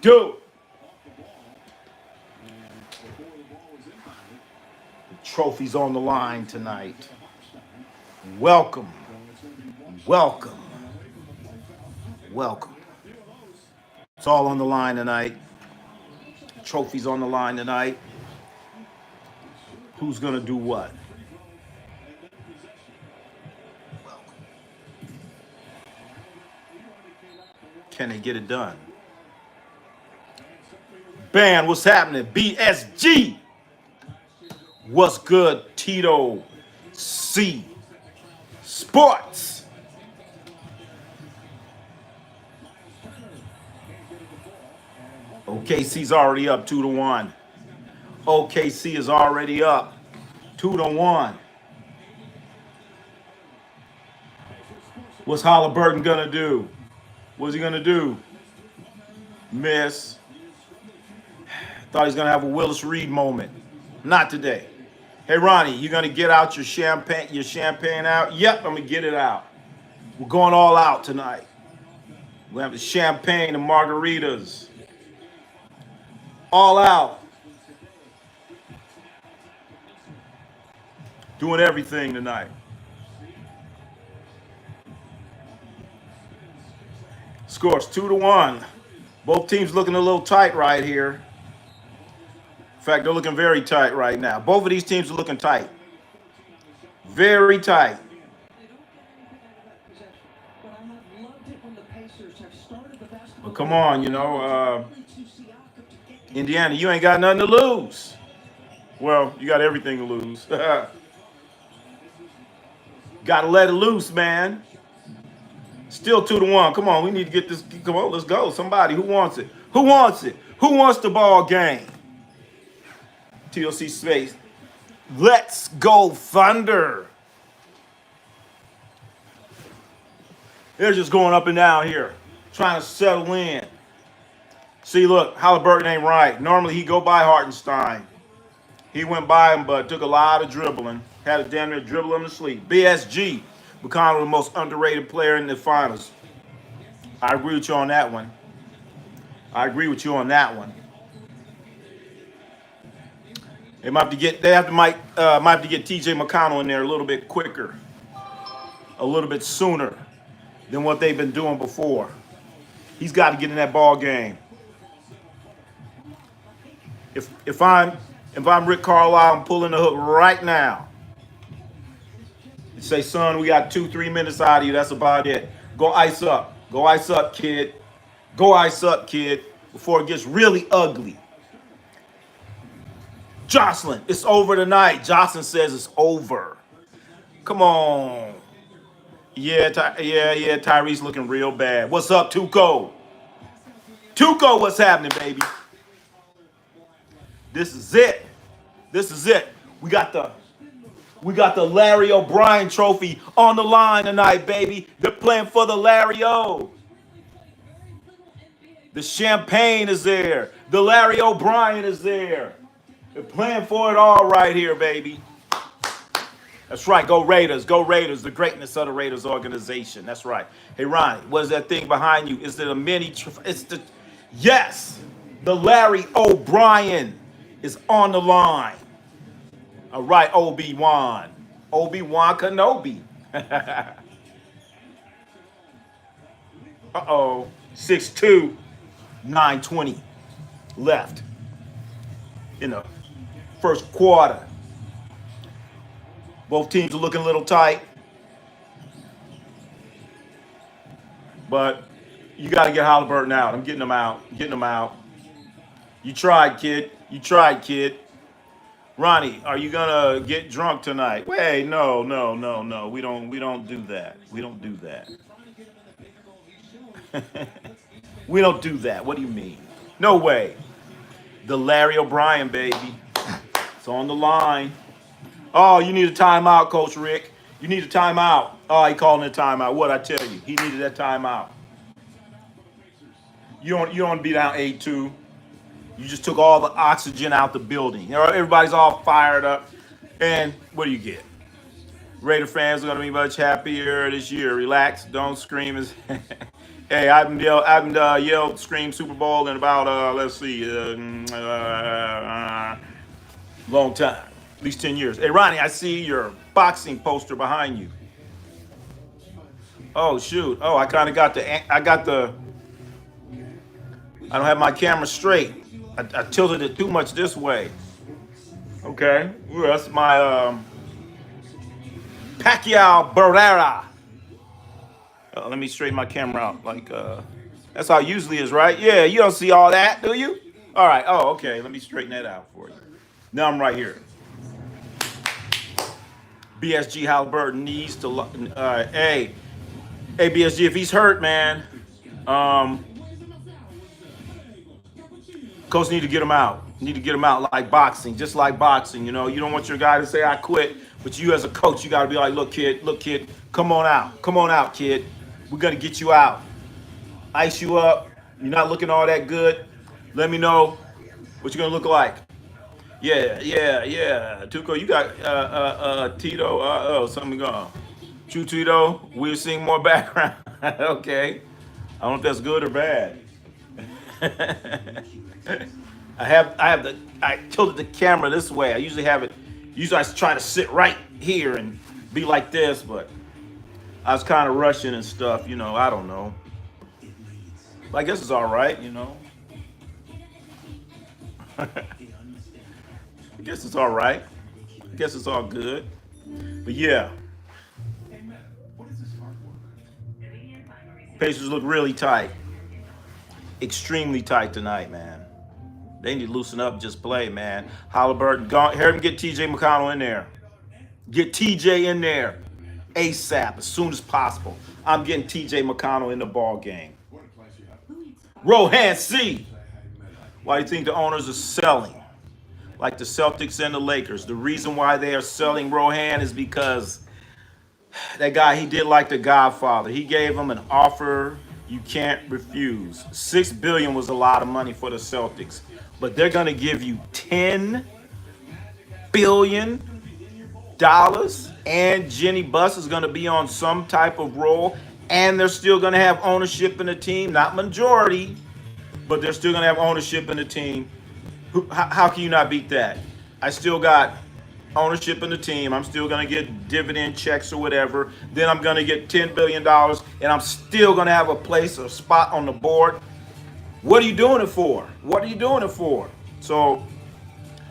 do. The trophy's on the line tonight. Welcome. Welcome. Welcome. It's all on the line tonight. The trophy's on the line tonight. Who's going to do what? Can they get it done? Band, what's happening? BSG. What's good? Tito C. Sports. OKC's already up 2-1. OKC is already up 2-1. What's Haliburton gonna do? What's he gonna do? Miss. Thought he's gonna have a Willis Reed moment. Not today. Hey Ronnie, you gonna get out your champagne out? Yep, I'm gonna get it out. We're going all out tonight. We have the champagne, the margaritas. All out. Doing everything tonight. Scores 2-1. Both teams looking a little tight right here. In fact, they're looking very tight right now. Both of these teams are looking tight. Very tight. But come on, Indiana, you ain't got nothing to lose. Well, you got everything to lose. Got to let it loose, man. Still 2-1. Come on, we need to get this. Come on, let's go. Somebody, who wants it? Who wants it? Who wants the ball game? TLC space. Let's go, Thunder. They're just going up and down here, trying to settle in. See, look, Haliburton ain't right. Normally, he go by Hartenstein. He went by him, but took a lot of dribbling. Had a damn near dribble him to sleep. BSG, becoming the most underrated player in the finals. I agree with you on that one. They might have to get might have to get TJ McConnell in there a little bit quicker, a little bit sooner than what they've been doing before. He's got to get in that ball game. If I'm Rick Carlisle, I'm pulling the hook right now. You say, son, we got 2-3 minutes out of you. That's about it. Go ice up. Go ice up, kid. Go ice up, kid, before it gets really ugly. Jocelyn, it's over tonight. Jocelyn says it's over. Come on. Yeah, Tyrese looking real bad. What's up, Tuco? Tuco, what's happening, baby? This is it. We got the Larry O'Brien trophy on the line tonight, baby. They're playing for the Larry O. The champagne is there. The Larry O'Brien is there. They're playing for it all right here, baby. That's right. Go Raiders. Go Raiders. The greatness of the Raiders organization. That's right. Hey, Ronnie, what is that thing behind you? Is it a mini? Yes. The Larry O'Brien is on the line. All right, Obi-Wan. Obi-Wan Kenobi. Uh-oh. 6-2. 9:20 left in the first quarter. Both teams are looking a little tight. But you got to get Haliburton out. I'm getting him out. You tried, kid. Ronnie, are you gonna get drunk tonight? Hey, no. We don't do that. We don't do that. We don't do that. What do you mean? No way. The Larry O'Brien, baby. It's on the line. Oh, you need a timeout, Coach Rick. You need a timeout. Oh, he calling it a timeout. What'd I tell you? He needed that timeout. You don't be down 8-2. You just took all the oxygen out the building. Everybody's all fired up. And what do you get? Raider fans are going to be much happier this year. Relax. Don't scream. Hey, I haven't yelled, screamed Super Bowl in about let's see, long time, at least 10 years. Hey, Ronnie, I see your boxing poster behind you. Oh shoot. Oh, I don't have my camera straight. I tilted it too much this way. Okay. Ooh, that's my Pacquiao Barrera. Let me straighten my camera out. That's how it usually is, right? Yeah, you don't see all that, do you? All right. Oh, okay. Let me straighten that out for you. Now I'm right here. BSG Haliburton needs to. Hey, BSG, if he's hurt, man, um, coach need to get him out. Need to get him out like boxing, just like boxing. You don't want your guy to say I quit, but you as a coach, you got to be like, look, kid, come on out, kid. We're gonna get you out. Ice you up. You're not looking all that good. Let me know what you're gonna look like. Yeah. Tuco, you got Tito. Something gone. True Tito. We're seeing more background. Okay. I don't know if that's good or bad. I tilted the camera this way. I usually have it. Usually I try to sit right here and be like this, but I was kind of rushing and stuff. I don't know. But I guess it's all right. I guess it's all right. I guess it's all good. But yeah, Pacers look really tight. Extremely tight tonight, man. They need to loosen up and just play, man. Halliburton, hear him get TJ McConnell in there. Get TJ in there ASAP, as soon as possible. I'm getting TJ McConnell in the ball game. Rohan C. Why do you think the owners are selling? Like the Celtics and the Lakers. The reason why they are selling Rohan is because that guy, he did like the Godfather. He gave him an offer you can't refuse. $6 billion was a lot of money for the Celtics, but they're gonna give you $10 billion, and Jenny Buss is gonna be on some type of role, and they're still gonna have ownership in the team, not majority, but they're still gonna have ownership in the team. How can you not beat that? I still got ownership in the team. I'm still going to get dividend checks or whatever. Then I'm going to get $10 billion, and I'm still going to have a spot on the board. What are you doing it for? What are you doing it for? So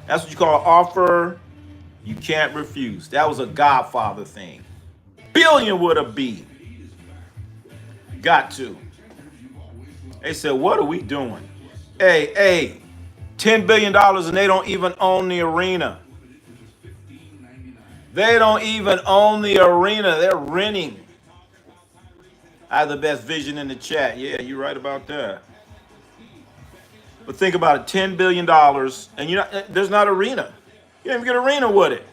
that's what you call an offer you can't refuse. That was a Godfather thing. Billion would have been. Got to. They said, what are we doing? Hey, $10 billion and they don't even own the arena. They don't even own the arena. They're renting. I have the best vision in the chat. Yeah, you're right about that. But think about it, $10 billion, and there's not arena. You don't even get arena with it.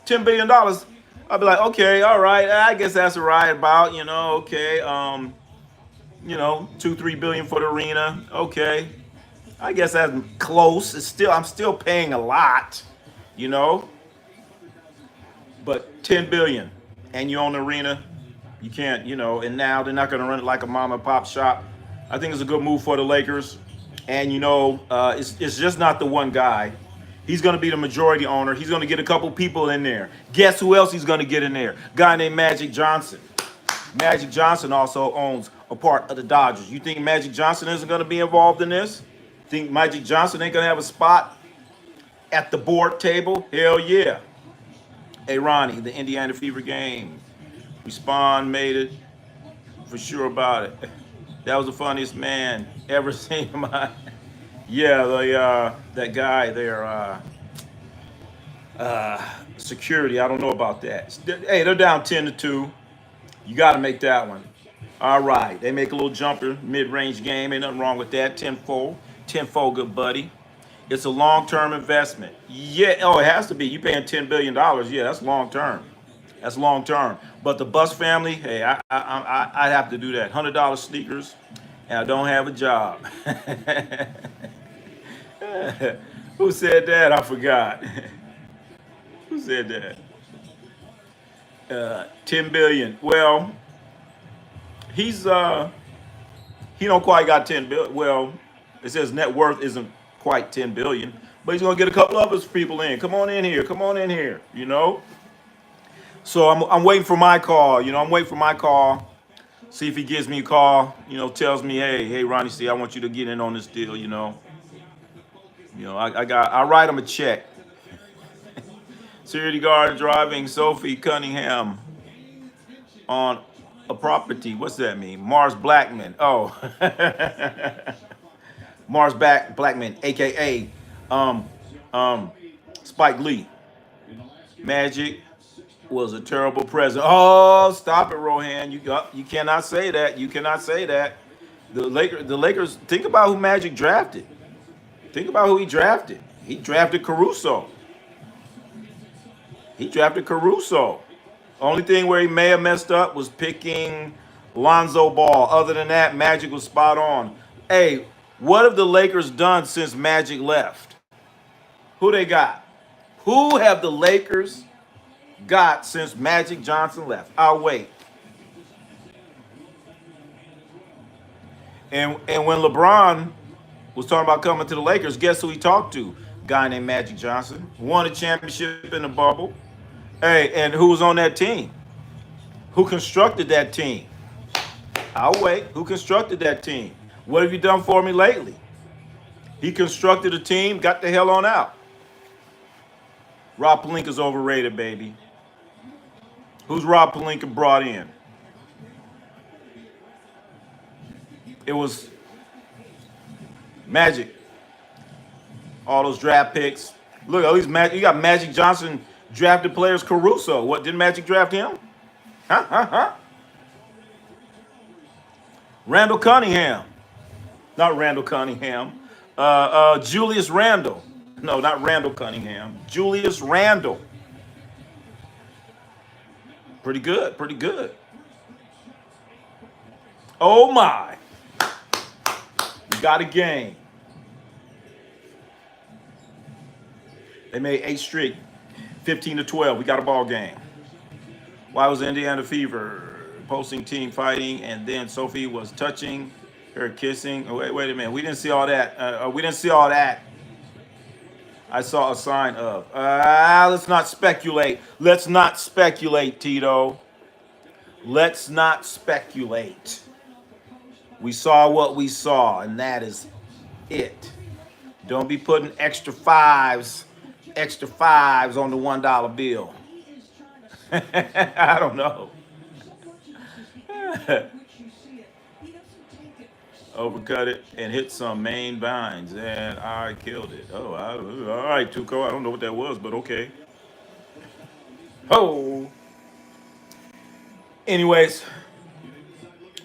$10 billion, I'll be like, okay, all right, I guess that's right about, okay, 2-3 billion for the arena. Okay. I guess that's close. I'm still paying a lot, but 10 billion and you own the arena, you can't, and now they're not going to run it like a mom and pop shop. I think it's a good move for the Lakers. And, it's just not the one guy. He's going to be the majority owner. He's going to get a couple people in there. Guess who else he's going to get in there? Guy named Magic Johnson. Magic Johnson also owns a part of the Dodgers. You think Magic Johnson isn't going to be involved in this? Think Magic Johnson ain't going to have a spot at the board table? Hell yeah. Hey, Ronnie, the Indiana Fever game. Respawn made it for sure about it. That was the funniest man ever seen in my... Yeah, that guy there, security, I don't know about that. Hey, they're down 10-2. You got to make that one. All right, they make a little jumper, mid-range game. Ain't nothing wrong with that. 10-4, good buddy. It's a long-term investment. Yeah, it has to be. You paying $10 billion. Yeah, that's long-term. That's long-term. But the Buss family, hey, I'd have to do that. $100 sneakers, and I don't have a job. Who said that? I forgot. Who said that? 10 billion. Well, he's He don't quite got 10 billion. Well, it says net worth isn't quite 10 billion, but he's gonna get a couple of his people in. Come on in here. Come on in here. You know. So I'm waiting for my call. You know, I'm waiting for my call. See if he gives me a call. You know, tells me, hey, Ronnie C, I want you to get in on this deal. I write him a check. Security guard driving Sophie Cunningham on a property. What's that mean? Mars Blackman. Oh, Blackman, aka um, Spike Lee. Magic was a terrible president. Oh, stop it, Rohan. You cannot say that. You cannot say that. The Lakers. Think about who Magic drafted. Think about who he drafted. He drafted Caruso. Only thing where he may have messed up was picking Lonzo Ball. Other than that, Magic was spot on. Hey, what have the Lakers done since Magic left? Who they got? Who have the Lakers got since Magic Johnson left? I'll wait. And when LeBron was talking about coming to the Lakers, guess who he talked to? A guy named Magic Johnson. Won a championship in the bubble. Hey, and who was on that team? Who constructed that team? I'll wait. Who constructed that team? What have you done for me lately? He constructed a team, got the hell on out. Rob Pelinka's overrated, baby. Who's Rob Pelinka brought in? It was Magic. All those draft picks. Look, at least you got Magic Johnson drafted players. Caruso. What, didn't Magic draft him? Huh? Randall Cunningham. Not Randall Cunningham. Julius Randle. No, not Randall Cunningham. Julius Randle. Pretty good. Oh my. We got a game. They made 8 straight, 15-12. We got a ball game. Why was Indiana Fever posting team fighting and then Sophie was touching her, kissing? Oh, wait a minute. We didn't see all that. I saw a sign of. Let's not speculate. Tito. Let's not speculate. We saw what we saw, and that is it. Don't be putting extra fives on the $1 bill. I don't know. Overcut it and hit some main vines, and I killed it. Oh, all right, Tuco. I don't know what that was, but okay. Oh. Anyways,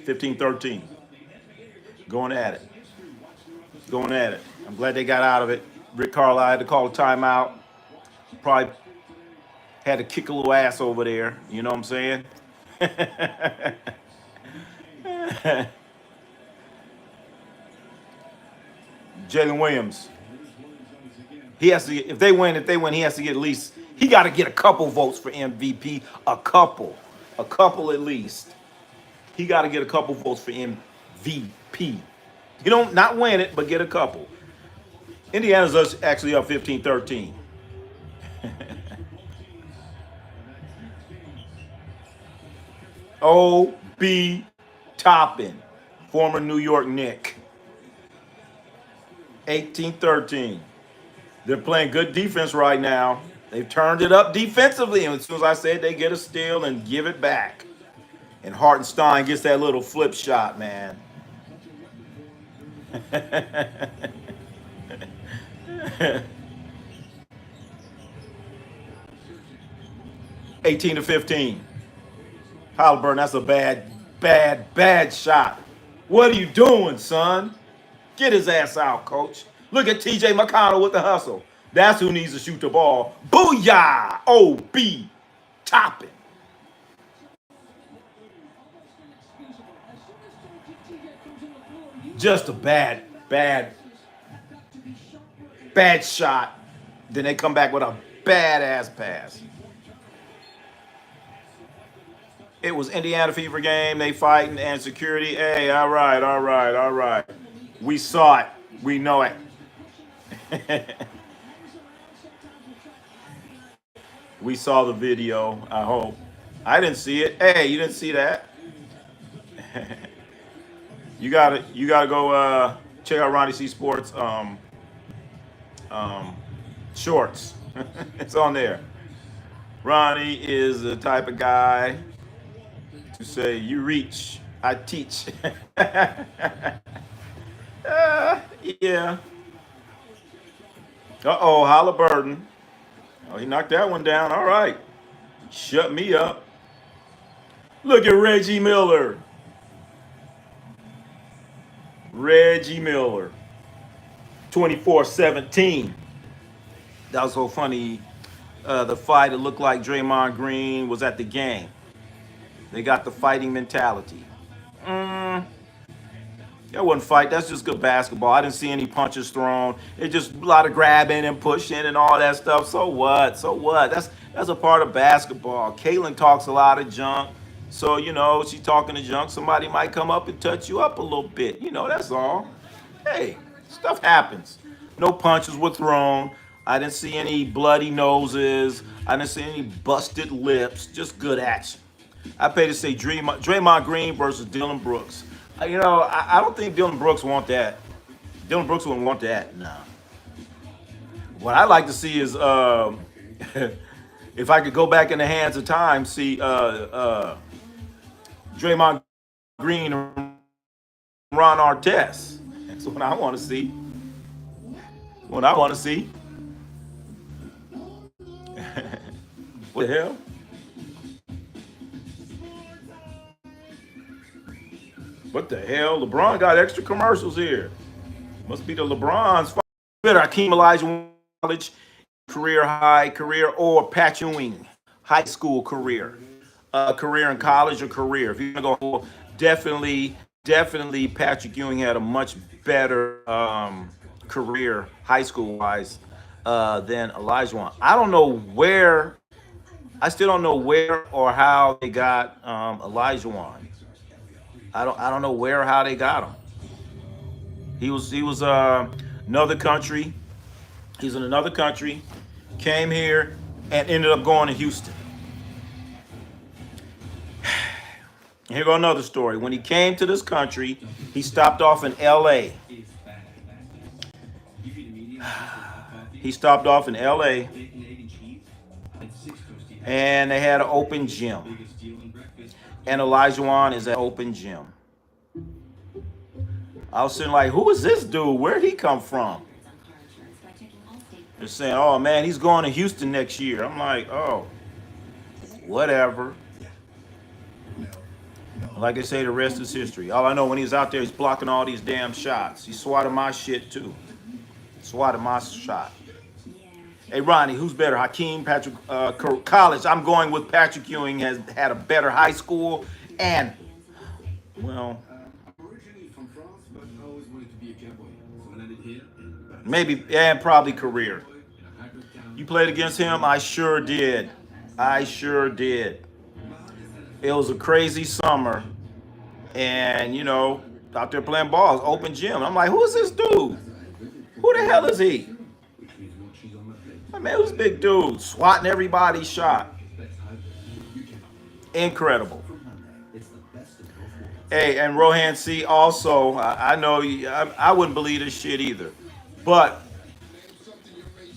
15-13. Going at it. I'm glad they got out of it. Rick Carlisle had to call a timeout. Probably had to kick a little ass over there. You know what I'm saying? Jalen Williams. He has to get, if they win, he has to get at least, he got to get a couple votes for MVP. A couple at least. He got to get a couple votes for MVP. You don't not win it, but get a couple. Indiana's actually up 15-13. O.B. Toppin, former New York Knick. 18-13. They're playing good defense right now. They've turned it up defensively. And as soon as I said they get a steal and give it back. And Hartenstein gets that little flip shot, man. 18-15. Haliburton, that's a bad shot. What are you doing, son? Get his ass out, coach. Look at TJ McConnell with the hustle. That's who needs to shoot the ball. Booyah! O.B. Toppin. Just a bad shot. Then they come back with a badass pass. It was Indiana Fever game. They fighting and security. Hey, all right, all right, all right. We saw it. We know it. We saw the video. I hope. I didn't see it. Hey, you didn't see that? You gotta go check out Ronnie C Sports um, shorts. It's on there. Ronnie is the type of guy to say, "You reach, I teach." Yeah. Uh-oh, Haliburton. Oh, he knocked that one down. All right. Shut me up. Look at Reggie Miller. Reggie Miller. 24-17. That was so funny. The fight, it looked like Draymond Green was at the game. They got the fighting mentality. That wasn't fight. That's just good basketball. I didn't see any punches thrown. It's just a lot of grabbing and pushing and all that stuff. So what? So what? That's a part of basketball. Caitlin talks a lot of junk. So, she's talking to junk. Somebody might come up and touch you up a little bit. That's all. Hey, stuff happens. No punches were thrown. I didn't see any bloody noses. I didn't see any busted lips. Just good action. I pay to say Draymond Green versus Dylan Brooks. I don't think Dylan Brooks want that. Dylan Brooks wouldn't want that. No. What I'd like to see is if I could go back in the hands of time, see Draymond Green and Ron Artest. That's what I want to see. What I want to see. What the hell? What the hell? LeBron got extra commercials here. Must be the LeBron's. Better Hakeem Olajuwon college career high career or Pat Ewing high school career, career in college or career. If you're gonna go for definitely Patrick Ewing had a much better career high school wise than Olajuwon. I don't know where. I still don't know where or how they got Olajuwon. I don't know where or how they got him. He was another country. He's in another country, came here and ended up going to Houston. Here go another story. When he came to this country, he stopped off in LA. He stopped off in LA and they had an open gym. And Olajuwon is at open gym. I was sitting like, who is this dude? Where'd he come from? They're saying, oh man, he's going to Houston next year. I'm like, oh, whatever. Like I say, the rest is history. All I know, when he's out there, he's blocking all these damn shots. He swatted my shit too. Swatted my shot. Hey, Ronnie, who's better? Hakeem, Patrick, college? I'm going with Patrick Ewing has had a better high school and, well, maybe, and probably career. You played against him? I sure did. I sure did. It was a crazy summer and, out there playing balls, open gym. I'm like, who is this dude? Who the hell is he? Man, it was a big dude, swatting everybody's shot. Incredible. Hey, and Rohan C. also, I know I wouldn't believe this shit either, but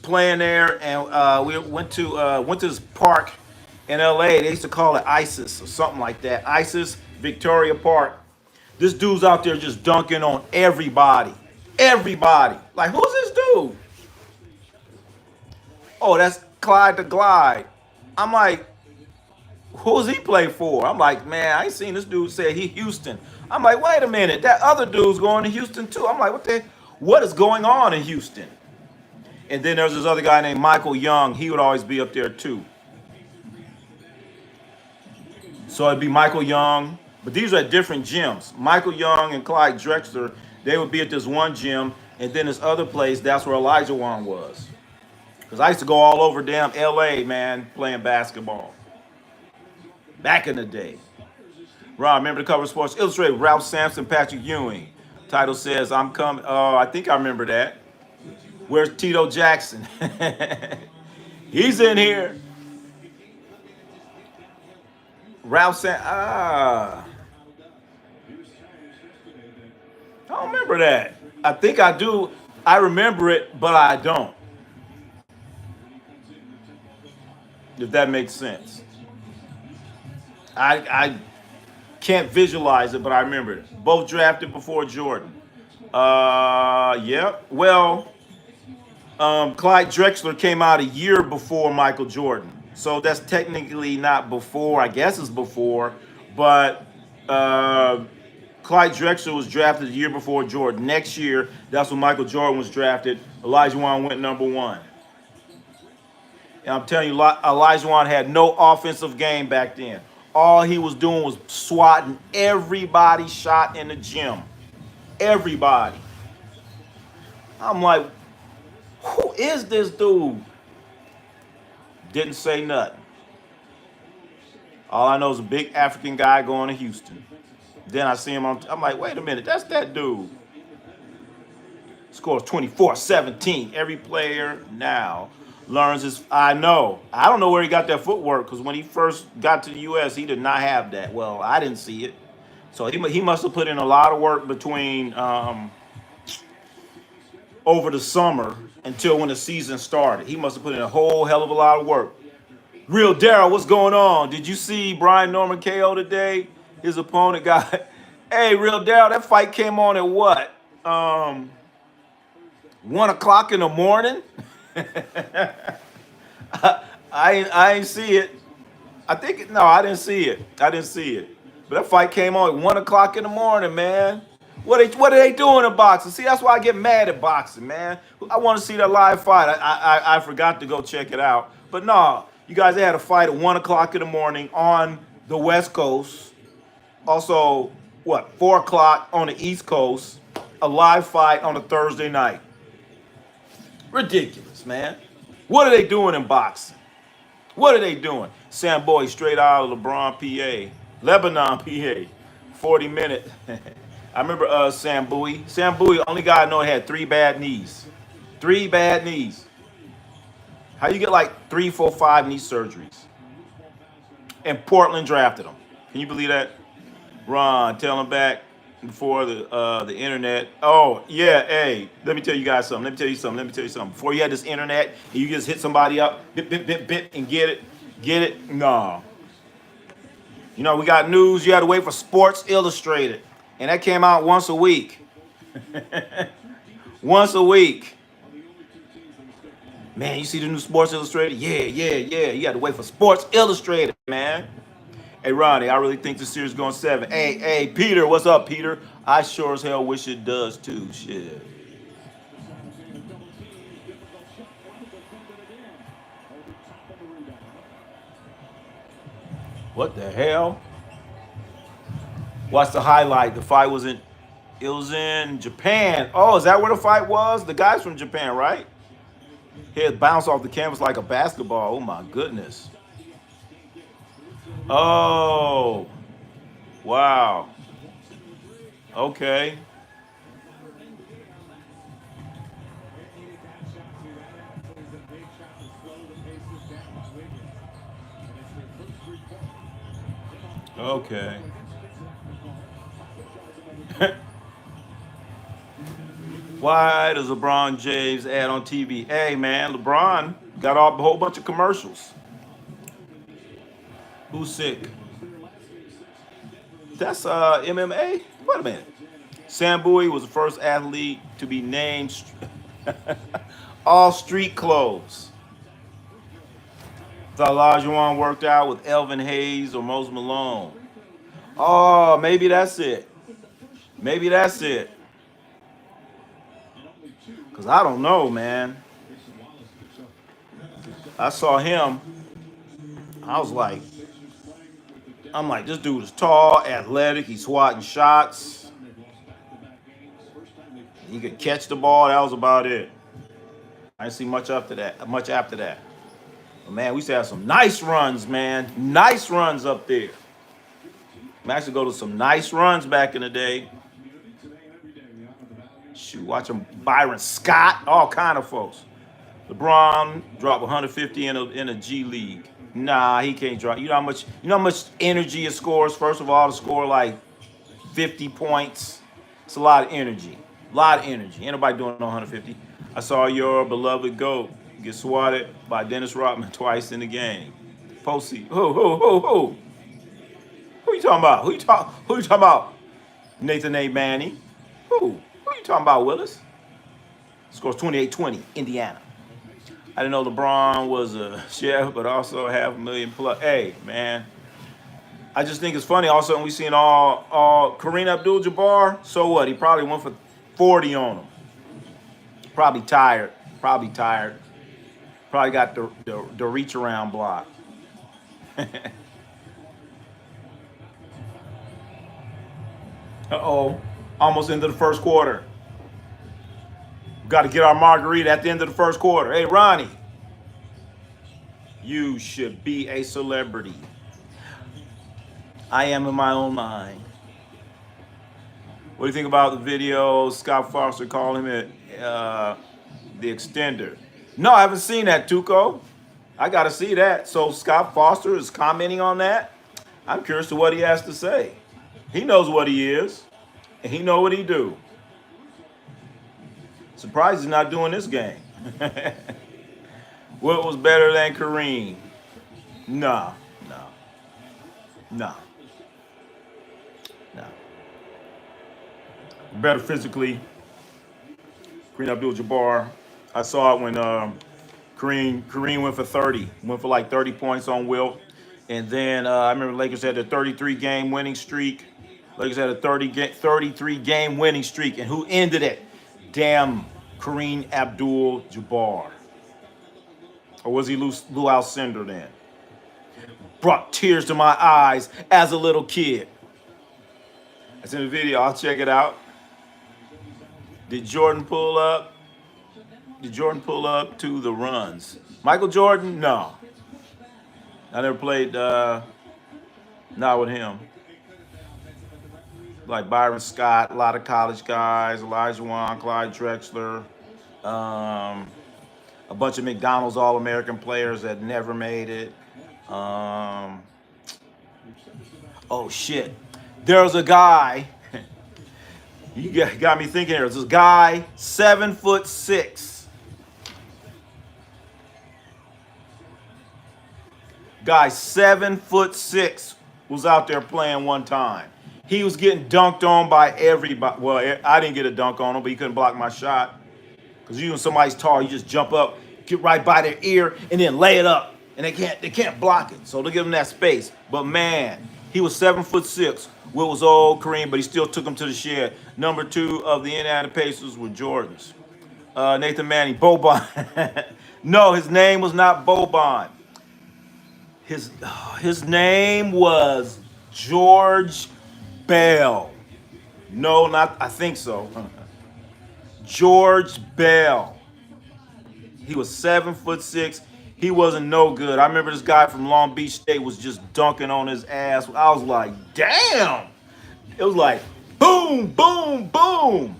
playing there, and we went to this park in LA. They used to call it ISIS or something like that. ISIS Victoria Park. This dude's out there just dunking on everybody. Everybody. Like, who's this dude? Oh, that's Clyde the Glide. I'm like, who's he play for? I'm like, man, I ain't seen this dude say he Houston. I'm like, wait a minute, that other dude's going to Houston too. I'm like, what is going on in Houston? And then there's this other guy named Michael Young. He would always be up there too. So it'd be Michael Young, but these are at different gyms. Michael Young and Clyde Drexler, they would be at this one gym, and then this other place, that's where Olajuwon was. Because I used to go all over damn LA, man, playing basketball. Back in the day. Ron, remember the cover of Sports Illustrated? Ralph Sampson, Patrick Ewing. Title says, I'm coming. Oh, I think I remember that. Where's Tito Jackson? He's in here. Ralph Sampson. I don't remember that. I think I do. I remember it, but I don't. If that makes sense. I can't visualize it, but I remember it. Both drafted before Jordan. Yeah. Well, Clyde Drexler came out a year before Michael Jordan. So that's technically not before. I guess it's before. But Clyde Drexler was drafted a year before Jordan. Next year, that's when Michael Jordan was drafted. Olajuwon went #1. And I'm telling you, Olajuwon had no offensive game back then. All he was doing was swatting everybody's shot in the gym. Everybody. I'm like, who is this dude? Didn't say nothing. All I know is a big African guy going to Houston. Then I see him I'm like, wait a minute, that's that dude. Scores 24-17. Every player now learns his. I know. I don't know where he got that footwork because when he first got to the U.S., he did not have that. Well, I didn't see it. So he must have put in a lot of work between over the summer until when the season started. He must have put in a whole hell of a lot of work. Real Daryl, what's going on? Did you see Brian Norman KO today? His opponent got. Hey, Real Daryl, that fight came on at what? 1 o'clock in the morning? I ain't see it. No, I didn't see it. I didn't see it. But that fight came on at 1 o'clock in the morning, man. What are they doing in boxing? See, that's why I get mad at boxing, man. I want to see that live fight. I forgot to go check it out. But no, you guys, they had a fight at 1 o'clock in the morning on the West Coast. Also, 4 o'clock on the East Coast. A live fight on a Thursday night. Ridiculous, man. What are they doing in boxing? What are they doing? Sam Bowie, straight out of Lebanon, PA. 40-minute. I remember Sam Bowie. Sam Bowie, only guy I know had 3 bad knees. 3 bad knees. How you get like 3, 4, 5 knee surgeries? And Portland drafted him. Can you believe that? Ron, tell him back before the internet. Oh, yeah, hey, let me tell you guys something. Let me tell you something. Before you had this internet and you just hit somebody up, bip, bip, bip, bip, and get it? No. You know, we got news. You had to wait for Sports Illustrated. And that came out once a week. Once a week. Man, you see the new Sports Illustrated? Yeah. You got to wait for Sports Illustrated, man. Hey, Ronnie, I really think the series is going 7. Hey, Peter, what's up, Peter? I sure as hell wish it does, too. Shit. What the hell? What's the highlight? The fight was in Japan. Oh, is that where the fight was? The guy's from Japan, right? Head bounced off the canvas like a basketball. Oh, my goodness. Oh, wow. Okay. Okay. Why does LeBron James ad on TV? Hey, man, LeBron got a whole bunch of commercials. Who's sick? That's MMA? Wait a minute. Sam Bowie was the first athlete to be named all street clothes. Thought Olajuwon worked out with Elvin Hayes or Mose Malone. Oh, maybe that's it. Maybe that's it. Because I don't know, man. I saw him. I'm like, this dude is tall, athletic. He's swatting shots. He could catch the ball. That was about it. I didn't see much after that. But man, we used to have some nice runs, man. Nice runs up there. I'm actually go to some nice runs back in the day. Shoot, watch him. Byron Scott, all kind of folks. LeBron dropped 150 in a G League. Nah, he can't drop. You know how much energy it scores. First of all, to score like 50 points. It's a lot of energy. A lot of energy. Ain't nobody doing no 150. I saw your beloved GOAT get swatted by Dennis Rodman twice in the game. Posey. Who? Who you talking about? Who you talking about? Nathan A. Manning. Who you talking about, Willis? Scores 28-20, Indiana. I didn't know LeBron was a chef, but also 500,000 plus. Hey, man. I just think it's funny. All of a sudden, we seen all Kareem Abdul-Jabbar. So what? He probably went for 40 on him. Probably tired. Probably got the reach around block. Uh-oh. Almost into the first quarter. Got to get our margarita at the end of the first quarter. Hey, Ronnie. You should be a celebrity. I am in my own mind. What do you think about the video? Scott Foster calling it the extender. No, I haven't seen that, Tuco. I got to see that. So Scott Foster is commenting on that. I'm curious to what he has to say. He knows what he is, and he know what he do. Surprised he's not doing this game. What was better than Kareem? No. Better physically. Kareem Abdul-Jabbar. I saw it when Kareem went for 30. Went for like 30 points on Wilt. And then I remember the Lakers had a 33-game winning streak. Lakers had a 33-game winning streak. And who ended it? Damn Kareem Abdul-Jabbar. Or was he Lou Alcindor then? Brought tears to my eyes as a little kid. That's in the video. I'll check it out. Did Jordan pull up? Did Jordan pull up to the runs? Michael Jordan? No. I never played, not with him. Like Byron Scott, a lot of college guys, Elijah Wan, Clyde Drexler, a bunch of McDonald's All-American players that never made it. Oh, shit. There's a guy, you got me thinking here. There's this guy, 7'6". Guy 7'6" was out there playing one time. He was getting dunked on by everybody. Well, I didn't get a dunk on him, but he couldn't block my shot. Because you when somebody's tall, you just jump up, get right by their ear, and then lay it up. And they can't block it. So they give him that space. But man, he was 7'6". Will was old Kareem, but he still took him to the shed. Number 2 of the Indiana Pacers were Jordans. Nathan Manning, Boban. No, his name was not Boban. His name was George Bell. No, not, I think so. George Bell. He was 7'6". He wasn't no good. I remember this guy from Long Beach State was just dunking on his ass. I was like, damn. It was like, boom, boom, boom.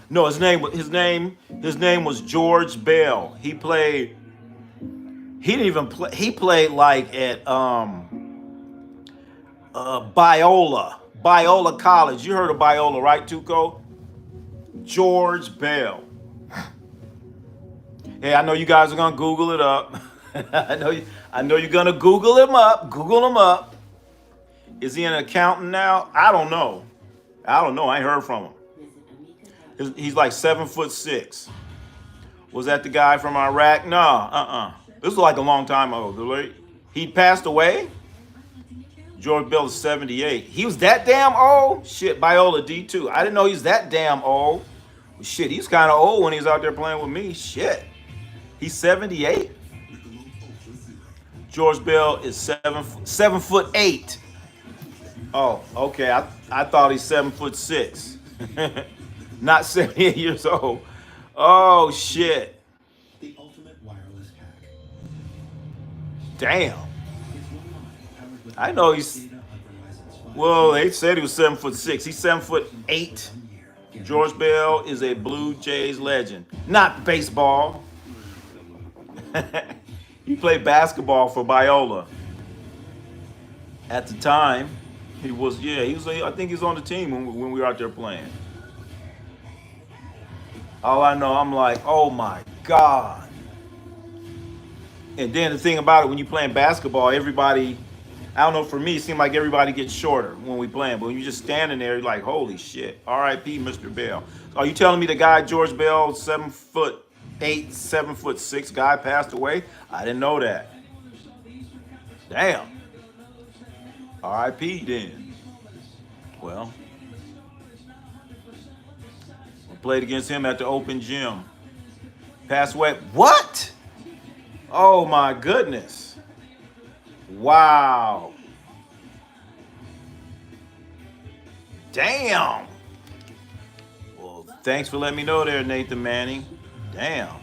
No, his name was George Bell. He didn't even play. He played like at Biola College. You heard of Biola, right, Tuco? George Bell. Hey, I know you guys are gonna Google it up. I know you're gonna Google him up. Google him up. Is he an accountant now? I don't know. I ain't heard from him. He's like 7'6". Was that the guy from Iraq? No, This was like a long time ago. He passed away. George Bell is 78. He was that damn old? Shit, Biola D2. I didn't know he's that damn old. Shit, he's kind of old when he's out there playing with me. Shit. He's 78. George Bell is 7'8". Oh, okay. I thought he's 7'6". Not 78 years old. Oh shit. The ultimate wireless hack. Damn. I know he's. Well, they said he was 7'6". He's 7'8". George Bell is a Blue Jays legend, not baseball. He played basketball for Biola. At the time, he was. I think he was on the team when we were out there playing. All I know, I'm like, oh my God. And then the thing about it, when you're playing basketball, everybody, I don't know, for me, it seemed like everybody gets shorter when we playing. But when you're just standing there, you're like, holy shit. R.I.P. Mr. Bell. So are you telling me the guy, George Bell, 7'8", 7'6" guy passed away? I didn't know that. Damn. R.I.P. then. Well, I played against him at the open gym. Passed away. What? Oh my goodness. Wow. Damn. Well, thanks for letting me know there, Nathan Manning. Damn.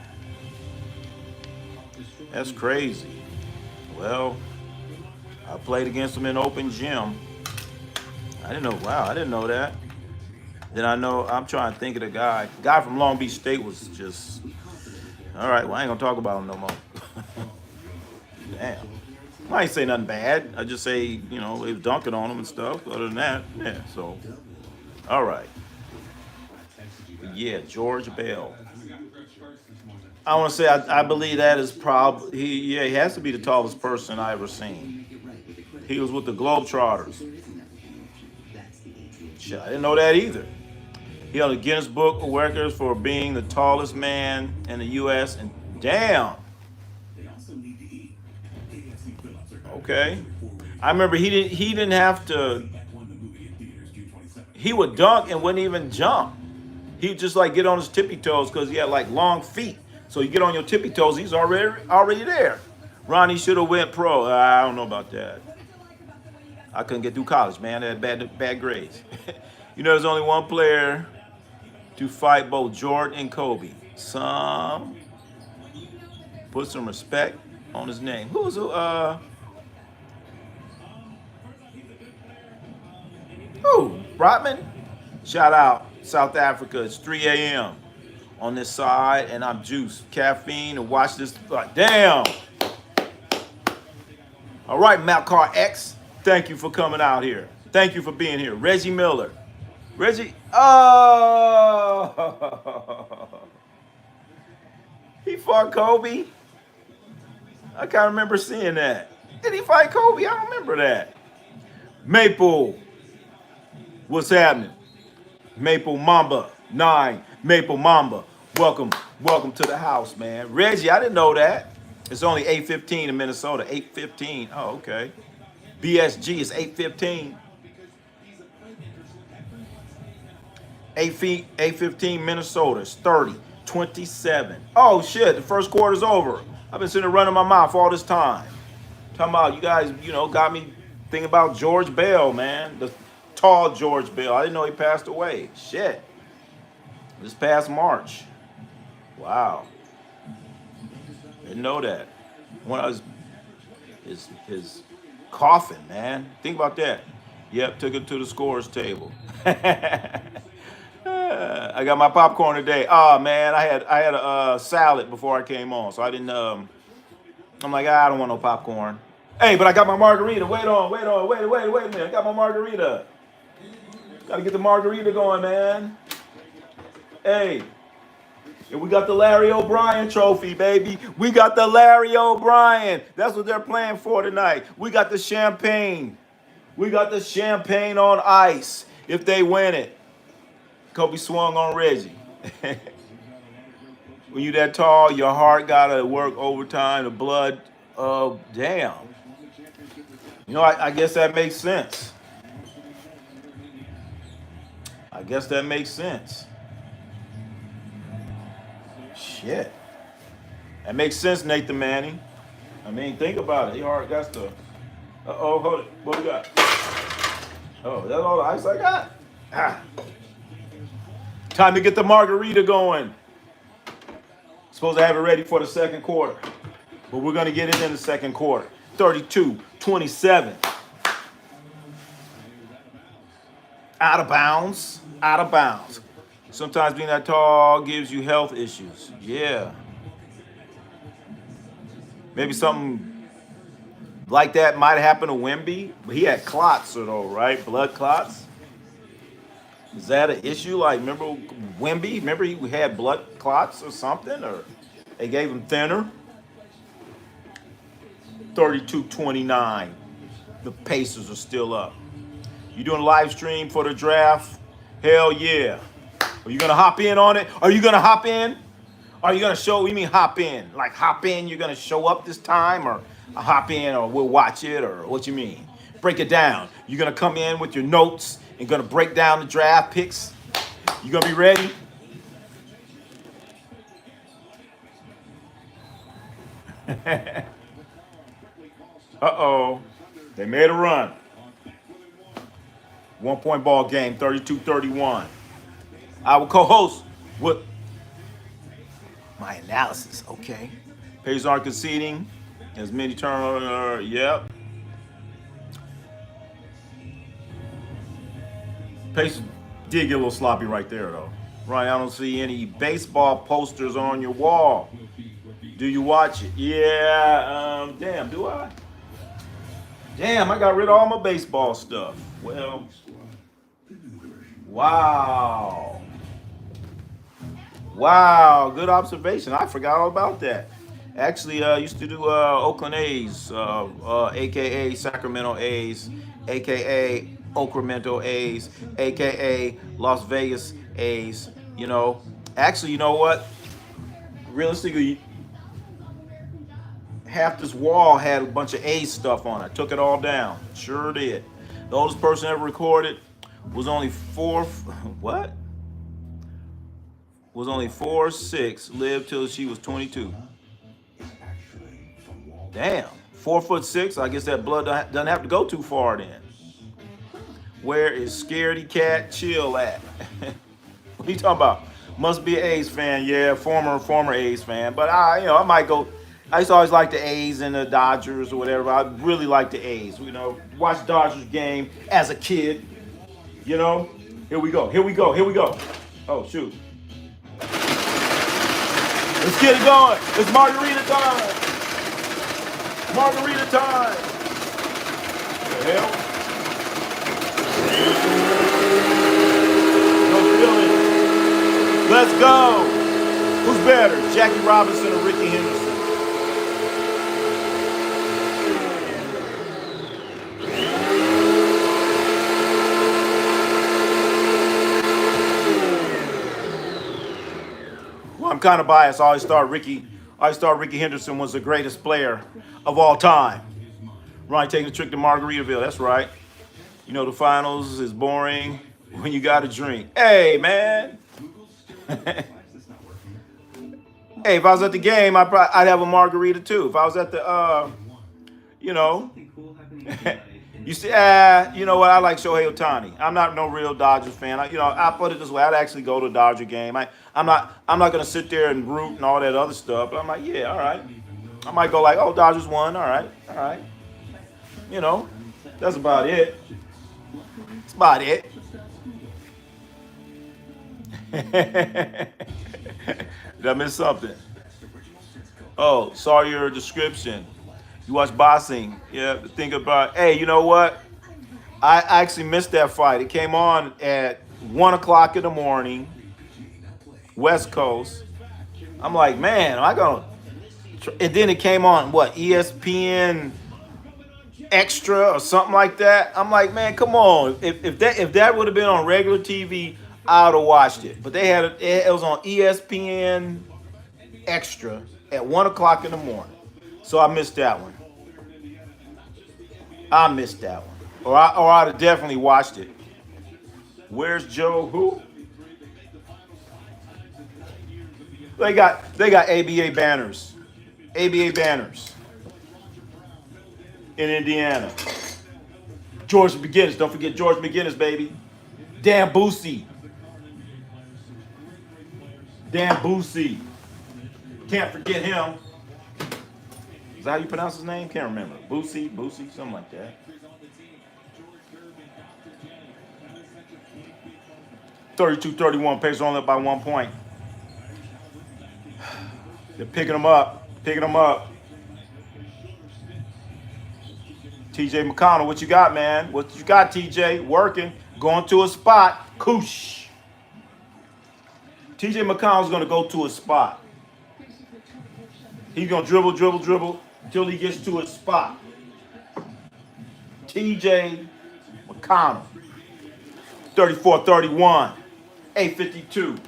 That's crazy. Well, I played against him in open gym. I didn't know. Wow, I didn't know that. Then I'm trying to think of the guy. The guy from Long Beach State was just, all right, well, I ain't going to talk about him no more. Damn. I ain't say nothing bad. I just say, they was dunking on him and stuff. Other than that, yeah, so, all right. But yeah, George Bell. I want to say I believe that is probably, he has to be the tallest person I ever seen. He was with the Globetrotters. Shit, I didn't know that either. He on the Guinness Book of Records for being the tallest man in the U.S. And damn. Okay. I remember he didn't have to. He would dunk and wouldn't even jump. He'd just like get on his tippy toes because he had like long feet. So you get on your tippy toes, he's already there. Ronnie should have went pro. I don't know about that. I couldn't get through college, man. I had bad grades. There's only one player to fight both Jordan and Kobe. Put some respect on his name. Who Brotman? Shout out South Africa. It's 3 a.m. on this side, and I'm juiced. Caffeine and watch this. Damn. All right, Malcar X. Thank you for coming out here. Thank you for being here. Reggie Miller. Reggie. Oh. He fought Kobe. I can't remember seeing that. Did he fight Kobe? I don't remember that. Maple. What's happening? Maple Mamba 9. Maple Mamba. Welcome to the house, man. Reggie, I didn't know that. It's only 8:15 in Minnesota. 8:15. Oh, okay. BSG is 8:15. 8:15 Minnesota. It's 30-27. Oh shit! The first quarter's over. I've been sitting there running my mouth all this time. Talking about you guys, got me thinking about George Bell, man. The tall George Bell. I didn't know he passed away. Shit. This past March. Wow. Didn't know that. When I was his coffin, man. Think about that. Yep, took it to the scores table. I got my popcorn today. Oh man, I had a salad before I came on, so I didn't. I'm like, I don't want no popcorn. Hey, but I got my margarita. Wait a minute. I got my margarita. Gotta get the margarita going, man. Hey. And we got the Larry O'Brien trophy, baby. We got the Larry O'Brien. That's what they're playing for tonight. We got the champagne. We got the champagne on ice if they win it. Kobe swung on Reggie. When you that tall, your heart gotta work overtime. The blood, damn. I guess that makes sense. I guess that makes sense. Shit. That makes sense, Nathan Manning. I mean, think about it. He hard got to. Uh-oh, hold it. What we got? Oh, that's all the ice I got? Time to get the margarita going. Supposed to have it ready for the second quarter. But we're going to get it in the second quarter. 32-27. Out of bounds. Out of bounds. Sometimes being that tall gives you health issues. Yeah. Maybe something like that might have happened to Wemby. But he had clots, though, right? Blood clots. Is that an issue? Like, remember Wemby? Remember he had blood clots or something? Or they gave him thinner? 32-29. The Pacers are still up. You doing a live stream for the draft? Hell yeah. Are you going to hop in on it? Are you going to hop in? Are you going to show? What do you mean hop in? Like hop in, you're going to show up this time? Or hop in or we'll watch it? Or what you mean? Break it down. You're going to come in with your notes and going to break down the draft picks? You going to be ready? Uh-oh. They made a run. 1-point ball game, 32-31. I will co-host with my analysis. Okay. Pacers aren't conceding as many turnovers. Yep. Pacers did get a little sloppy right there, though. Right, I don't see any baseball posters on your wall. Do you watch it? Yeah. Damn, do I? Damn, I got rid of all my baseball stuff. Well, wow. Wow, good observation. I forgot all about that. Actually, I used to do Oakland A's, a.k.a. Sacramento A's, a.k.a. Ocramento A's, a.k.a. Las Vegas A's. You know, actually, you know what? Realistically, half this wall had a bunch of A's stuff on it. I took it all down. Sure did. The oldest person ever recorded was only 4. What? Was only 4'6", lived till she was 22. Damn, 4'6". I guess that blood doesn't have to go too far then. Where is Scaredy Cat Chill at? What are you talking about? Must be an A's fan. Yeah, former A's fan. But I might go. I used to always like the A's and the Dodgers or whatever. I really like the A's. You know, watch Dodgers game as a kid. You know, here we go. Oh shoot. Let's get it going. It's margarita time. Margarita time. What the hell? No feeling. Let's go. Who's better, Jackie Robinson or Ricky Henderson? Well, I'm kind of biased. I always thought Ricky Henderson was the greatest player of all time. Right, taking a trip to Margaritaville. That's right. You know, the finals is boring when you got a drink. Hey, man. Hey, if I was at the game, I'd have a margarita too. If I was at the, you know, you see, you know what? I like Shohei Ohtani. I'm not no real Dodgers fan. I put it this way: I'd actually go to a Dodger game. I'm not gonna sit there and root and all that other stuff. But I'm like, yeah, all right. I might go like, oh, Dodgers won. All right. You know, that's about it. That's about it. Did I miss something? Oh, saw your description. You watch boxing. Yeah, think about, hey, you know what? I actually missed that fight. It came on at 1 o'clock in the morning, West Coast. I'm like, man, am I going to? And then it came on, what, ESPN Extra or something like that? I'm like, man, come on. If that would have been on regular TV, I would have watched it. But it was on ESPN Extra at 1 o'clock in the morning. So I missed that one. Or I'd have definitely watched it. Where's Joe who? They got ABA banners. ABA banners. In Indiana. George McGinnis. Don't forget George McGinnis, baby. Dan Boosie. Can't forget him. Is that how you pronounce his name? Can't remember. Boosie, something like that. 32-31. Pacers only up by 1 point. They're picking them up. Picking them up. TJ McConnell, what you got, man? What you got, TJ? Working. Going to a spot. Koosh. TJ McConnell's going to go to a spot. He's going to dribble until he gets to a spot. TJ McConnell. 34-31. 8:52.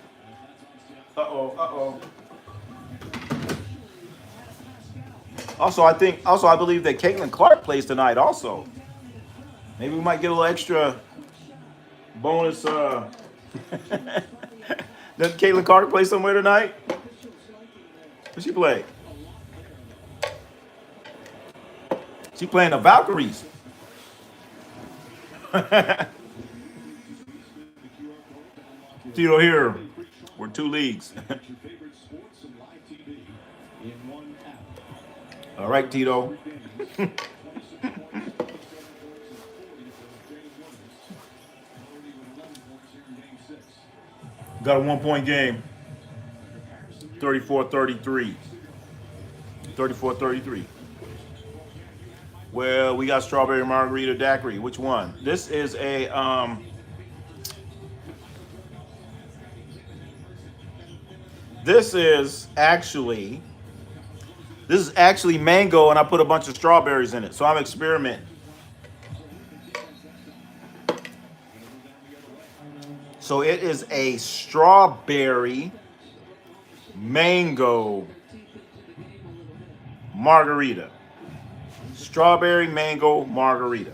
Uh-oh. Also, I believe that Caitlin Clark plays tonight also. Maybe we might get a little extra bonus. Does Caitlin Clark play somewhere tonight? Where she play? She playing the Valkyries. Tito here. We're 2 leagues. All right, Tito. Got a 1-point game. 34-33. 34-33. Well, we got strawberry margarita daiquiri. Which one? This is a This is actually mango, and I put a bunch of strawberries in it. So I'm experimenting. So it is a strawberry mango margarita. Strawberry mango margarita.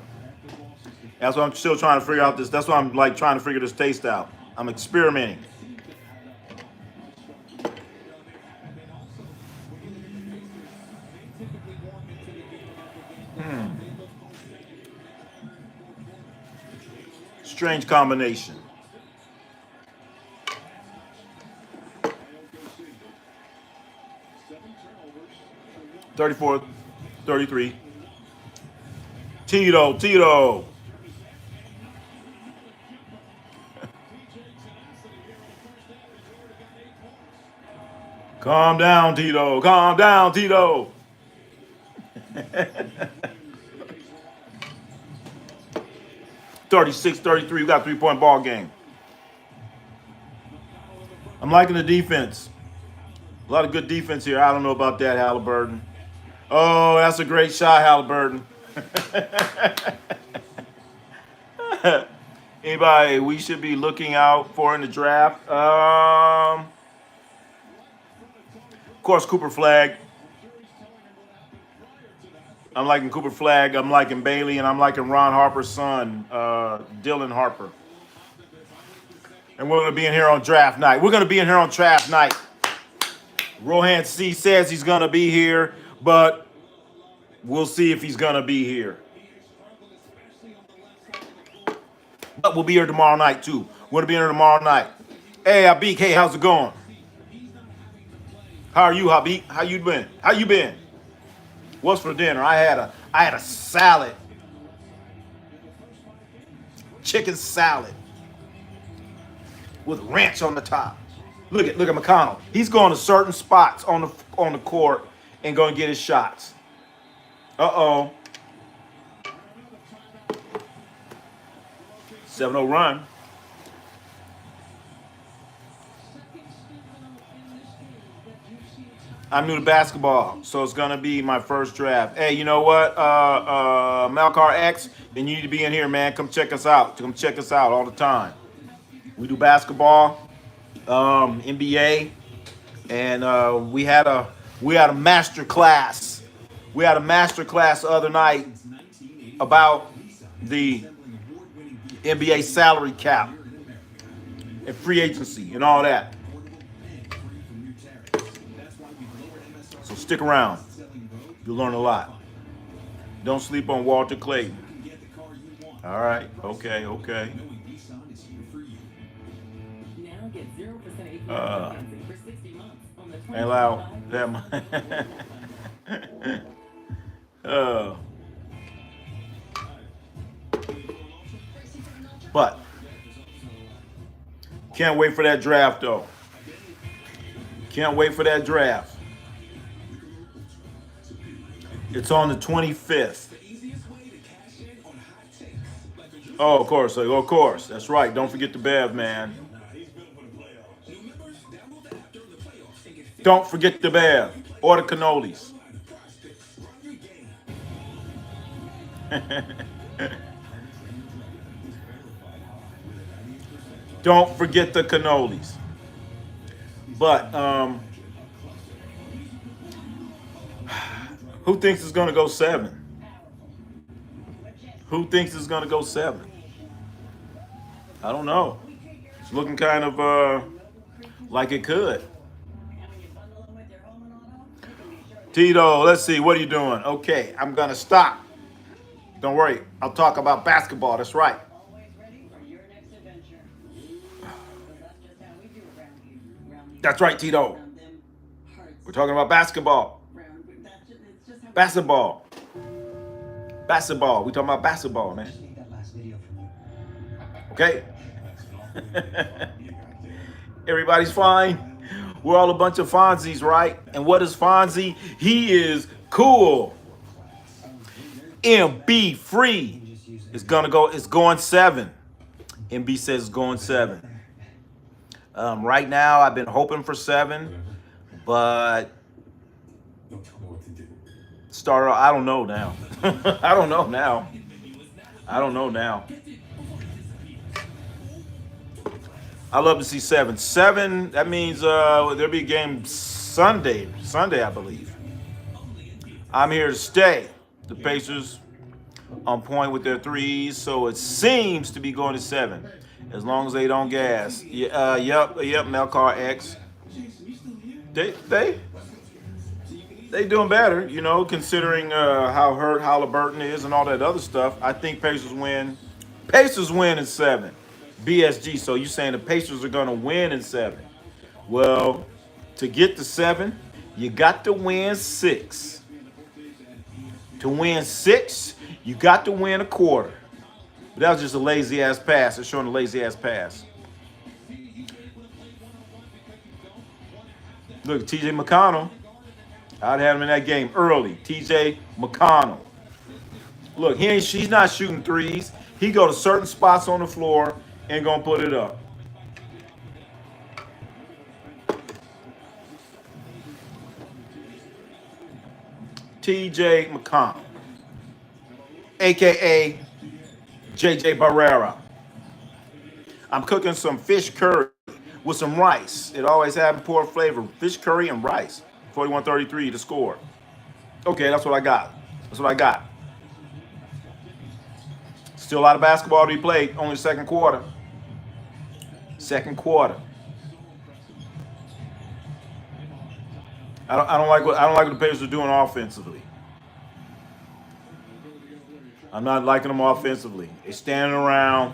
That's why I'm still trying to figure out this. That's why I'm like trying to figure this taste out. I'm experimenting. Strange combination. $34-33. Tito. Calm down, Tito. 36-33. We got a 3-point ball game. I'm liking the defense. A lot of good defense here. I don't know about that, Haliburton. Oh, that's a great shot, Haliburton. Anybody we should be looking out for in the draft? Of course, Cooper Flagg. I'm liking Cooper Flagg. I'm liking Bailey, and I'm liking Ron Harper's son, Dylan Harper. And we're going to be in here on draft night. Rohan C says he's going to be here, but we'll see if he's going to be here. But we'll be here tomorrow night, too. We're going to be here tomorrow night. Hey, Abik, hey, how's it going? How are you, Habib? How you been? What's for dinner? I had a salad. Chicken salad with ranch on the top. Look at McConnell. He's going to certain spots on the court and going to get his shots. Uh-oh. 7-0 run. I'm new to basketball, so it's going to be my first draft. Hey, you know what? Malcar X, then you need to be in here, man. Come check us out. Come check us out all the time. We do basketball, NBA, and we had a master class. We had a master class the other night about the NBA salary cap and free agency and all that. So stick around. You'll learn a lot. Don't sleep on Walter Clayton. All right. Okay. Ain't loud. But Can't wait for that draft, though. Can't wait for that draft. It's on the 25th. Oh, of course. Of course. That's right. Don't forget the Bev, man. Don't forget the Bev or the cannolis. Don't forget the cannolis. But who thinks it's going to go 7? Who thinks it's going to go 7? I don't know. It's looking kind of like it could. Tito, let's see. What are you doing? Okay, I'm going to stop. Don't worry. I'll talk about basketball. That's right. That's right, Tito. We're talking about basketball. Basketball. Basketball. We're talking about basketball, man. Okay? Everybody's fine. We're all a bunch of Fonzies, right? And what is Fonzie? He is cool. MB free. It's going 7. MB says it's going 7. Right now, I've been hoping for 7, but starter, I don't know now. I don't know now. I love to see 7. 7, that means there'll be a game Sunday, I believe. I'm here to stay. The Pacers on point with their threes, so it seems to be going to 7. As long as they don't gas. Yep, Melcar X. They doing better, you know, considering how hurt Haliburton is and all that other stuff. I think Pacers win. Pacers win in 7. BSG. So you're saying the Pacers are going to win in 7. Well, to get to 7, you got to win 6. To win 6, you got to win a quarter. But that was just a lazy-ass pass. It's showing a lazy-ass pass. Look, T.J. McConnell. I'd have him in that game early. T.J. McConnell. Look, he's not shooting threes. He go to certain spots on the floor and going to put it up. T.J. McConnell, a.k.a. J.J. Barrera. I'm cooking some fish curry with some rice. It always had poor flavor. Fish curry and rice. 41-33 to score. Okay, that's what I got. Still a lot of basketball to be played. Only second quarter. I don't like what the Pacers are doing offensively. I'm not liking them offensively. They're standing around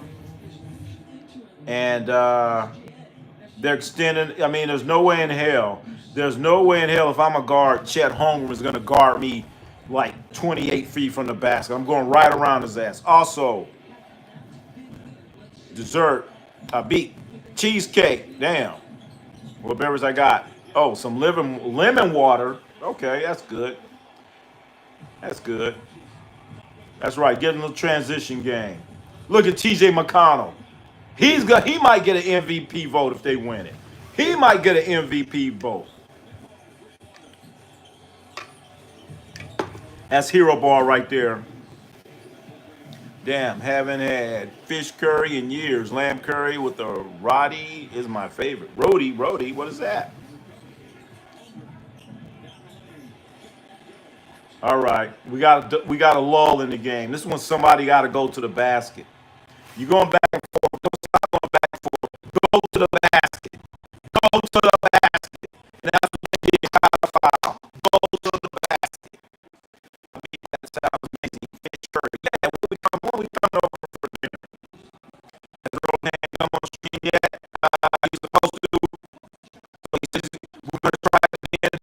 and they're extending. I mean, there's no way in hell if I'm a guard, Chet Holmgren is going to guard me like 28 feet from the basket. I'm going right around his ass. Also, dessert, beat cheesecake. Damn. What beverage I got? Oh, some lemon water. Okay, that's good. That's right. Getting a little transition game. Look at T.J. McConnell. He might get an MVP vote if they win it. He might get an MVP vote. That's hero ball right there. Damn, haven't had fish curry in years. Lamb curry with a roti is my favorite. Roti, what is that? All right, we got a lull in the game. This one, somebody got to go to the basket. You're going back and forth. Don't stop going back and forth. Go to the basket. And that's what they get out of foul. Go to the basket. I mean, that sounds amazing. Fish curry. Yeah, when we come over for dinner. Has Rohan come on stream yet? He's supposed to. So he says we're going to try it again.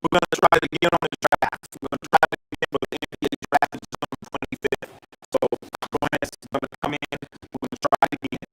We're going to try it again on the draft. We're going to try it again, but the NBA draft is on the 25th. So Rohan is going to come in. We're going to try it again.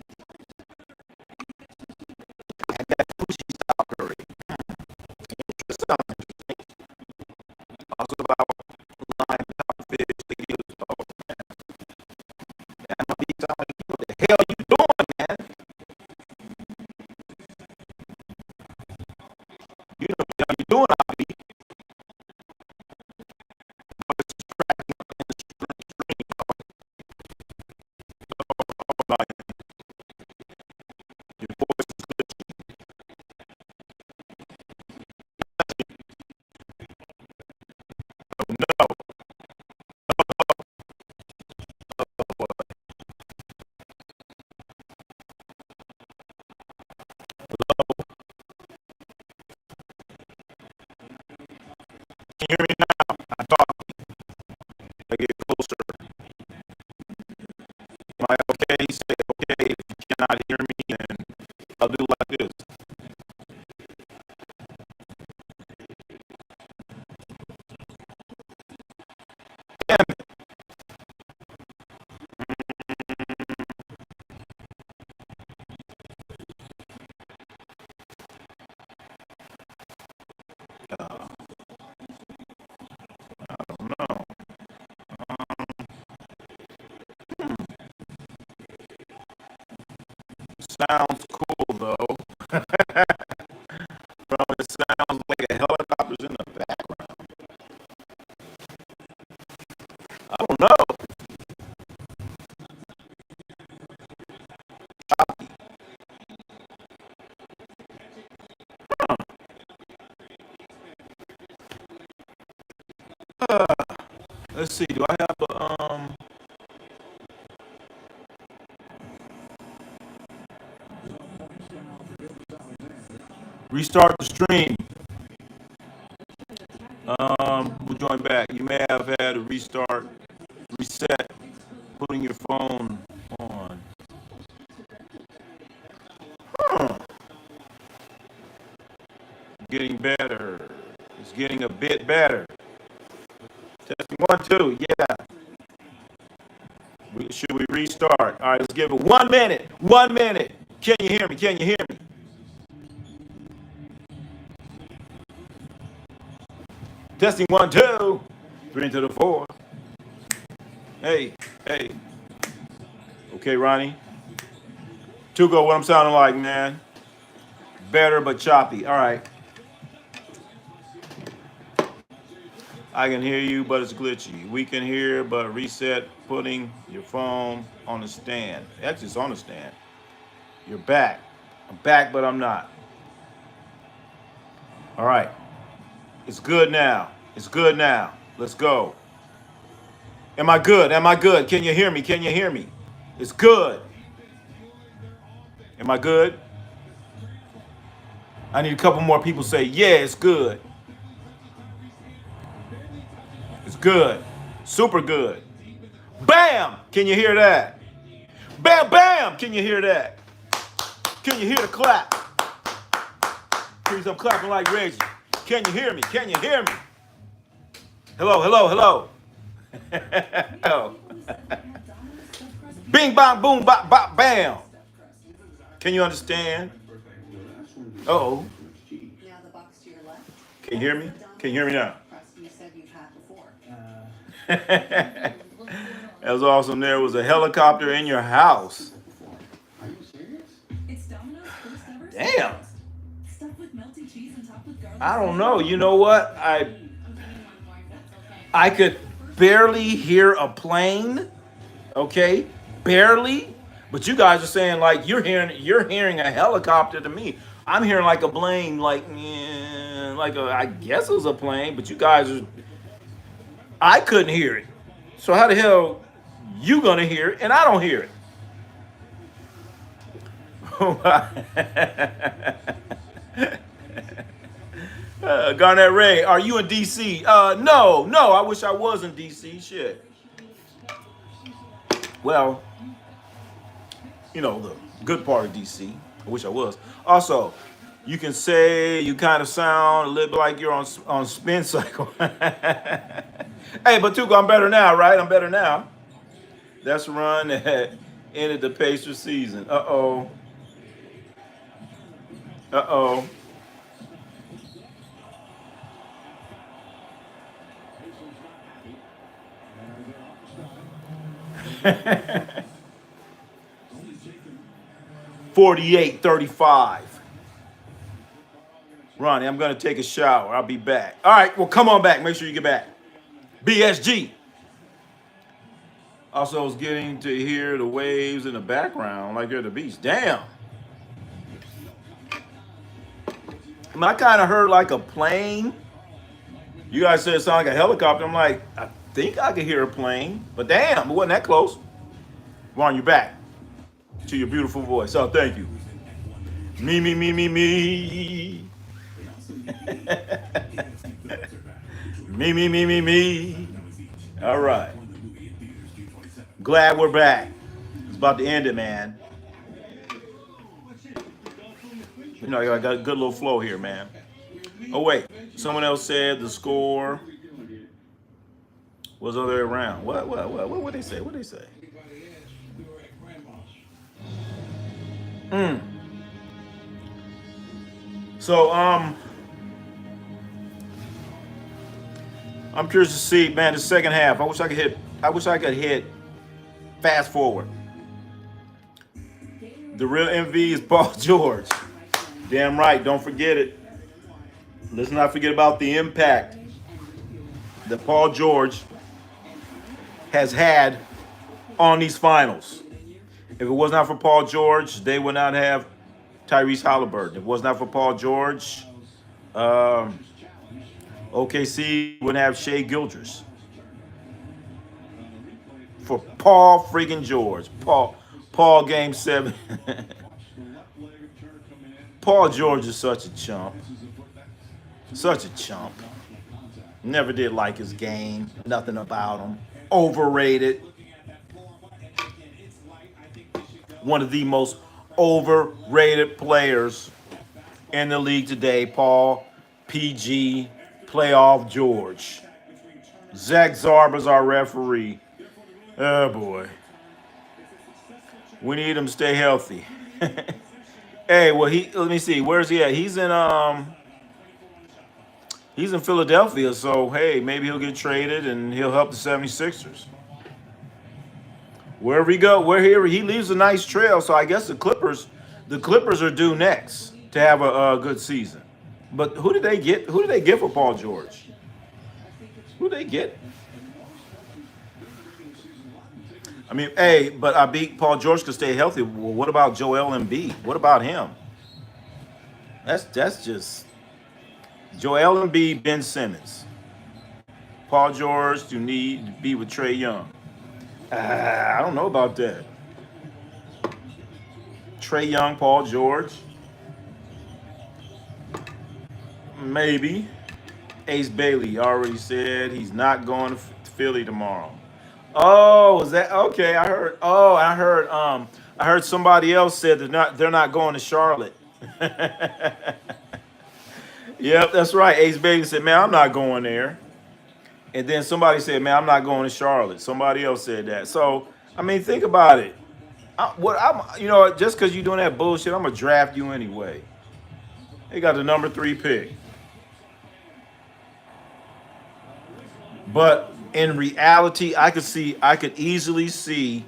sounds cool though. Bro, it sounds like a helicopter's in the background. I don't know. Let's see. Do I have a restart the stream? We'll join back. You may have had a reset, putting your phone on. Getting better. It's getting a bit better. Testing 1, 2. Yeah. Should we restart? All right, let's give it 1 minute. 1 minute. Can you hear me? Can you hear me? Testing 1, 2. 3 into the 4. Hey. Okay, Ronnie. Tugo, what I'm sounding like, man? Better but choppy. All right. I can hear you, but it's glitchy. We can hear, but reset putting your phone on the stand. Actually, it's on the stand. You're back. I'm back, but I'm not. All right. It's good now. It's good now. Let's go. Am I good? Am I good? Can you hear me? Can you hear me? It's good. Am I good? I need a couple more people say, yeah, it's good. It's good. Super good. Bam! Can you hear that? Bam, bam! Can you hear that? Can you hear the clap? Please, I'm clapping like Reggie. Can you hear me? Can you hear me? Hello, hello, hello. Oh. Bing, bang, boom, bop, bop, bam. Can you understand? Uh-oh. Can you hear me? Can you hear me now? That was awesome. There was a helicopter in your house. Damn. I don't know. You know what? I could barely hear a plane. Okay, barely. But you guys are saying like you're hearing a helicopter to me. I'm hearing like a plane, like I guess it was a plane. But you guys are. I couldn't hear it. So how the hell you gonna hear it and I don't hear it? Garnett Ray, are you in DC? No. I wish I was in DC. Shit. Well, you know the good part of DC. I wish I was. Also, you can say you kind of sound a little bit like you're on spin cycle. Hey, but Tuco, I'm better now, right? I'm better now. That's a run that ended the Pacers season. Uh-oh. 48-35. Ronnie, I'm going to take a shower. I'll be back. All right, well, come on back. Make sure you get back. BSG. Also, I was getting to hear the waves in the background like you're at the beach. Damn. I kind of heard like a plane. You guys said it sounded like a helicopter. I'm like, I think I could hear a plane. But damn, it wasn't that close. Ron, you're back to your beautiful voice. Oh, thank you. Me. Me. All right. Glad we're back. It's about to end it, man. You know, I got a good little flow here, man. Oh, wait. Someone else said the score was other way around. What they say? What they say? So, I'm curious to see, man, the second half. I wish I could hit fast forward. The real MVP is Paul George. Damn right. Don't forget it. Let's not forget about the impact that Paul George has had on these finals. If it was not for Paul George, they would not have Tyrese Haliburton. If it was not for Paul George, OKC wouldn't have Shai Gilgeous. For Paul freaking George. Paul game 7. Paul George is such a chump. Such a chump. Never did like his game. Nothing about him. Overrated. One of the most overrated players in the league today. Paul PG Playoff George. Zach Zarba's our referee. Oh boy. We need him to stay healthy. Hey, well let me see. Where's he at? He's in Philadelphia, so hey, maybe he'll get traded and he'll help the 76ers. Wherever he leaves a nice trail, so I guess the Clippers are due next to have a good season. But who did they get? Who did they get for Paul George? Who did they get? I mean, hey, but I beat Paul George could stay healthy. Well, what about Joel Embiid? What about him? That's just Joel Embiid, Ben Simmons. Paul George, you need to be with Trae Young. I don't know about that. Trae Young, Paul George. Maybe. Ace Bailey already said he's not going to Philly tomorrow. Oh, is that okay? I heard somebody else said they're not going to Charlotte. Yep, that's right. Ace Bailey said, "Man, I'm not going there." And then somebody said, "Man, I'm not going to Charlotte." Somebody else said that. So, I mean, think about it. Just because you're doing that bullshit, I'm gonna draft you anyway. They got the number 3 pick. But in reality, I could easily see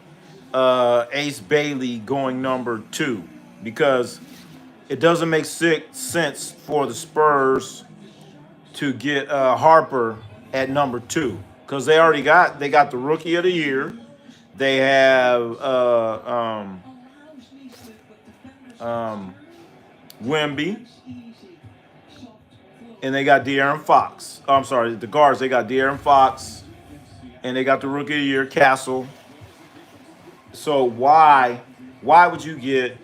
Ace Bailey going number 2 because it doesn't make sense for the Spurs to get Harper at number 2 because they got the Rookie of the Year. They have Wemby, and they got De'Aaron Fox. Oh, I'm sorry, the guards. They got De'Aaron Fox, and they got the Rookie of the Year, Castle. So why would you get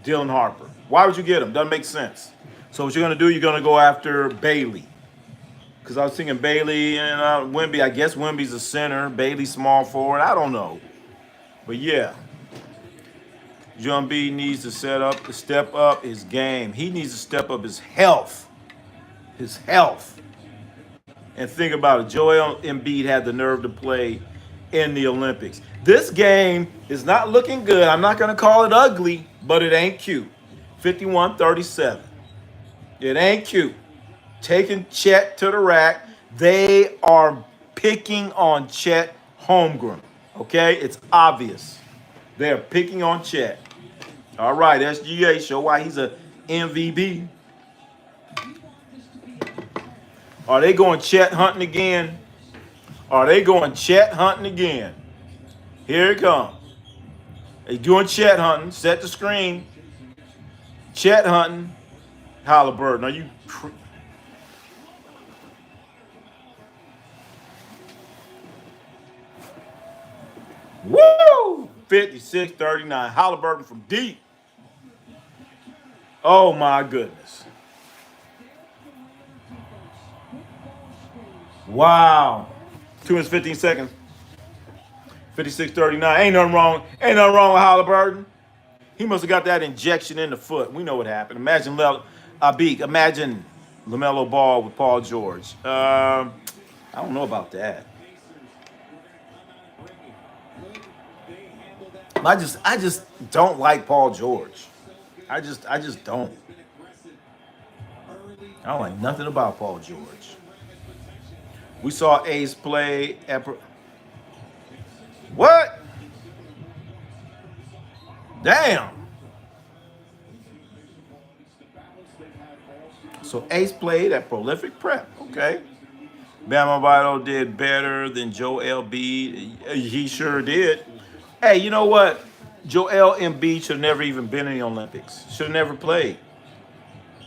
Dylan Harper? Why would you get him? Doesn't make sense. So what you're gonna do? You're gonna go after Bailey. Because I was thinking Bailey and Wemby. I guess Wemby's a center. Bailey small forward. I don't know. But yeah. John B needs to step up his game. He needs to step up his health. His health. And think about it. Joel Embiid had the nerve to play in the Olympics. This game is not looking good. I'm not going to call it ugly, but it ain't cute. 51-37. It ain't cute. Taking Chet to the rack. They are picking on Chet Holmgren. Okay? It's obvious. They're picking on Chet. All right, SGA, show why he's a MVP. Are they going Chet hunting again? Are they going Chet hunting again? Here it comes. They doing Chet hunting. Set the screen. Chet hunting. Haliburton, are you... Woo! 56-39. Haliburton from deep. Oh, my goodness. Wow. 2 minutes, 15 seconds. 56-39. Ain't nothing wrong with Haliburton. He must have got that injection in the foot. We know what happened. Imagine LaMelo Ball with Paul George. I don't know about that. I just don't like Paul George. I just don't. I don't like nothing about Paul George. We saw Ace play at... What? Damn. So Ace played at Prolific Prep. Okay. Bam Adebayo did better than Joel Embiid. He sure did. Hey, you know what? Joel Embiid should have never even been in the Olympics. Should have never played.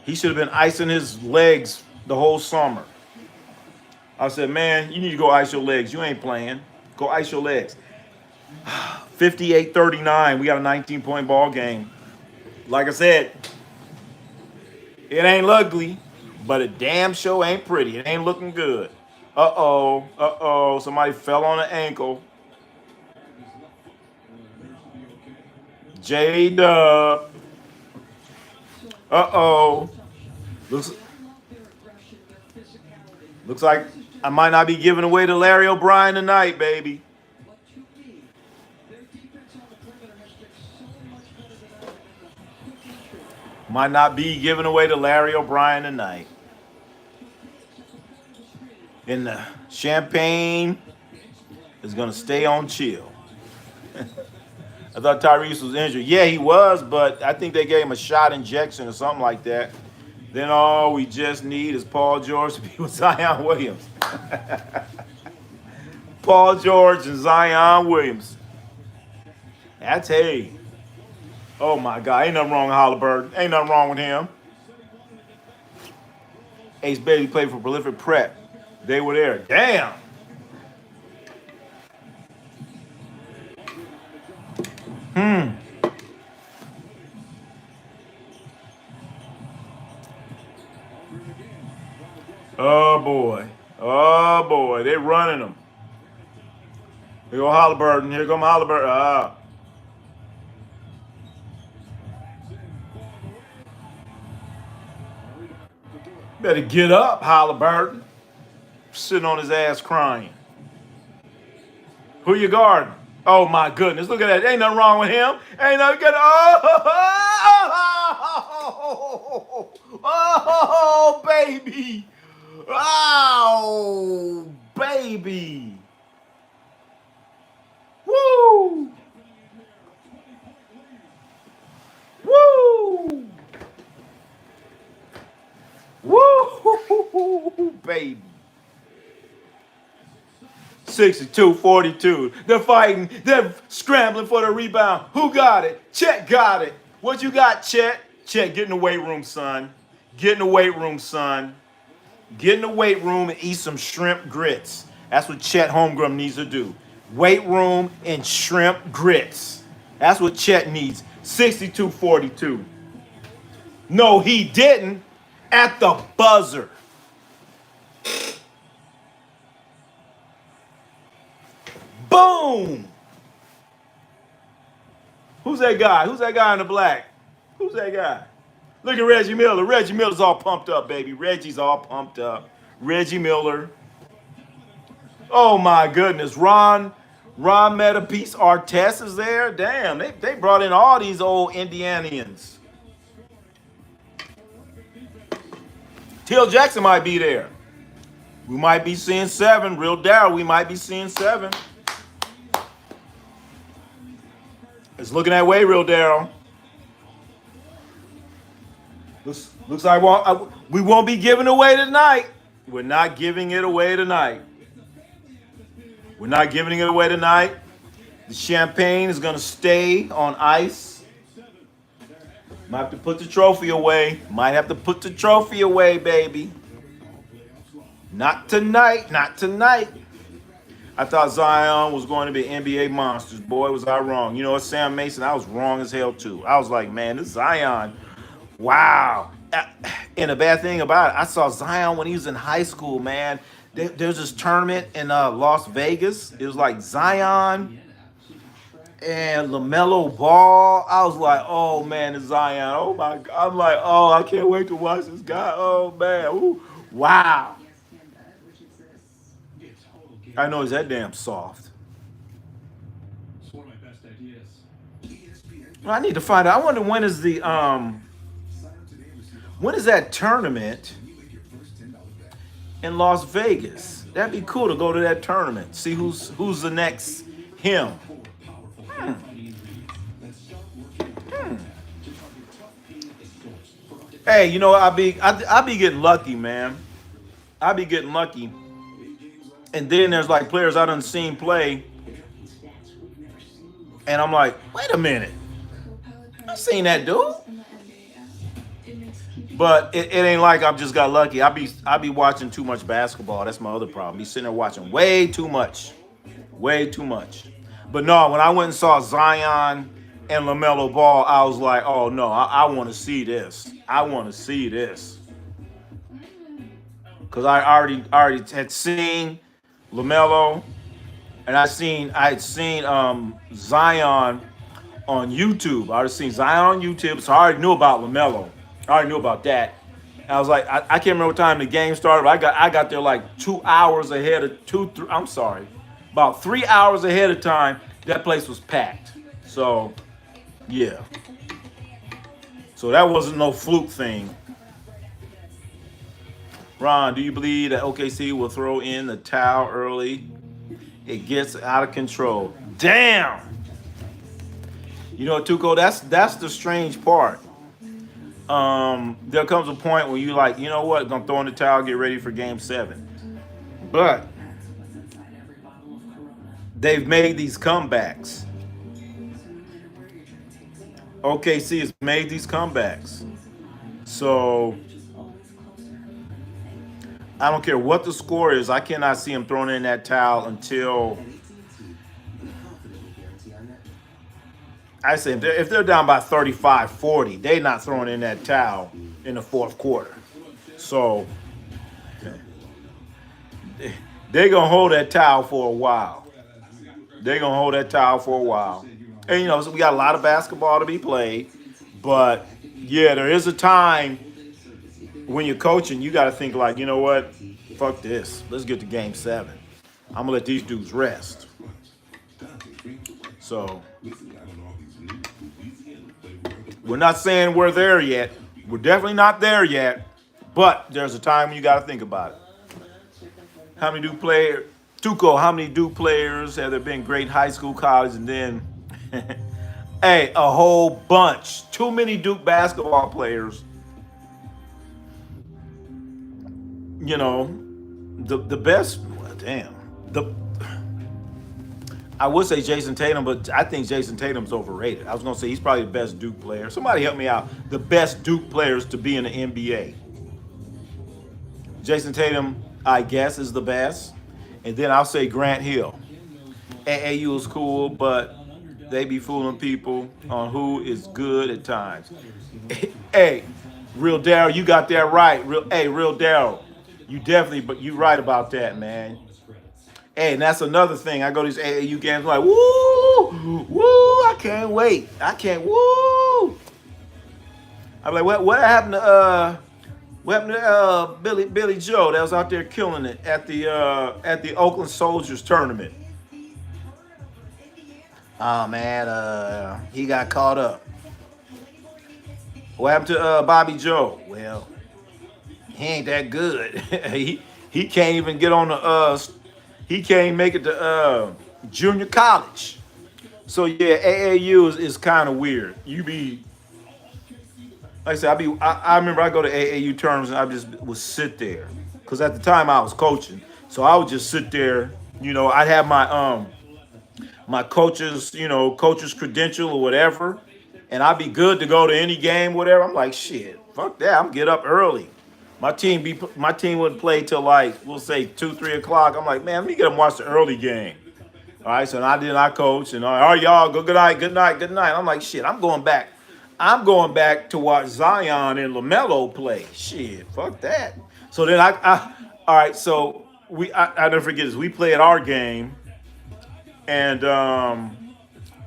He should have been icing his legs the whole summer. I said, man, you need to go ice your legs. You ain't playing. Go ice your legs. 58-39. We got a 19-point ball game. Like I said, it ain't ugly, but it damn sure ain't pretty. It ain't looking good. Uh-oh. Uh-oh. Somebody fell on an ankle. J-Dub. Uh-oh. Looks like I might not be giving away to Larry O'Brien tonight, baby. Might not be giving away to Larry O'Brien tonight. And the champagne is going to stay on chill. I thought Tyrese was injured. Yeah, he was, but I think they gave him a shot injection or something like that. Then all we just need is Paul George to be with Zion Williams. Paul George and Zion Williams. That's hey. Oh my God, ain't nothing wrong with Haliburton. Ain't nothing wrong with him. Ace Bailey played for Prolific Prep. They were there. Damn. Oh boy. Oh boy. They running them. Here go Haliburton. Here come Haliburton. Better get up, Haliburton. Sitting on his ass crying. Who you guarding? Oh my goodness. Look at that. Ain't nothing wrong with him. Ain't nothing good. Oh, baby. Oh, baby. Woo. Woo. Woo, baby. 62-42. They're fighting. They're scrambling for the rebound. Who got it? Chet got it. What you got, Chet? Chet, get in the weight room, son. Get in the weight room, son. Get in the weight room and eat some shrimp grits. That's what Chet Holmgren needs to do. Weight room and shrimp grits. That's what Chet needs. 62-42. No, he didn't. At the buzzer. Boom! Who's that guy? Who's that guy in the black? Who's that guy? Look at Reggie Miller. Reggie Miller's all pumped up, baby. Reggie's all pumped up. Reggie Miller. Oh, my goodness. Ron Metapiece Artest is there. Damn, they brought in all these old Indianians. Till Jackson might be there. We might be seeing 7. Real Darryl, we might be seeing 7. It's looking that way, Real Darryl. Looks like we won't be giving away tonight. We're not giving it away tonight. We're not giving it away tonight. The champagne is going to stay on ice. Might have to put the trophy away. Might have to put the trophy away, baby. Not tonight. Not tonight. I thought Zion was going to be NBA monsters. Boy, was I wrong. You know what, Sam Mason? I was wrong as hell, too. I was like, man, this Zion, wow. And the bad thing about it, I saw Zion when he was in high school, man. There's this tournament in Las Vegas. It was like Zion and LaMelo Ball. I was like, oh, man, it's Zion. Oh, my God. I'm like, oh, I can't wait to watch this guy. Oh, man. Ooh, wow. I know he's that damn soft. Well, I need to find out. I wonder when is that tournament in Las Vegas? That'd be cool to go to that tournament. See who's the next him. Hey, you know, I be getting lucky, man. I be getting lucky. And then there's like players I done seen play, and I'm like, wait a minute, I seen that dude. But it ain't like I've just got lucky. I be watching too much basketball. That's my other problem. Be sitting there watching way too much, way too much. But no, when I went and saw Zion and LaMelo Ball, I was like, oh no, I want to see this. I want to see this because I already had seen LaMelo, and I had seen Zion on YouTube. I already seen Zion on YouTube, so I already knew about LaMelo. I already knew about that. And I was like, I can't remember what time the game started, but I got there like 2 hours ahead of I'm sorry, about 3 hours ahead of time. That place was packed. So yeah. So that wasn't no fluke thing. Ron, do you believe that OKC will throw in the towel early? It gets out of control. Damn. You know, Tuco, that's the strange part. There comes a point where you like, you know what, gonna throw in the towel, get ready for game 7. But they've made these comebacks. OKC has made these comebacks. So I don't care what the score is. I cannot see them throwing in that towel until I say if they're down by 35-40, they're not throwing in that towel in the fourth quarter. So they're going to hold that towel for a while. They're going to hold that towel for a while. And, you know, so we got a lot of basketball to be played. But, yeah, there is a time when you're coaching, you got to think like, you know what? Fuck this. Let's get to game 7. I'm going to let these dudes rest. So we're not saying we're there yet. We're definitely not there yet. But there's a time when you got to think about it. How many Duke players, Tuco, how many Duke players have there been great high school, college, and then, hey, a whole bunch. Too many Duke basketball players. You know, the best, well, damn. I would say Jason Tatum, but I think Jason Tatum's overrated. I was going to say he's probably the best Duke player. Somebody help me out. The best Duke players to be in the NBA. Jason Tatum, I guess, is the best. And then I'll say Grant Hill. AAU is cool, but they be fooling people on who is good at times. Hey, Real Darryl, you got that right. Real Darryl, you definitely, but you right about that, man. Hey, and that's another thing. I go to these AAU games, I'm like, woo, I can't wait. Woo. I'm like, what happened to Billy Joe that was out there killing it at the Oakland Soldiers tournament? Oh man, he got caught up. What happened to Bobby Joe? Well, he ain't that good. he can't even get on the he can't make it to junior college. So yeah, AAU is kind of weird. You be like I said, I remember I go to AAU tournaments and I just would sit there. Cause at the time I was coaching. So I would just sit there, you know, I'd have my coach's credential or whatever, and I'd be good to go to any game, whatever. I'm like, shit, fuck that. I'm get up early. My team wouldn't play till like, we'll say 2-3 o'clock. I'm like, man, let me get them watch the early game. All right, so I coach, and all right, y'all go good night. I'm like, shit, I'm going back to watch Zion and LaMelo play. Shit, fuck that. So then all right, so I never forget this. We played our game, and I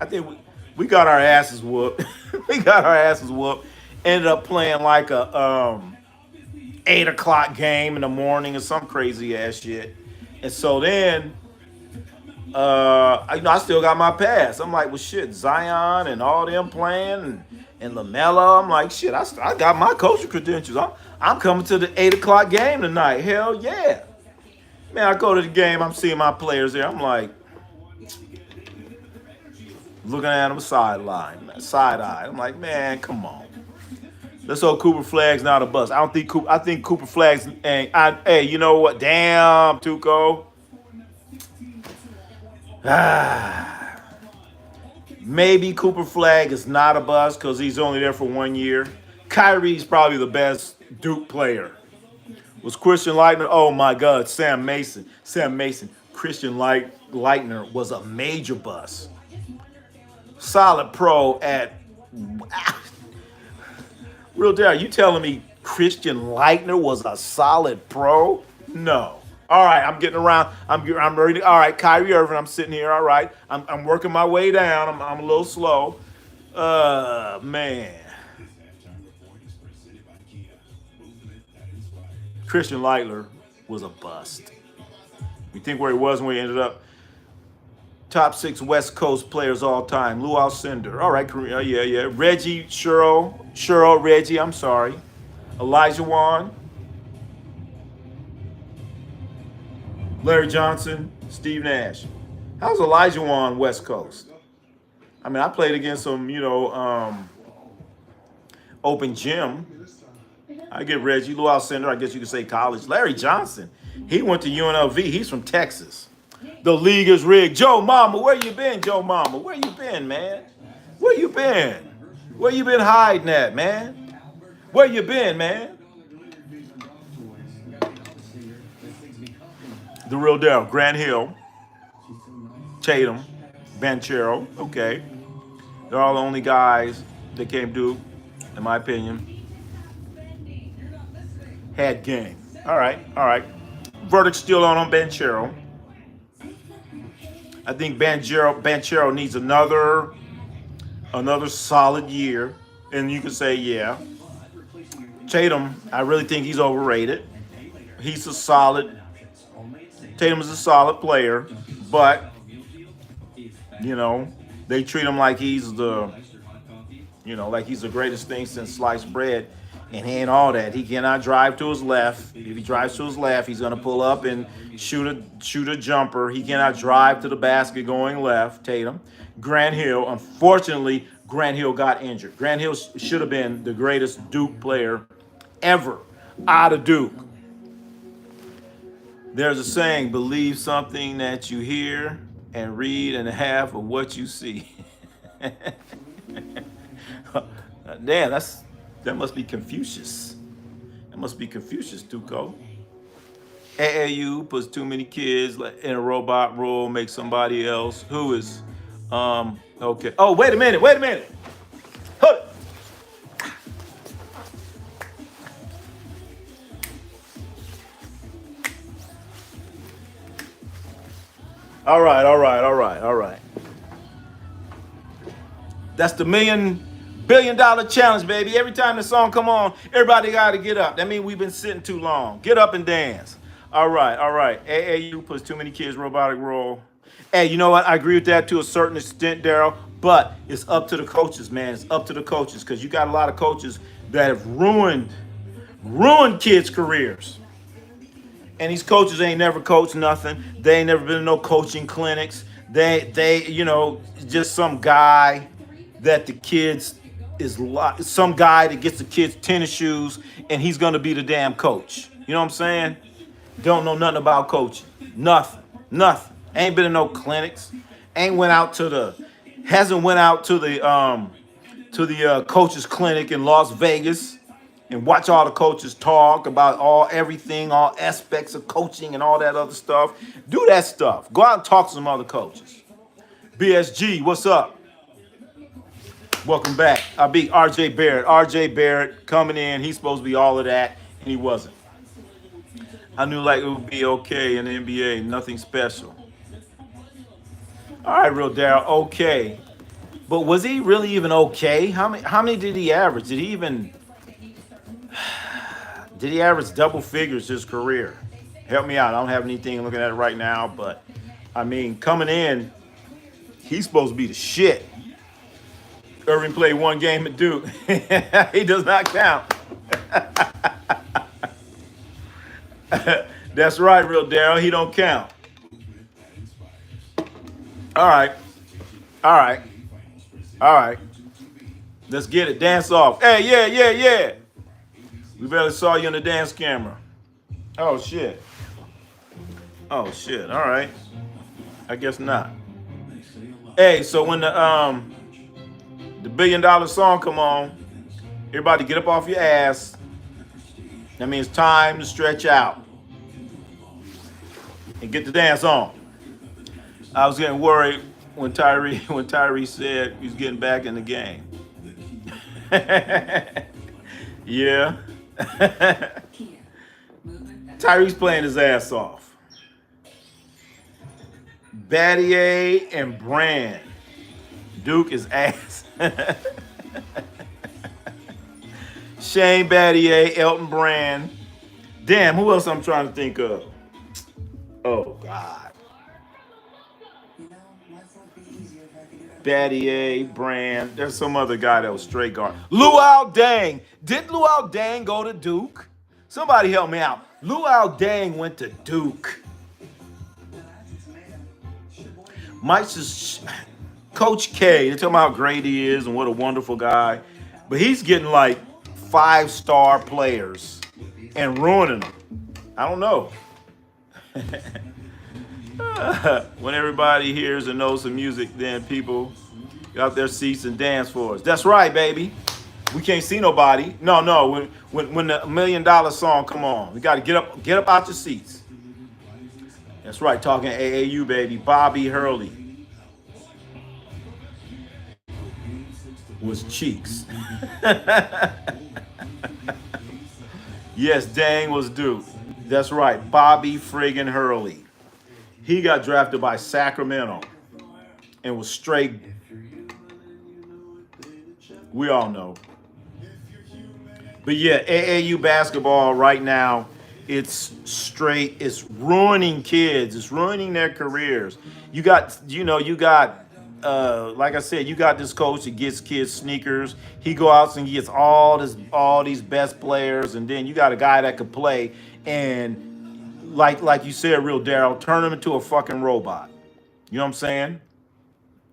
think we got our asses whooped. Ended up playing like a 8 o'clock game in the morning or some crazy ass shit. And so then, I still got my pass. I'm like, well, shit, Zion and all them playing and LaMelo. I'm like, shit, I got my coaching credentials. I'm coming to the 8 o'clock game tonight. Hell yeah. Man, I go to the game. I'm seeing my players there. I'm like, looking at them side-eye. I'm like, man, come on. Let's hope Cooper Flagg's not a bust. I don't think Cooper. I think Cooper Flagg's. Hey, you know what? Damn, Tuco. Maybe Cooper Flagg is not a bust because he's only there for 1 year. Kyrie's probably the best Duke player. Was Christian Leitner? Oh my God, Sam Mason. Sam Mason. Christian Leitner was a major bust. Solid pro at. Real Dare, you telling me Christian Leitner was a solid pro? No. All right, I'm getting around. I'm ready. All right, Kyrie Irving, I'm sitting here. All right, I'm working my way down. I'm a little slow. Man. Christian Leitner was a bust. You think where he was when he ended up? Top 6 West Coast players all time. Lou Alcindor. All right, yeah. Reggie, Cheryl, Reggie, I'm sorry. Elijah Wan. Larry Johnson, Steve Nash. How's Elijah Wan West Coast? I mean, I played against him, open gym. I get Reggie, Lou Alcindor, I guess you could say college. Larry Johnson, he went to UNLV. He's from Texas. The league is rigged. Joe Mama, where you been, Joe Mama? Where you been, man? Where you been? Where you been hiding at, man? Where you been, man? The real deal. Grant Hill, Tatum, Banchero. Okay. They're all the only guys that came Duke, in my opinion. Had game. All right. Verdict still on Banchero. I think Banchero needs another solid year. And you can say, yeah. Tatum, I really think he's overrated. Tatum is a solid player, but, they treat him like he's the greatest thing since sliced bread. And he ain't all that. He cannot drive to his left. If he drives to his left, he's going to pull up and shoot a jumper. He cannot drive to the basket going left, Tatum. Grant Hill, unfortunately, Grant Hill got injured. Grant Hill should have been the greatest Duke player ever out of Duke. There's a saying, believe something that you hear and read and half of what you see. Damn, that must be Confucius. That must be Confucius, Tuco. AAU puts too many kids in a robot role, makes somebody else. Who is, okay. Oh, wait a minute. Hold it. All right. That's the $1 billion challenge, baby. Every time the song come on, everybody got to get up. That means we've been sitting too long. Get up and dance. All right. AAU puts too many kids robotic role. Hey, you know what? I agree with that to a certain extent, Daryl. But it's up to the coaches, man. It's up to the coaches because you got a lot of coaches that have ruined kids' careers. And these coaches ain't never coached nothing. They ain't never been to no coaching clinics. They just some guy that the kids is some guy that gets the kids tennis shoes and he's gonna be the damn coach. You know what I'm saying? Don't know nothing about coaching. Nothing. Ain't been to no clinics. Hasn't went out to the coaches clinic in Las Vegas and watch all the coaches talk about everything, all aspects of coaching and all that other stuff. Do that stuff. Go out and talk to some other coaches. BSG, what's up? Welcome back. I beat RJ Barrett. RJ Barrett coming in. He's supposed to be all of that, and he wasn't. I knew it would be okay in the NBA. Nothing special. All right, real Daryl. Okay. But was he really even okay? How many did he average? Did he average double figures his career? Help me out. I don't have anything looking at it right now, but I mean, coming in, he's supposed to be the shit. Irving played one game at Duke. He does not count. That's right, real Daryl. He don't count. All right. Let's get it. Dance off. Hey, yeah, yeah, yeah. We barely saw you on the dance camera. Oh, shit. Oh, shit. All right. I guess not. Hey, so when the $1 billion song come on, everybody get up off your ass. That means time to stretch out and get the dance on. I was getting worried when Tyrese said he's getting back in the game. Yeah. Tyrese playing his ass off. Battier and Brand. Duke is ass. Shane Battier, Elton Brand. Damn, who else I'm trying to think of? Oh, God. Battier, Brand. There's some other guy that was straight guard. Luol Deng. Did Luol Deng go to Duke? Somebody help me out. Luol Deng went to Duke. Coach K, they're talking about how great he is and what a wonderful guy. But he's getting like 5-star players and ruining them. I don't know. When everybody hears and knows some music, then people got their seats and dance for us. That's right, baby. We can't see nobody. No. When the $1 million song come on, we got to get up out your seats. That's right. Talking AAU, baby. Bobby Hurley was cheeks. Yes, Dang was Duke. That's right. Bobby friggin' Hurley. He got drafted by Sacramento and was straight. We all know. But yeah, AAU basketball right now, it's straight. It's ruining kids. It's ruining their careers. You got, like I said, you got this coach that gets kids sneakers. He go out and gets all these best players, and then you got a guy that could play and. Like you said, real Daryl, turn him into a fucking robot. You know what I'm saying?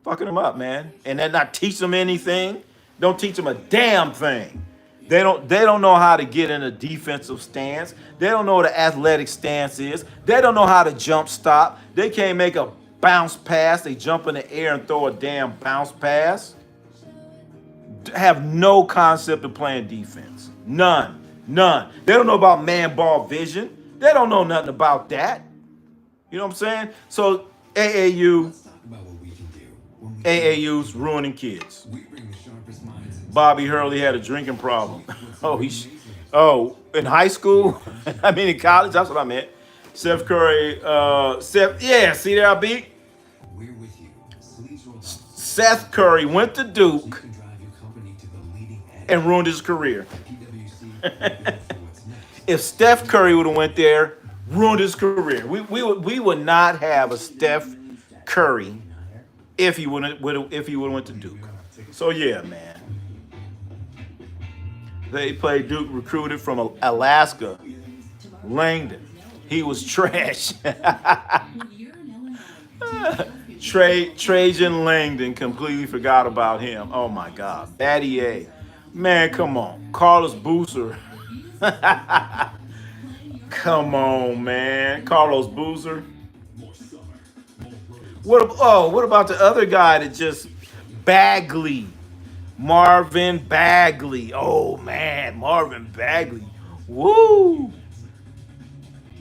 Fucking him up, man. And then not teach them anything. Don't teach them a damn thing. They don't know how to get in a defensive stance. They don't know what an athletic stance is. They don't know how to jump stop. They can't make a bounce pass. They jump in the air and throw a damn bounce pass. Have no concept of playing defense. None. They don't know about man ball vision. They don't know nothing about that. You know what I'm saying? So AAU's ruining kids. Bobby Hurley had a drinking problem. In high school? I mean in college, that's what I meant. Seth Curry, see there I beat? Seth Curry went to Duke and ruined his career. If Steph Curry would have went there, ruined his career. We would not have a Steph Curry if he would have went to Duke. So yeah, man. They played Duke, recruited from Alaska, Langdon. He was trash. Trajan Langdon, completely forgot about him. Oh my God, Battier, man, come on, Carlos Boozer. Come on, man. Carlos Boozer. What about the other guy that just Bagley? Marvin Bagley. Oh, man. Marvin Bagley. Woo.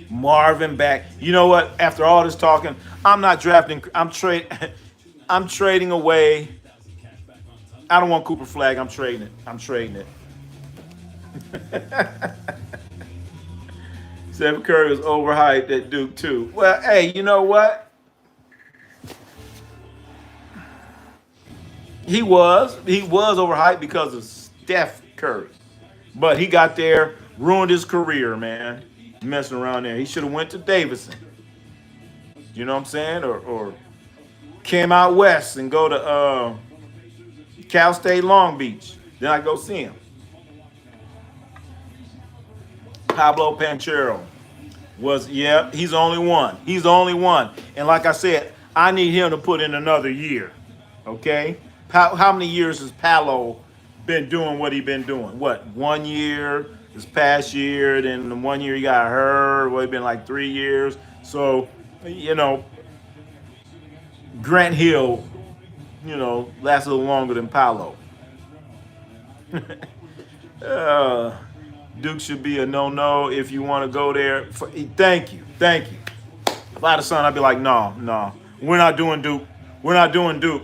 Marvin Bagley. You know what? After all this talking, I'm not drafting. I'm trading away. I don't want Cooper Flag. I'm trading it. Steph Curry was overhyped at Duke too. Well, hey, you know what? He was overhyped because of Steph Curry. But he got there, ruined his career, man. Messing around there. He should have went to Davidson. You know what I'm saying? Or came out west and go to Cal State Long Beach. Then I go see him. Pablo Panchero he's only one. And like I said, I need him to put in another year. Okay? How many years has Paolo been doing what he been doing. What, 1 year, this past year, then the 1 year he got hurt, well, it been like 3 years. So, you know, Grant Hill, lasts a little longer than Paolo. uh, Duke should be a no-no if you want to go there. Thank you. If I had a son, I'd be like, no, we're not doing Duke. We're not doing Duke.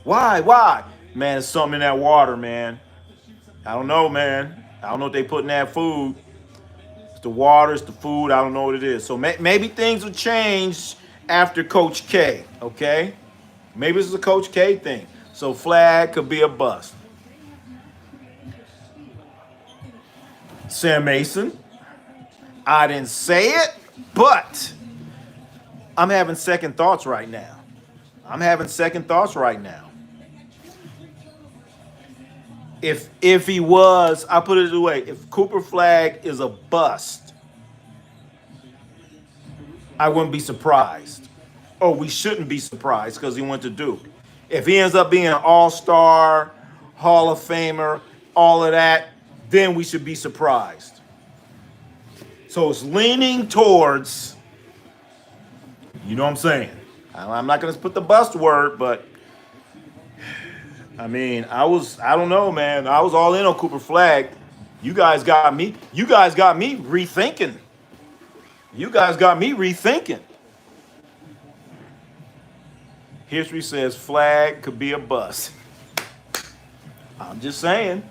Why? Man, it's something in that water, man. I don't know, man. I don't know what they put in that food. It's the water, it's the food. I don't know what it is. So maybe things will change after Coach K, okay? Maybe it's a Coach K thing. So Flag could be a bust. Sam Mason, I didn't say it, but I'm having second thoughts right now. If he was, I put it this way, if Cooper Flag is a bust, I wouldn't be surprised. Oh, we shouldn't be surprised because he went to Duke. If he ends up being an all-star, Hall of Famer, all of that, then we should be surprised. So it's leaning towards, you know what I'm saying? I'm not going to put the bust word, but I mean, I don't know, man. I was all in on Cooper Flag. You guys got me rethinking. History says Flag could be a bust. I'm just saying.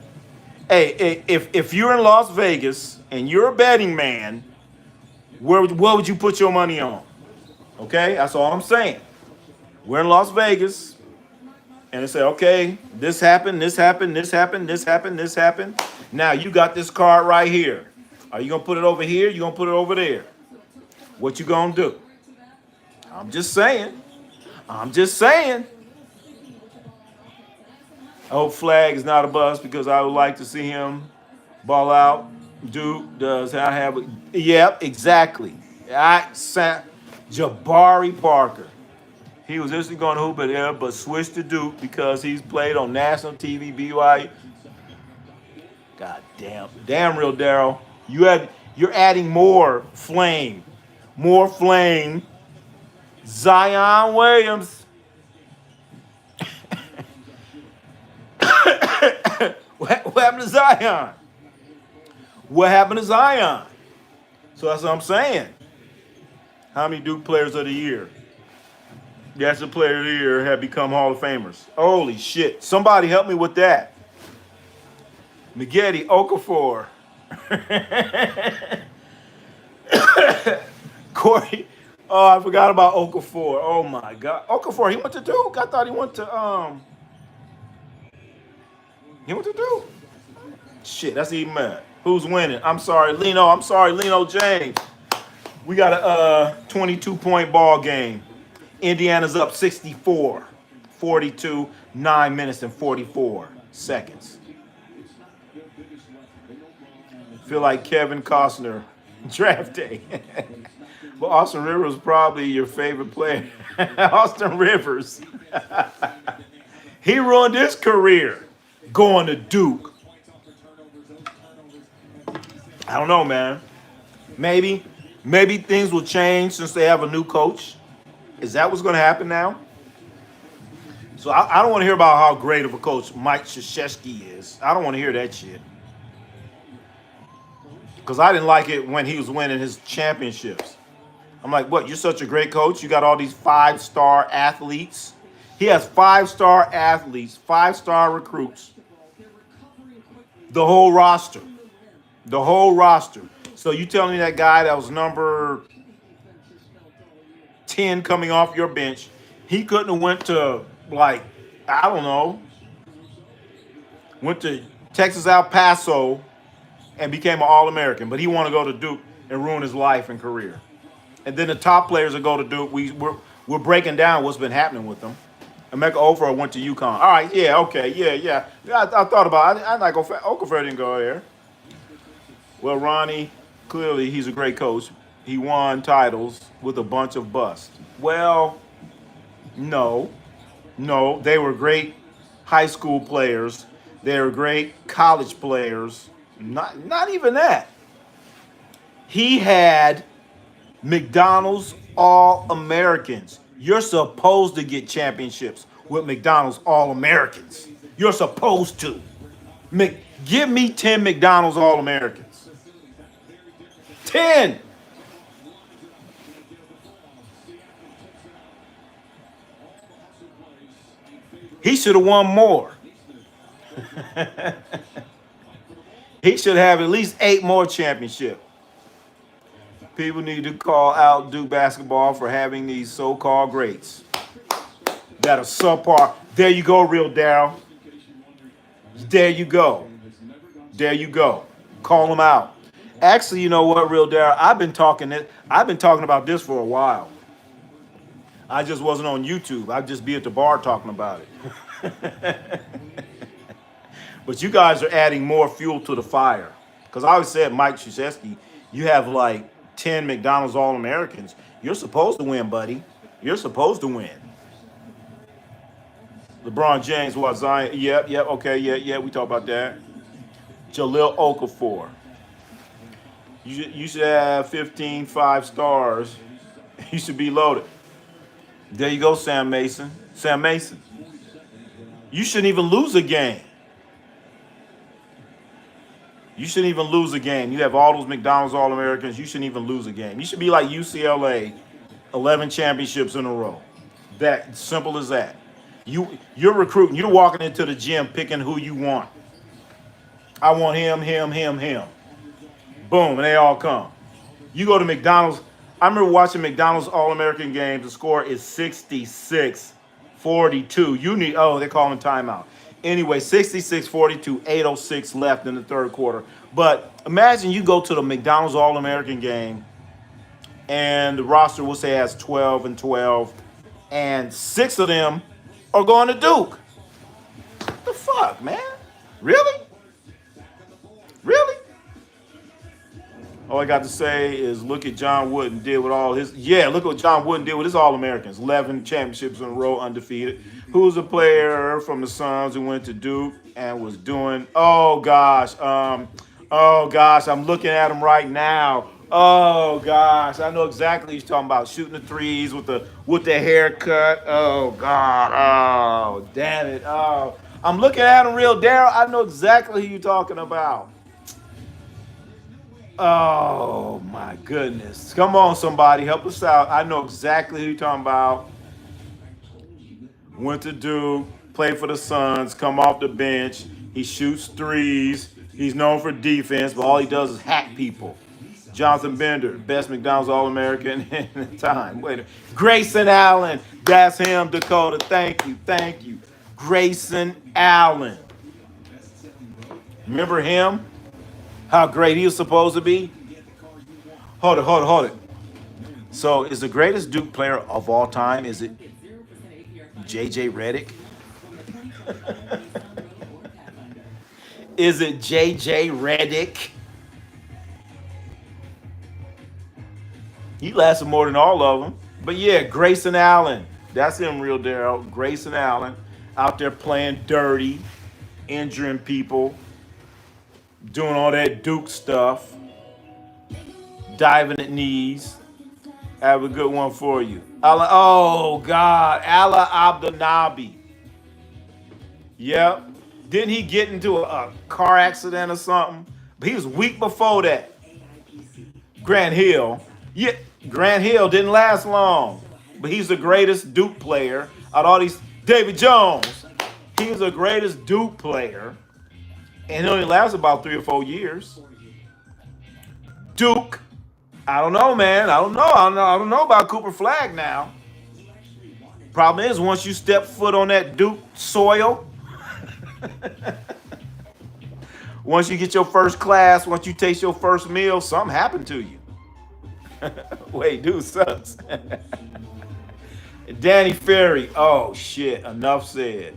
Hey, if you're in Las Vegas and you're a betting man, what would you put your money on? Okay, that's all I'm saying. We're in Las Vegas, and they say, okay, this happened. Now you got this card right here. Are you gonna put it over here? You gonna put it over there? What you gonna do? I'm just saying. I hope Flag is not a bust because I would like to see him ball out. Duke does not have a... Yep, exactly. Jabari Parker. He was just going to hoop at there, but switched to Duke because he's played on national TV, BYU. God damn. Damn real, Daryl. You're adding more flame. Zion Williams. What happened to Zion? So that's what I'm saying. How many Duke players of the year? That's the player of the year have become Hall of Famers. Holy shit. Somebody help me with that. Mugeti Okafor. Corey. Oh, I forgot about Okafor. Oh my God. Okafor, he went to Duke. I thought he went to Duke. Shit, that's even mad. Who's winning? I'm sorry, Lino James. We got a 22-point ball game. Indiana's up 64-42, 9 minutes and 44 seconds. Feel like Kevin Costner, draft day. But Austin Rivers is probably your favorite player. Austin Rivers. He ruined his career going to Duke. I don't know, man. Maybe things will change since they have a new coach. Is that what's going to happen now? So I don't want to hear about how great of a coach Mike Krzyzewski is. I don't want to hear that shit. Because I didn't like it when he was winning his championships. I'm like, what? You're such a great coach. You got all these 5-star athletes. He has 5-star athletes, 5-star recruits. The whole roster. So you telling me that guy that was number 10 coming off your bench, he couldn't have went to, like, I don't know, went to Texas El Paso and became an All-American, but he want to go to Duke and ruin his life and career. And then the top players that go to Duke, we're breaking down what's been happening with them. Emeka Okafor went to UConn. All right, yeah, okay, yeah. I thought about it. I like Okafor didn't go there. Well, Ronnie, clearly he's a great coach. He won titles with a bunch of busts. Well, no, they were great high school players They're great college players. Not even that. He had McDonald's All-Americans. You're supposed to get championships with McDonald's All-Americans. You're supposed to. Give me 10 McDonald's All-Americans. 10. He should have won more. He should have at least 8 more championships. People need to call out Duke basketball for having these so-called greats that are subpar. There you go, real Darryl. There you go. There you go. Call them out. Actually, you know what, real Darryl? I've been talking about this for a while. I just wasn't on YouTube. I'd just be at the bar talking about it. But you guys are adding more fuel to the fire. Because I always said, Mike Krzyzewski, you have like 10 McDonald's All-Americans. You're supposed to win, buddy. You're supposed to win. LeBron James, what, Zion? Yep, okay, yeah, we talk about that. Jahlil Okafor. You should have 15 5-stars. You should be loaded. There you go, Sam Mason. Sam Mason. You shouldn't even lose a game. You shouldn't even lose a game. You have all those McDonald's All-Americans. You shouldn't even lose a game. You should be like UCLA, 11 championships in a row. That simple as that. You're recruiting. You're walking into the gym picking who you want. I want him. Boom, and they all come. You go to McDonald's. I remember watching McDonald's All-American games. The score is 66-42. They're calling timeout. Anyway, 66-42, 8:06 left in the third quarter. But imagine you go to the McDonald's All-American game, and the roster will say has 12 and 12, and 6 of them are going to Duke. What the fuck, man? Really? Really? All I got to say is look at John Wooden did with all his. Yeah, look what John Wooden did with his All-Americans. 11 championships in a row, undefeated. Who's a player from the Suns who went to Duke and was doing? Oh gosh, I'm looking at him right now. Oh gosh, I know exactly what he's talking about. Shooting the threes with the haircut. Oh God, oh damn it. Oh, I'm looking at him, real Darryl. I know exactly who you're talking about. Oh my goodness. Come on, somebody, help us out. I know exactly who you're talking about. Went to Duke, played for the Suns, come off the bench. He shoots threes. He's known for defense, but all he does is hack people. Jonathan Bender, best McDonald's All-American in the time. Wait a minute. Grayson Allen, that's him, Dakota. Thank you. Grayson Allen. Remember him? How great he was supposed to be? Hold it. So is the greatest Duke player of all time, is it J.J. Redick? Is it J.J. Redick? He lasted more than all of them. But yeah, Grayson Allen. That's him, real Darryl. Grayson Allen out there playing dirty, injuring people, doing all that Duke stuff, diving at knees. I have a good one for you. Oh, God. Allah Abdelnaby. Yep. Didn't he get into a car accident or something? But he was weak before that. Grant Hill. Yeah, Grant Hill didn't last long. But he's the greatest Duke player out of all these. David Jones. He was the greatest Duke player. And he only lasted about 3 or 4 years. Duke. I don't know, man. I don't know about Cooper Flagg now. Problem is, once you step foot on that Duke soil, once you get your first class, once you taste your first meal, something happened to you. Wait, dude sucks. Danny Ferry. Oh, shit. Enough said.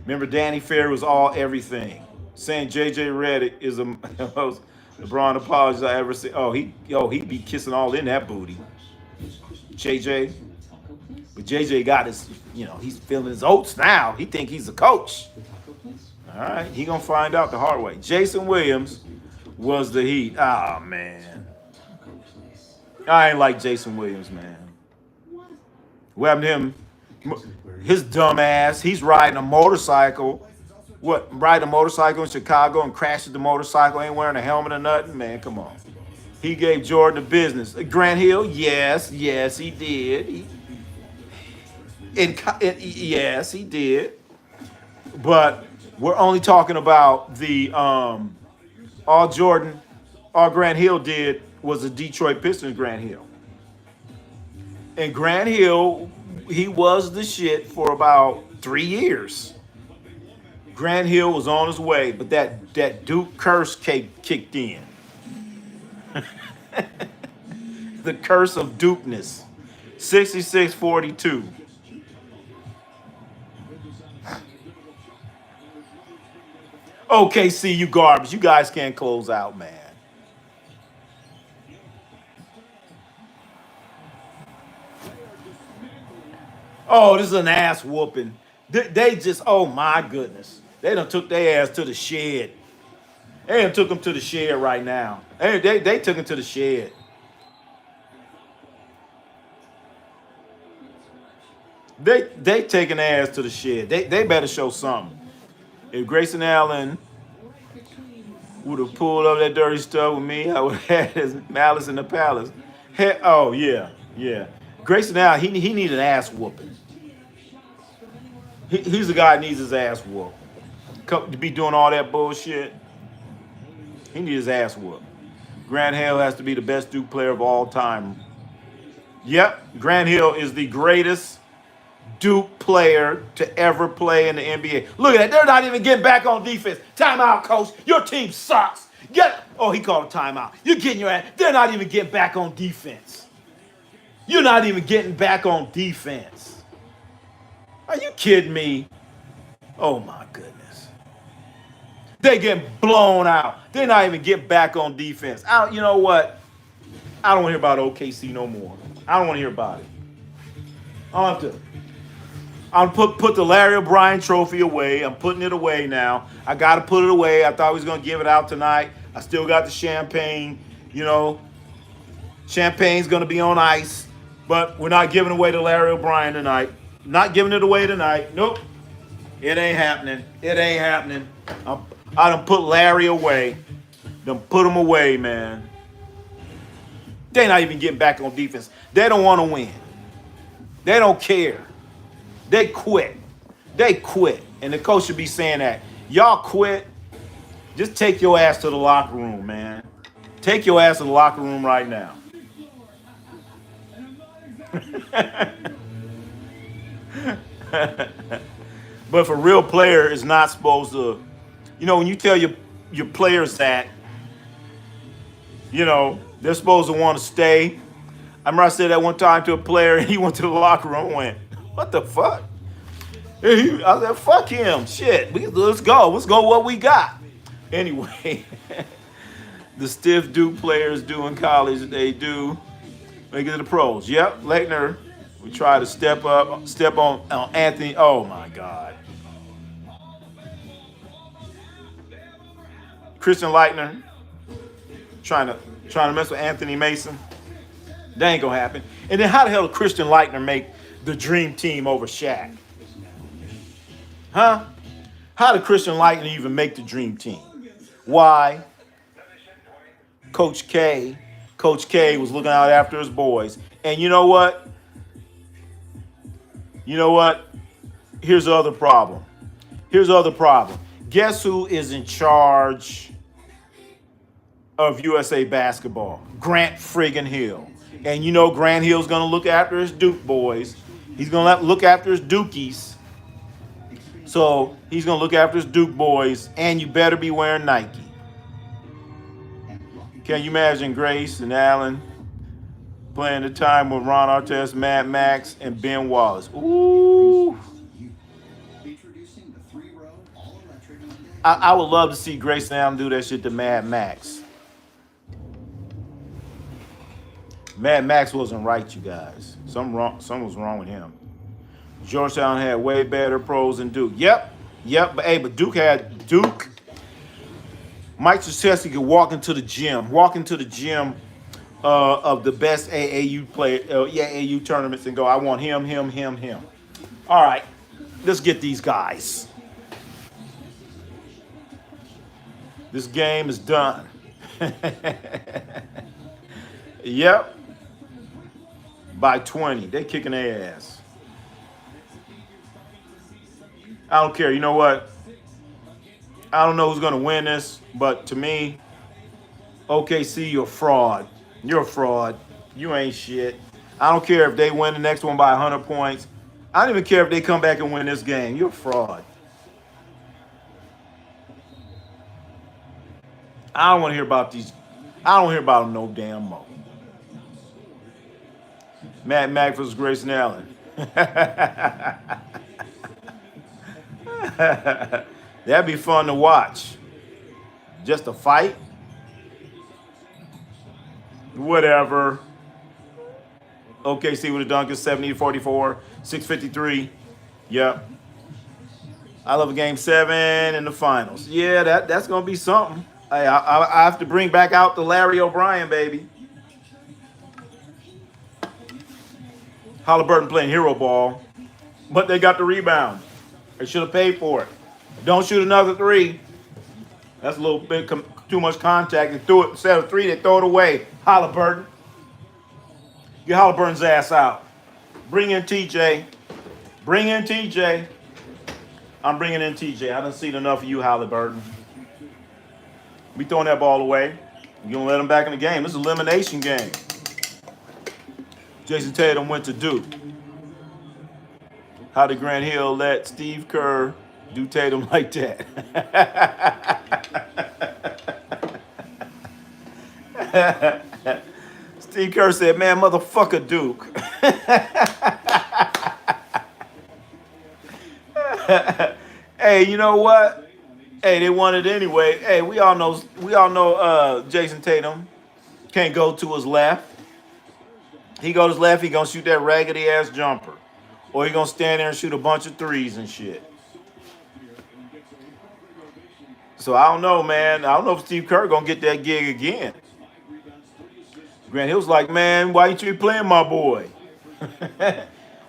Remember, Danny Ferry was all everything. Saying J.J. Redick is the most LeBron apologies I ever see. Oh, he be kissing all in that booty. JJ. But JJ got his, he's feeling his oats now. He think he's a coach. All All right, he gonna find out the hard way. Jason Williams was the Heat. Ah, man. I ain't like Jason Williams, man. What happened to him? His dumb ass. He's riding a motorcycle. What? Riding a motorcycle in Chicago and crashes the motorcycle. Ain't wearing a helmet or nothing. Man, come on. He gave Jordan the business. Grant Hill, yes, he did. Yes, he did. But we're only talking about the all Grant Hill did was the Detroit Pistons Grant Hill. And Grant Hill, he was the shit for about 3 years. Grant Hill was on his way, but that Duke curse kicked in. The curse of Dukeness. 66-42. OKC, you garbage. You guys can't close out, man. Oh, this is an ass whooping. They just, oh my goodness. They done took their ass to the shed. They done took them to the shed right now. They took them to the shed. They taking their ass to the shed. They better show something. If Grayson Allen would have pulled up that dirty stuff with me, I would have had his malice in the palace. Oh, yeah. Grayson Allen, he needed an ass whooping. He's the guy that needs his ass whooped. To be doing all that bullshit, he needs his ass whooped. Grant Hill has to be the best Duke player of all time. Yep, Grant Hill is the greatest Duke player to ever play in the NBA. Look at that. They're not even getting back on defense. Timeout, coach. Your team sucks. He called a timeout. You're getting your ass. They're not even getting back on defense. You're not even getting back on defense. Are you kidding me? Oh, my goodness. They getting blown out. They're not even getting back on defense. You know what? I don't want to hear about OKC no more. I don't want to hear about it. I'll put the Larry O'Brien trophy away. I'm putting it away now. I got to put it away. I thought he was going to give it out tonight. I still got the champagne. You know, champagne's going to be on ice. But we're not giving away the Larry O'Brien tonight. Not giving it away tonight. Nope. It ain't happening. I done put Larry away. Done put him away, man. They're not even getting back on defense. They don't want to win. They don't care. They quit. And the coach should be saying that. Y'all quit. Just take your ass to the locker room, man. Take your ass to the locker room right now. But if a real player is not supposed to, when you tell your players that, they're supposed to want to stay. I remember I said that one time to a player, and he went to the locker room and went, "What the fuck?" I said, "Fuck him. Shit. Let's go. Let's go what we got." Anyway, the stiff Duke players do in college, they do. Make it to the pros. Yep, Leitner. We try to step on Anthony. Oh my God. Christian Leitner trying to mess with Anthony Mason. That ain't gonna happen. And then how the hell did Christian Leitner make the dream team over Shaq? Huh? How did Christian Leitner even make the dream team? Why? Coach K was looking out after his boys. And you know what? Here's the other problem. Guess who is in charge of USA basketball? Grant friggin' Hill. And Grant Hill's going to look after his Duke boys. He's going to look after his Dukies. So he's going to look after his Duke boys. And you better be wearing Nike. Can you imagine Grace and Allen playing the time with Ron Artest, Mad Max, and Ben Wallace? Ooh. I would love to see Grace and Allen do that shit to Mad Max. Mad Max wasn't right, you guys. Something was wrong with him. Georgetown had way better pros than Duke. Yep. Yep, but hey, but Duke. Mike Krzyzewski could walk into the gym of the best AAU AAU tournaments and go, I want him, him, him, him. All right, let's get these guys. This game is done. Yep, by 20. They kicking their ass. I don't care. You know what? I don't know who's going to win this, but to me, OKC, you're a fraud. You're a fraud. You ain't shit. I don't care if they win the next one by 100 points. I don't even care if they come back and win this game. You're a fraud. I don't want to hear about these. I don't hear about them no damn more. Matt Mack versus Grayson Allen. That'd be fun to watch. Just a fight? Whatever. OKC with a dunk is 70-44, 6:53. Yep. I love a game 7 in the finals. Yeah, that's going to be something. I have to bring back out the Larry O'Brien, baby. Haliburton playing hero ball, but they got the rebound. They should have paid for it. Don't shoot another 3. That's a little bit too much contact. They threw it instead of 3. They throw it away. Haliburton. Get Haliburton's ass out. Bring in TJ. Bring in TJ. I'm bringing in TJ. I done seen enough of you, Haliburton. We throwing that ball away. You gonna let him back in the game. This is an elimination game. Jason Tatum went to Duke. How did Grant Hill let Steve Kerr do Tatum like that? Steve Kerr said, man, motherfucker Duke. Hey, you know what? Hey, they won it anyway. Hey, we all know Jason Tatum can't go to his left. He go to his left, he gonna shoot that raggedy ass jumper. Or he gonna stand there and shoot a bunch of 3s and shit. So I don't know, man. I don't know if Steve Kerr gonna get that gig again. Grant Hill's like, man, why ain't you playing my boy?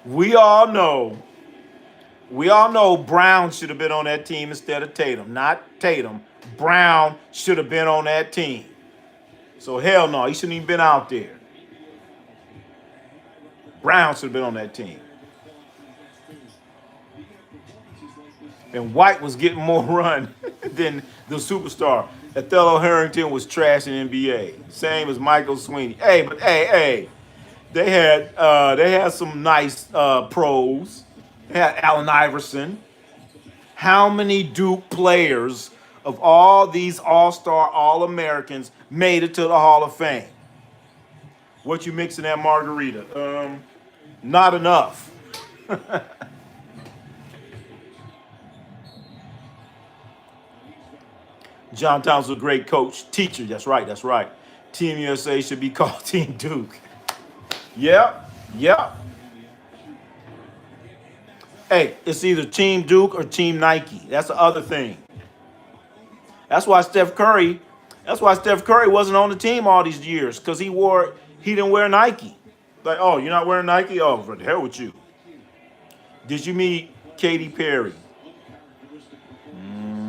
We all know Brown should have been on that team instead of Tatum. Not Tatum. Brown should have been on that team. So hell no, he shouldn't even been out there. Brown should have been on that team. And White was getting more run than the superstar. Othello Harrington was trash in NBA. Same as Michael Sweeney. Hey, they had some nice pros. They had Allen Iverson. How many Duke players of all these All-Star, All-Americans made it to the Hall of Fame? What you mixing that margarita? Not enough. John Towns was a great coach, teacher. That's right. Team USA should be called Team Duke. Yep. Hey, it's either Team Duke or Team Nike. That's the other thing. That's why Steph Curry wasn't on the team all these years, because he didn't wear Nike. Like, oh, you're not wearing Nike? Oh, for the hell with you. Did you meet Katy Perry?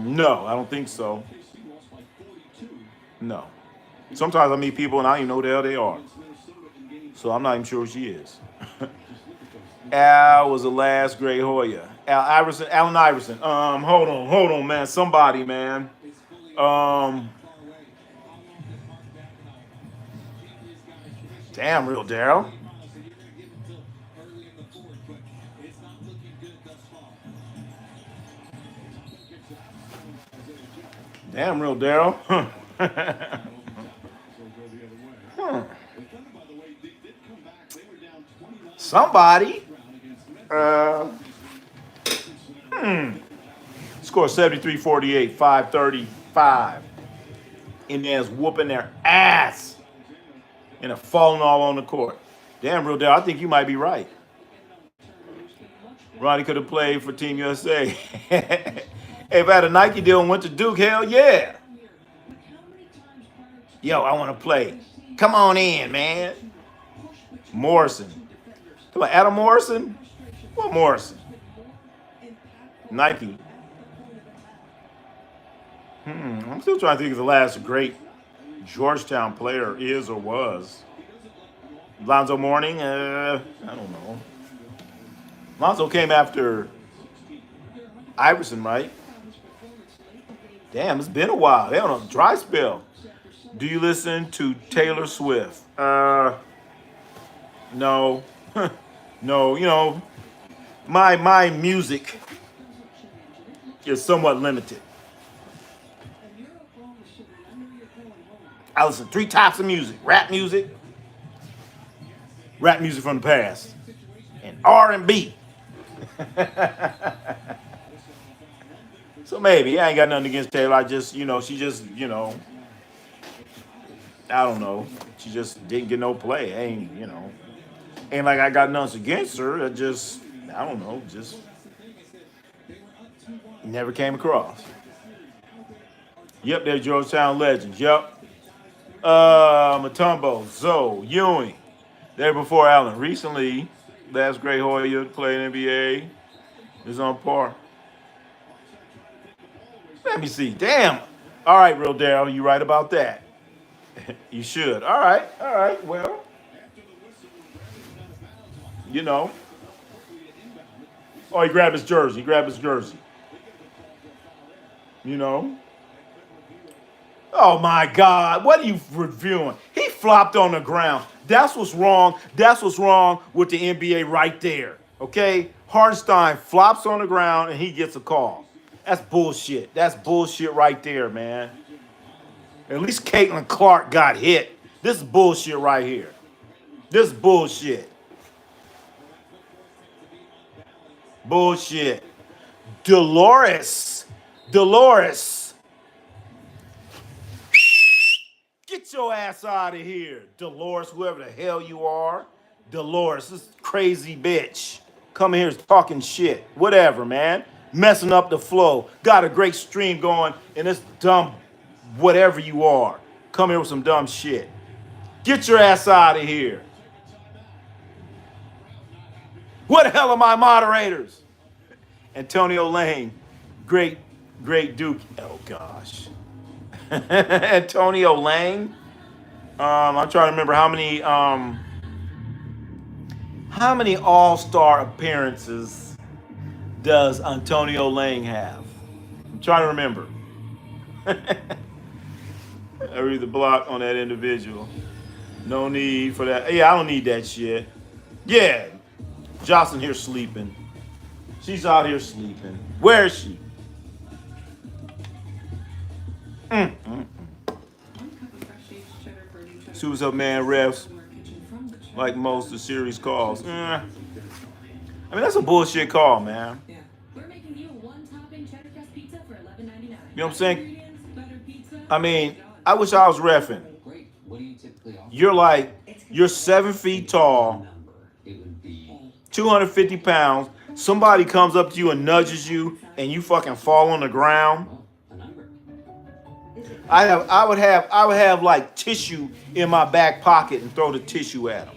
No, I don't think so. No. Sometimes I meet people and I don't even know who the hell they are. So I'm not even sure who she is. Al was the last great Hoya. Allen Iverson. Hold on, man. Somebody, man. Damn, real Daryl. Damn, real Daryl. Somebody. Score 73-48, 5:35. Indians whooping their ass. And they're falling all on the court. Damn, real Daryl, I think you might be right. Ronnie could have played for Team USA. Hey, if I had a Nike deal and went to Duke, hell yeah. Yo, I want to play. Come on in, man. Morrison. Come on, Adam Morrison? What Morrison? Nike. I'm still trying to think of the last great Georgetown player is or was. Lonzo Mourning? I don't know. Lonzo came after Iverson, right? Damn, it's been a while. They on a dry spell. Do you listen to Taylor Swift? No. No, you know, my music is somewhat limited. I listen to three types of music: rap music from the past, and R&B. So maybe I ain't got nothing against Taylor. I just, she just, I don't know. She just didn't get no play. Ain't like I got nothing against her. I don't know, just never came across. Yep, they're Georgetown legends. Yep. Mutombo, Zoe, Ewing. There before Allen. Recently, last great Hoya to play in NBA is on par. Let me see. Damn. All right, real Daryl, you right about that. You should. All right. Well, you know. Oh, he grabbed his jersey. You know. Oh my God, what are you reviewing? He flopped on the ground. That's what's wrong. That's what's wrong with the NBA right there. Okay? Hartenstein flops on the ground and he gets a call. That's bullshit. That's bullshit right there, man. At least Caitlin Clark got hit. This is bullshit right here. This is bullshit. Bullshit. Dolores. Get your ass out of here, Dolores, whoever the hell you are. Dolores, this crazy bitch. Come here talking shit. Whatever, man. Messing up the flow. Got a great stream going, and this dumb whatever you are. Come here with some dumb shit. Get your ass out of here. What the hell are my moderators? Antonio Lane, great Duke. Oh, gosh. Antonio Lang. I'm trying to remember how many All-Star appearances does Antonio Lang have? I'm trying to remember. I read the block on that individual. No need for that. Yeah, I don't need that shit. Yeah, Jocelyn here sleeping. She's out here sleeping. Where is she? See what's up, man, refs. Like most of the series calls. I mean, that's a bullshit call, man. You know what I'm saying? I mean, I wish I was reffing. You're 7 feet tall, 250 pounds. Somebody comes up to you and nudges you, and you fucking fall on the ground. I would have like tissue in my back pocket and throw the tissue at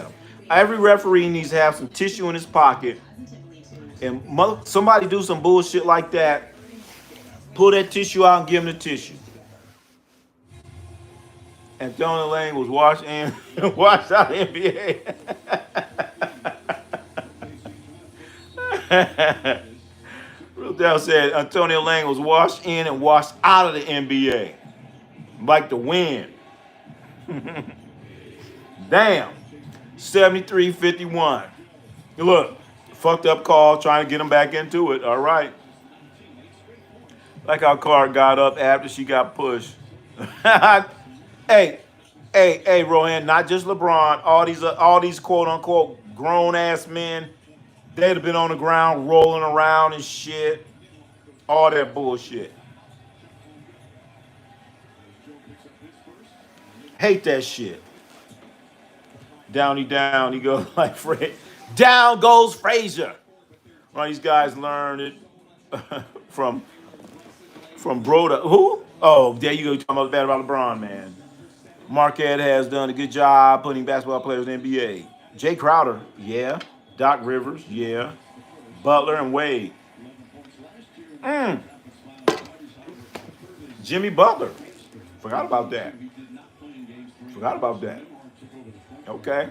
him. Every referee needs to have some tissue in his pocket. And somebody do some bullshit like that, pull that tissue out and give him the tissue. Antonio Lane was washed out of the NBA. Real Down said Antonio Lang was washed in and washed out of the NBA. Like the wind. Damn. 73-51. Look, fucked up call, trying to get him back into it. All right. Like how Clark got up after she got pushed. Hey, Rohan, not just LeBron. All these quote unquote grown ass men. They'd have been on the ground rolling around and shit. All that bullshit. Hate that shit. Down, he goes like Fred. Down goes Frazier. One of these guys learned it from Broda. Who? Oh, there you go. You're talking about bad about LeBron, man. Marquette has done a good job putting basketball players in the NBA. Jay Crowder, yeah. Doc Rivers, yeah. Butler and Wade. Jimmy Butler. Forgot about that. Forgot about that. Okay.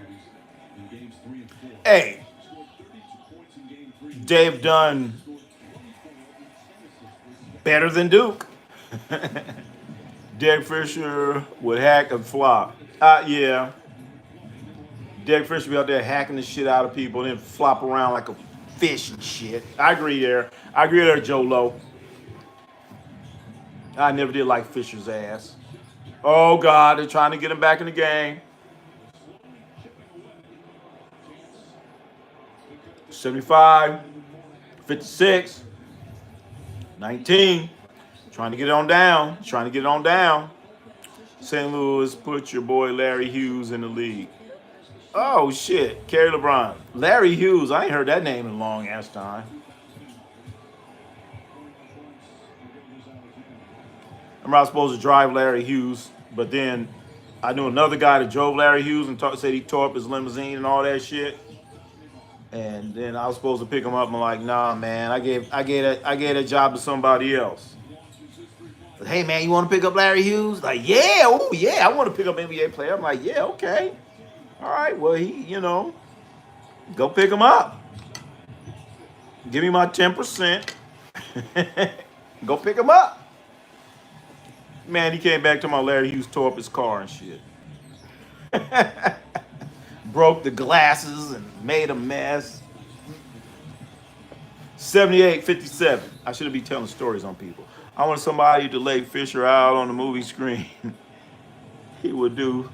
Hey, they've done better than Duke. Derek Fisher would hack and flop. Yeah. Derek Fisher be out there hacking the shit out of people and then flop around like a fish and shit. I agree there. I agree there, Joe Lowe. I never did like Fisher's ass. Oh, God, they're trying to get him back in the game. 75, 56, 19. Trying to get it on down. Trying to get it on down. St. Louis, put your boy Larry Hughes in the league. Oh, shit. Kerry LeBron. Larry Hughes. I ain't heard that name in a long ass time. I remember I was supposed to drive Larry Hughes, but then I knew another guy that drove Larry Hughes and said he tore up his limousine and all that shit. And then I was supposed to pick him up. I'm like, nah, man. I gave that job to somebody else. But, hey, man, you want to pick up Larry Hughes? Like, yeah, oh yeah, I want to pick up NBA player. I'm like, yeah, okay. All right, well, go pick him up. Give me my 10%. Go pick him up. Man, he came back to my Larry Hughes tore up his car and shit. Broke the glasses and made a mess. 78-57. I shouldn't be telling stories on people. I want somebody to lay Fisher out on the movie screen. He would do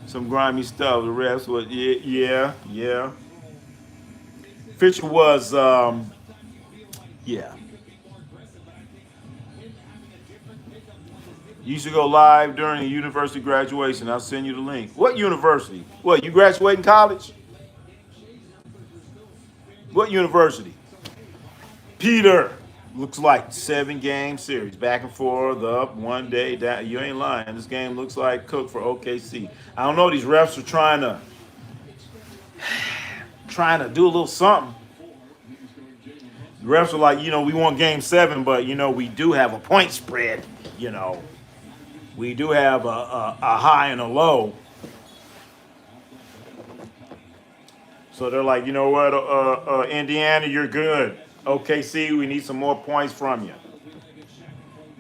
some grimy stuff. The rest would, yeah. Fisher was, yeah. You used to go live during the university graduation. I'll send you the link. What university? What, you graduating college? What university? Peter. Looks like 7-game series. Back and forth, up, one day, down. You ain't lying. This game looks like Cook for OKC. I don't know. These refs are trying to do a little something. The refs are like, we want game 7, but, we do have a point spread, We do have a high and a low. So they're like, you know what, Indiana, you're good. OKC, we need some more points from you.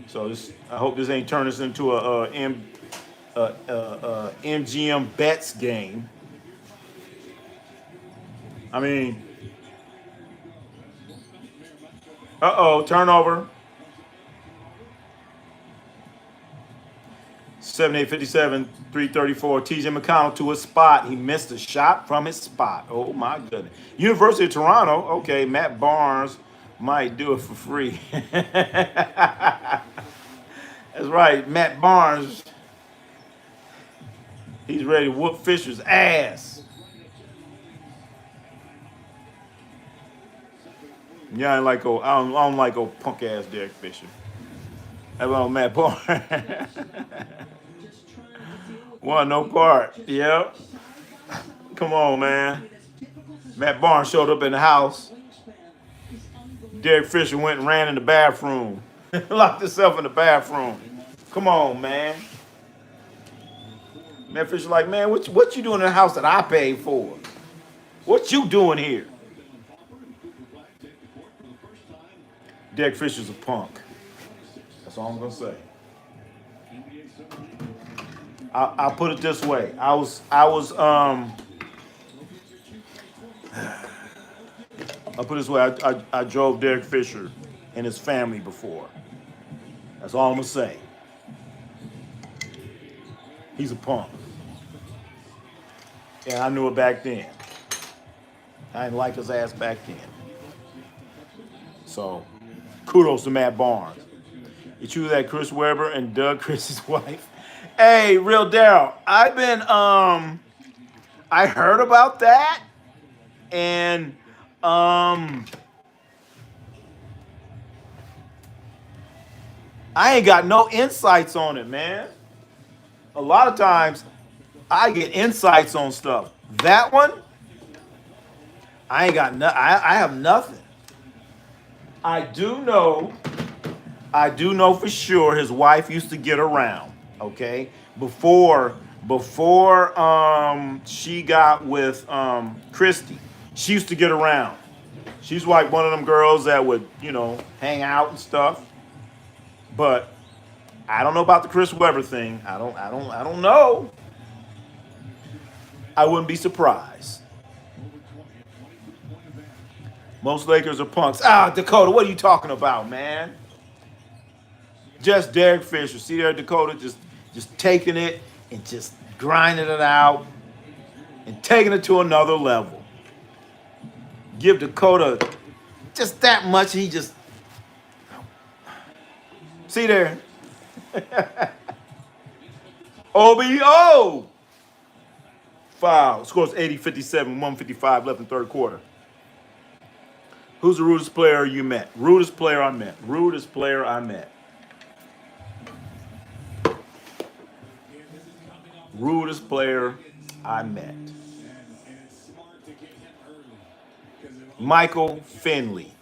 So I hope this ain't turned us into a MGM bets game. I mean, turnover. 78-57, 334. TJ McConnell to his spot. He missed a shot from his spot. Oh, my goodness. University of Toronto. Okay, Matt Barnes might do it for free. That's right, Matt Barnes. He's ready to whoop Fisher's ass. Yeah, I don't like old punk ass Derek Fisher. That's about Matt Barnes. Want no part. Yep. Come on, man. Matt Barnes showed up in the house. Derek Fisher went and ran in the bathroom. Locked himself in the bathroom. Come on, man. Matt Fisher like, man, what you doing in the house that I paid for? What you doing here? Derek Fisher's a punk. That's all I'm gonna say. I'll put it this way. I'll put it this way. I drove Derek Fisher and his family before. That's all I'm gonna say. He's a punk. And I knew it back then. I didn't like his ass back then. So, kudos to Matt Barnes. You choose that Chris Webber and Doug Chris's wife. Hey, Real Daryl, I heard about that, and I ain't got no insights on it, man. A lot of times I get insights on stuff. That one, I ain't got no, I have nothing. I do know for sure his wife used to get around, okay? Before she got with Christy, she used to get around. She's like one of them girls that would, hang out and stuff. But I don't know about the Chris Webber thing. I don't know. I wouldn't be surprised. Most Lakers are punks. Dakota, what are you talking about, man? Just Derek Fisher. See there, Dakota, just taking it and just grinding it out and taking it to another level. Give Dakota just that much. He just see there. OBO. Foul. Scores 80-57, 155 left in third quarter. Who's the rudest player you met? Rudest player I met. Rudest player I met. Rudest player I met. Michael Finley.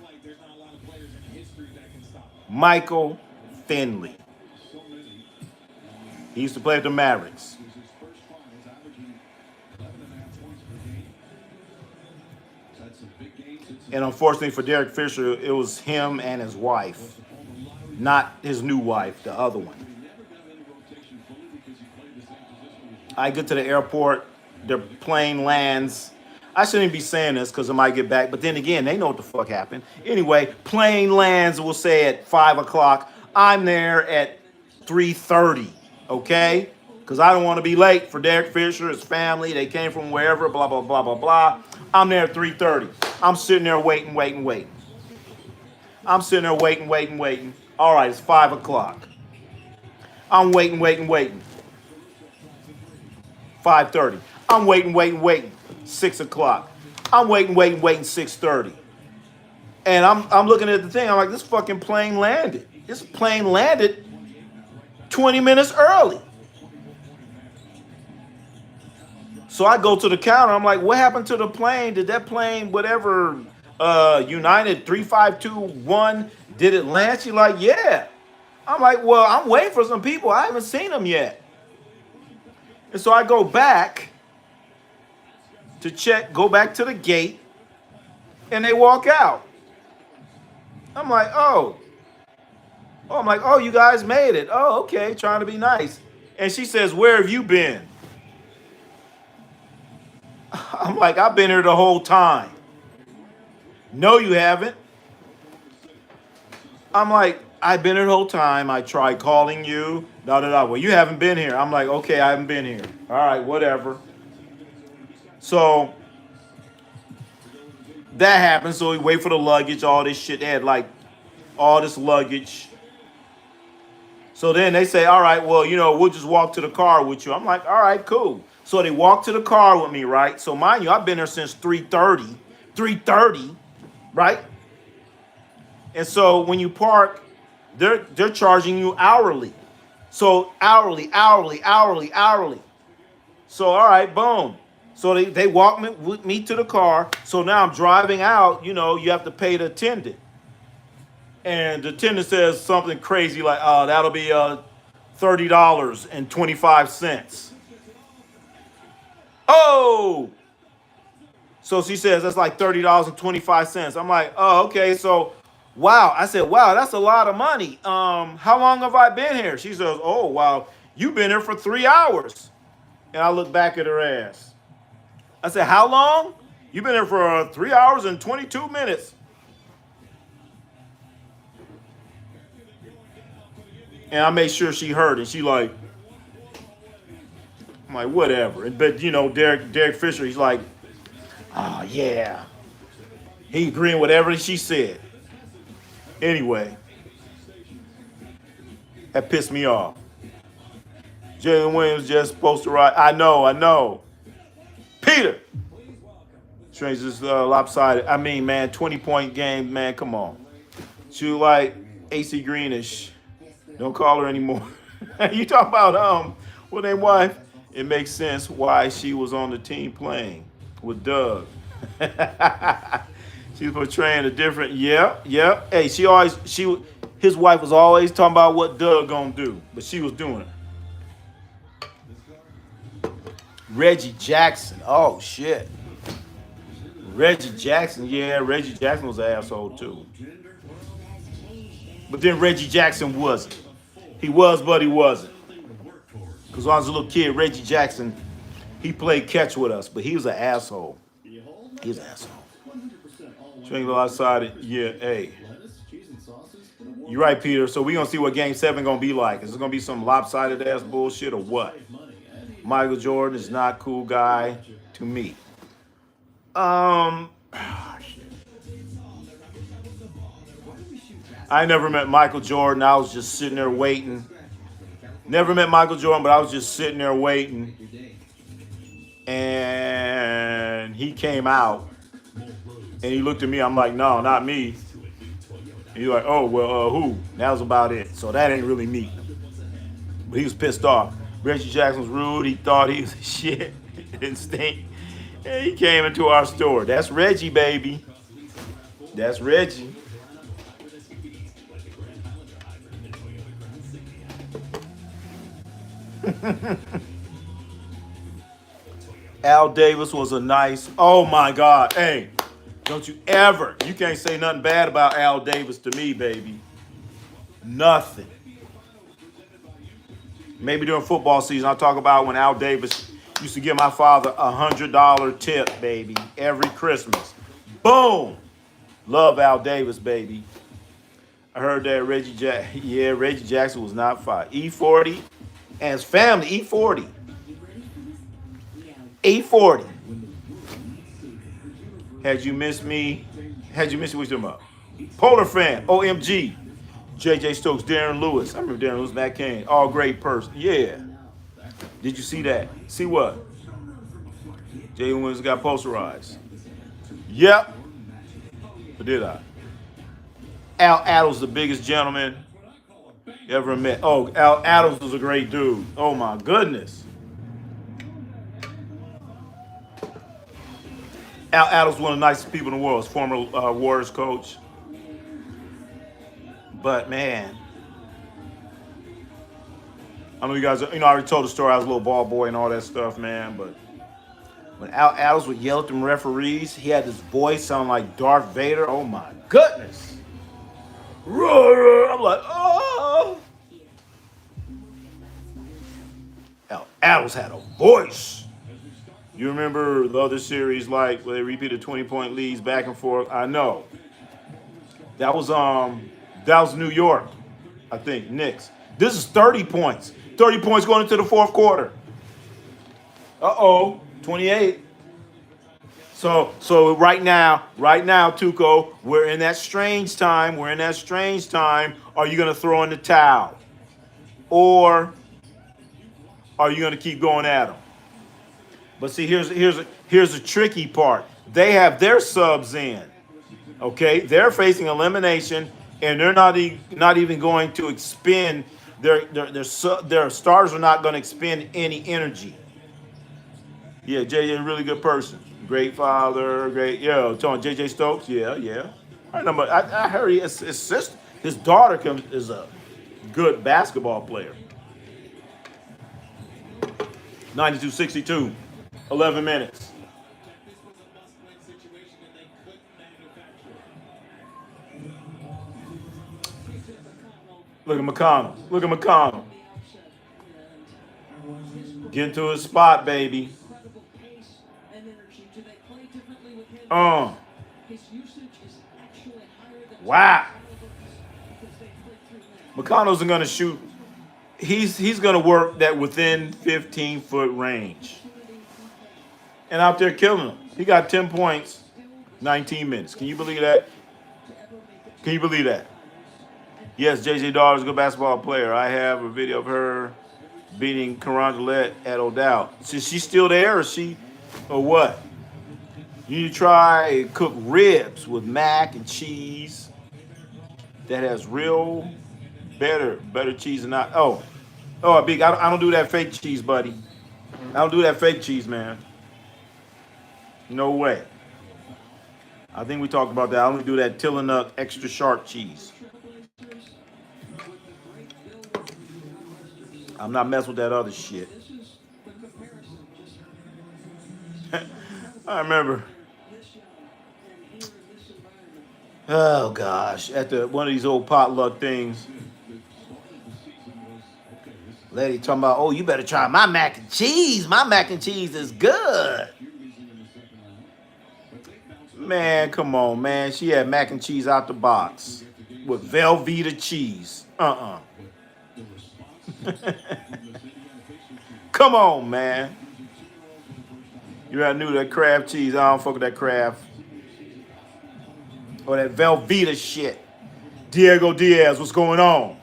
Michael Finley. He used to play at the Mavericks. And unfortunately for Derek Fisher, it was him and his wife, not his new wife, the other one. I get to the airport, their plane lands. I shouldn't be saying this because I might get back, but then again, they know what the fuck happened. Anyway, plane lands, we'll say at 5 o'clock. I'm there at 3:30, okay? Because I don't want to be late for Derek Fisher, his family. They came from wherever, blah, blah, blah, blah, blah. I'm there at 3:30. I'm sitting there waiting. I'm sitting there waiting. All right, it's 5 o'clock. I'm waiting. 5:30. I'm waiting. 6 o'clock. I'm waiting. 6:30. And I'm looking at the thing. I'm like, this fucking plane landed. This plane landed 20 minutes early. So I go to the counter. I'm like, what happened to the plane? Did that plane, whatever, United 3521, did it land? She's like, yeah. I'm like, well, I'm waiting for some people. I haven't seen them yet. And so I go back to check, go back to the gate, and they walk out. I'm like, oh, you guys made it. Oh, okay, trying to be nice. And she says, where have you been? I'm like, I've been here the whole time. No, you haven't. I'm like, I've been here the whole time. I tried calling you. Well, you haven't been here. I'm like, okay, I haven't been here. All right, whatever. So that happened. So we wait for the luggage, all this shit. They had like all this luggage. So then they say, all right, well, we'll just walk to the car with you. I'm like, all right, cool. So they walk to the car with me, right? So mind you, I've been there since 3:30, right? And so when you park, they're charging you hourly. So hourly. So all right, boom. So they walk with me to the car. So now I'm driving out, you have to pay the attendant. And the attendant says something crazy like, that'll be $30.25. Oh! So she says that's like $30.25. I'm like, oh, okay. So, wow. I said, wow, that's a lot of money. How long have I been here? She says, oh, wow, you've been here for 3 hours. And I look back at her ass. I said, how long? You've been here for 3 hours and 22 minutes. And I made sure she heard it. She like, I'm like, whatever. But, Derek Fisher, he's like, oh, yeah. He agreeing with whatever she said. Anyway, that pissed me off. Jalen Williams just supposed to ride. I know. Peter. Strange is lopsided. I mean, man, 20-point game, man, come on. Shoot like AC Greenish. Don't call her anymore. You talk about what their wife? It makes sense why she was on the team playing with Doug. She's portraying a different. Yeah. Hey, his wife was always talking about what Doug gonna do, but she was doing it. Reggie Jackson. Oh shit. Reggie Jackson. Yeah, Reggie Jackson was an asshole too. But then Reggie Jackson wasn't. He was, but he wasn't. Because when I was a little kid, Reggie Jackson, he played catch with us, but he was an asshole. He was an asshole. Swing outside it. Yeah, hey. You're right, Peter. So we're going to see what Game 7 going to be like. Is it going to be some lopsided ass bullshit or what? Michael Jordan is not a cool guy to me. I never met Michael Jordan. I was just sitting there waiting. Never met Michael Jordan, but I was just sitting there waiting. And he came out. And he looked at me. I'm like, no, not me. And he's like, oh, well, who? That was about it. So that ain't really me. But he was pissed off. Reggie Jackson was rude. He thought he was shit. Didn't stink. And he came into our store. That's Reggie, baby. That's Reggie. Al Davis was a nice. Oh my God. Hey, don't you ever. You can't say nothing bad about Al Davis to me, baby. Nothing. Maybe during football season, I'll talk about when Al Davis used to give my father $100 tip, baby, every Christmas. Boom. Love Al Davis, baby. I heard that Reggie Jackson was not fired. E40 and his family, E40. E40. Had you missed me? What you talking about? Polar fan, OMG. J.J. Stokes, Darren Lewis. I remember Darren Lewis, Matt Cain. All great person. Yeah. Did you see that? See what? Jalen Williams got posterized. Yep. Or did I? Al Adams, the biggest gentleman you ever met. Oh, Al Adams was a great dude. Oh, my goodness. Al Adams, one of the nicest people in the world. His former Warriors coach. But, man, I know you guys, I already told the story. I was a little ball boy and all that stuff, man. But when Al Adams would yell at them referees, he had this voice sound like Darth Vader. Oh, my goodness. I'm like, oh. Al Adams had a voice. You remember the other series, like, where they repeated 20-point leads back and forth? I know. That was New York, I think, Knicks. This is 30 points. 30 points going into the fourth quarter. 28. So right now, Tuco, we're in that strange time. Are you going to throw in the towel? Or are you going to keep going at them? But see, here's a tricky part. They have their subs in. Okay? They're facing elimination, and they're not even going to expend their stars are not going to expend any energy. Yeah, JJ, really good person. Great father, great, talking JJ Stokes, yeah. I heard his sister, his daughter is a good basketball player. 92-62, 11 minutes. Look at McConnell. Get into his spot, baby. Wow. McConnell's going to shoot. He's going to work that within 15-foot range. And out there killing him. He got 10 points, 19 minutes. Can you believe that? Yes, JJ Daughter is a good basketball player. I have a video of her beating Karan Gillette at O'Dowd. Is she still there or what? You need to try and cook ribs with mac and cheese that has real Better cheese than not. Big. I don't do that fake cheese, buddy. I don't do that fake cheese, man. No way. I think we talked about that. I only do that Tillamook extra sharp cheese. I'm not messing with that other shit. I remember. Oh gosh, at one of these old potluck things, lady talking about, oh, you better try my mac and cheese. My mac and cheese is good. Man, come on, man. She had mac and cheese out the box with Velveeta cheese. Come on, man. You already knew that Kraft cheese. I don't fuck with that Kraft. Or that Velveeta shit. Diego Diaz, what's going on?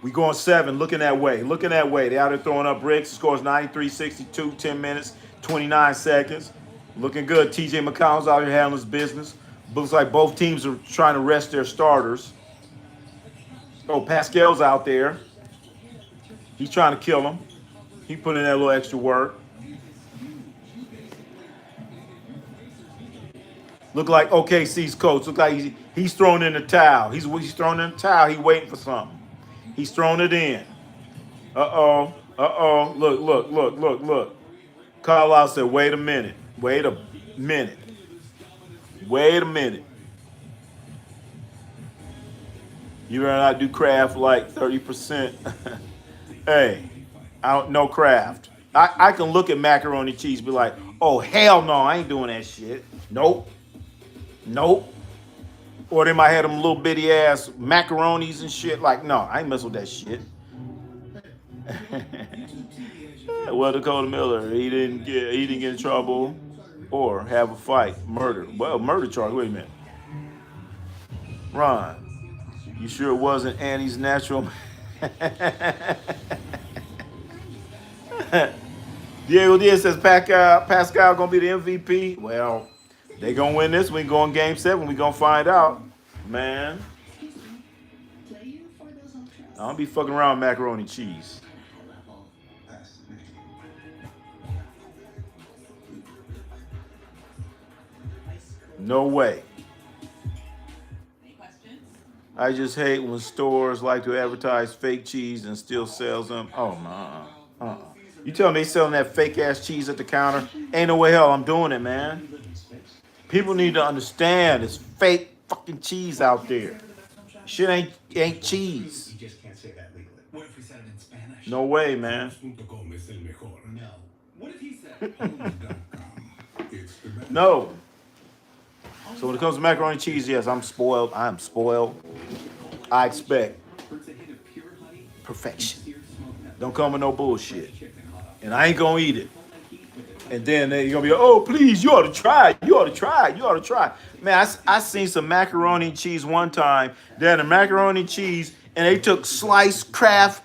We going 7, looking that way. Looking that way. They out there throwing up bricks. Scores 93-62, 10 minutes, 29 seconds. Looking good. TJ McConnell's out here handling his business. Looks like both teams are trying to rest their starters. Oh, Pascal's out there. He's trying to kill him. He put in that little extra work. Look like OKC's coach. Look like he's thrown in the towel. He's thrown in the towel. He's waiting for something. He's thrown it in. Uh-oh. Look. Carlisle said, wait a minute. Wait a minute. You better not do Kraft like 30%. Hey, I don't know Kraft. I can look at macaroni cheese and be like, oh, hell no, I ain't doing that shit. Nope. Or they might have them little bitty ass macaronis and shit. Like, no, I ain't messing with that shit. Well, Dakota Miller, he didn't get in trouble or have a fight, murder. Well, murder charge. Wait a minute, Ron, you sure it wasn't Annie's natural? Diego Diaz says Pascal gonna be the MVP. Well, they gonna win this. We go in Game 7. We gonna find out, man. I don't be fucking around with macaroni cheese. No way. I just hate when stores like to advertise fake cheese and still sells them. Oh no. You tell me they selling that fake ass cheese at the counter? Ain't no way hell I'm doing it, man. People need to understand it's fake fucking cheese out there. Shit ain't cheese. You just can't say that legally. What if we said it in Spanish? No way, man. No. What if he said? No. So when it comes to macaroni and cheese, yes, I'm spoiled. I'm spoiled. I expect perfection. Don't come with no bullshit. And I ain't gonna eat it. And then you're gonna be, oh, please, you ought to try it. You ought to try it. You ought to try it. Man, I seen some macaroni and cheese one time. They had a macaroni and cheese, and they took sliced Kraft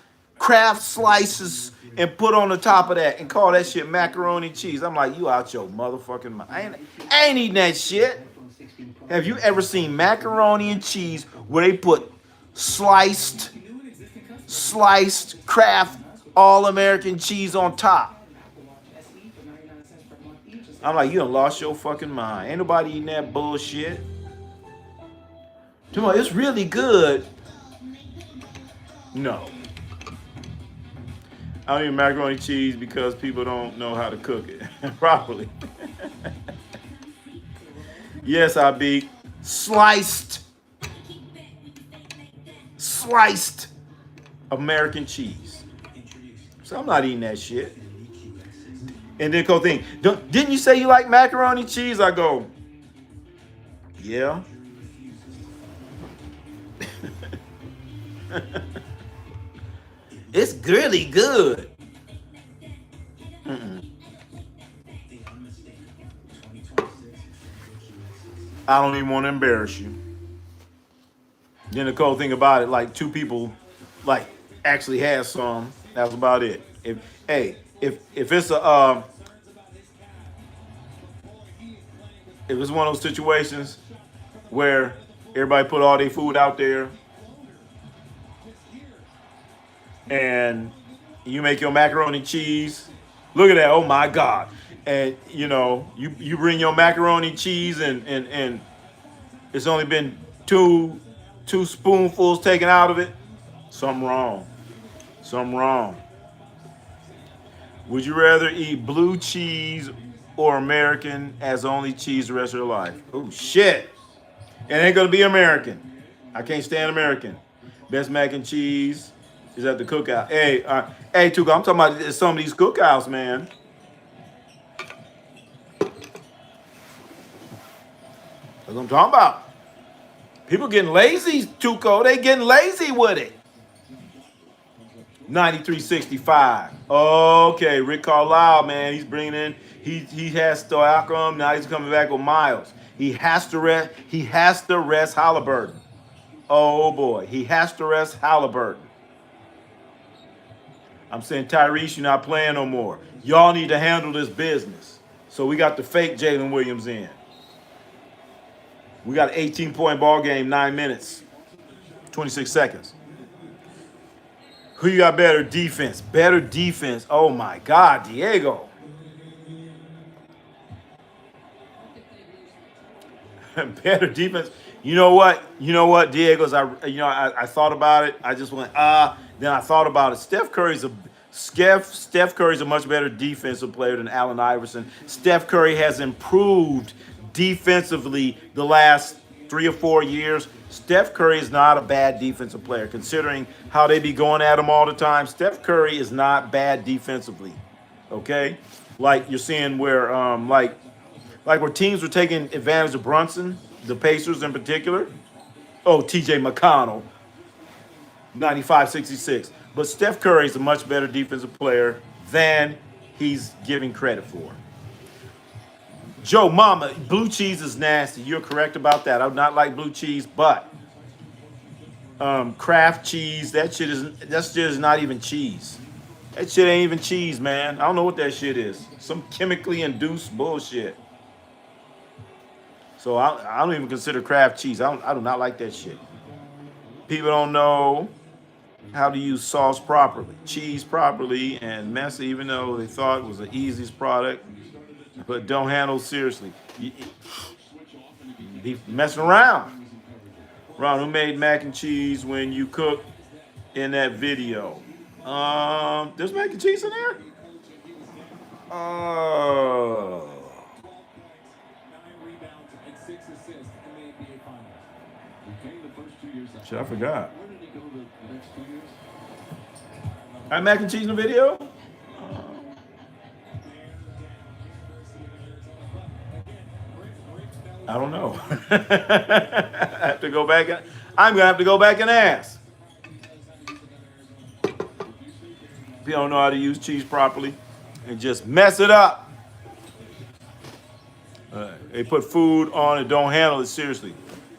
slices and put on the top of that and call that shit macaroni and cheese. I'm like, you out your motherfucking mind. I ain't eating that shit. Have you ever seen macaroni and cheese where they put sliced Kraft all-American cheese on top? I'm like, you done lost your fucking mind. Ain't nobody eating that bullshit. Come on, it's really good. No. I don't eat macaroni and cheese because people don't know how to cook it properly. Yes, I be sliced American cheese. So I'm not eating that shit. And then go think, didn't you say you like macaroni and cheese? I go, yeah. It's really good. I don't even want to embarrass you. Then the cool thing about it, like 2 people, like actually had some. That's about it. If it's a if it's one of those situations where everybody put all their food out there and you make your macaroni and cheese. Look at that! Oh my God! And you know, you bring your macaroni and cheese, and it's only been two spoonfuls taken out of it. Something wrong. Something wrong. Would you rather eat blue cheese or American as only cheese the rest of your life? Oh shit! It ain't gonna be American. I can't stand American. Best mac and cheese is at the cookout. Hey, Tuka, I'm talking about some of these cookouts, man. That's what I'm talking about. People getting lazy, Tuco. They getting lazy with it. 93.65. Okay, Rick Carlisle, man, he's bringing in. He has Stockholm. Now he's coming back with Miles. He has to rest. He has to rest Haliburton. Oh boy, he has to rest Haliburton. I'm saying, Tyrese, you're not playing no more. Y'all need to handle this business. So we got the fake Jalen Williams in. We got an 18-point ball game, 9 minutes, 26 seconds. Who you got better defense? Better defense. Oh my God, Diego. Better defense. You know what? Diego's. I thought about it. I just went Then I thought about it. Steph Curry's a much better defensive player than Allen Iverson. Steph Curry has improved defensively the last 3 or 4 years. Steph Curry is not a bad defensive player, considering how they be going at him all the time. Steph Curry is not bad defensively. Okay, like you're seeing where like where teams were taking advantage of Brunson, the Pacers in particular. Oh, T.J. McConnell, 95-66. But Steph Curry is a much better defensive player than he's giving credit for. Joe Mama, blue cheese is nasty. You're correct about that. I would not like blue cheese, but Kraft cheese, that shit is not even cheese. That shit ain't even cheese, man. I don't know what that shit is. Some chemically induced bullshit. So I don't even consider Kraft cheese. I do not like that shit. People don't know how to use sauce properly, cheese properly, and messy, even though they thought it was the easiest product, but don't handle seriously. You be messing around. Ron, who made mac and cheese when you cook in that video? There's mac and cheese in there? Oh. Shit, I forgot. I had mac and cheese in the video? I don't know. I have to go back and I'm gonna have to go back and ask. If you don't know how to use cheese properly and just mess it up. They put food on it, don't handle it seriously.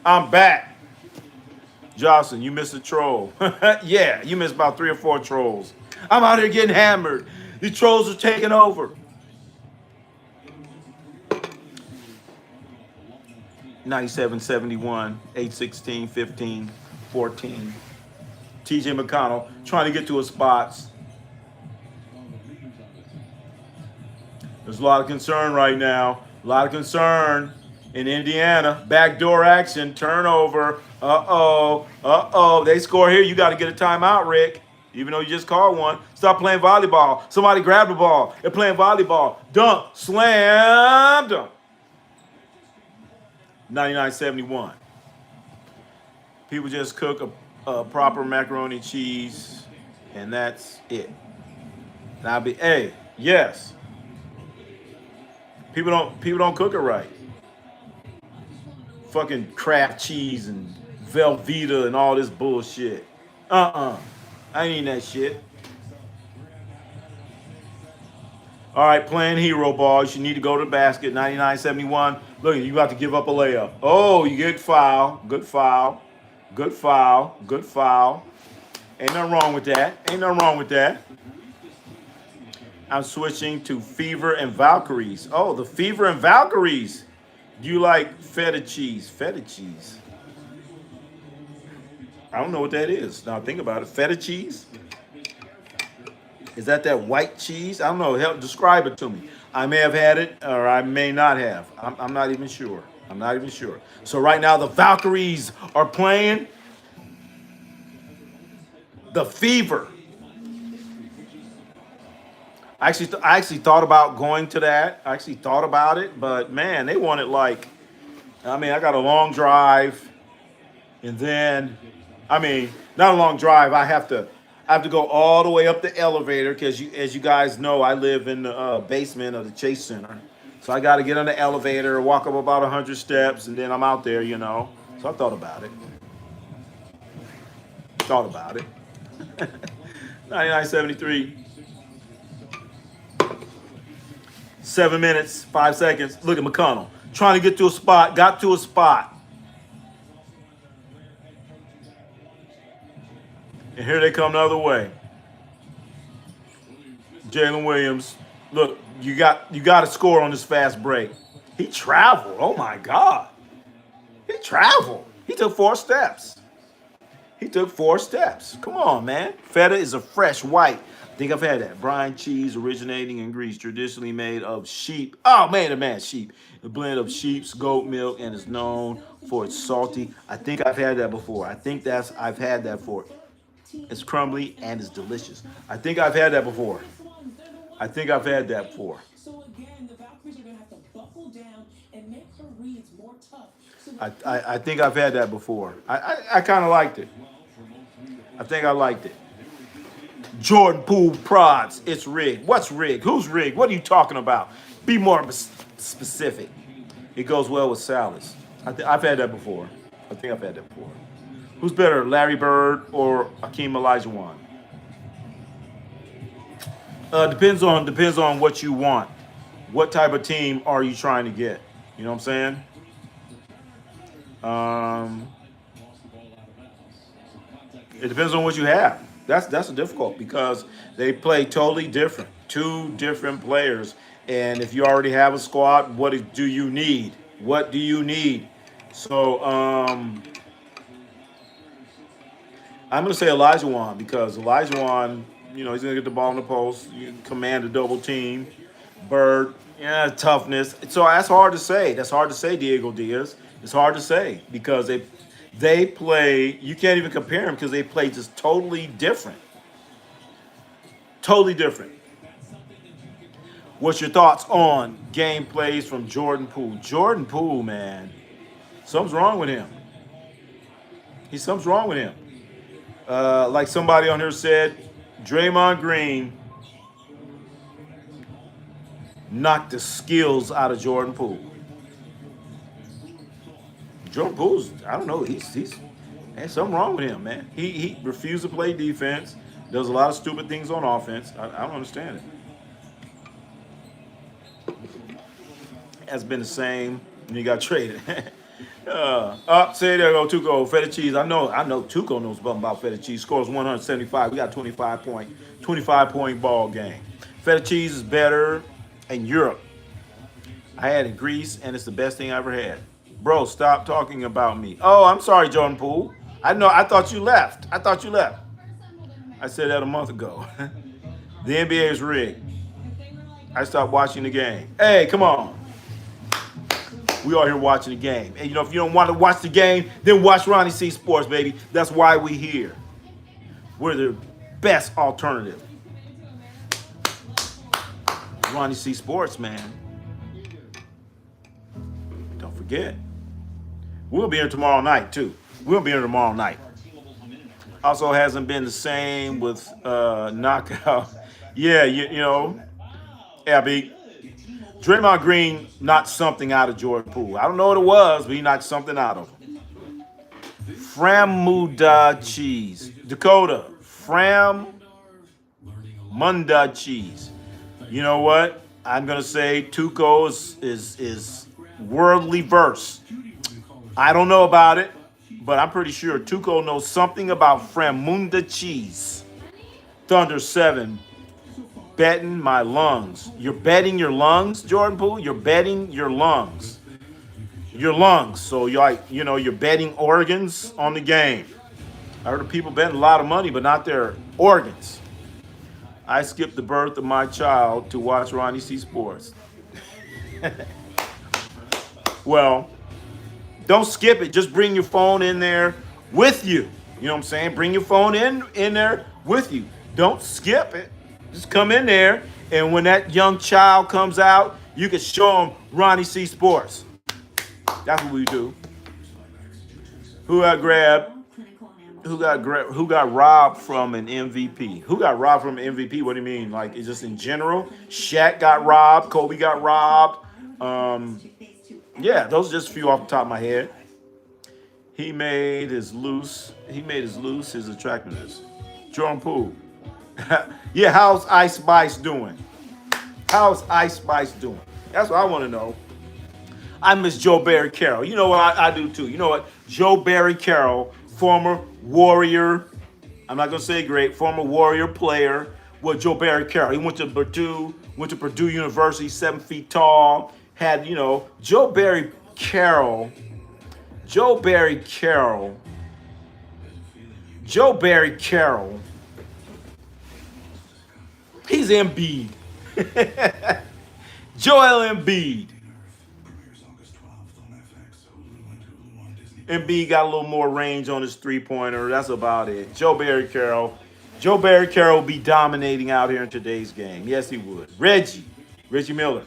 I'm back. Jocelyn, you missed a troll. Yeah, you missed about 3 or 4 trolls. I'm out here getting hammered. These trolls are taking over. 97, 71, 8, 16, 15, 14. T.J. McConnell trying to get to his spots. There's a lot of concern right now. A lot of concern in Indiana. Backdoor action, turnover. Uh-oh. They score here. You got to get a timeout, Rick. Even though you just called one. Stop playing volleyball. Somebody grab the ball. They're playing volleyball. Dunk. Slam. Dunk. 99-71. People just cook a proper macaroni and cheese, and that's it. Now yes. People don't cook it right. Fucking Kraft cheese and Velveeta and all this bullshit. I ain't eating that shit. All right, playing hero ball. You need to go to the basket. 99-71. Look, you got to give up a layup. Oh, you get foul. Good foul. Good foul. Good foul. Ain't nothing wrong with that. I'm switching to Fever and Valkyries. Oh, the Fever and Valkyries. Do you like feta cheese? Feta cheese. I don't know what that is. Now think about it. Feta cheese? Is that white cheese? I don't know. Help describe it to me. I may have had it, or I may not have. I'm not even sure. I'm not even sure. So right now the Valkyries are playing the Fever. I actually thought about going to that. I actually thought about it, but man, they wanted like, I mean, I got a long drive, and then, I mean, not a long drive. I have to go all the way up the elevator because, as you guys know, I live in the basement of the Chase Center, so I got to get on the elevator, walk up about 100 steps, and then I'm out there, you know. So I thought about it. Thought about it. 99.73. 7 minutes, 5 seconds. Look at McConnell trying to get to a spot. Got to a spot. And here they come the other way. Jalen Williams. Look, you got to score on this fast break. He traveled. Oh my God. He traveled. He took 4 steps. He took 4 steps. Come on, man. Feta is a fresh white. I think I've had that. Brine cheese originating in Greece, traditionally made of sheep. Oh, man, sheep. A blend of sheep's goat milk and is known for its salty. I think I've had that before. I've had that before. It's crumbly and it's delicious. I think I've had that before. I think I've had that before. I think I've had that before. I kind of liked it. I think I liked it. Jordan Poole prods. It's rigged. What's rigged? Who's rigged? What are you talking about? Be more specific. It goes well with salads. I've had that before. I think I've had that before. Who's better, Larry Bird or Hakeem Olajuwon? Depends on what you want. What type of team are you trying to get? You know what I'm saying? It depends on what you have. That's difficult because they play totally different. 2 different players. And if you already have a squad, what do you need? What do you need? So I'm going to say Olajuwon because Olajuwon, you know, he's going to get the ball in the post. You can command a double team. Bird, yeah, toughness. So that's hard to say. That's hard to say, Diego Diaz. It's hard to say because they play, you can't even compare them because they play just totally different. Totally different. What's your thoughts on game plays from Jordan Poole? Jordan Poole, man, something's wrong with him. Something's wrong with him. Like somebody on here said, Draymond Green knocked the skills out of Jordan Poole. Jordan Poole's, I don't know, there's something wrong with him, man. He refused to play defense, does a lot of stupid things on offense. I don't understand it. Has been the same when he got traded. Say there go Tuco, feta cheese. I know Tuco knows something about feta cheese. Scores 175. We got 25 point ball game. Feta cheese is better in Europe. I had it in Greece, and it's the best thing I ever had. Bro, stop talking about me. Oh, I'm sorry, Jordan Poole. I thought you left. I said that a month ago. The NBA is rigged. I stopped watching the game. Hey, come on. We are here watching the game. And, you know, if you don't want to watch the game, then watch Ronnie C Sports, baby. That's why we here. We're the best alternative. Ronnie C Sports, man. Don't forget. We'll be here tomorrow night, too. We'll be here tomorrow night. Also hasn't been the same with knockout. Yeah, you know, Abby. Draymond Green knocked something out of Jordan Poole. I don't know what it was, but he knocked something out of him. Framunda cheese. Dakota. Framunda cheese. You know what? I'm going to say Tuco is worldly versed. I don't know about it, but I'm pretty sure Tuco knows something about Framunda cheese. Thunder 7. Betting my lungs. You're betting your lungs, Jordan Poole? You're betting your lungs. Your lungs. So you're betting organs on the game. I heard of people betting a lot of money, but not their organs. I skipped the birth of my child to watch Ronnie C Sports. Well, don't skip it. Just bring your phone in there with you. You know what I'm saying? Bring your phone in there with you. Don't skip it. Just come in there, and when that young child comes out, you can show them Ronnie C Sports. That's what we do. Who got grabbed? Who got robbed from an MVP? Who got robbed from an MVP? What do you mean? Like, it's just in general? Shaq got robbed. Kobe got robbed. Yeah, those are just a few off the top of my head. He made his his attractiveness. Jordan Poole. Yeah, how's Ice Spice doing? How's Ice Spice doing? That's what I want to know. I miss Joe Barry Carroll. You know what? I do too. You know what? Joe Barry Carroll, former Warrior. I'm not gonna say great. Former Warrior player. Well, Joe Barry Carroll. He went to Purdue University, 7 feet tall. Had, you know, Joe Barry Carroll. Joe Barry Carroll. He's Embiid. Joel Embiid. Embiid got a little more range on his three-pointer. That's about it. Joe Barry Carroll will be dominating out here in today's game. Yes, he would. Reggie Miller.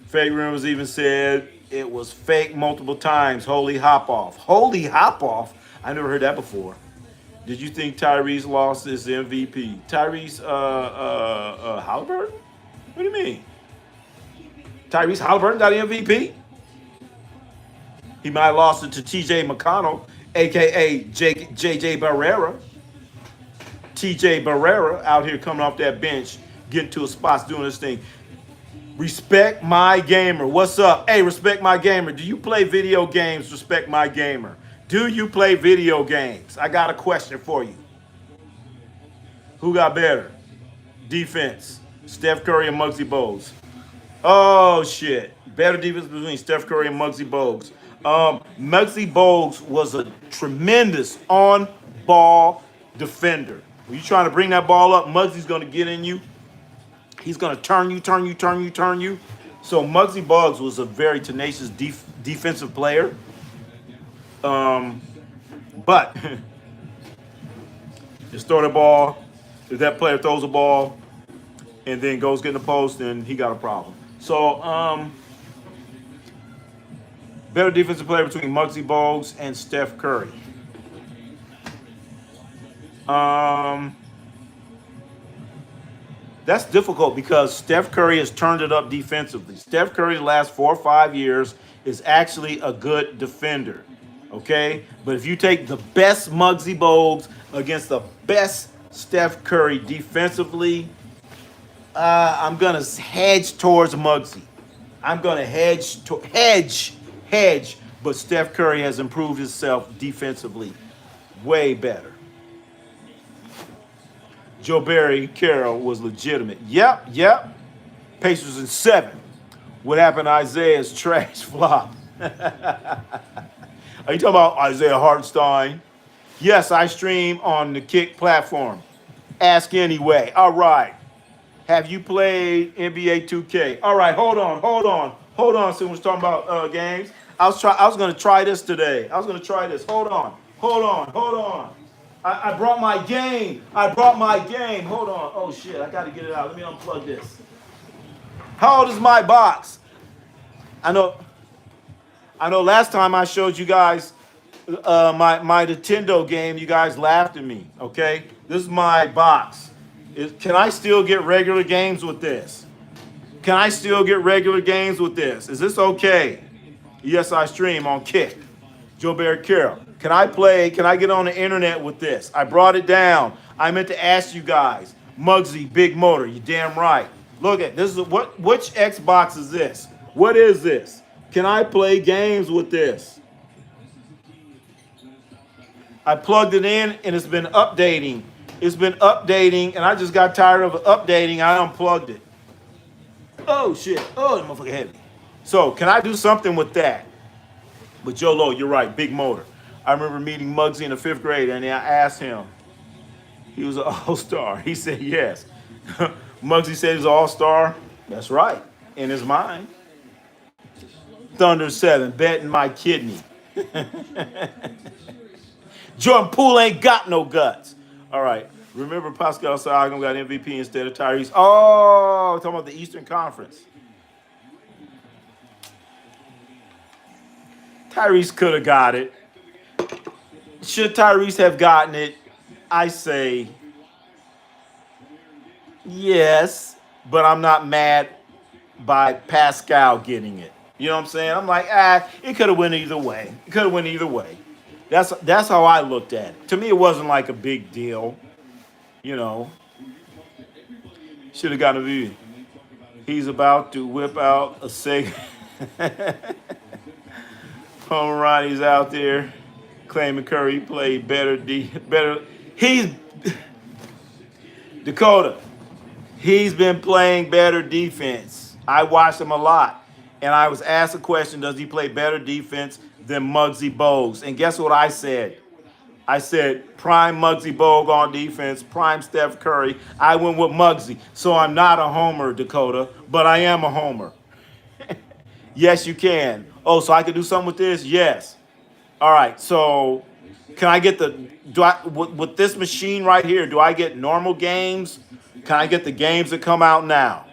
Fake rumors even said it was fake multiple times. Holy hop off. Holy hop off? I never heard that before. Did you think Tyrese lost his MVP? Tyrese Haliburton? What do you mean? Tyrese Haliburton got an MVP? He might have lost it to TJ McConnell, a.k.a. JJ Barrera. TJ Barrera out here coming off that bench, getting to a spot, doing this thing. Respect my gamer. What's up? Hey, respect my gamer. Do you play video games? Respect my gamer. Do you play video games? I got a question for you. Who got better? Defense. Steph Curry and Muggsy Bogues. Oh, shit. Better defense between Steph Curry and Muggsy Bogues. Muggsy Bogues was a tremendous on-ball defender. When you're trying to bring that ball up, Muggsy's going to get in you. He's going to turn you. So Muggsy Bogues was a very tenacious defensive player. But just throw the ball. If that player throws the ball and then goes get in the post, then he got a problem. So, better defensive player between Muggsy Bogues and Steph Curry. That's difficult because Steph Curry has turned it up defensively. Steph Curry the last 4 or 5 years is actually a good defender. Okay? But if you take the best Muggsy Bogues against the best Steph Curry defensively, I'm going to hedge towards Muggsy. I'm going to hedge. But Steph Curry has improved himself defensively way better. Joe Barry Carroll was legitimate. Yep. Pacers in 7. What happened to Isaiah's trash flop? Are you talking about Isaiah Hartenstein? Yes, I stream on the Kick platform. Ask anyway. All right. Have you played NBA 2K? All right, hold on. So we're talking about games. I was going to try this today. Hold on. I brought my game. Hold on. Oh, shit. I got to get it out. Let me unplug this. How old is my box? I know last time I showed you guys my Nintendo game, you guys laughed at me, okay? This is my box. Can I still get regular games with this? Is this okay? Yes, I stream on Kick. Joe Barry Carroll. Can I get on the internet with this? I brought it down. I meant to ask you guys. Muggsy, Big Motor, you damn right. Look at this. Which Xbox is this? What is this? Can I play games with this? I plugged it in and it's been updating. And I just got tired of it updating. I unplugged it. Oh, shit. Oh, that motherfucker heavy. So, can I do something with that? But Joe Lowe, you're right, Big Motor. I remember meeting Muggsy in the 5th grade, and I asked him. He was an all-star. He said yes. Muggsy said he's an all-star. That's right. In his mind. Thunder 7, betting my kidney. Jordan Poole ain't got no guts. All right. Remember Pascal Siakam got MVP instead of Tyrese. Oh, talking about the Eastern Conference. Tyrese could have got it. Should Tyrese have gotten it? I say yes, but I'm not mad by Pascal getting it. You know what I'm saying? I'm like, it could have went either way. It could have went either way. That's how I looked at it. To me, it wasn't like a big deal. You know, should have gotten a view. He's about to whip out a sig. Home run. He's out there claiming Curry played better. He's Dakota. He's been playing better defense. I watched him a lot, and I was asked a question: does he play better defense than Muggsy Bogues? And guess what I said? I said prime Muggsy Bogues on defense, prime Steph Curry. I went with Muggsy, so I'm not a homer, Dakota, but I am a homer. Yes, you can. Oh, so I can do something with this? Yes. All right. So, can I get with this machine right here? Do I get normal games? Can I get the games that come out now?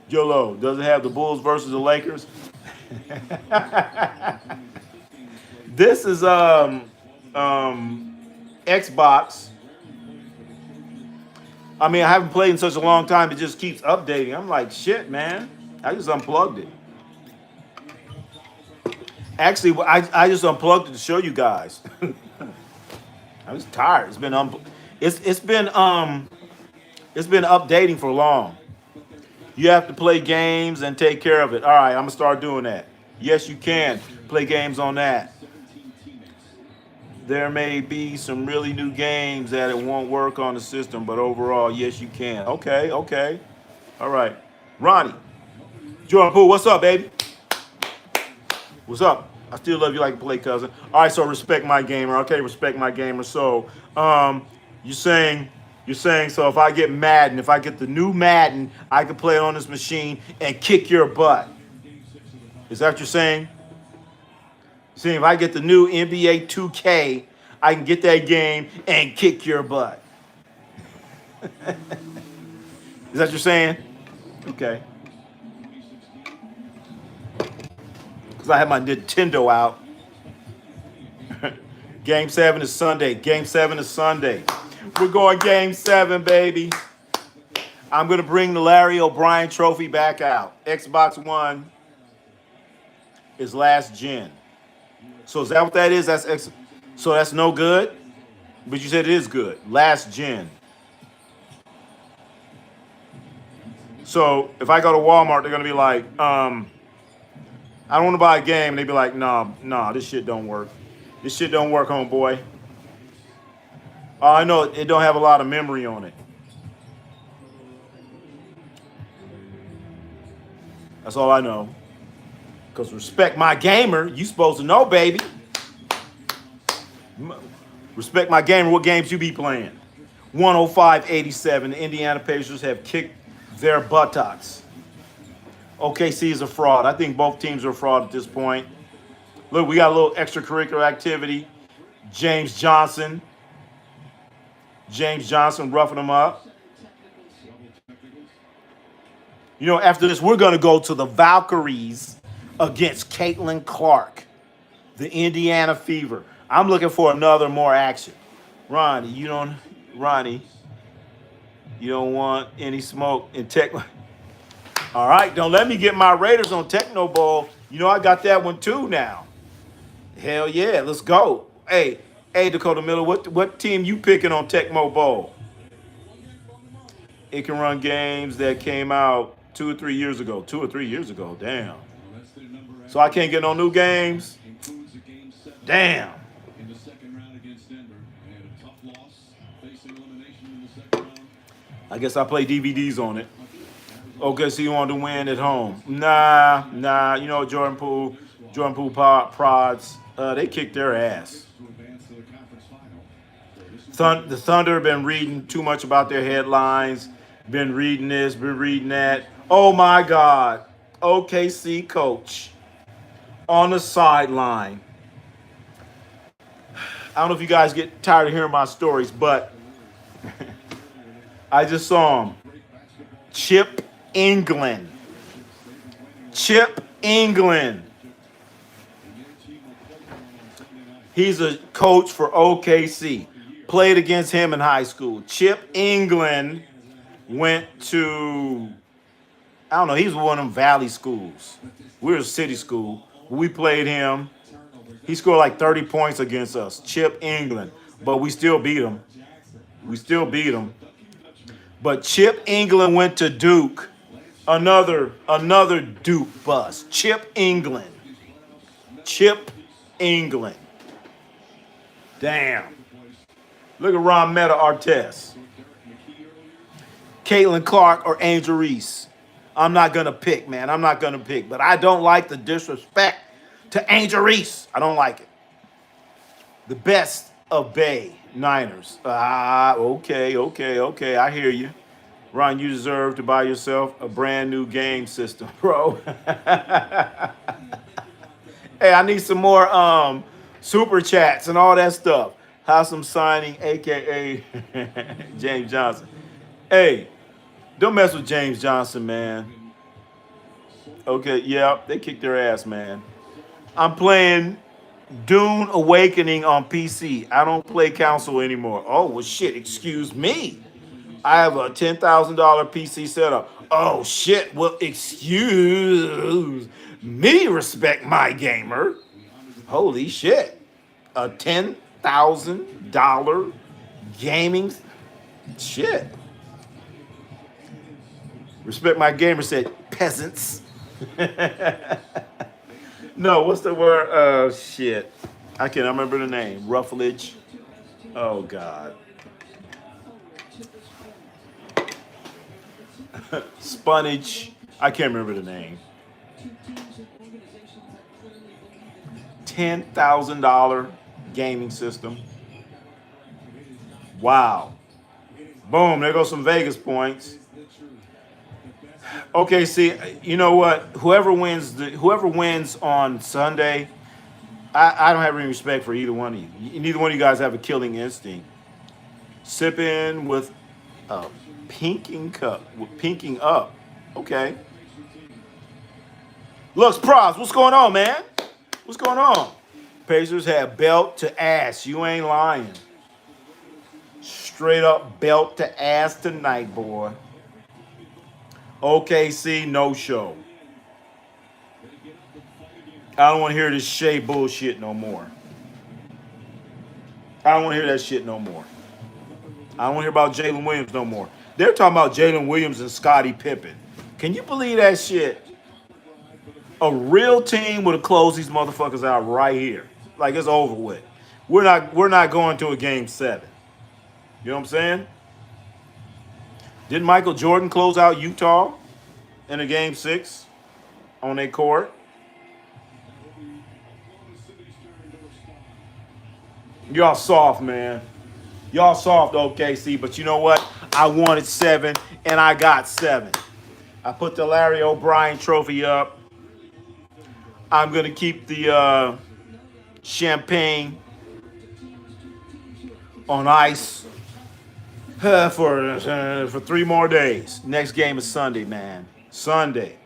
YOLO, does it have the Bulls versus the Lakers? This is Xbox. I mean, I haven't played in such a long time. It just keeps updating. I'm like, shit, man. I just unplugged it. Actually, I just unplugged it to show you guys. I was tired. It's been it's been updating for long. You have to play games and take care of it. All right, I'm gonna start doing that. Yes, you can play games on that. There may be some really new games that it won't work on the system, but overall, yes, you can. Okay. All right. Ronnie. Jordan Poole, what's up, baby? What's up? I still love you like a play cousin. All right, so respect my gamer. Okay, respect my gamer. So, you're saying, so if I get Madden, if I get the new Madden, I can play it on this machine and kick your butt. Is that what you're saying? See, if I get the new NBA 2K, I can get that game and kick your butt. Is that what you're saying? Okay. Because I have my Nintendo out. Game 7 is Sunday. Game 7 is Sunday. We're going Game 7, baby. I'm going to bring the Larry O'Brien trophy back out. Xbox One is last gen. So is that what that is? So that's no good? But you said it is good. Last gen. So if I go to Walmart, they're going to be like, I don't want to buy a game. And they'd be like, nah, this shit don't work. This shit don't work, homeboy. I know it don't have a lot of memory on it. That's all I know. Because respect my gamer, you supposed to know, baby. Respect my gamer, what games you be playing? 105-87, the Indiana Pacers have kicked their buttocks. OKC is a fraud. I think both teams are a fraud at this point. Look, we got a little extracurricular activity. James Johnson roughing them up. You know, after this, we're going to go to the Valkyries against Caitlin Clark, the Indiana Fever. I'm looking for more action. Ronnie, you don't want any smoke in tech. All right, don't let me get my Raiders on Techno Bowl. You know I got that one too now. Hell yeah, let's go. Hey, Dakota Miller, what team you picking on Tecmo Bowl? It can run games that came out 2 or 3 years ago. 2 or 3 years ago, damn. So I can't get no new games? Damn. I guess I play DVDs on it. Okay, so you want to win at home? Nah. You know Jordan Poole prods, they kicked their ass. The Thunder been reading too much about their headlines. Been reading this, been reading that. Oh my God. OKC coach on the sideline. I don't know if you guys get tired of hearing my stories, but I just saw him. Chip England. Chip England. He's a coach for OKC. Played against him in high school. Chip England went to, I don't know, he was one of them valley schools. We were a city school. We played him. He scored like 30 points against us. Chip England. But we still beat him. We still beat him. But Chip England went to Duke. Another Duke bust. Chip England. Chip England. Damn. Look at Ron Meta Artest. Caitlin Clark or Angel Reese. I'm not going to pick, man. I'm not going to pick. But I don't like the disrespect to Angel Reese. I don't like it. The best of Bay Niners. Okay. I hear you. Ron, you deserve to buy yourself a brand new game system, bro. Hey, I need some more super chats and all that stuff. Have some signing, a.k.a. James Johnson. Hey, don't mess with James Johnson, man. Okay, yeah, they kicked their ass, man. I'm playing Dune Awakening on PC. I don't play console anymore. Oh, well, shit, excuse me. I have a $10,000 PC setup. Oh, shit, well, excuse me, respect my gamer. Holy shit. A $10,000 gaming shit. Respect my gamer said peasants. No, what's the word? Shit. I can't remember the name. Ruffledge. Oh, God. Spunage. I can't remember the name. $10,000 gaming system. Wow. Boom, there goes some Vegas points. Okay, see, you know what? Whoever wins on Sunday, I don't have any respect for either one of you. Neither one of you guys have a killing instinct. Sipping with a pinking up. Okay. Lux Props, what's going on, man? What's going on? Pacers have belt to ass. You ain't lying. Straight up belt to ass tonight, boy. OKC, no show. I don't want to hear this Shai bullshit no more. I don't want to hear that shit no more. I don't want to hear about Jalen Williams no more. They're talking about Jalen Williams and Scottie Pippen. Can you believe that shit? A real team would have closed these motherfuckers out right here. Like, it's over with. We're not going to a game 7. You know what I'm saying? Didn't Michael Jordan close out Utah in a game 6 on their court? Y'all soft, man. Y'all soft, OKC, but you know what? I wanted 7, and I got 7. I put the Larry O'Brien trophy up. I'm going to keep the champagne on ice for 3 more days. Next game is Sunday, man. Sunday.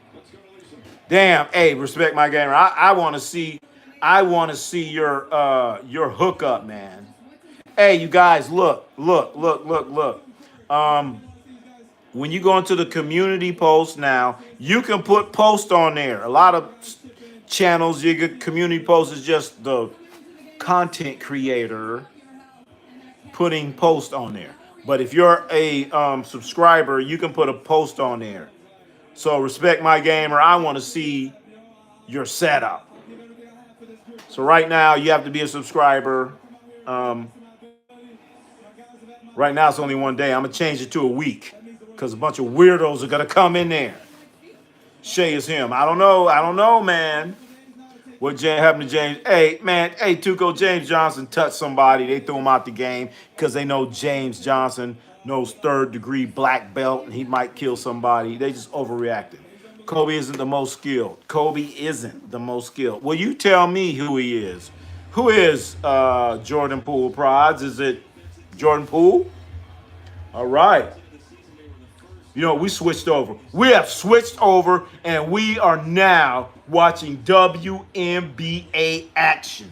Damn, hey, respect my gamer. I want to see your hookup, man. Hey, you guys, look. When you go into the community post now, you can put post on there. A lot of channels, you get community post is just the content creator putting post on there. But if you're a subscriber, you can put a post on there. So respect my gamer. I want to see your setup. So right now, you have to be a subscriber. Right now, it's only 1 day. I'm going to change it to a week because a bunch of weirdos are going to come in there. Shai is him. I don't know, man. What happened to James? Hey, man. Hey, Tuco, James Johnson touched somebody. They threw him out the game because they know James Johnson knows third-degree black belt, and he might kill somebody. They just overreacted. Kobe isn't the most skilled. Kobe isn't the most skilled. Well, you tell me who he is. Who is Jordan Poole, Prods? Is it Jordan Poole? All right. You know, we switched over. We have switched over, and we are now watching WNBA action.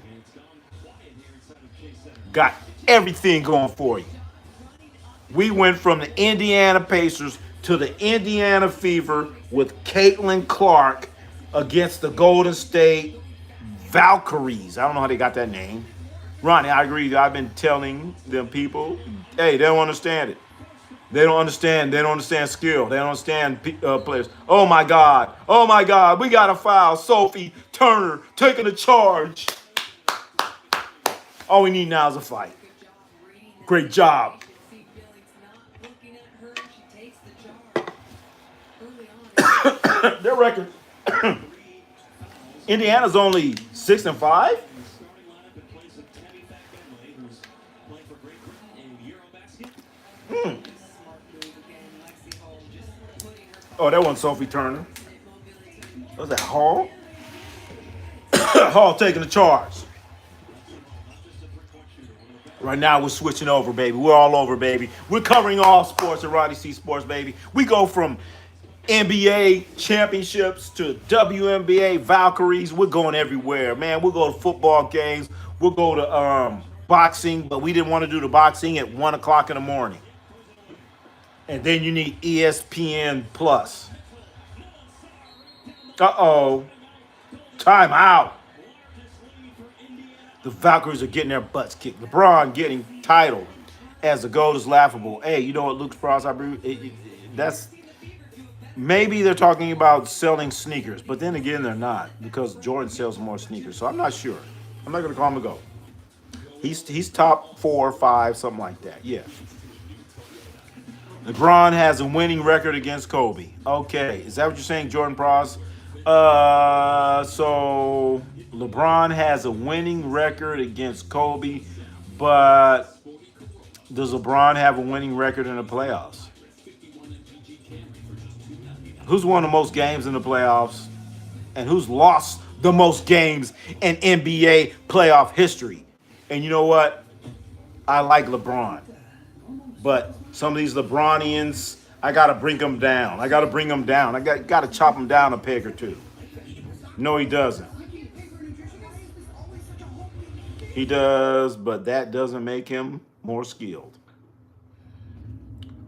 Got everything going for you. We went from the Indiana Pacers to the Indiana Fever with Caitlin Clark against the Golden State Valkyries. I don't know how they got that name. Ronnie, I agree. I've been telling them people, hey, they don't understand it. They don't understand. They don't understand skill. They don't understand players. Oh, my God. Oh, my God. We got a foul. Sophie Turner taking a charge. All we need now is a fight. Great job. Their record. Indiana's only 6-5. Oh, that wasn't Sophie Turner. Was that Hall? Hall taking the charge. Right now, we're switching over, baby. We're all over, baby. We're covering all sports at Roddy C Sports, baby. We go from NBA championships to WNBA Valkyries. We're going everywhere, man. We'll go to football games. We'll go to boxing, but we didn't want to do the boxing at 1 o'clock in the morning. And then you need ESPN Plus. Uh-oh. Time out. The Valkyries are getting their butts kicked. LeBron getting titled as the GOAT is laughable. Hey, you know what, Luke Sprouse, that's maybe they're talking about selling sneakers, but then again, they're not because Jordan sells more sneakers. So I'm not sure. I'm not going to call him a GOAT. He's top 4 or 5, something like that. Yeah. LeBron has a winning record against Kobe. Okay, is that what you're saying, Jordan Pross? So LeBron has a winning record against Kobe, but does LeBron have a winning record in the playoffs? Who's won the most games in the playoffs? And who's lost the most games in NBA playoff history? And you know what? I like LeBron. But some of these LeBronians, I got to bring them down. I got to chop them down a peg or two. No, he doesn't. He does, but that doesn't make him more skilled.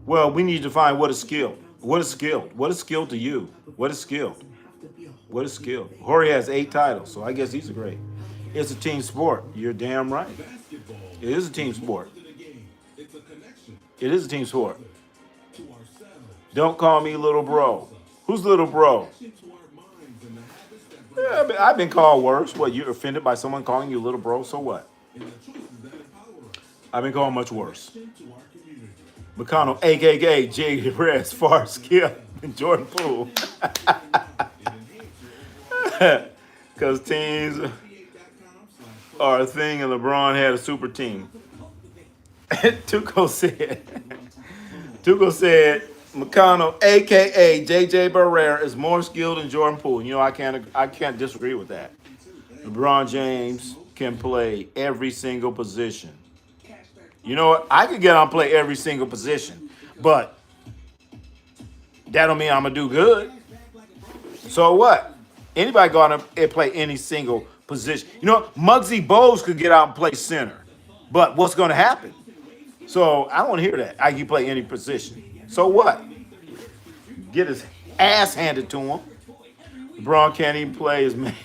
Well, we need to find what is skilled. What is skilled? What is skilled to you? What is skilled? What is skilled? Jorge has 8 titles, so I guess he's great. It's a team sport. You're damn right. It is a team sport. It is a team sport. Don't call me little bro. Who's little bro? Yeah, I've been called worse. What, you're offended by someone calling you little bro? So what? I've been called much worse. McConnell, a.k.a. Jay Perez, far skill, and Jordan Poole. Because teams are a thing, and LeBron had a super team. Tuco said, McConnell, a.k.a. J.J. Barrera, is more skilled than Jordan Poole. You know, I can't disagree with that. LeBron James can play every single position. You know what? I could get on play every single position, but that don't mean I'm going to do good. So what? Anybody go out and play any single position. You know, Muggsy Bogues could get out and play center, but what's going to happen? So I don't want to hear that. I can play any position. So what? Get his ass handed to him. LeBron can't even play his man.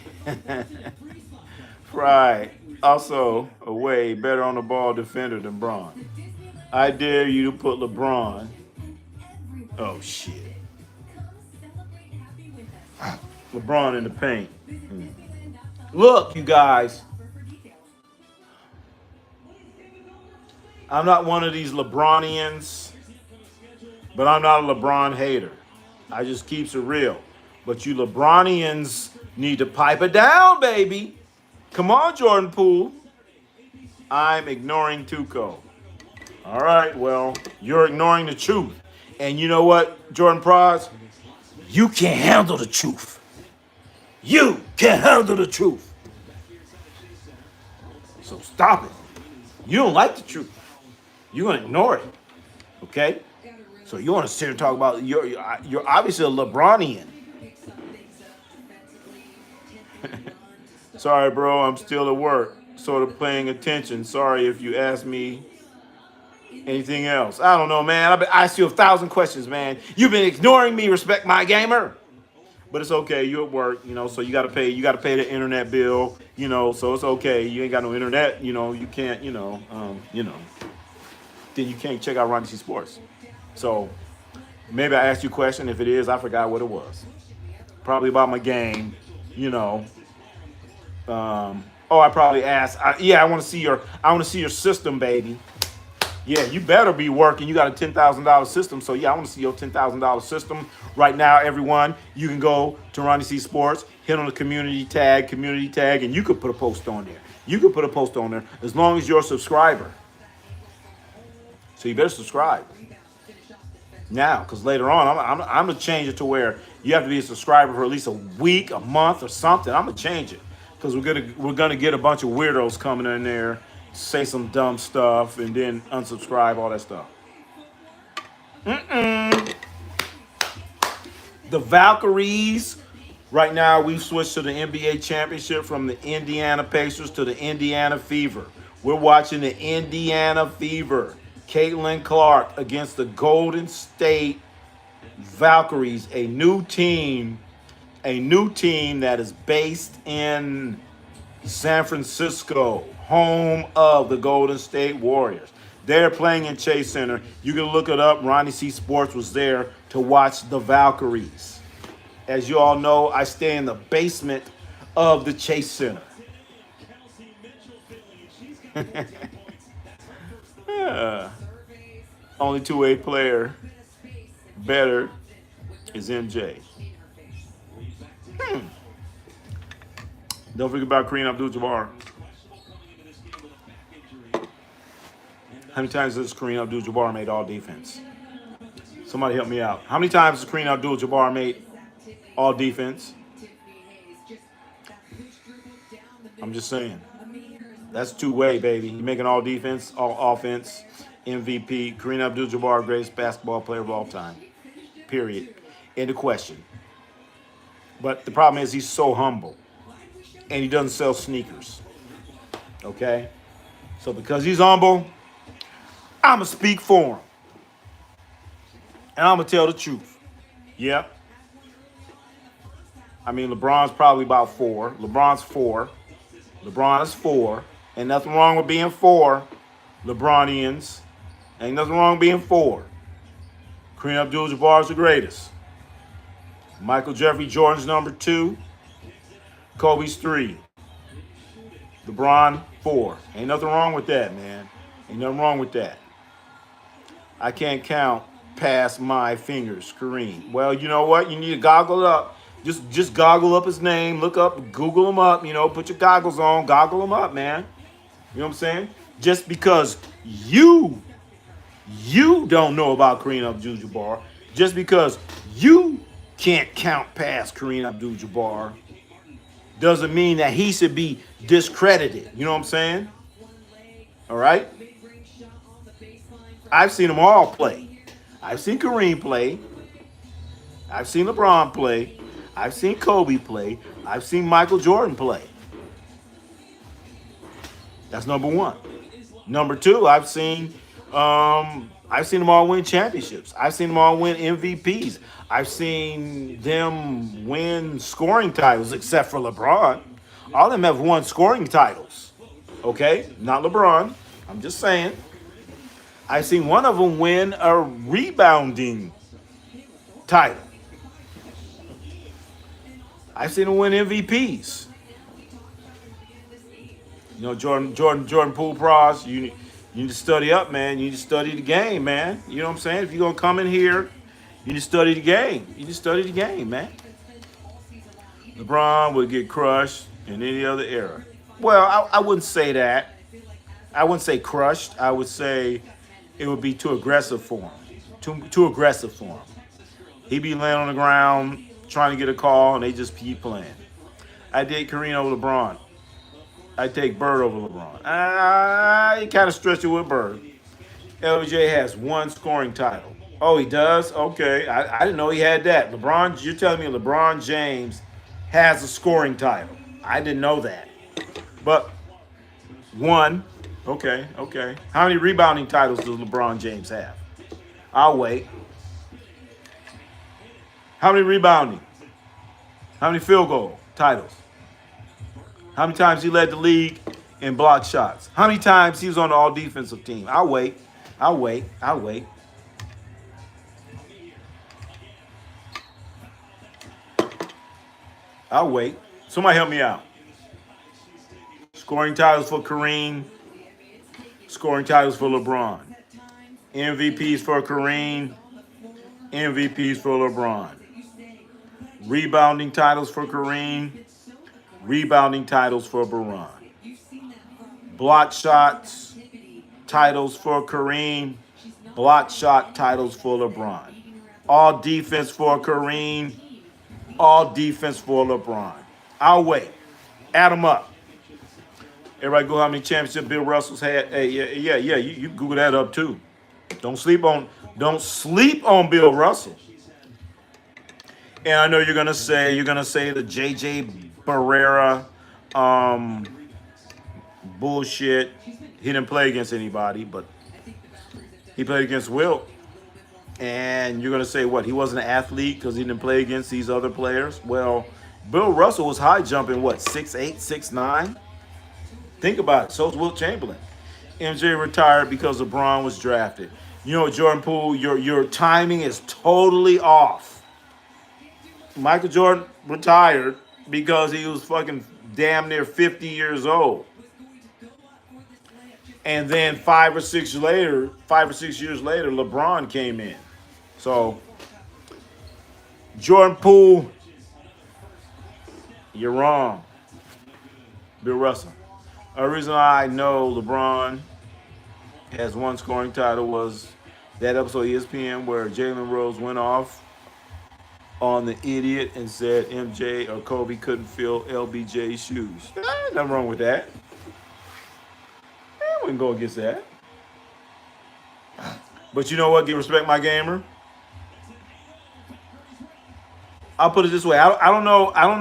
Right. Also, a way better on the ball defender than Bron. I dare you to put LeBron. Oh, shit. LeBron in the paint. Look, you guys. I'm not one of these LeBronians, but I'm not a LeBron hater. I just keeps it real. But you LeBronians Need to pipe it down, baby. Come on, Jordan Poole. I'm ignoring Tuco. All right, well, you're ignoring the truth. And you know what, Jordan Pras? You can't handle the truth. You can't handle the truth. So stop it. You don't like the truth. You're going to ignore it. Okay? So you want to sit here and talk about, you're obviously a LeBronian. Sorry, bro, I'm still at work, sort of paying attention. Sorry if you ask me anything else. I don't know, man. I've been asked you 1,000 questions, man. You've been ignoring me, respect my gamer. But it's okay. You're at work, so you gotta pay the internet bill, so it's okay. You ain't got no internet, you can't, then you can't check out Ronnie C Sports. So maybe I asked you a question. If it is, I forgot what it was. Probably about my game, I probably asked. I want to see your system, baby. Yeah, you better be working. You got a $10,000 system, so yeah, I want to see your $10,000 system right now. Everyone, you can go to Ronnie C Sports, hit on the community tag, and you could put a post on there. You could put a post on there as long as you're a subscriber. So you better subscribe now, because later on, I'm gonna change it to where you have to be a subscriber for at least a week, a month, or something. I'm gonna change it because we're gonna get a bunch of weirdos coming in there, say some dumb stuff, and then unsubscribe, all that stuff. The Valkyries. Right now, we've switched to the NBA championship from the Indiana Pacers to the Indiana Fever. We're watching the Indiana Fever. Caitlin Clark against the Golden State Valkyries, a new team that is based in San Francisco, home of the Golden State Warriors. They're playing in Chase Center. You can look it up. Ronnie C Sports was there to watch the Valkyries. As you all know, I stay in the basement of the Chase Center. Only two-way player better is MJ. Don't forget about Kareem Abdul-Jabbar. How many times has Kareem Abdul-Jabbar made all defense? Somebody help me out. How many times has Kareem Abdul-Jabbar made all defense? I'm just saying. That's two-way, baby. You're making all defense, all offense, MVP. Kareem Abdul-Jabbar, greatest basketball player of all time. Period. End of question. But the problem is he's so humble. And he doesn't sell sneakers. Okay? So because he's humble, I'm going to speak for him. And I'm going to tell the truth. Yep. I mean, LeBron's probably about 4. LeBron's 4. LeBron is 4. Ain't nothing wrong with being 4. LeBronians. Ain't nothing wrong with being 4. Kareem Abdul-Jabbar is the greatest. Michael Jeffrey Jordan's number 2. Kobe's 3. LeBron 4. Ain't nothing wrong with that, man. Ain't nothing wrong with that. I can't count past my fingers, Kareem. Well, you know what? You need to goggle up. Just goggle up his name. Look up, Google him up. Put your goggles on. Goggle him up, man. You know what I'm saying? Just because you don't know about Kareem Abdul-Jabbar, just because you can't count past Kareem Abdul-Jabbar, doesn't mean that he should be discredited. You know what I'm saying? All right? I've seen them all play. I've seen Kareem play. I've seen LeBron play. I've seen Kobe play. I've seen Michael Jordan play. That's number 1. Number 2, I've seen them all win championships. I've seen them all win MVPs. I've seen them win scoring titles, except for LeBron. All of them have won scoring titles. Okay? Not LeBron. I'm just saying. I've seen one of them win a rebounding title. I've seen him win MVPs. Jordan Poole Pros, you need to study up, man. You need to study the game, man. You know what I'm saying? If you're going to come in here, you need to study the game. You need to study the game, man. LeBron would get crushed in any other era. Well, I wouldn't say that. I wouldn't say crushed. I would say it would be too aggressive for him. Too aggressive for him. He'd be laying on the ground trying to get a call, and they just keep playing. I did Kareem over LeBron. I take Bird over LeBron. You kind of stretch it with Bird. LBJ has one scoring title. Oh, he does? Okay. I didn't know he had that. LeBron, you're telling me LeBron James has a scoring title. I didn't know that. But one. Okay. How many rebounding titles does LeBron James have? I'll wait. How many rebounding? How many field goal titles? How many times he led the league in block shots? How many times he was on the all-defensive team? I'll wait. I'll wait. Somebody help me out. Scoring titles for Kareem. Scoring titles for LeBron. MVPs for Kareem. MVPs for LeBron. Rebounding titles for Kareem. Rebounding titles for LeBron. Block shots titles for Kareem. Block shot titles for LeBron. All defense for Kareem. All defense for LeBron. I'll wait. Add them up. Everybody go how many championships Bill Russell's had. Hey, yeah. You Google that up too. Don't sleep on Bill Russell. And I know you're gonna say the JJ Barrera bullshit. He didn't play against anybody, but he played against Wilt. And you're gonna say what? He wasn't an athlete because he didn't play against these other players. Well, Bill Russell was high jumping what, 6'8", 6'9"? Think about it. So is Wilt Chamberlain. MJ retired because LeBron was drafted. You know, Jordan Poole, your timing is totally off. Michael Jordan retired because he was fucking damn near 50 years old. And then 5 or 6 years later, LeBron came in. So, Jordan Poole, you're wrong. Bill Russell. The reason I know LeBron has one scoring title was that episode of ESPN where Jalen Rose went off on the idiot and said MJ or Kobe couldn't fill LBJ's shoes. Nothing wrong with that. I wouldn't go against that. But you know what? Give respect, my gamer. I'll put it this way. I don't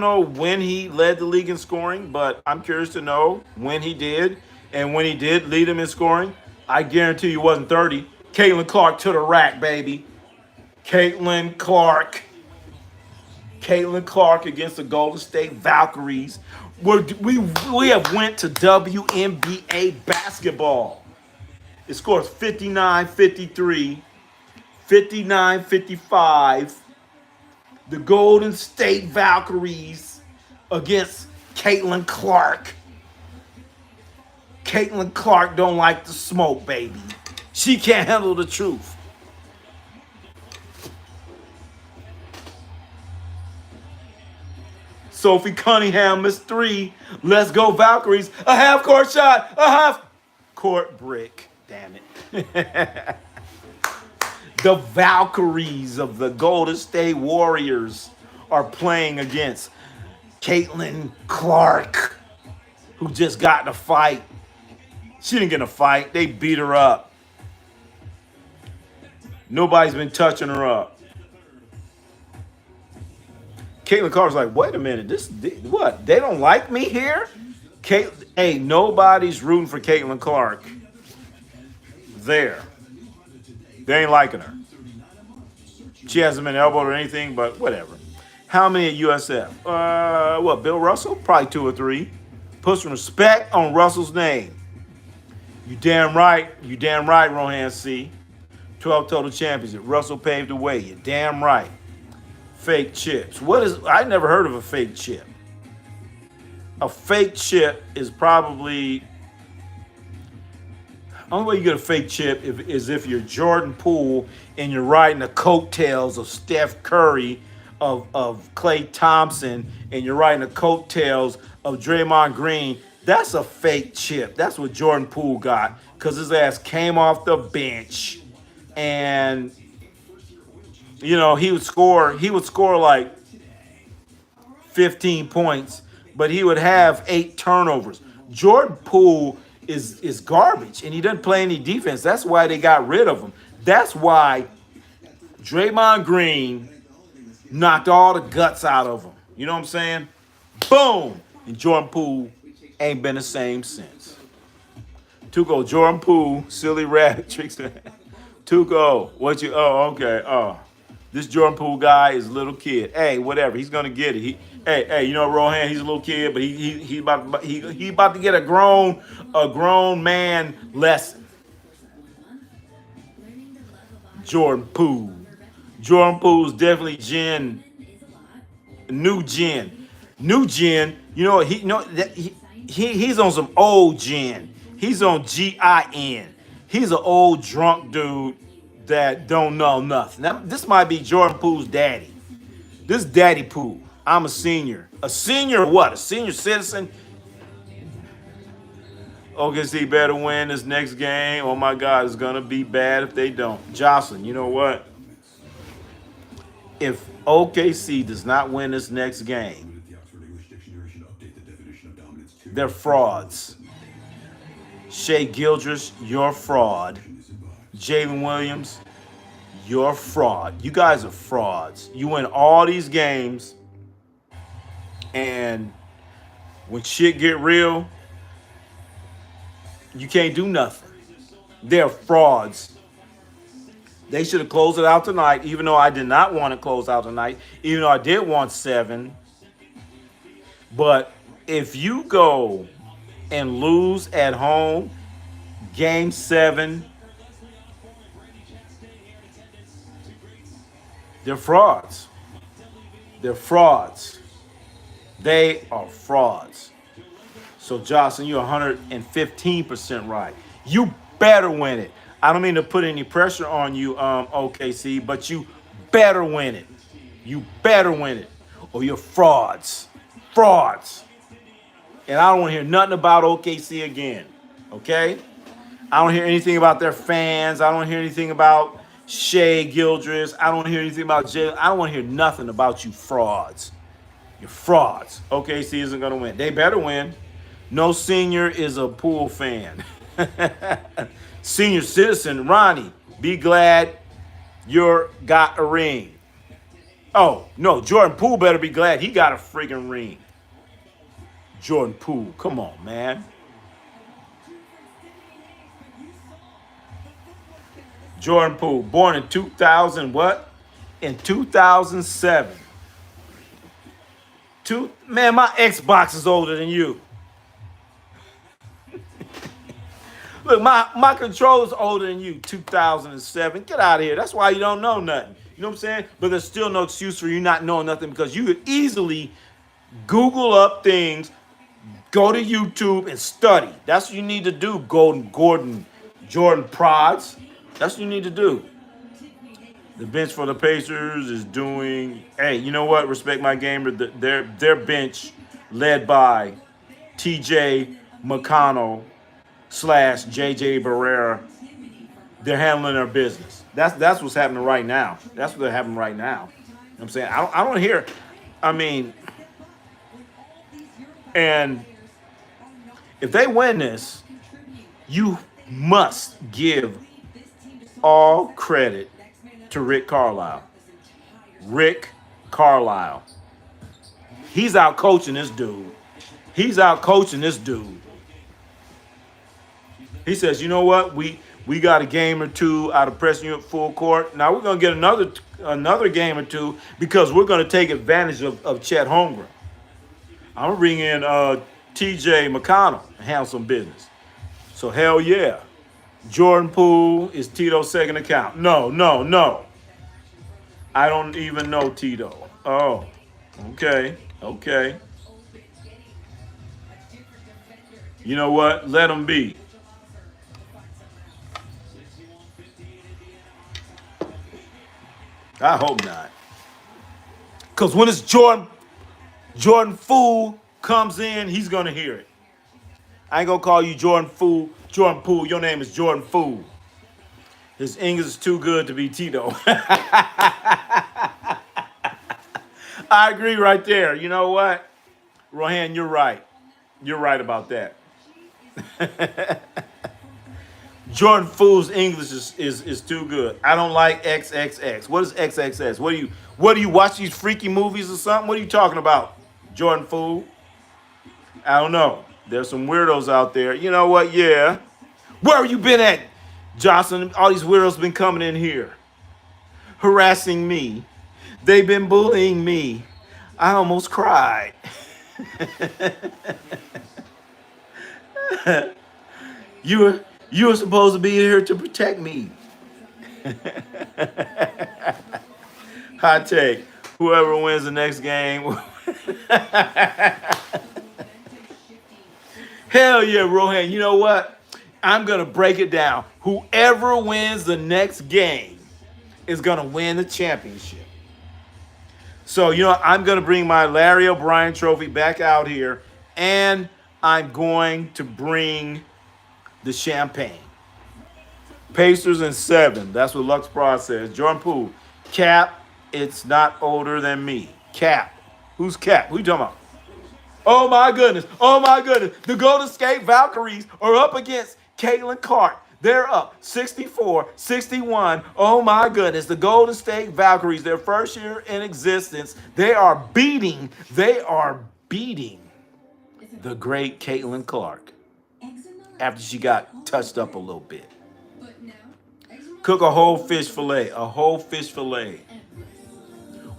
know when he led the league in scoring, but I'm curious to know when he did. And when he did lead him in scoring, I guarantee you it wasn't 30. Caitlin Clark to the rack, baby. Caitlin Clark against the Golden State Valkyries. We have went to WNBA basketball. It scores 59-53, 59-55. The Golden State Valkyries against Caitlin Clark. Caitlin Clark don't like the smoke, baby. She can't handle the truth. Sophie Cunningham missed 3. Let's go Valkyries. A half-court shot. A half-court brick. Damn it. The Valkyries of the Golden State Warriors are playing against Caitlin Clark, who just got in a fight. She didn't get in a fight. They beat her up. Nobody's been touching her up. Caitlin Clark's like, wait a minute. What? They don't like me here? Hey, nobody's rooting for Caitlin Clark there. They ain't liking her. She hasn't been elbowed or anything, but whatever. How many at USF? Bill Russell? Probably 2 or 3. Put some respect on Russell's name. You damn right, Rohan C. 12 total championship. Russell paved the way. You damn right. Fake chips. I never heard of a fake chip. A fake chip is probably... Only way you get a fake chip is if you're Jordan Poole and you're riding the coattails of Steph Curry of Klay Thompson and you're riding the coattails of Draymond Green, that's a fake chip. That's what Jordan Poole got because his ass came off the bench and he would score like 15 points, but he would have 8 turnovers. Jordan Poole is garbage, and he doesn't play any defense. That's why they got rid of him. That's why Draymond Green knocked all the guts out of him. You know what I'm saying? Boom! And Jordan Poole ain't been the same since. Tuco, Jordan Poole, silly rabbit tricks. Tuco, okay. This Jordan Poole guy is a little kid. Hey, whatever. He's gonna get it. Hey, Rohan, he's a little kid, but he about to get a grown man lesson. Jordan Poole. Jordan Poole's definitely new gen. He's on some old gen. He's on GIN. He's an old drunk dude that don't know nothing. Now, this might be Jordan Poole's daddy. This is Daddy Poole. I'm a senior. A senior what? A senior citizen? OKC better win this next game. Oh my God, it's gonna be bad if they don't. Jocelyn, you know what? If OKC does not win this next game, they're frauds. Shai Gilgeous, you're a fraud. Jalen Williams, you're a fraud. You guys are frauds. You win all these games, and when shit get real, you can't do nothing. They're frauds. They should have closed it out tonight, even though I did not want to close out tonight, even though I did want 7. But if you go and lose at home, game 7, they're frauds. They're frauds. They are frauds. So, Jocelyn, you're 115% right. You better win it. I don't mean to put any pressure on you, OKC, but you better win it. You better win it, or you're frauds. Frauds. And I don't want to hear nothing about OKC again, okay? I don't hear anything about their fans. I don't hear anything about Shai Gilgeous. I don't hear anything about Jalen. I don't want to hear nothing about you frauds. You're frauds. OKC isn't going to win. They better win. No senior is a Poole fan. Senior citizen, Ronnie, be glad you got a ring. Oh, no, Jordan Poole better be glad he got a friggin' ring. Jordan Poole, come on, man. Jordan Poole, born in 2000, what? In 2007. Man, my Xbox is older than you. Look, my controller's older than you, 2007. Get out of here. That's why you don't know nothing. You know what I'm saying? But there's still no excuse for you not knowing nothing because you could easily Google up things, go to YouTube, and study. That's what you need to do, Jordan Prods. That's what you need to do. The bench for the Pacers is doing, hey, you know what? Respect my gamer. Their bench led by TJ McConnell / JJ Barrera, they're handling their business. That's what's happening right now. That's what they're happening right now. You know what I'm saying? I don't hear, and if they win this, you must give all credit to Rick Carlisle. Rick Carlisle. He's out coaching this dude. He says, you know what? We got a game or two out of pressing you at full court. Now we're going to get another game or two because we're going to take advantage of Chet Holmgren. I'm going to bring in TJ McConnell and handle some business. So hell yeah. Jordan Poole is Tito's second account. No. I don't even know Tito. Oh, okay. You know what? Let him be. I hope not. Because when it's Jordan Fool comes in, he's going to hear it. I ain't going to call you Jordan Poole. Your name is Jordan Fool. His English is too good to be Tito. I agree right there. You know what? Rohan, you're right. You're right about that. Jordan Fool's English is too good. I don't like XXX. What is XXX? What do you watch these freaky movies or something? What are you talking about, Jordan Fool? I don't know. There's some weirdos out there. You know what? Yeah. Where have you been at, Jocelyn? All these weirdos been coming in here, harassing me. They've been bullying me. I almost cried. You were supposed to be here to protect me. Hot take. Whoever wins the next game. Hell yeah, Rohan. You know what? I'm going to break it down. Whoever wins the next game is going to win the championship. So, I'm going to bring my Larry O'Brien trophy back out here, and I'm going to bring the champagne. Pacers in 7. That's what Lux Prod says. Jordan Poole. Cap, it's not older than me. Cap. Who's Cap? Who you talking about? Oh, my goodness. Oh, my goodness. The Golden State Valkyries are up against Caitlin Clark. They're up 64-61. Oh, my goodness. The Golden State Valkyries, their first year in existence, they are beating the great Caitlin Clark after she got touched up a little bit. Cook a whole fish fillet.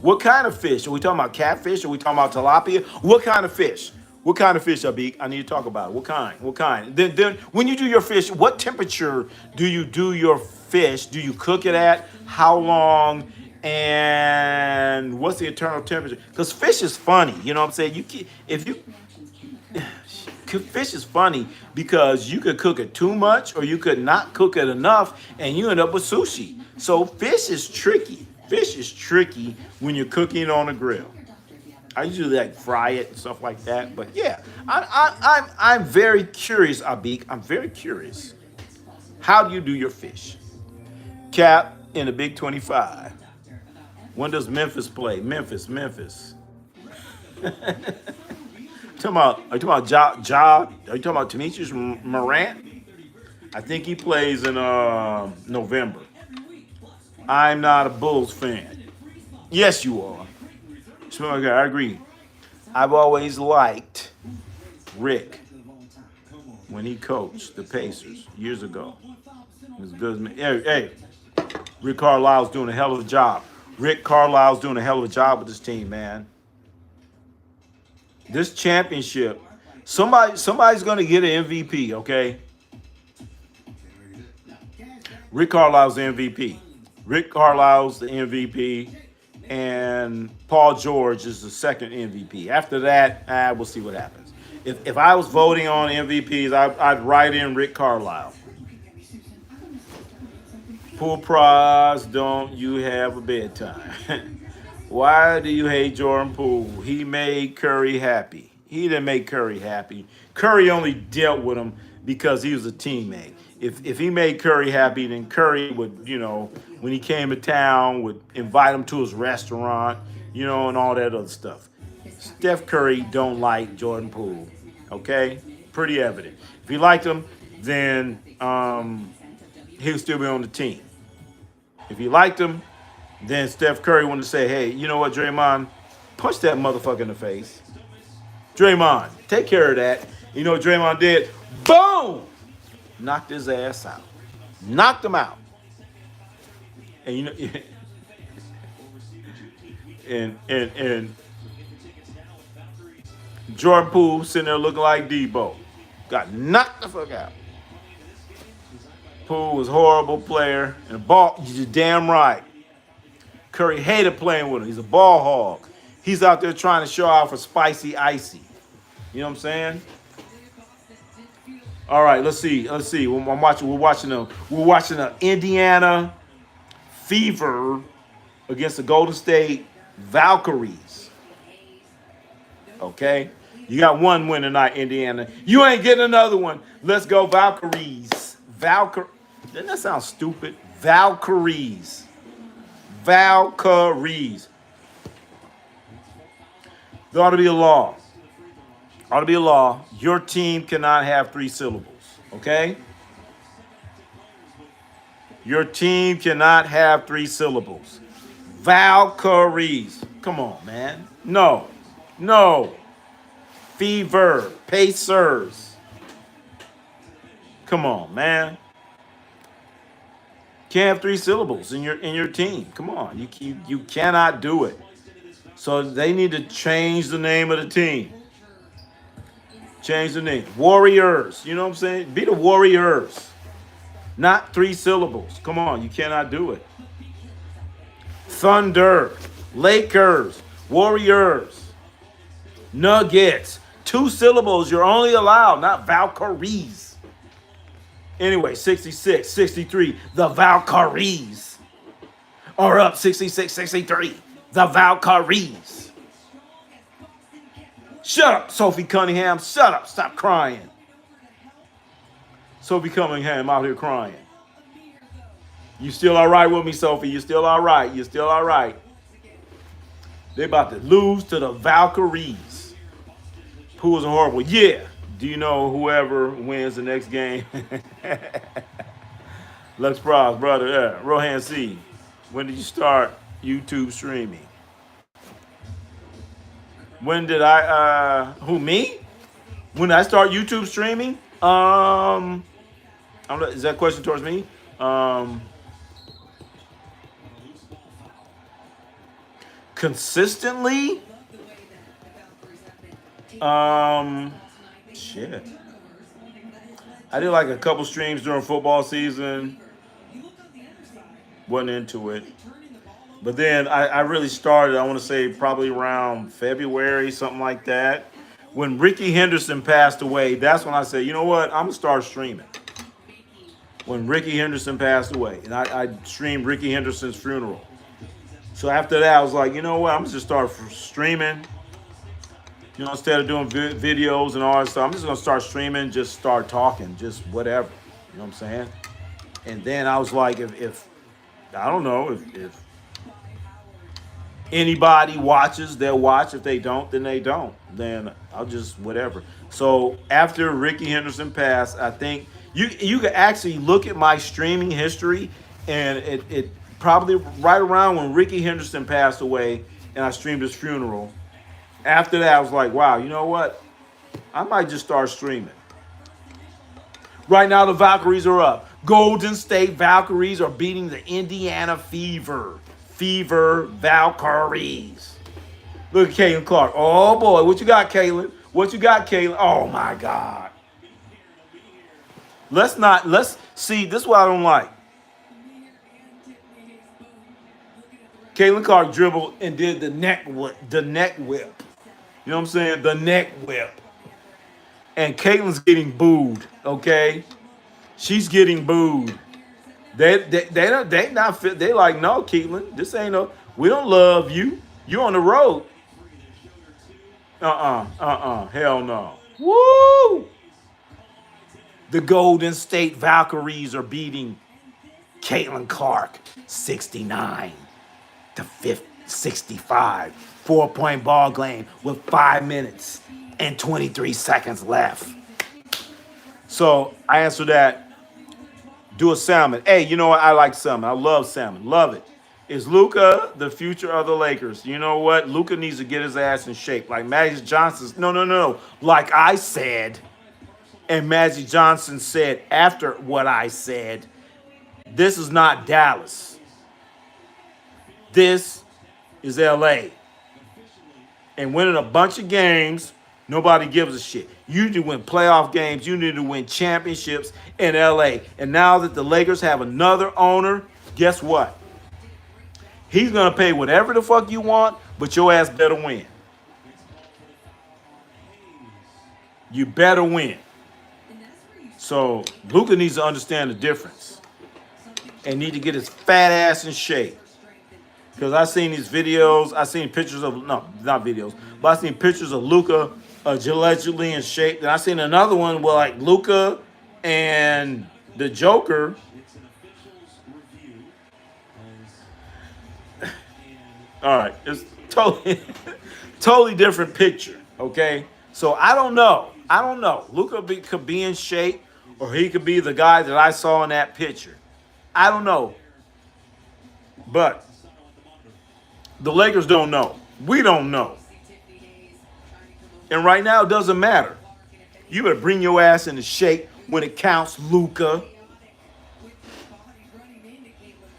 What kind of fish? Are we talking about catfish? Are we talking about tilapia? What kind of fish? What kind of fish, Abik? I need to talk about it. What kind? Then when you do your fish, what temperature do you do your fish? Do you cook it at? How long? And what's the internal temperature? Because fish is funny. You know what I'm saying? Fish is funny because you could cook it too much or you could not cook it enough and you end up with sushi. So fish is tricky. Fish is tricky when you're cooking it on a grill. I usually fry it and stuff like that. But yeah, I'm very curious, Abik. I'm very curious. How do you do your fish? Cap in the Big 25. When does Memphis play? Memphis. Are you talking about Ja? Are you talking about Demetrius Morant? I think he plays in November. I'm not a Bulls fan. Yes, you are. Okay, I agree. I've always liked Rick when he coached the Pacers years ago. He was good as me. Hey, Rick Carlisle's doing a hell of a job. Rick Carlisle's doing a hell of a job with this team, man. This championship, somebody's going to get an MVP, okay? Rick Carlisle's the MVP. Rick Carlisle's the MVP, and Paul George is the second MVP. After that, we'll see what happens. If I was voting on MVPs, I'd write in Rick Carlisle. Pool Pros, don't you have a bedtime? Why do you hate Jordan Poole? He made Curry happy. He didn't make Curry happy. Curry only dealt with him because he was a teammate. If he made Curry happy, then Curry would, when he came to town, would invite him to his restaurant, and all that other stuff. Steph Curry don't like Jordan Poole, okay? Pretty evident. If he liked him, then he'll still be on the team. If he liked him, then Steph Curry wanted to say, hey, you know what, Draymond? Punch that motherfucker in the face. Draymond, take care of that. You know what Draymond did? Boom! Knocked his ass out. Knocked him out. And and Jordan Poole sitting there looking like Debo. Got knocked the fuck out. Poole was a horrible player. And the ball, you're damn right. Curry hated playing with him. He's a ball hog. He's out there trying to show off for spicy icy. You know what I'm saying? All right, let's see. We're watching the Indiana Fever against the Golden State Valkyries. Okay? You got one win tonight, Indiana. You ain't getting another one. Let's go, Valkyries. Doesn't that sound stupid? Valkyries. Valkyries. There ought to be a law. Ought to be a law. Your team cannot have 3 syllables. Okay? Your team cannot have 3 syllables. Valkyries. Come on, man. No. No. Fever. Pacers. Come on, man. Can't have 3 syllables in your team. Come on. You cannot do it. So they need to change the name of the team. Change the name. Warriors. You know what I'm saying? Be the Warriors. Not 3 syllables. Come on. You cannot do it. Thunder. Lakers. Warriors. Nuggets. 2 syllables. You're only allowed. Not Valkyries. Anyway, 66, 63. The Valkyries are up 66, 63. The Valkyries. Shut up, Sophie Cunningham. Shut up. Stop crying. Sophie Cunningham out here crying. You still all right with me, Sophie? You still all right? You still all right? They about to lose to the Valkyries. Pools are horrible. Yeah. Do you know whoever wins the next game? Lux Pros, brother. Yeah. Rohan C. When did you start YouTube streaming? When did I who me? When did I start YouTube streaming? Is that a question towards me? Consistently? Shit. I did like a couple streams during football season. Wasn't into it. But then I really started, I want to say probably around February, something like that. When Ricky Henderson passed away, that's when I said, you know what? I'm going to start streaming. When Ricky Henderson passed away. And I streamed Ricky Henderson's funeral. So after that, I was like, you know what? I'm going to just start streaming. You know, instead of doing videos and all that stuff, I'm just going to start streaming, just start talking, just whatever. You know what I'm saying? And then I was like, if I don't know, if anybody watches, they'll watch. If they don't, then they don't. Then I'll just whatever. So after Ricky Henderson passed, I think you can actually look at my streaming history, and it probably right around when Ricky Henderson passed away and I streamed his funeral. After that, I was like, wow, you know what? I might just start streaming. Right now, the Valkyries are up. Golden State Valkyries are beating the Indiana Fever. Fever Valkyries. Look at Caitlin Clark. Oh, boy. What you got, Caitlin? What you got, Caitlin? Oh, my God. Let's see, this is what I don't like. Caitlin Clark dribbled and did the neck whip. You know what I'm saying? The neck whip. And Caitlin's getting booed, okay? She's getting booed. They not fit. They like, no, Caitlin, this ain't no, we don't love you. You on the road. Hell no. Woo! The Golden State Valkyries are beating Caitlin Clark 69 to 65. 4-point ball game with 5 minutes and 23 seconds left. So I answered that. Do a salmon. Hey, you know what? I like salmon. I love salmon. Love it. Is Luka the future of the Lakers? You know what? Luka needs to get his ass in shape. Like Magic Johnson's. No. Like I said, and Magic Johnson said after what I said, this is not Dallas. This is LA. And winning a bunch of games, nobody gives a shit. You need to win playoff games. You need to win championships in LA. And now that the Lakers have another owner, guess what? He's going to pay whatever the fuck you want, but your ass better win. You better win. So Luka needs to understand the difference and need to get his fat ass in shape. Because I seen these videos. I seen pictures of, no, not videos, but I seen pictures of Luka allegedly in shape. Then I seen another one where like Luka and the Joker. All right, it's totally, totally different picture. Okay, so I don't know. I don't know. Luka could be in shape, or he could be the guy that I saw in that picture. I don't know, but the Lakers don't know. We don't know. And right now, it doesn't matter. You better bring your ass into shape when it counts, Luka.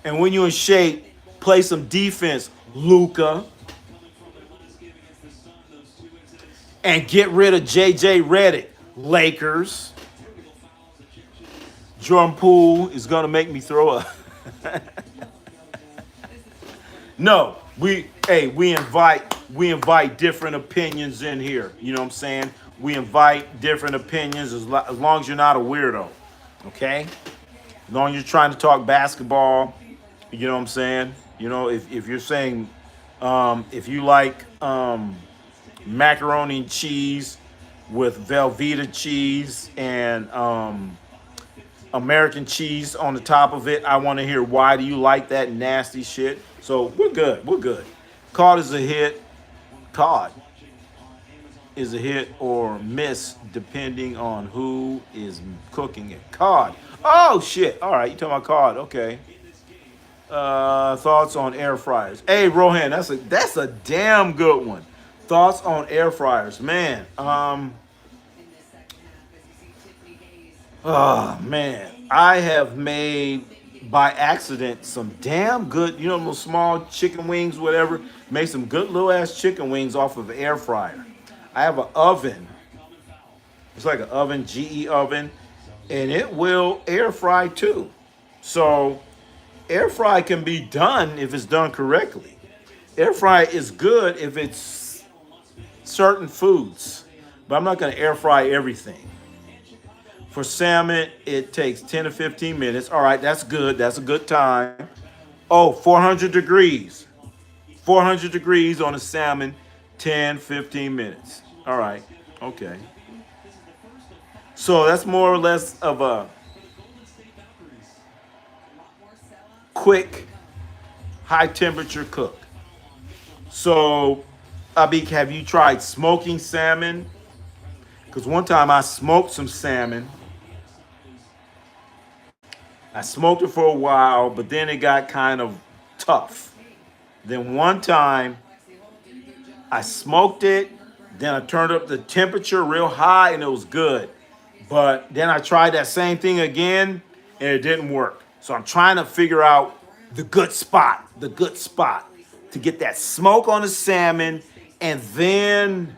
And when you're in shape, play some defense, Luka. And get rid of JJ Redick, Lakers. Jordan Poole is going to make me throw up. No, we invite different opinions in here. You know what I'm saying? We invite different opinions as long as you're not a weirdo. Okay? As long as you're trying to talk basketball, you know what I'm saying? You know, if you're saying if you like macaroni and cheese with Velveeta cheese and American cheese on the top of it, I want to hear why do you like that nasty shit. So we're good. We're good. COD is a hit. COD is a hit or miss depending on who is cooking it. COD. Oh shit. All right, you talking about COD? Okay. Thoughts on air fryers? Hey, Rohan, that's a damn good one. Thoughts on air fryers, man. Oh man, I have made by accident some damn good, you know, those small chicken wings, whatever. Made some good little ass chicken wings off of an air fryer. I have an oven. It's like an oven, GE oven, and it will air fry too. So air fry can be done if it's done correctly. Air fry is good if it's certain foods, but I'm not going to air fry everything. For salmon, it takes 10 to 15 minutes. All right, that's good. That's a good time. Oh, 400 degrees. 400 degrees on a salmon, 10, 15 minutes. All right, okay. So that's more or less of a quick, high temperature cook. So, Abik, have you tried smoking salmon? Because one time I smoked some salmon. I smoked it for a while, but then it got kind of tough. Then one time I smoked it, then I turned up the temperature real high and it was good. But then I tried that same thing again and it didn't work. So I'm trying to figure out the good spot to get that smoke on the salmon and then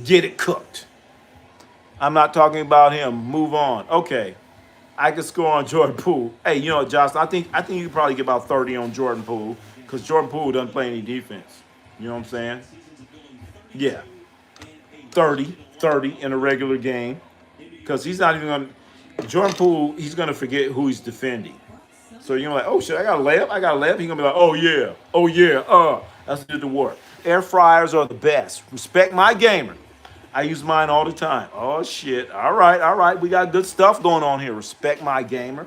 get it cooked. I'm not talking about him. Move on. Okay. I could score on Jordan Poole. Hey, you know what, Josh? I think you could probably get about 30 on Jordan Poole because Jordan Poole doesn't play any defense. You know what I'm saying? Yeah. 30 in a regular game. Because he's not even going to... Jordan Poole, he's going to forget who he's defending. So you're like, oh, shit, I got a layup. He's going to be like, oh, yeah. That's the work. Air fryers are the best. Respect my gamer. I use mine all the time. Oh, shit. All right. We got good stuff going on here. Respect my gamer.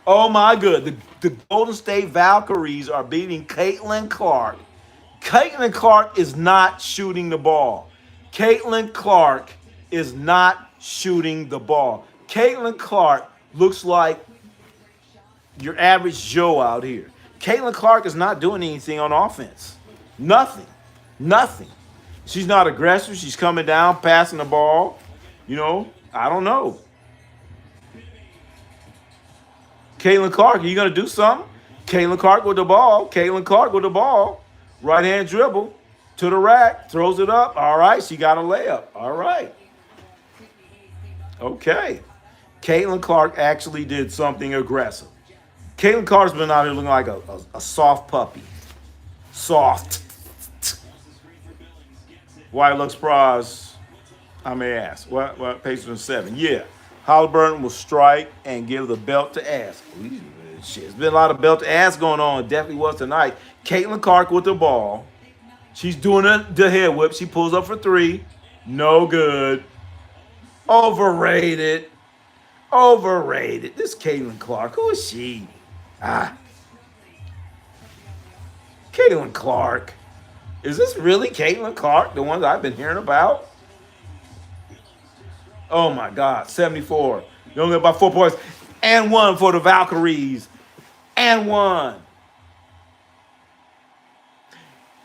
Oh, my good. The Golden State Valkyries are beating Caitlin Clark. Caitlin Clark is not shooting the ball. Caitlin Clark is not shooting the ball. Caitlin Clark looks like your average Joe out here. Caitlin Clark is not doing anything on offense. Nothing. She's not aggressive. She's coming down, passing the ball. You know, I don't know. Caitlin Clark, are you going to do something? Caitlin Clark with the ball. Right-hand dribble to the rack. Throws it up. All right, she got a layup. All right. Okay. Caitlin Clark actually did something aggressive. Caitlin Clark's been out here looking like a soft puppy. Soft. Why looks prize? I may ask. What? Page 7. Yeah. Haliburton will strike and give the belt to ass. shit. There's been a lot of belt ass going on. Definitely was tonight. Caitlin Clark with the ball. She's doing the head whip. She pulls up for three. No good. Overrated. Overrated. This Caitlin Clark. Who is she? Caitlin Clark. Is this really Caitlin Clark, the one that I've been hearing about? Oh my God, 74. You only about 4 points. And one for the Valkyries. And one.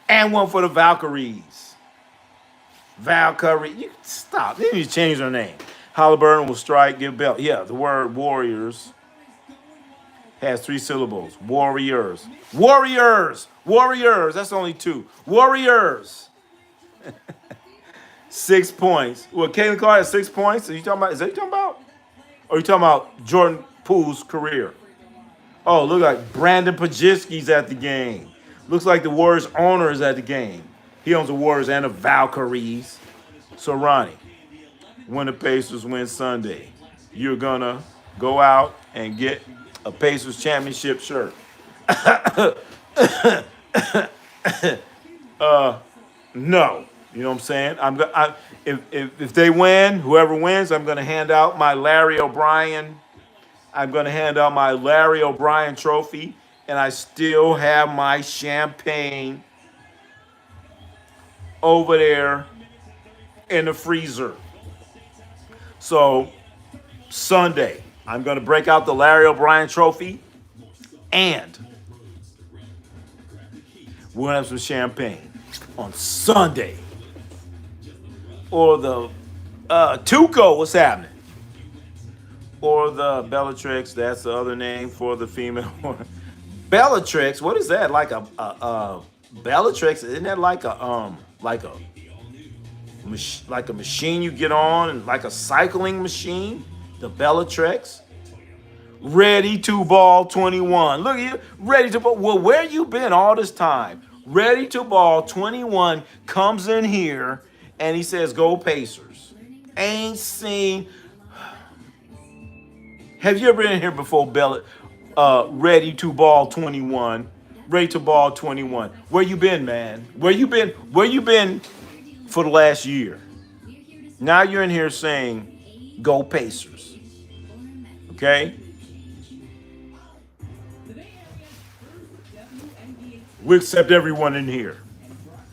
And one for the Valkyries. Valkyrie. You stop. They need to change their name. Haliburton will strike, give belt. Yeah, the word Warriors has 3 syllables. Warriors. Warriors. Warriors. That's only 2. Warriors. 6 points. Well, Caitlin Clark has 6 points. Are you talking about? Is that what you're talking about? Or are you talking about Jordan Poole's career? Oh, look like Brandon Pajitsky's at the game. Looks like the Warriors owner is at the game. He owns the Warriors and the Valkyries. So, Ronnie, when the Pacers win Sunday, you're going to go out and get a Pacers championship shirt. No. You know what I'm saying? If they win, whoever wins, I'm going to hand out my Larry O'Brien. I'm going to hand out my Larry O'Brien trophy, and I still have my champagne over there in the freezer. So Sunday, I'm going to break out the Larry O'Brien trophy, and we're going to have some champagne on Sunday. Or the Tuco, what's happening? Or the Bellatrix, that's the other name for the female. Bellatrix, what is that? Like a Bellatrix? Isn't that like a machine you get on, and like a cycling machine? The Bellatrix. Ready to ball 21. Look at you, ready to ball. Well, where you been all this time? Ready to ball 21 comes in here. And he says, go Pacers. Ain't seen. Have you ever been in here before, ready to ball 21? Ready to ball 21. Where you been, man? Where you been? Where you been for the last year? Now you're in here saying, go Pacers. Okay? We accept everyone in here.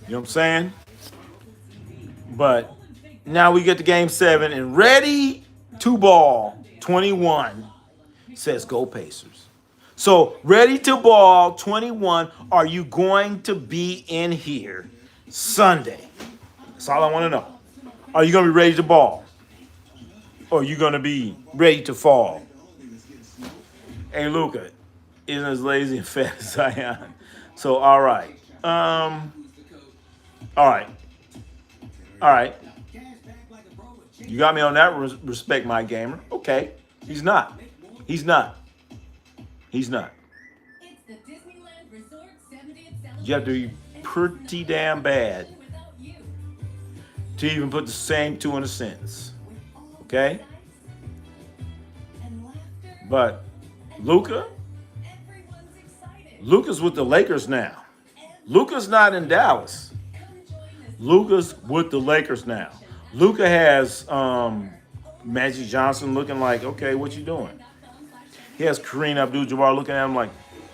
You know what I'm saying? But now we get to game 7, and ready to ball 21 says go Pacers. So ready to ball 21, are you going to be in here Sunday? That's all I want to know. Are you going to be ready to ball? Or are you going to be ready to fall? Hey, Luka isn't as lazy and fat as I am. So, all right. All right. You got me on that. Respect my gamer. Okay. He's not. You have to be pretty damn bad to even put the same 2 in a sentence. Okay? But Luka's with the Lakers now. Luka's not in Dallas. Luka's with the Lakers now. Luka has Magic Johnson looking like, okay, what you doing? He has Kareem Abdul-Jabbar looking at him like,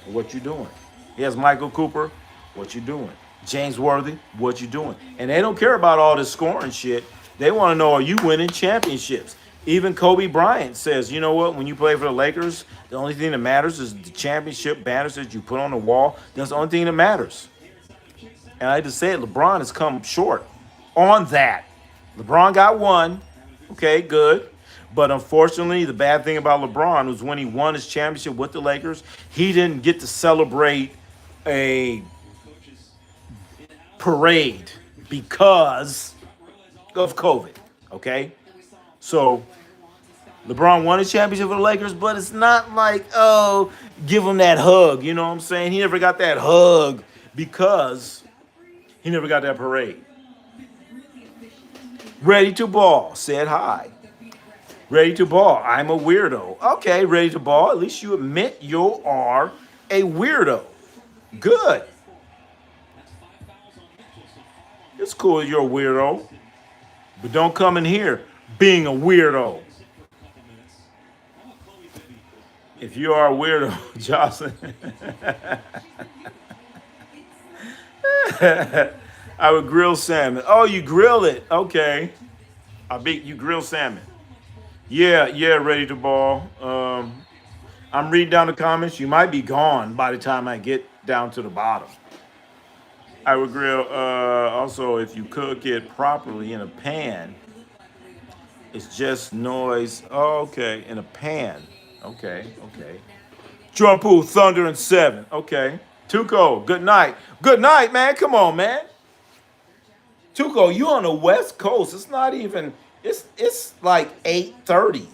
what you doing? He has Michael Cooper, what you doing? James Worthy, what you doing? And they don't care about all this scoring shit. They want to know, are you winning championships? Even Kobe Bryant says, you know what, when you play for the Lakers, the only thing that matters is the championship banners that you put on the wall. That's the only thing that matters. And I just said, LeBron has come short on that. LeBron got 1. Okay, good. But unfortunately, the bad thing about LeBron was when he won his championship with the Lakers, he didn't get to celebrate a parade because of COVID. Okay? So LeBron won his championship for the Lakers, but it's not like, oh, give him that hug. You know what I'm saying? He never got that hug because he never got that parade. Ready to ball, said hi. Ready to ball. I'm a weirdo. Okay, ready to ball. At least you admit you are a weirdo. Good. It's cool you're a weirdo, but don't come in here being a weirdo. If you are a weirdo, Jocelyn, I would grill salmon. Oh, you grill it. Okay. I bet you grill salmon. Yeah, yeah, ready to ball. I'm reading down the comments. You might be gone by the time I get down to the bottom. I would grill. Also, if you cook it properly in a pan, it's just noise. Oh, okay, in a pan. Okay, okay. Drum pool, thunder, and 7. Okay. Tuco, good night. Good night, man. Come on, man. Tuco, you on the West Coast. It's not even. It's like 8:30.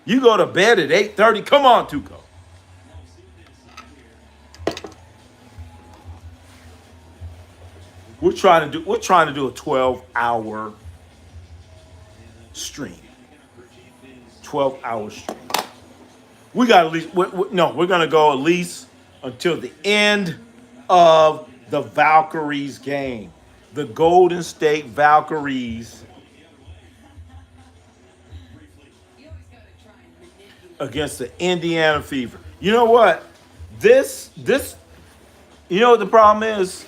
You go to bed at 8:30. Come on, Tuco. We're trying to do a 12-hour stream. 12-hour stream. We got at least we're gonna go at least until the end of the Valkyries game. The Golden State Valkyries against the Indiana Fever. You know what? This you know what the problem is?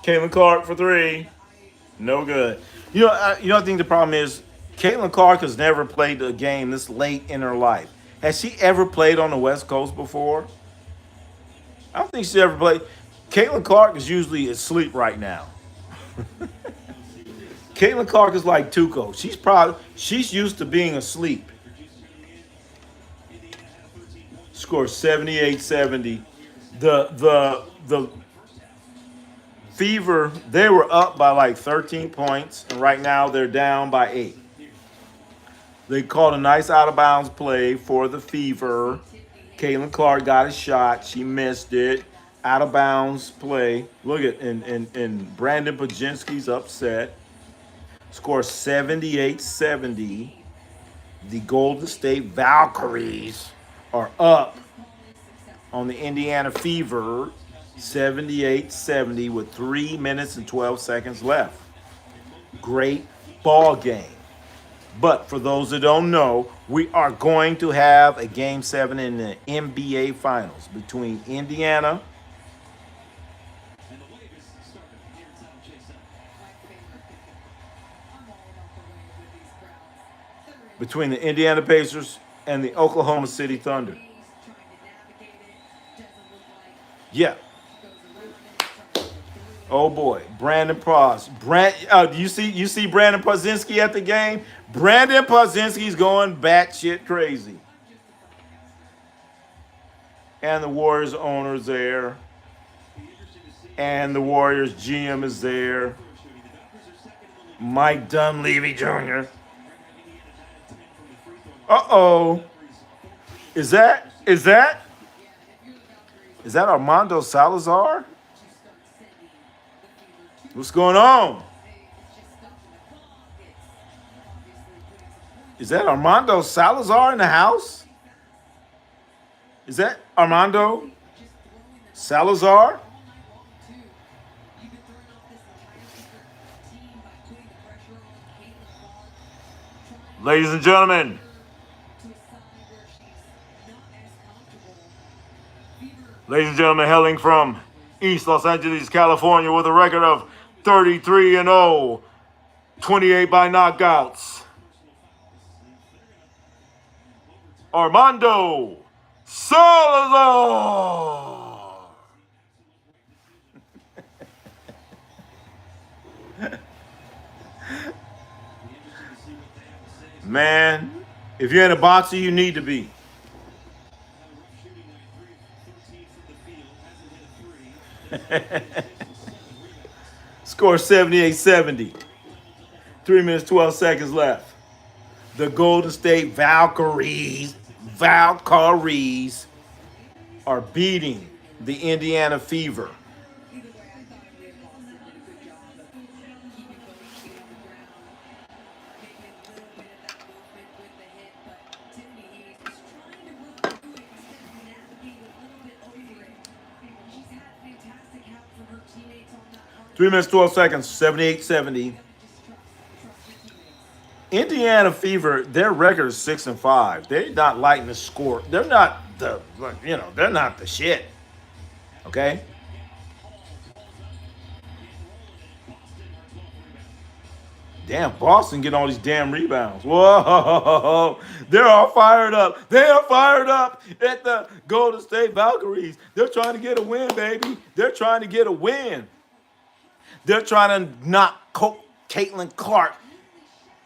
Caitlin Clark for 3. No good. You know, I think the problem is Caitlin Clark has never played a game this late in her life. Has she ever played on the West Coast before? I don't think she ever played. Caitlin Clark is usually asleep right now. Caitlin Clark is like Tuco. She's used to being asleep. Scored 78-70. The Fever, they were up by like 13 points, and right now they're down by 8. They called a nice out-of-bounds play for the Fever. Caitlin Clark got a shot. She missed it. Out-of-bounds play. Look at, and Brandon Pajinski's upset. Score 78-70. The Golden State Valkyries are up on the Indiana Fever 78-70 with 3 minutes and 12 seconds left. Great ball game. But for those that don't know, we are going to have a Game 7 in the NBA Finals between Indiana Pacers and the Oklahoma City Thunder. Yeah. Oh boy, Brandon Paz. You see Brandon Pazinski at the game? Brandon Pazinski's going batshit crazy. And the Warriors owner's there. And the Warriors GM is there. Mike Dunleavy Jr. Uh-oh. Is that Armando Salazar? What's going on? Is that Armando Salazar in the house? Is that Armando Salazar? Ladies and gentlemen, hailing from East Los Angeles, California, with a record of 33-0, 28 by knockouts, Armando Salazar. Man, if you're in a boxer, you need to be. Score 78-70. 3 minutes, 12 seconds left. The Golden State Valkyries are beating the Indiana Fever. 3 minutes, 12 seconds, 78-70. Indiana Fever, their record is 6-5. They're not lighting the score. They're not they're not the shit. Okay? Damn, Boston getting all these damn rebounds. Whoa, they're all fired up. They are fired up at the Golden State Valkyries. They're trying to get a win, baby. They're trying to get a win. They're trying to knock Caitlin Clark,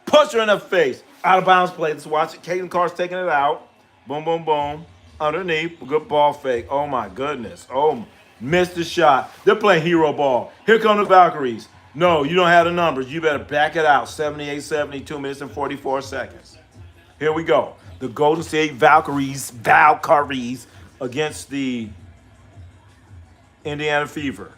punch her in the face. Out of bounds play. Let's watch it. Caitlin Clark's taking it out. Boom, boom, boom. Underneath, good ball fake. Oh my goodness. Oh, missed the shot. They're playing hero ball. Here come the Valkyries. No, you don't have the numbers. You better back it out. 78-70, 2 minutes and 44 seconds. Here we go. The Golden State Valkyries against the Indiana Fever.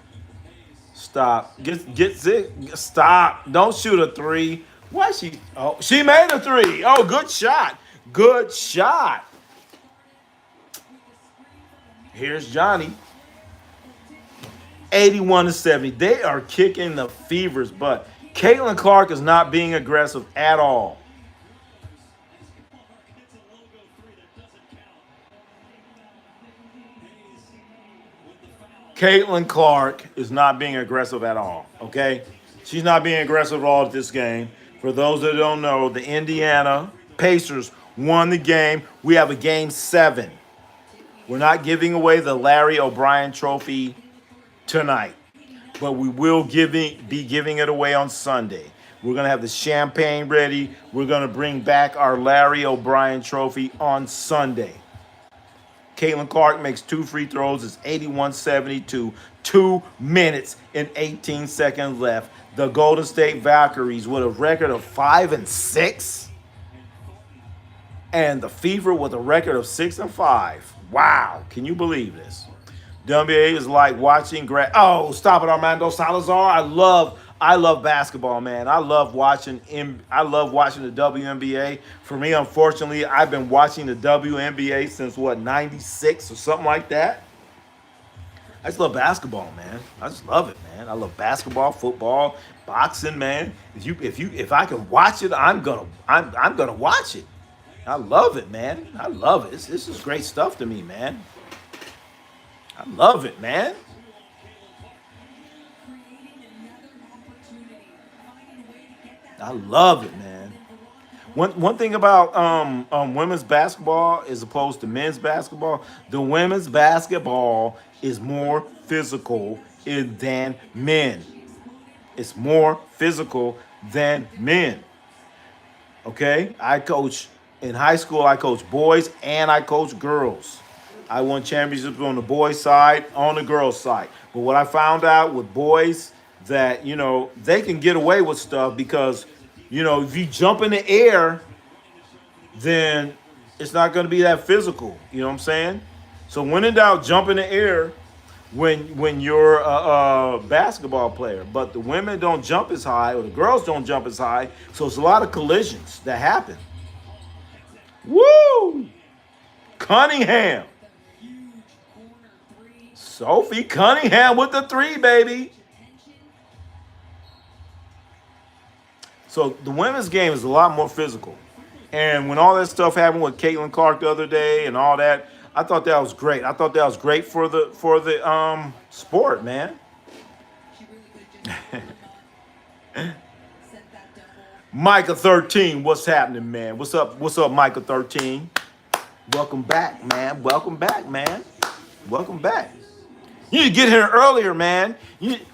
Stop. Get sick. Stop. Don't shoot a three. Why she? Oh, she made a three. Oh, good shot. Good shot. Here's Johnny. 81-70. They are kicking the Fever's butt. Caitlin Clark is not being aggressive at all. Caitlin Clark is not being aggressive at all, okay? She's not being aggressive at all at this game. For those that don't know, the Indiana Pacers won the game. We have a game 7. We're not giving away the Larry O'Brien Trophy tonight, but we will be giving it away on Sunday. We're going to have the champagne ready. We're going to bring back our Larry O'Brien Trophy on Sunday. Caitlin Clark makes 2 free throws. It's 81-72. 2 minutes and 18 seconds left. The Golden State Valkyries with a record of 5-6. And the Fever with a record of 6-5. Wow. Can you believe this? WNBA is like watching stop it, Armando Salazar. I love basketball, man. I love watching the WNBA. For me, unfortunately, I've been watching the WNBA since 96 or something like that. I just love basketball, man. I just love it, man. I love basketball, football, boxing, man. If I can watch it, I'm gonna watch it. I love it, man. I love it. This is great stuff to me, man. I love it, man. I love it, man. One thing about women's basketball as opposed to men's basketball, the women's basketball is more physical than men. It's more physical than men. Okay? In high school, I coach boys and I coach girls. I won championships on the boys' side, on the girls' side. But what I found out with boys, that, they can get away with stuff because, if you jump in the air, then it's not going to be that physical. You know what I'm saying? So when in doubt, jump in the air when you're a basketball player. But the women don't jump as high, or the girls don't jump as high. So it's a lot of collisions that happen. Woo! Cunningham. Sophie Cunningham with the 3, baby. So the women's game is a lot more physical. And when all that stuff happened with Caitlin Clark the other day and all that, I thought that was great. I thought that was great for the sport, man. Micah 13, what's happening, man? What's up, Micah 13? Welcome back, man. Welcome back, man. Welcome back. You need to get here earlier, man.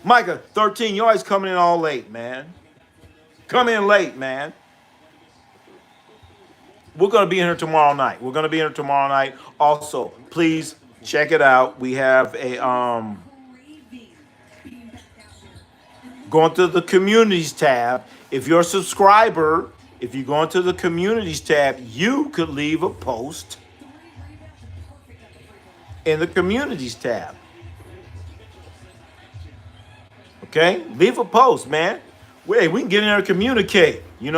Micah 13, you're always coming in all late, man. Come in late, man. We're going to be in here tomorrow night. Also, please check it out. We have a going to the communities tab. If you're a subscriber, if you go into the communities tab, you could leave a post in the communities tab. Okay? Leave a post, man. Wait, we can get in there and communicate, Get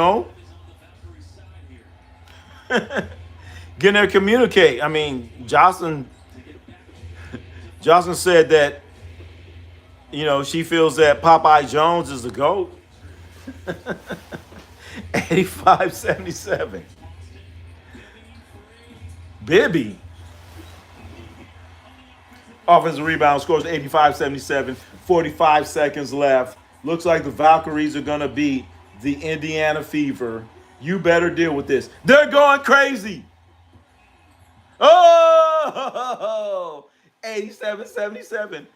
in there and communicate. I mean, Jocelyn said that You know, she feels that Popeye Jones is the GOAT. 85-77. Bibby. Offensive rebound scores 85-77. 45 seconds left. Looks like the Valkyries are going to beat the Indiana Fever. You better deal with this. They're going crazy. Oh! 87-77.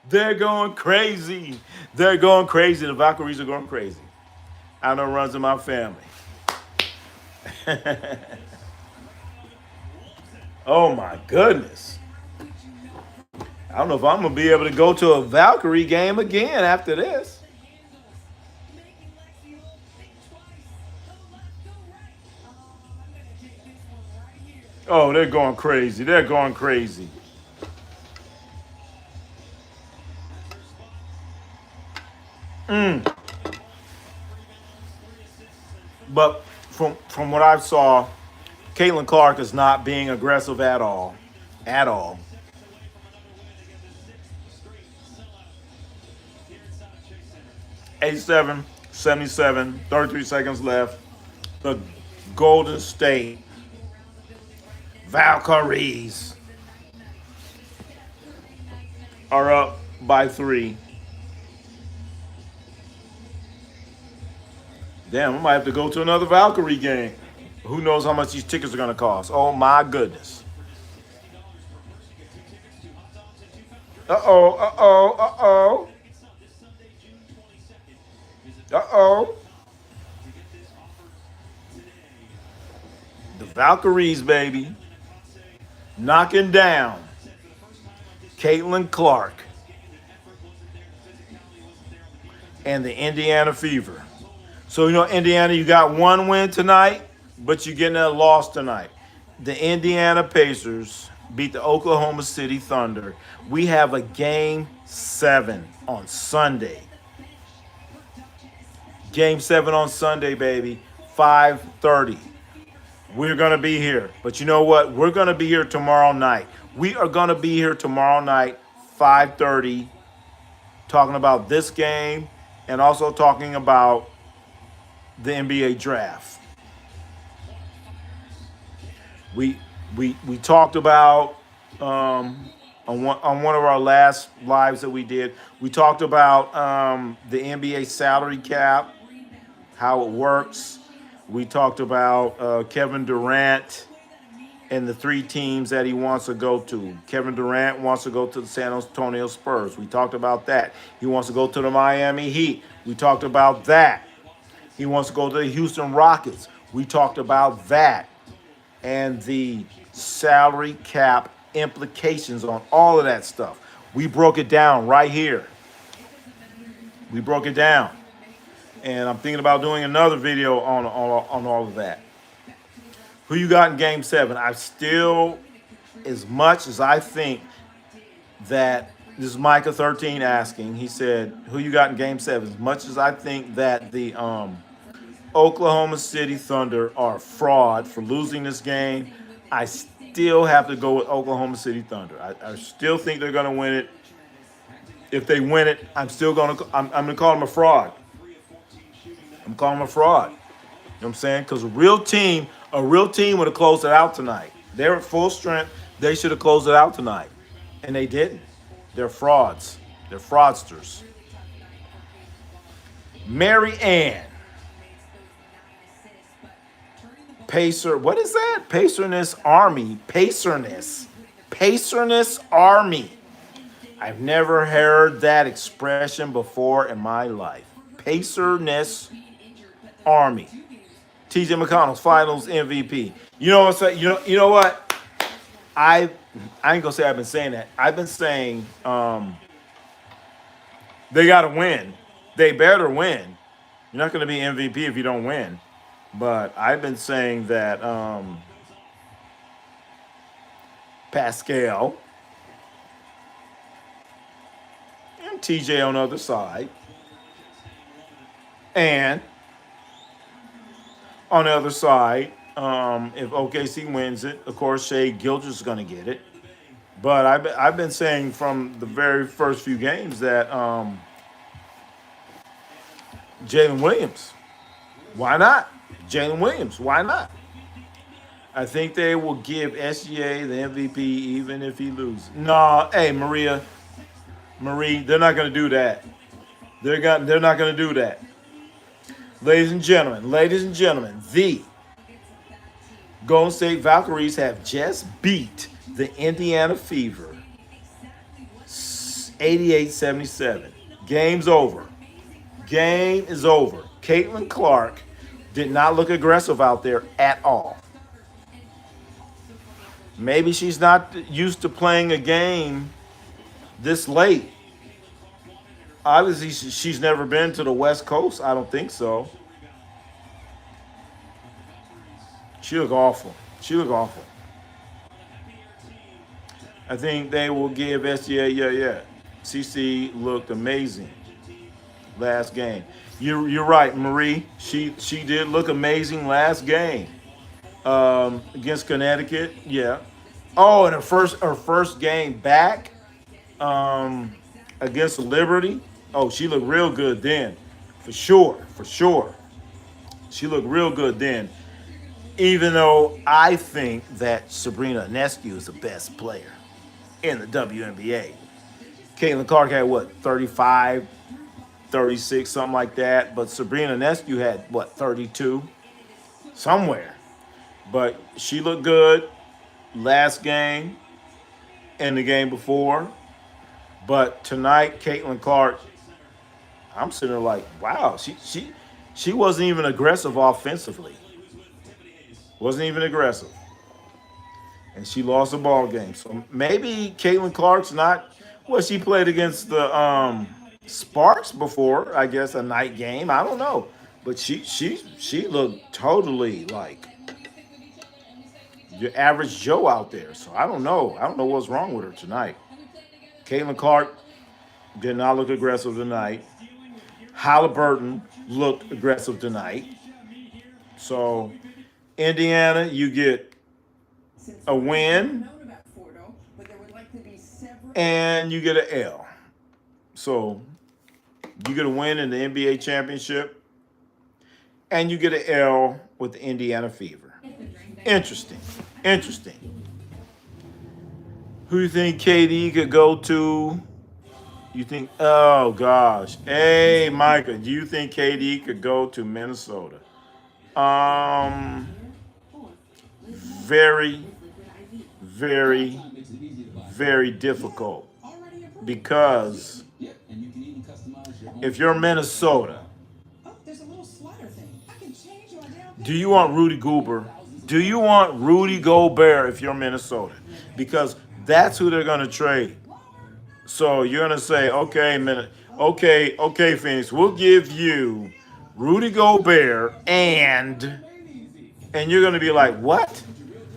They're going crazy. They're going crazy. The Valkyries are going crazy. I know runs in my family. Oh my goodness. I don't know if I'm going to be able to go to a Valkyrie game again after this. Oh, they're going crazy. They're going crazy. But from what I saw, Caitlin Clark is not being aggressive at all. At all. 87-77, 33 seconds left. The Golden State Valkyries are up by 3. Damn, I might have to go to another Valkyrie game. Who knows how much these tickets are going to cost? Oh my goodness. Uh-oh, uh-oh, uh-oh. Uh-oh. The Valkyries, baby. Knocking down Caitlin Clark and the Indiana Fever. So, you know, Indiana, you got one win tonight, but you're getting a loss tonight. The Indiana Pacers beat the Oklahoma City Thunder. We have a Game 7 on Sunday. Game 7 on Sunday, baby. 5:30. We're going to be here. But you know what? We're going to be here tomorrow night. We are going to be here tomorrow night, 5:30, talking about this game and also talking about the NBA draft. We talked about on one of our last lives that we did. We talked about the NBA salary cap, how it works. We talked about Kevin Durant and the 3 teams that he wants to go to. Kevin Durant wants to go to the San Antonio Spurs. We talked about that. He wants to go to the Miami Heat. We talked about that. He wants to go to the Houston Rockets. We talked about that. And the salary cap implications on all of that stuff. We broke it down right here. We broke it down. And I'm thinking about doing another video on all of that. Who you got in Game 7? I still, as much as I think that, this is Micah 13 asking, he said, who you got in Game 7? As much as I think that the Oklahoma City Thunder are fraud for losing this game, I still have to go with Oklahoma City Thunder. I still think they're going to win it. If they win it, I'm going to call them a fraud. I'm calling them a fraud. You know what I'm saying? Because a real team would have closed it out tonight. They're at full strength. They should have closed it out tonight. And they didn't. They're frauds. They're fraudsters. Mary Ann. Pacer. What is that? Pacerness Army. Pacerness. Pacerness Army. I've never heard that expression before in my life. Pacerness Army. TJ McConnell's Finals MVP. You know what? You know what? I ain't gonna say I've been saying that. I've been saying they gotta win. They better win. You're not gonna be MVP if you don't win. But I've been saying that Pascal and TJ on the other side, and on the other side, if OKC wins it, of course, Shai Gilgeous is going to get it. But I've been saying from the very first few games that Jalen Williams, why not? Jalen Williams, why not? I think they will give SGA the MVP even if he loses. No, hey Marie, they're not going to do that. They're not going to do that. Ladies and gentlemen, the Golden State Valkyries have just beat the Indiana Fever 88-77. Game's over. Game is over. Caitlin Clark did not look aggressive out there at all. Maybe she's not used to playing a game this late. Obviously, she's never been to the West Coast. I don't think so. She looked awful. I think they will give SGA, yeah. CC looked amazing last game. You're right, Marie. She did look amazing last game against Connecticut. Yeah. Oh, and her first game back against Liberty. Oh, she looked real good then, for sure. She looked real good then. Even though I think that Sabrina Ionescu is the best player in the WNBA. Caitlin Clark had, 35, 36, something like that. But Sabrina Ionescu had, 32? Somewhere. But she looked good last game and the game before. But tonight, Caitlin Clark, I'm sitting there like, wow, she wasn't even aggressive offensively. Wasn't even aggressive. And she lost the ball game. So maybe Caitlin Clark's not. Well, she played against the Sparks before, I guess, a night game. I don't know. But she looked totally like your average Joe out there. So I don't know. I don't know what's wrong with her tonight. Caitlin Clark did not look aggressive tonight. Haliburton looked aggressive tonight. So Indiana, you get a win and you get an L. So you get a win in the NBA championship and you get an L with the Indiana Fever. Interesting. Who do you think KD could go to? You think, oh gosh. Hey, Micah, do you think KD could go to Minnesota? Very, very, very difficult. Because if you're Minnesota, do you want Rudy Gobert? Do you want Rudy Gobert if you're Minnesota? Because that's who they're going to trade. So you're going to say, okay, Phoenix, we'll give you Rudy Gobert and you're going to be like, what?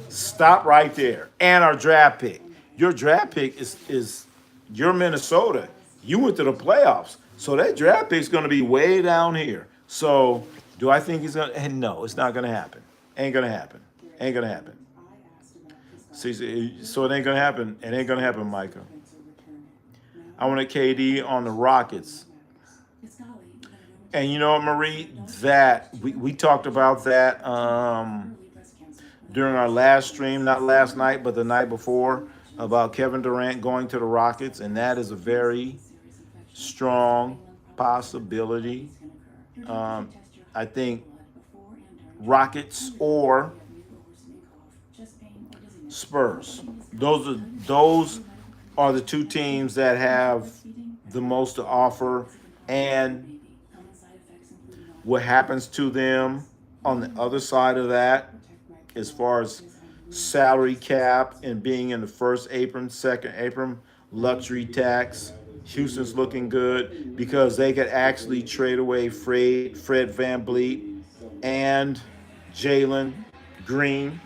Stop right there. And our draft pick. Your draft pick is you're Minnesota. You went to the playoffs. So that draft pick is going to be way down here. So do I think he's going to? No, it's not going to happen. Ain't going to happen. See, so it ain't going to happen. It ain't going to happen, Micah. I want a KD on the Rockets. And you know what, Marie? That we talked about that during our last stream, not last night, but the night before, about Kevin Durant going to the Rockets, and that is a very strong possibility. I think Rockets or Spurs. Those are the two teams that have the most to offer, and what happens to them on the other side of that, as far as salary cap and being in the first apron, second apron, luxury tax. Houston's looking good because they could actually trade away Fred VanVleet and Jalen Green,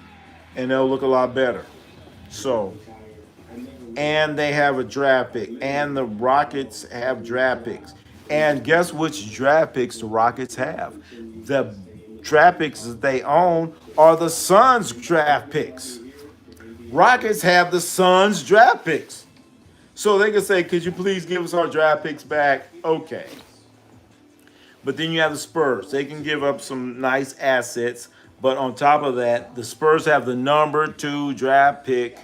and they'll look a lot better. So, and they have a draft pick, and the Rockets have draft picks. And guess which draft picks the Rockets have? The draft picks that they own are the Suns' draft picks. Rockets have the Suns draft picks. So they can say, could you please give us our draft picks back? Okay. But then you have the Spurs. They can give up some nice assets. But on top of that, the Spurs have the number 2 draft pick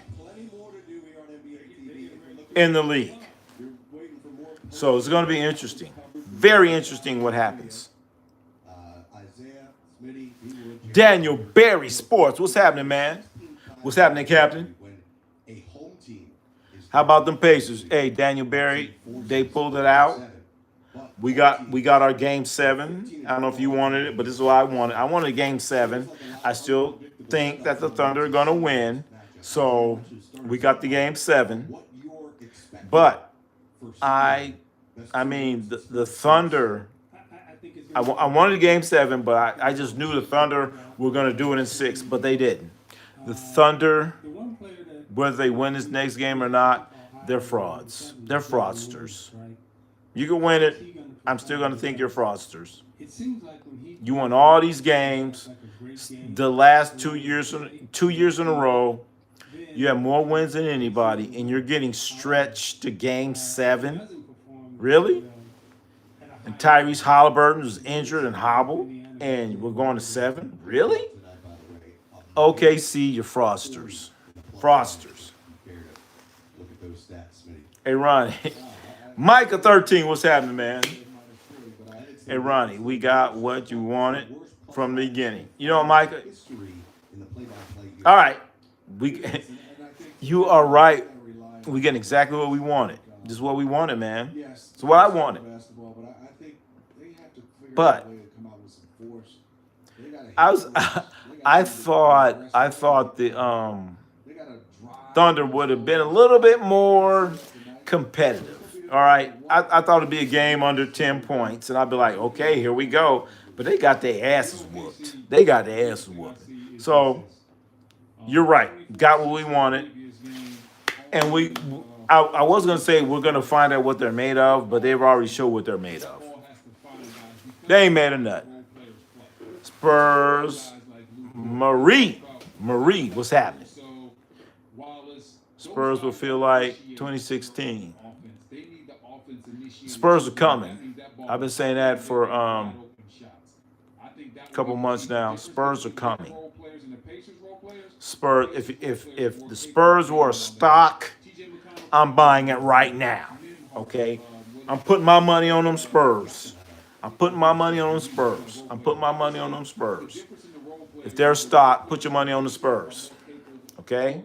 in the league. So it's going to be interesting. Very interesting what happens. Daniel Berry Sports. What's happening, man? What's happening, Captain? How about them Pacers? Hey, Daniel Berry, they pulled it out. We got our game 7. I don't know if you wanted it, but this is what I wanted. I wanted a game 7. I still think that the Thunder are going to win. So we got the game 7. But I mean, the Thunder, I wanted game 7, but I just knew the Thunder were going to do it in 6, but they didn't. The Thunder, whether they win this next game or not, they're frauds. They're fraudsters. You can win it. I'm still going to think you're fraudsters. You won all these games. The last 2 years in a row, you have more wins than anybody, and you're getting stretched to game 7. Really? And Tyrese Haliburton was injured and hobbled, and we're going to 7? Really? OKC, you're fraudsters. Fraudsters. Hey, Ronnie. Micah 13, what's happening, man? Hey, Ronnie, we got what you wanted from the beginning. You know, Micah? All right. You are right. We getting exactly what we wanted. This is what we wanted, man. It's what I wanted. But I thought the Thunder would have been a little bit more competitive. All right, I thought it'd be a game under 10 points, and I'd be like, okay, here we go. But they got their asses whooped. They got their asses whooped. So you're right. Got what we wanted, and I was gonna say we're gonna find out what they're made of, but they've already showed what they're made of. They ain't made of nut. Spurs, Marie, what's happening? Spurs will feel like 2016. Spurs are coming. I've been saying that for a couple months now. Spurs are coming. Spurs. If the Spurs were a stock, I'm buying it right now. Okay, I'm putting my money on them Spurs. I'm putting my money on them Spurs. I'm putting my money on them Spurs. If they're a stock, put your money on the Spurs. Okay.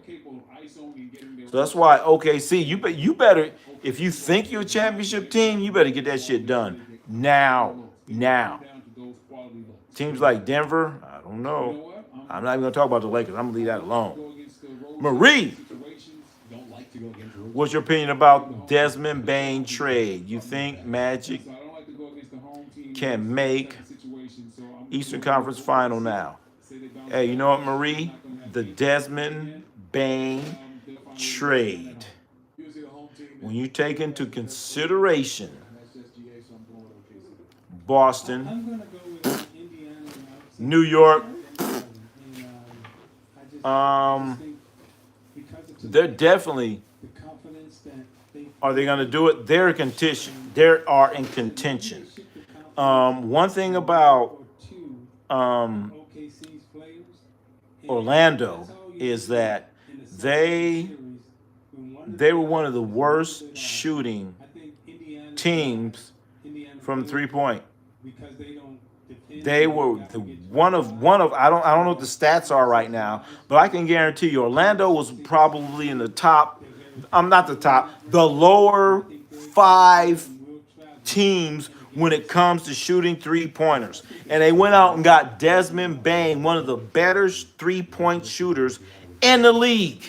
So that's why OKC, you better, if you think you're a championship team, you better get that shit done now. Teams like Denver, I don't know. I'm not even going to talk about the Lakers. I'm going to leave that alone. Marie, what's your opinion about Desmond Bane trade? You think Magic can make Eastern Conference Final now? Hey, you know what, Marie? The Desmond Bane trade, when you take into consideration Boston, New York, they're definitely, are they going to do it? They're in contention. They are in contention. One thing about Orlando is that they were one of the worst shooting teams from 3-point. They were one of I don't know what the stats are right now, but I can guarantee you Orlando was probably in the top. Not the top, the lower 5 teams when it comes to shooting 3-pointers. And they went out and got Desmond Bane, one of the better 3-point shooters in the league.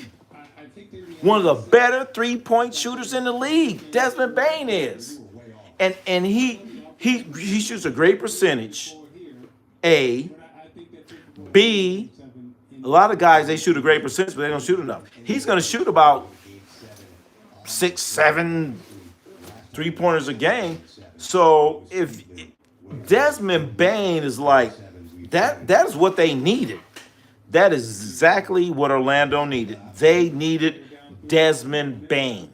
One of the better 3-point shooters in the league. Desmond Bane is. And he shoots a great percentage. A. B. A lot of guys, they shoot a great percentage, but they don't shoot enough. He's going to shoot about 6, 7 3-pointers a game. So if Desmond Bane is like that is what they needed. That is exactly what Orlando needed. They needed Desmond Bane.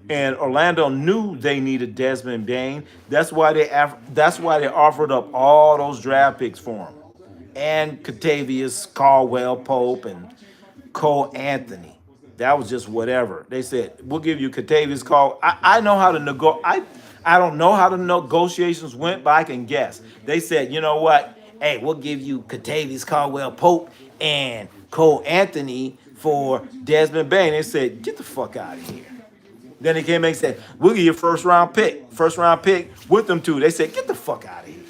And Orlando knew they needed Desmond Bane. That's why they offered up all those draft picks for him. And Kentavious Caldwell Pope and Cole Anthony. That was just whatever. They said, we'll give you Kentavious Caldwell. I know how to I don't know how the negotiations went, but I can guess. They said, you know what? Hey, we'll give you Kentavious Caldwell Pope and Cole Anthony for Desmond Bane. They said, get the fuck out of here. Then they came and said, we'll give you a first round pick with them two. They said, get the fuck out of here.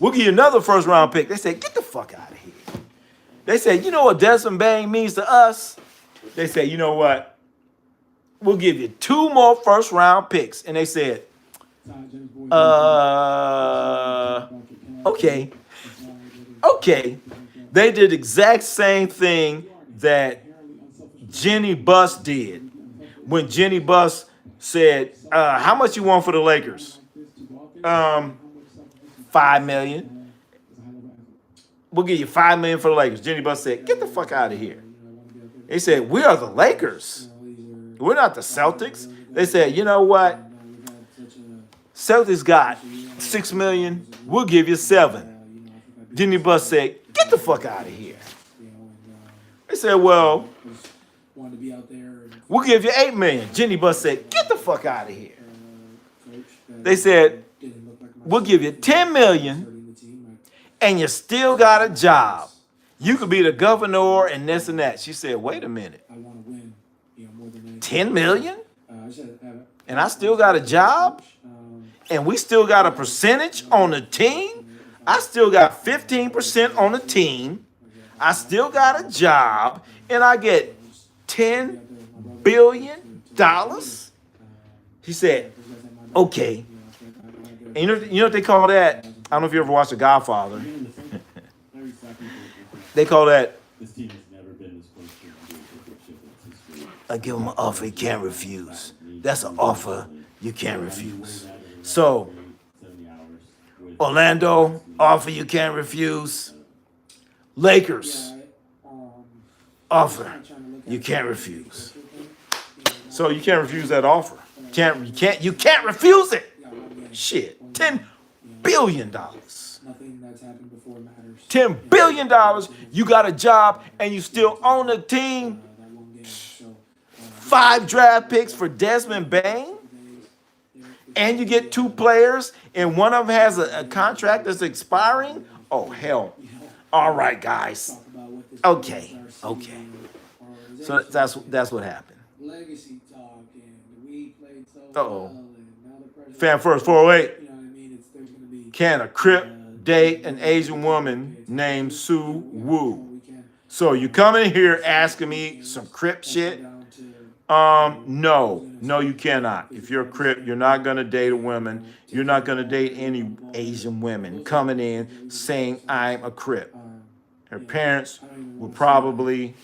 We'll give you another first round pick. They said, get the fuck out of here. They said, you know what Desmond Bane means to us? They said, you know what? We'll give you 2 more first round picks. And they said, okay. Okay. They did the exact same thing that Jenny Buss did. When Jenny Buss said, how much you want for the Lakers? $5 million. We'll give you $5 million for the Lakers. Jenny Buss said, get the fuck out of here. They said, we are the Lakers. We're not the Celtics. They said, you know what? Celtics got $6 million. We'll give you $7 million. Jenny Buss said, get the fuck out of here. They said, well, we'll give you $8 million. Jenny Buss said, get the fuck out of here. They said, we'll give you $10 million and you still got a job. You could be the governor and this and that. She said, wait a minute. $10 million? And I still got a job? And we still got a percentage on the team? I still got 15% on the team. I still got a job. And I get $10 billion? She said, okay. And you know what they call that? I don't know if you ever watched The Godfather. They call that, I give him an offer he can't refuse. That's an offer you can't refuse. So, Orlando, offer you can't refuse. Lakers, offer you can't refuse. So you can't refuse that offer. You can't refuse it. Shit, $10 billion. $10 billion, you got a job and you still own the team. 5 draft picks for Desmond Bane. And you get 2 players and one of them has a contract that's expiring. Oh, hell. All right, guys. Okay. So that's what happened. Uh-oh. Fan first, 408. Can a Crip date an Asian woman named Sue Wu? So you come in here asking me some Crip shit? No, you cannot. If you're a Crip, you're not gonna date a woman. You're not gonna date any Asian women coming in saying I'm a Crip. Her parents will probably,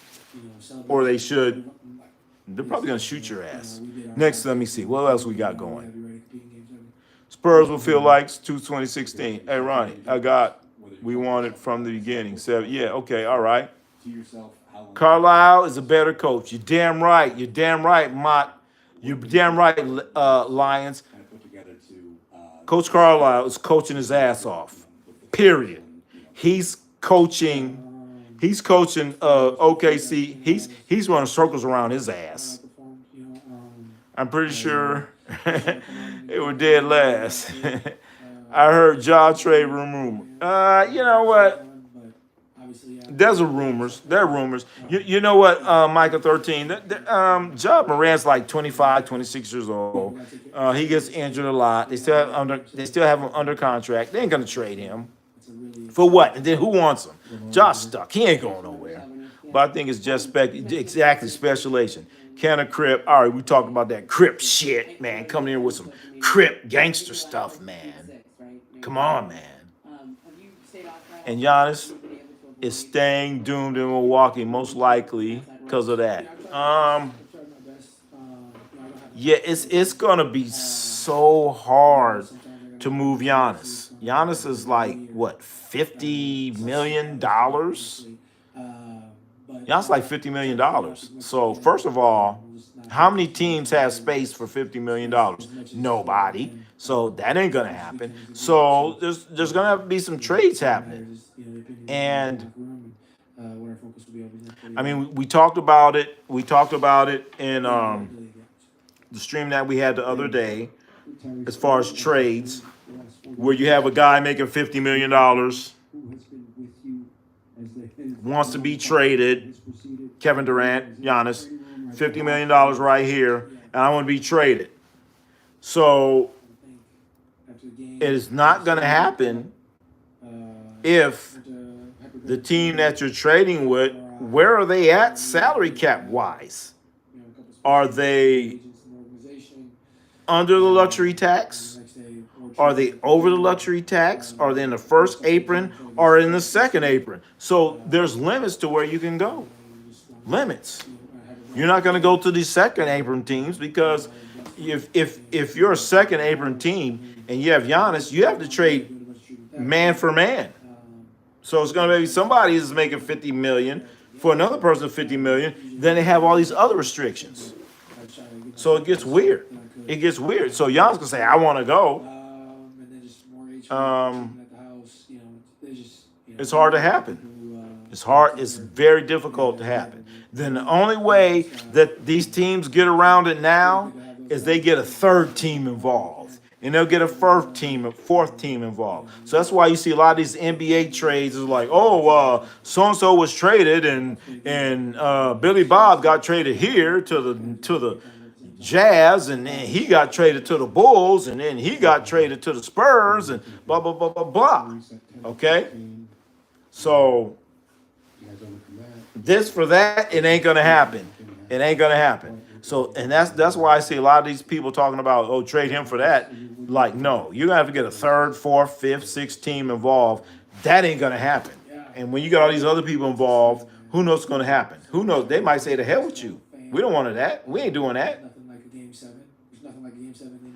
or they should, they're probably gonna shoot your ass. Next, let me see. What else we got going? Spurs will feel like 2016. Hey, Ronnie, we want it from the beginning. 7. Yeah, okay, all right. Carlisle is a better coach. You're damn right, Mott. You're damn right, Lions. Coach Carlisle is coaching his ass off. Period. He's coaching OKC. He's running circles around his ass. I'm pretty sure they were dead last. I heard jaw trade rumor. You know what? There's rumors. There are rumors. You know what, Michael 13? Ja Morant's like 25, 26 years old. He gets injured a lot. They still have him under contract. They ain't gonna trade him. For what? And then who wants him? Josh stuck. He ain't going nowhere. But I think it's just speculation. Can a Crip? All right, we talked about that Crip shit, man. Coming in with some Crip gangster stuff, man. Come on, man. And Giannis is staying doomed in Milwaukee, most likely because of that. Yeah, it's gonna be so hard to move Giannis. Giannis is like what, $50 million? Giannis like $50 million. So first of all, how many teams have space for $50 million? Nobody. So that ain't gonna happen. So there's gonna have to be some trades happening. And I mean, we talked about it. We talked about it in the stream that we had the other day, as far as trades, where you have a guy making $50 million, wants to be traded. Kevin Durant, Giannis, $50 million right here, and I want to be traded. So it is not going to happen if the team that you're trading with, where are they at salary cap wise? Are they under the luxury tax? Are they over the luxury tax? Are they in the first apron or in the second apron? So there's limits to where you can go. Limits. You're not going to go to the second apron teams, because if you're a second apron team and you have Giannis, you have to trade man for man. So it's going to be somebody is making $50 million for another person $50 million. Then they have all these other restrictions. So it gets weird. It gets weird. So Giannis can say, "I want to go." It's hard to happen. It's hard. It's very difficult to happen. Then the only way that these teams get around it now is they get a third team involved, and they'll get a fourth team involved. So that's why you see a lot of these NBA trades is like, oh, so and so was traded, and Billy Bob got traded here to the Jazz, and then he got traded to the Bulls, and then he got traded to the Spurs, and blah blah blah blah blah. Okay, so this for that, it ain't gonna happen. It ain't gonna happen. So, and that's why I see a lot of these people talking about, oh, trade him for that. Like, no, you're gonna have to get a third, fourth, fifth, sixth team involved. That ain't gonna happen. And when you got all these other people involved, who knows what's gonna happen? Who knows? They might say, "To hell with you. We don't want that. We ain't doing that."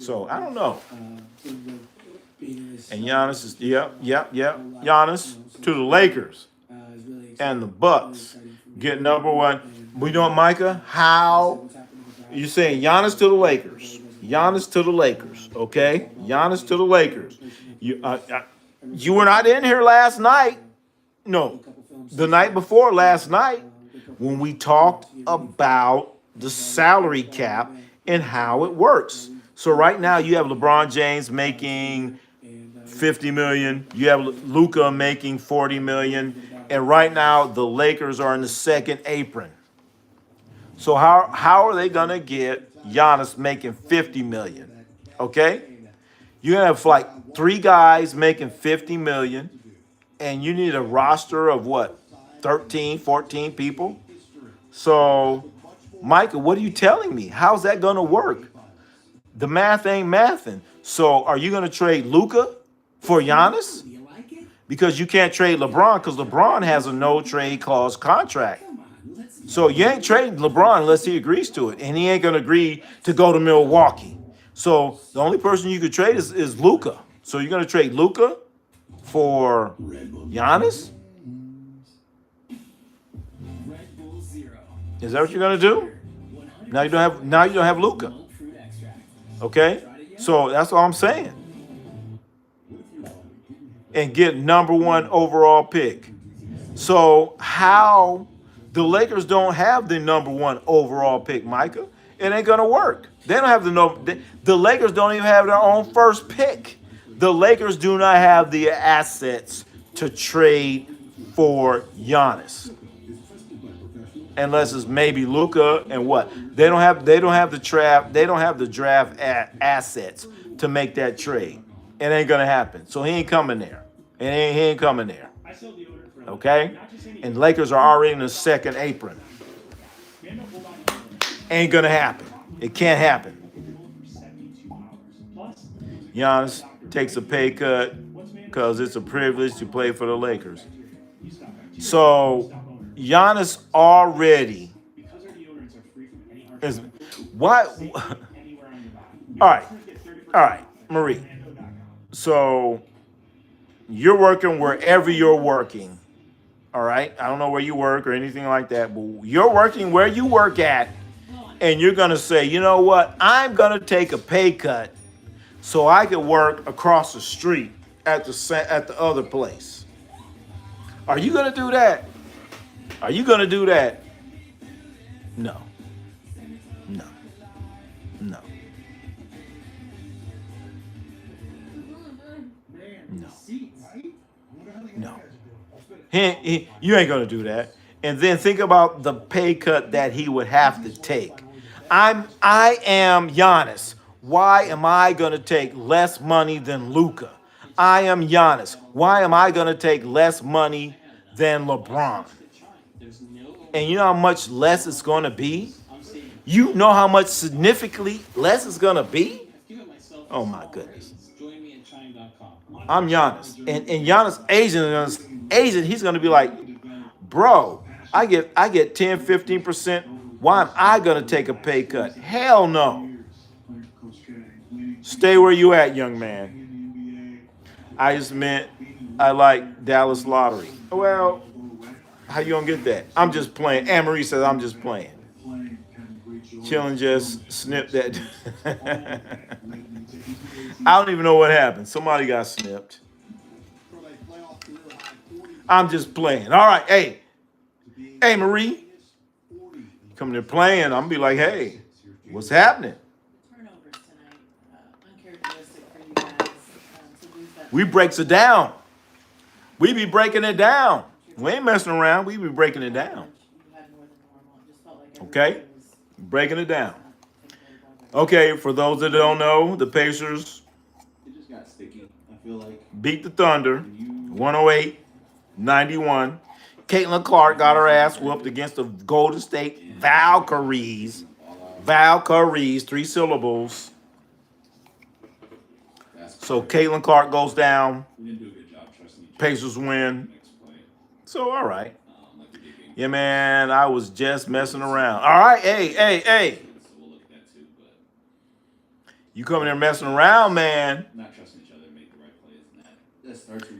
So I don't know. And Giannis is yep. Giannis to the Lakers and the Bucks get number one. We doing Micah? How you saying Giannis to the Lakers? Giannis to the Lakers. Okay, Giannis to the Lakers. You were not in here last night. No, the night before last night when we talked about the salary cap and how it works. So right now you have LeBron James making $50 million. You have Luka making $40 million. And right now the Lakers are in the second apron. So how are they going to get Giannis making $50 million? Okay? You're going to have like three guys making $50 million, and you need a roster of what? 13, 14 people? So, Micah, what are you telling me? How's that going to work? The math ain't mathing. So, are you going to trade Luka for Giannis? Because you can't trade LeBron, because LeBron has a no-trade clause contract. So you ain't trading LeBron unless he agrees to it, and he ain't going to agree to go to Milwaukee. So the only person you could trade is Luka. So you're going to trade Luka for Giannis? Is that what you're going to do? Now you don't have Luka. Okay? So that's all I'm saying. And get number one overall pick. So how the Lakers don't have the number one overall pick, Micah? It ain't gonna work. They don't have the Lakers don't even have their own first pick. The Lakers do not have the assets to trade for Giannis. Unless it's maybe Luka and what? They don't have the draft assets to make that trade. It ain't gonna happen. So he ain't coming there. He ain't coming there. Okay? And the Lakers are already in the second apron. Ain't gonna happen. It can't happen. Giannis takes a pay cut because it's a privilege to play for the Lakers. So Giannis already is what? All right, Marie. So you're working wherever you're working. All right. I don't know where you work or anything like that, but you're working where you work at, and you're going to say, you know what? I'm going to take a pay cut so I could work across the street at the other place. Are you going to do that? Are you going to do that? No. No. No. No. No. You ain't going to do that. And then think about the pay cut that he would have to take. I am Giannis. Why am I going to take less money than Luka? I am Giannis. Why am I going to take less money than LeBron? And you know how much less it's going to be? You know how much significantly less it's going to be? Oh, my goodness. I'm Giannis. And Giannis Asian, he's going to be like, bro, I get 10, 15%. Why am I going to take a pay cut? Hell no. Stay where you at, young man. I just meant I like Dallas Lottery. Well, how you going to get that? I'm just playing. Anne Marie says I'm just playing. Chillin' just snipped that. I don't even know what happened. Somebody got snipped. I'm just playing. All right. Hey, Marie. Come there playing. I'm going to be like, hey, what's happening? We breaks it down. We be breaking it down. We ain't messing around. We be breaking it down. Okay? Breaking it down. Okay, for those that don't know, the Pacers beat the Thunder 108-91. Caitlin Clark got her ass whooped against the Golden State Valkyries. Valkyries, 3 syllables. So Caitlin Clark goes down. Pacers win. So, all right. Yeah, man, I was just messing around. All right, hey. You coming there messing around, man.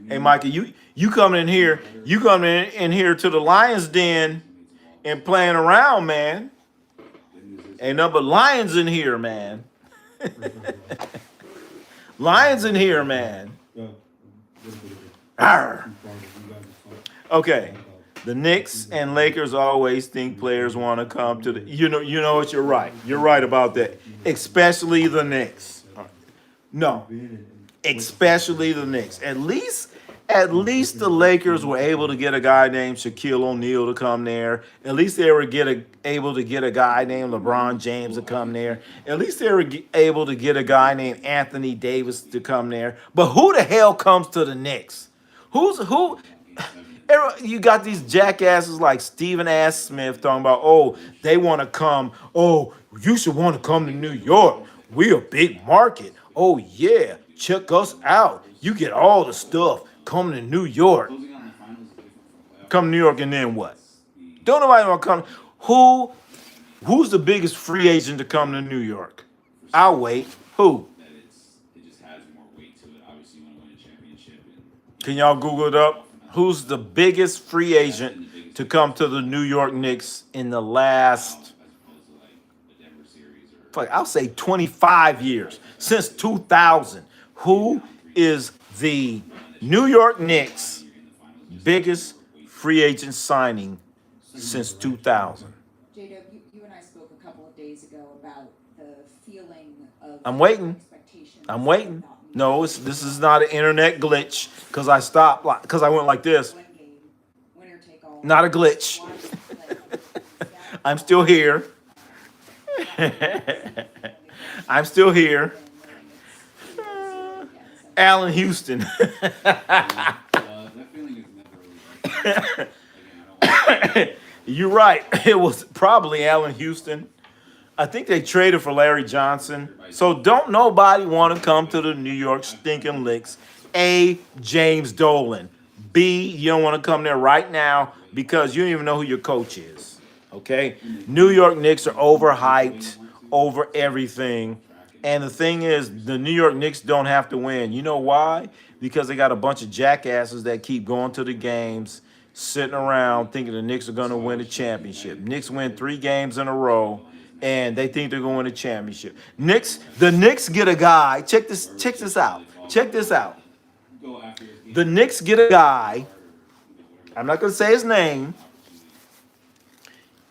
Hey, Micah, you coming in here. You coming in here to the Lions Den and playing around, man. Ain't nothing but lions in here, man. Lions in here, man. Arr. Okay. The Knicks and Lakers always think players want to come to the. You know what? You're right. You're right about that. Especially the Knicks. No. Especially the Knicks. At least the Lakers were able to get a guy named Shaquille O'Neal to come there. At least they were able to get a guy named LeBron James to come there. At least they were able to get a guy named Anthony Davis to come there. But who the hell comes to the Knicks? Who? You got these jackasses like Stephen A. Smith talking about, oh, they want to come. Oh, you should want to come to New York. We a big market. Oh, yeah, check us out. You get all the stuff coming to New York. Come to New York and then what? Don't nobody want to come. Who's the biggest free agent to come to New York? I'll wait. Who? Can y'all Google it up? Who's the biggest free agent to come to the New York Knicks in the last, I'll say 25 years, since 2000? Who is the New York Knicks biggest free agent signing since 2000? J-Dub, you and I spoke a couple of days ago about the feeling of I'm waiting. expectations. I'm waiting. No, this is not an internet glitch because I stopped, because I went like this. One game, winner take all. Not a glitch. I'm still here. I'm still here. Allen Houston. You're right. It was probably Allen Houston. I think they traded for Larry Johnson. So don't nobody want to come to the New York stinking licks. A, James Dolan. B, you don't want to come there right now because you don't even know who your coach is. Okay? New York Knicks are overhyped over everything. And the thing is, the New York Knicks don't have to win. You know why? Because they got a bunch of jackasses that keep going to the games, sitting around thinking the Knicks are going to win the championship. Knicks win 3 games in a row, and they think they're going to win the championship. The Knicks get a guy. Check this out. Check this out. The Knicks get a guy. I'm not going to say his name.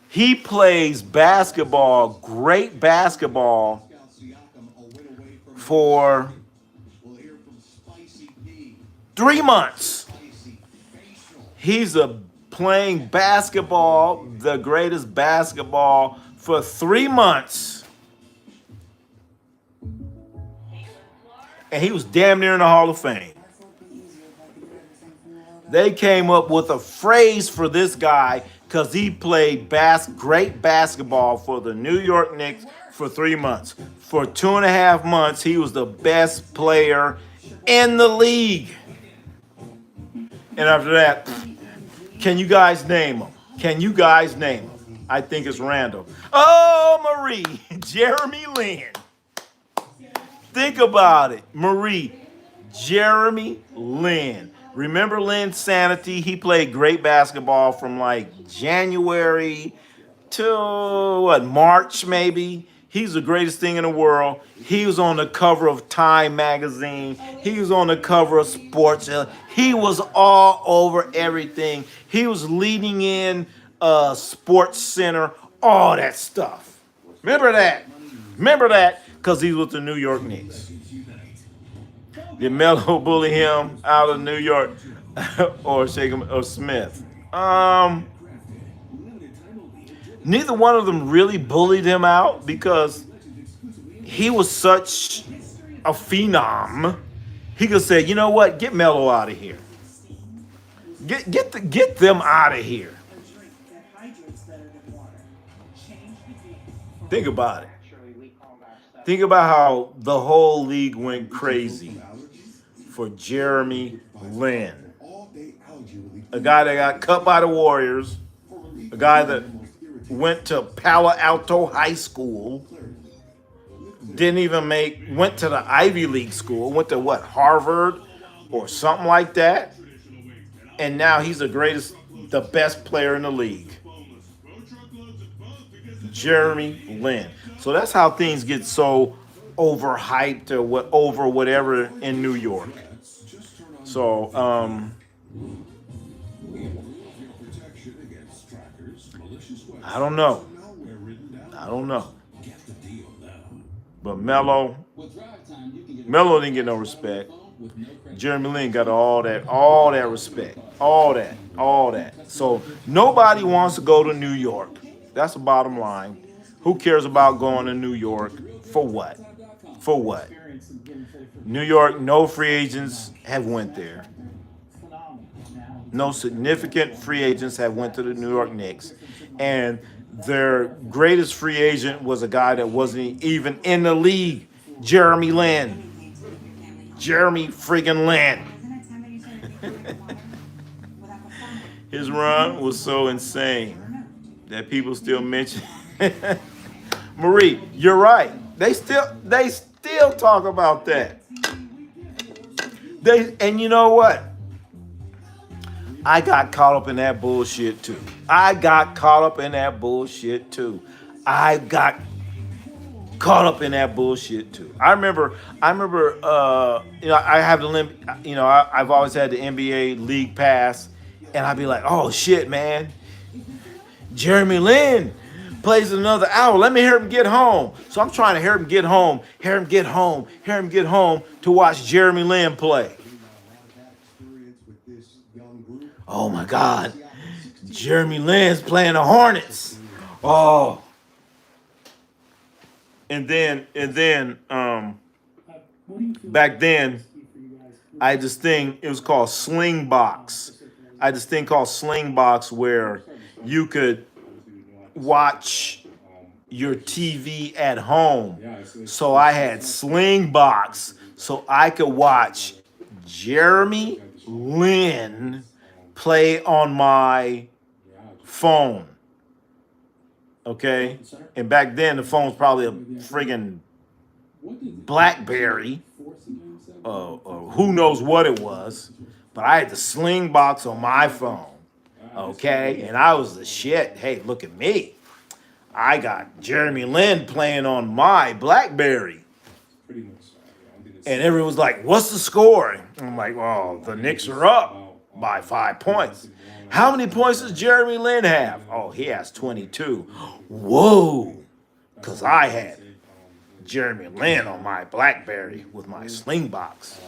He plays basketball, great basketball, for 3 months. He's playing basketball, the greatest basketball, for 3 months. And he was damn near in the Hall of Fame. They came up with a phrase for this guy because he played great basketball for the New York Knicks for 3 months. For 2.5 months, he was the best player in the league. And after that, can you guys name him? Can you guys name him? I think it's random. Oh, Marie, Jeremy Lin. Think about it. Marie, Jeremy Lin. Remember Lin's sanity? He played great basketball from like January to March maybe. He's the greatest thing in the world. He was on the cover of Time magazine. He was on the cover of Sports. He was all over everything. He was leading in Sports Center, all that stuff. Remember that? Remember that? Because he was with the New York Knicks. Did Melo bully him out of New York or shake him or Smith? Neither one of them really bullied him out because he was such a phenom. He could say, you know what? Get Melo out of here. Get them out of here. Think about it. Think about how the whole league went crazy for Jeremy Lin. A guy that got cut by the Warriors. A guy that went to Palo Alto High School. Went to the Ivy League school. Went to Harvard or something like that. And now he's the best player in the league. Jeremy Lin. So that's how things get so overhyped or over whatever in New York. So, I don't know. But Melo didn't get no respect. Jeremy Lin got all that respect. All that. So nobody wants to go to New York. That's the bottom line. Who cares about going to New York? For what? For what? New York, no free agents have went there. No significant free agents have went to the New York Knicks. And their greatest free agent was a guy that wasn't even in the league. Jeremy Lin. Jeremy friggin' Lin. His run was so insane that people still mention. Marie, you're right. They still talk about that. And you know what? I got caught up in that bullshit too. I remember, I have I've always had the NBA League Pass, and I'd be like, oh shit, man. Jeremy Lin plays another hour. Let me hear him get home. So I'm trying to hear him get home to watch Jeremy Lin play. Oh my God. Jeremy Lin's playing the Hornets. Oh. And then back then, I had this thing, it was called Sling Box. I had this thing called Sling Box where you could watch your TV at home. So I had Sling Box so I could watch Jeremy Lin play on my phone. Okay? And back then the phone was probably a friggin' BlackBerry. Or who knows what it was. But I had the Sling Box on my phone. Okay, and I was the shit. Hey, look at me. I got Jeremy Lin playing on my BlackBerry. And everyone was like, what's the score? And I'm like, well, the Knicks are up by 5 points. How many points does Jeremy Lin have? Oh, he has 22. Whoa. Because I had Jeremy Lin on my BlackBerry with my sling box.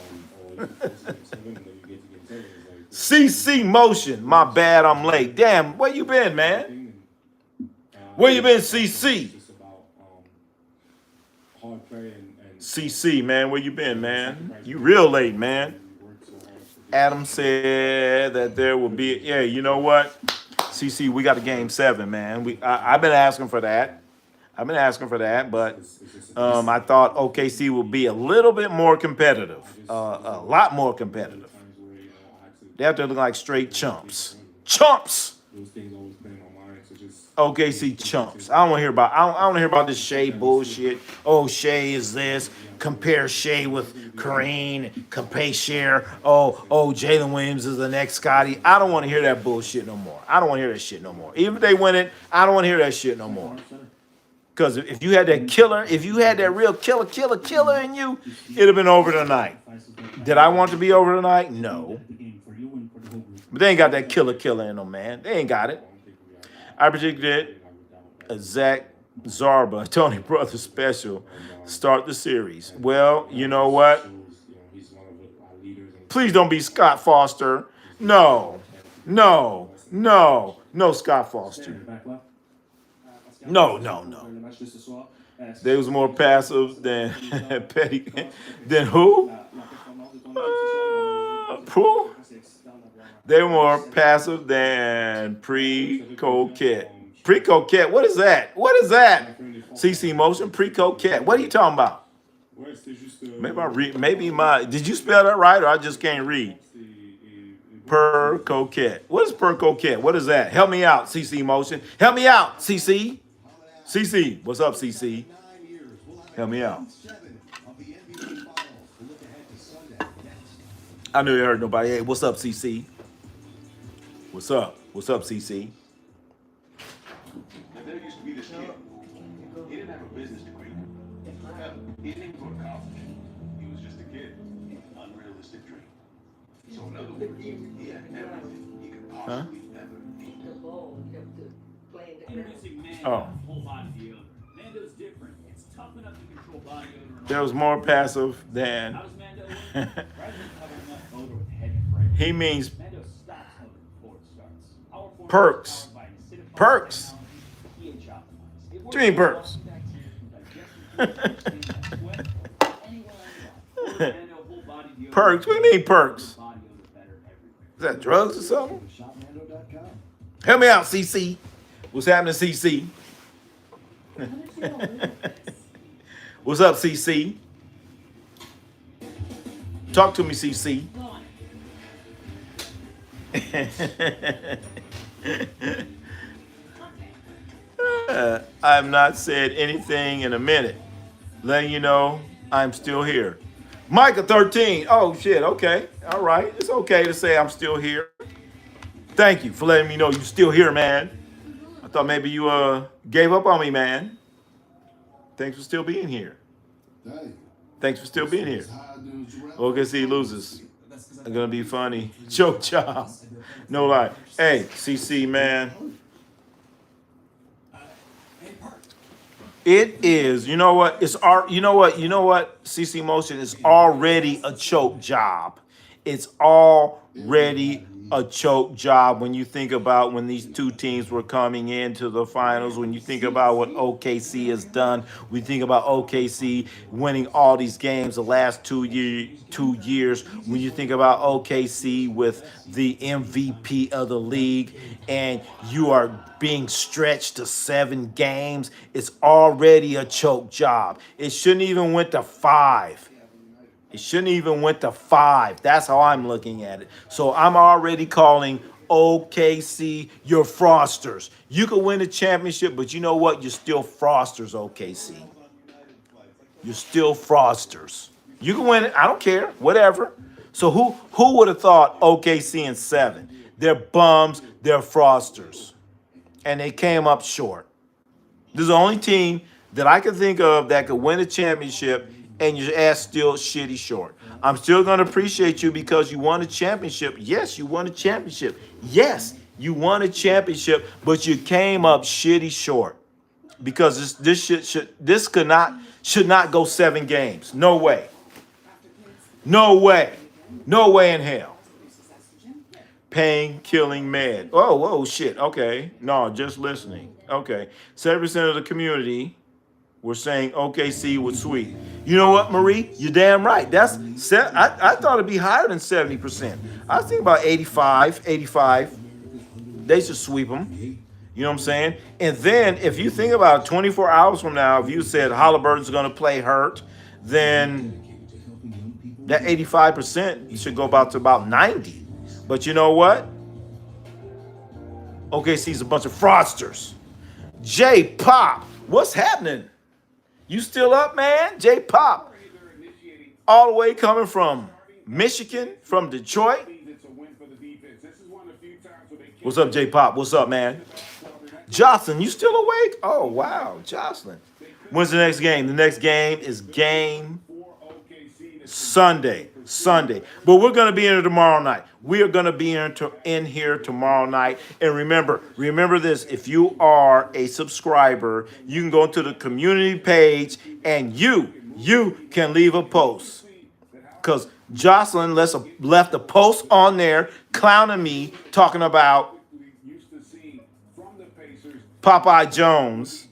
CC Motion. My bad, I'm late. Damn, where you been, man? Where you been, CC? CC, man, where you been, man? You real late, man. Adam said that there will be, yeah, you know what? CC, we got a game 7, man. I've been asking for that. But I thought OKC would be a little bit more competitive, a lot more competitive. They have to look like straight chumps. Chumps! OKC chumps. I don't want to hear about. I don't want to hear about this Shai bullshit. Oh, Shai is this. Compare Shai with Kareem. Compare Cher. Oh, Jalen Williams is the next Scotty. I don't want to hear that bullshit no more. I don't want to hear that shit no more. Even if they win it, I don't want to hear that shit no more. Because if you had that killer, if you had that real killer in you, it'd have been over tonight. Did I want to be over tonight? No. But they ain't got that killer in them, man. They ain't got it. I predicted a Zach Zarba, Tony Brothers special, start the series. Well, you know what? Please don't be Scott Foster. No, Scott Foster. No. They was more passive than Petty. Than who? Who? They were more passive than pre-coquette. Pre-coquette, what is that? What is that? CC Motion, pre-coquette. What are you talking about? Did you spell that right or I just can't read? Per coquette. What is per coquette? What is that? Help me out, CC Motion. Help me out, CC. CC, what's up, CC? Help me out. I knew you heard nobody. Hey, what's up, CC? What's up? What's up, CC? There used to be this kid. He didn't have a business degree. He didn't even go to college. He was just a kid. Unrealistic dream. So in other words, he had everything he could possibly ever need. Oh. There was more passive than. He means perks. Perks. What do you mean perks? Perks? What do you mean perks? Is that drugs or something? Help me out, CC. What's happening, CC? What's up, CC? Talk to me, CC. I've not said anything in a minute. Letting you know I'm still here. Micah 13. Oh, shit. Okay. All right. It's okay to say I'm still here. Thank you for letting me know you're still here, man. I thought maybe you gave up on me, man. Thanks for still being here. Thanks for still being here. OKC loses. It's gonna be funny. Choke job. No lie. Hey, CC, man. It is. You know what? You know what? CC Motion is already a choke job. It's already a choke job when you think about when these two teams were coming into the finals, when you think about what OKC has done, we think about OKC winning all these games the last 2 years, when you think about OKC with the MVP of the league and you are being stretched to 7 games, it's already a choke job. It shouldn't even went to 5. It shouldn't even went to 5. That's how I'm looking at it. So I'm already calling OKC your frosters. You could win a championship, but you know what? You're still frosters, OKC. You're still frosters. You can win it. I don't care. Whatever. So who would have thought OKC in 7? They're bums. They're fraudsters. And they came up short. This is the only team that I can think of that could win a championship, and your ass still shitty short. I'm still going to appreciate you because you won a championship. Yes, you won a championship. Yes, you won a championship, but you came up shitty short because this should not go 7 games. No way. No way. No way in hell. Pain, killing, mad. Oh, whoa, shit. Okay. No, just listening. Okay. 7% of the community were saying OKC was sweep. You know what, Marie? You're damn right. I thought it'd be higher than 70%. I was thinking about 85. They should sweep them. You know what I'm saying? And then if you think about it, 24 hours from now, if you said Haliburton's going to play hurt, then that 85% should go to about 90. But you know what? OKC's a bunch of fraudsters. J Pop, what's happening? You still up, man? J Pop, all the way coming from Michigan, from Detroit. What's up, J Pop? What's up, man? Jocelyn, you still awake? Oh, wow, Jocelyn. When's the next game? The next game is game Sunday. But we're going to be in here tomorrow night. We are going to be in here tomorrow night. And remember this. If you are a subscriber, you can go to the community page and you can leave a post. Because Jocelyn left a post on there clowning me, talking about Popeye Jones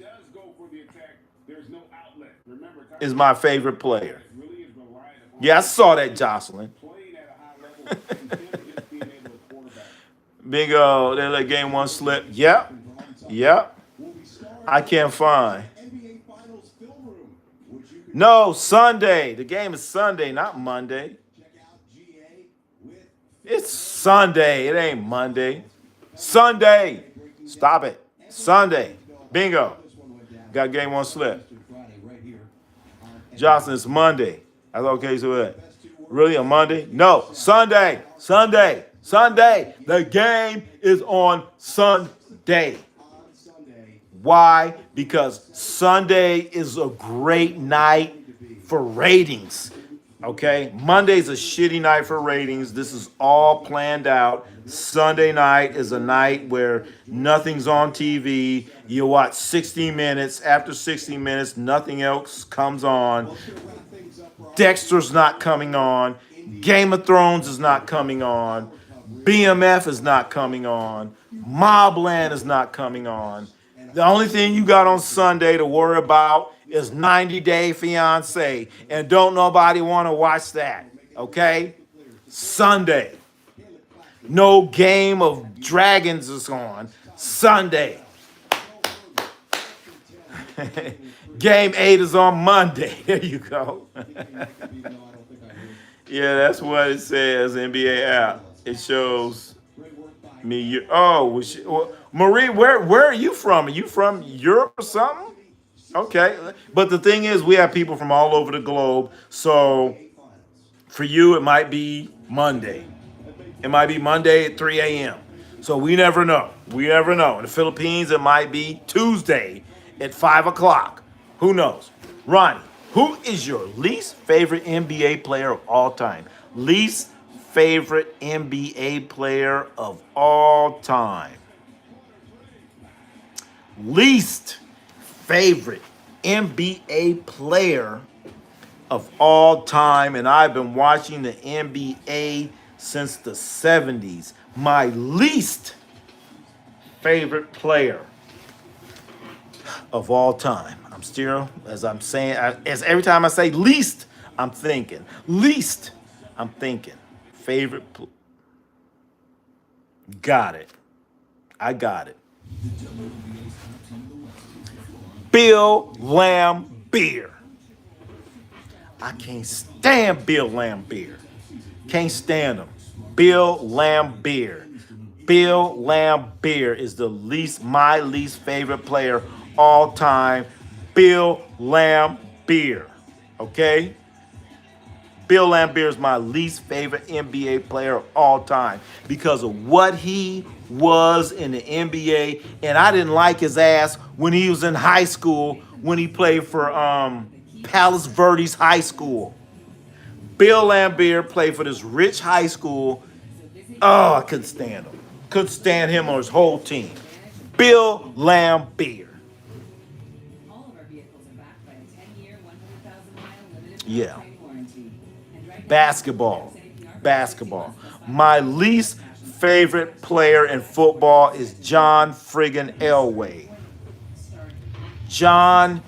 is my favorite player. Yeah, I saw that, Jocelyn. Bingo, they let game 1 slip. Yep. I can't find. No, Sunday. The game is Sunday, not Monday. It's Sunday. It ain't Monday. Sunday. Stop it. Sunday. Bingo. Got game 1 slip. Jocelyn, it's Monday. I thought, okay, so what? Really, a Monday? No, Sunday. The game is on Sunday. Why? Because Sunday is a great night for ratings. Okay? Monday's a shitty night for ratings. This is all planned out. Sunday night is a night where nothing's on TV. You watch 60 minutes. After 60 minutes, nothing else comes on. Dexter's not coming on. Game of Thrones is not coming on. BMF is not coming on. Mobland is not coming on. The only thing you got on Sunday to worry about is 90 Day Fiancé. And don't nobody want to watch that. Okay? Sunday. No Game of Dragons is on. Sunday. Game 8 is on Monday. There you go. Yeah, that's what it says, NBA app. It shows me. Marie, where are you from? Are you from Europe or something? Okay. But the thing is, we have people from all over the globe. So for you, it might be Monday. It might be Monday at 3 a.m. So we never know. In the Philippines, it might be Tuesday at 5 o'clock. Who knows? Ronnie, who is your least favorite NBA player of all time? Least favorite NBA player of all time. Least favorite NBA player of all time. And I've been watching the NBA since the 70s. My least favorite player of all time. I'm still, as I'm saying, as every time I say least, I'm thinking. Favorite. Got it. I got it. Bill Laimbeer. I can't stand Bill Laimbeer. Can't stand him. Bill Laimbeer. Bill Laimbeer is my least favorite player all time. Bill Laimbeer. Okay? Bill Laimbeer is my least favorite NBA player of all time because of what he was in the NBA, and I didn't like his ass when he was in high school when he played for Palos Verdes High School. Bill Laimbeer played for this rich high school. Oh, I couldn't stand him. Couldn't stand him or his whole team. Bill Laimbeer. All of our vehicles are backed by a 10-year, 100,000-mile limited Yeah. powertrain warranty. And right now, Basketball. My least favorite player in football is John friggin' Elway. John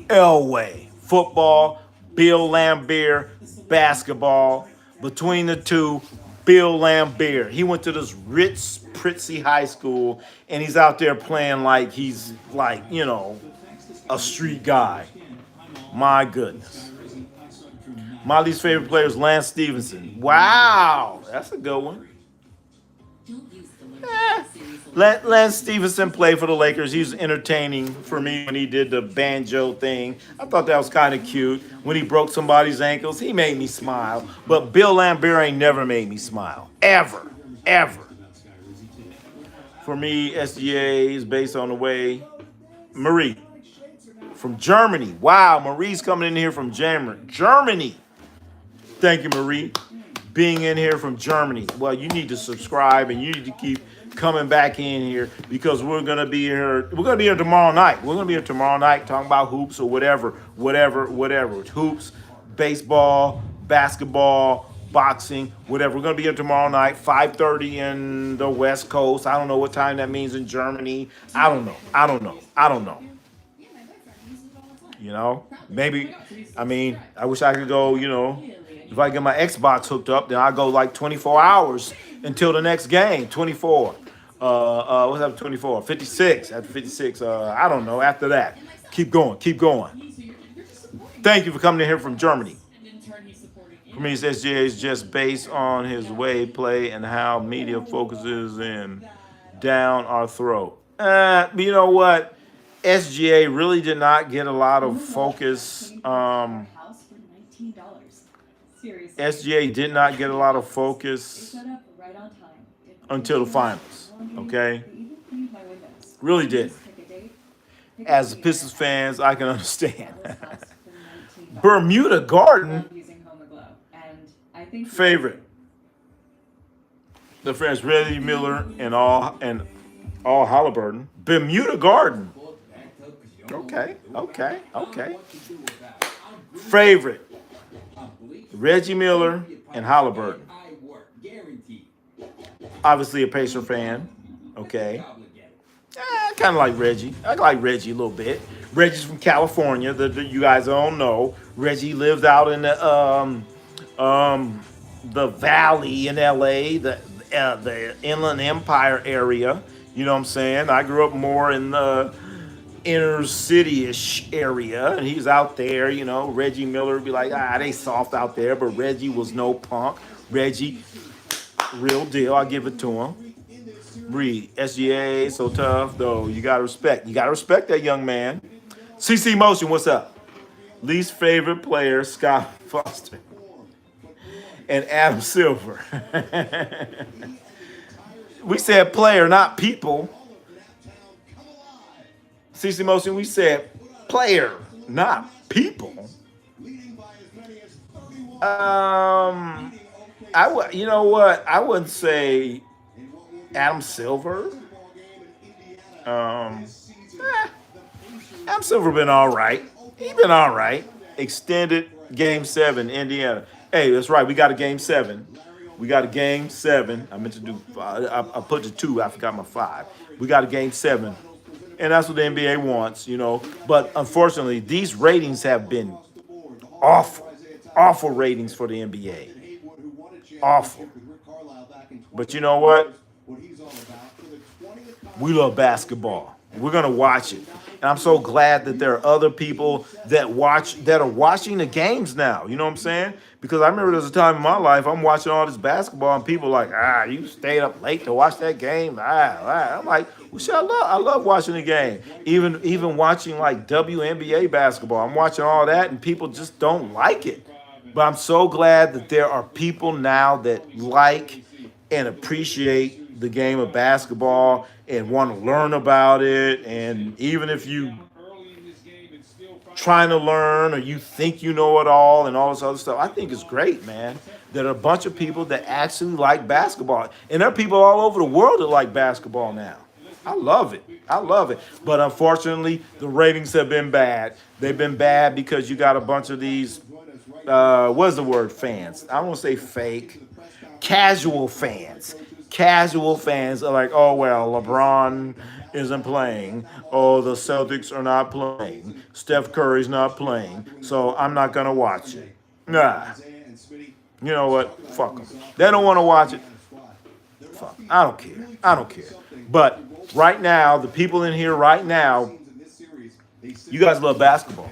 Elway. Football, Bill Laimbeer, basketball. Between the two, Bill Laimbeer. He went to this rich, prissy high school, and he's out there playing like he's like, you know, a street guy. My goodness. My least favorite player is Lance Stevenson. Wow, that's a good one. Lance Stevenson played for the Lakers. He was entertaining for me when he did the banjo thing. I thought that was kind of cute. When he broke somebody's ankles, he made me smile. But Bill Laimbeer ain't never made me smile. Ever. For me, SGA is based on the way. Marie from Germany. Wow, Marie's coming in here from Germany. Thank you, Marie, being in here from Germany. Well, you need to subscribe and you need to keep coming back in here because we're gonna be here. We're gonna be here tomorrow night. We're gonna be here tomorrow night talking about hoops or whatever. Hoops, baseball, basketball, boxing, whatever. We're gonna be here tomorrow night, 5:30 in the West Coast. I don't know what time that means in Germany. I don't know. You know, maybe. I mean, I wish I could go. You know, if I get my Xbox hooked up, then I go like 24 hours until the next game. 24. What's after 24? 56. After 56. I don't know. After that, keep going. Thank you for coming in here from Germany. For me, SGA is just based on his way play and how media focuses in down our throat. You know what? SGA really did not get a lot of focus. SGA did not get a lot of focus until the finals. Okay? Really did. As Pistons fans, I can understand. Bermuda Garden. Favorite. The friends Reggie Miller and all Haliburton. Bermuda Garden. Okay. Favorite. Reggie Miller and Haliburton. Obviously a Pacer fan. Okay. Kind of like Reggie. I like Reggie a little bit. Reggie's from California. You guys don't know. Reggie lives out in the valley in LA, the Inland Empire area. You know what I'm saying? I grew up more in the inner city-ish area, and he's out there, you know. Reggie Miller would be like, they soft out there, but Reggie was no punk. Reggie, real deal. I give it to him. Reed, SGA, so tough, though. You gotta respect. You gotta respect that young man. CC Motion, what's up? Least favorite player, Scott Foster. And Adam Silver. We said player, not people. CC Motion, we said player, not people. You know what? I wouldn't say Adam Silver. Adam Silver been all right. He been all right. Extended Game 7, Indiana. Hey, that's right. We got a Game 7. I meant to do. I put the 2. I forgot my 5. We got a Game 7. And that's what the NBA wants, you know. But unfortunately, these ratings have been awful ratings for the NBA. Awful. But you know what? We love basketball. We're going to watch it. And I'm so glad that there are other people that are watching the games now. You know what I'm saying? Because I remember there was a time in my life I'm watching all this basketball and people are like, you stayed up late to watch that game. I'm like, well, shit, I love watching the game. Even watching like WNBA basketball. I'm watching all that and people just don't like it. But I'm so glad that there are people now that like and appreciate the game of basketball and want to learn about it. And even if you trying to learn or you think you know it all and all this other stuff, I think it's great, man. There are a bunch of people that actually like basketball. And there are people all over the world that like basketball now. I love it. I love it. But unfortunately, the ratings have been bad. They've been bad because you got a bunch of these, what's the word, fans? I don't want to say fake. Casual fans. Casual fans are like, oh, well, LeBron isn't playing. Oh, the Celtics are not playing. Steph Curry's not playing. So I'm not going to watch it. Nah. You know what? Fuck them. They don't want to watch it. Fuck. I don't care. I don't care. But right now, the people in here right now, you guys love basketball.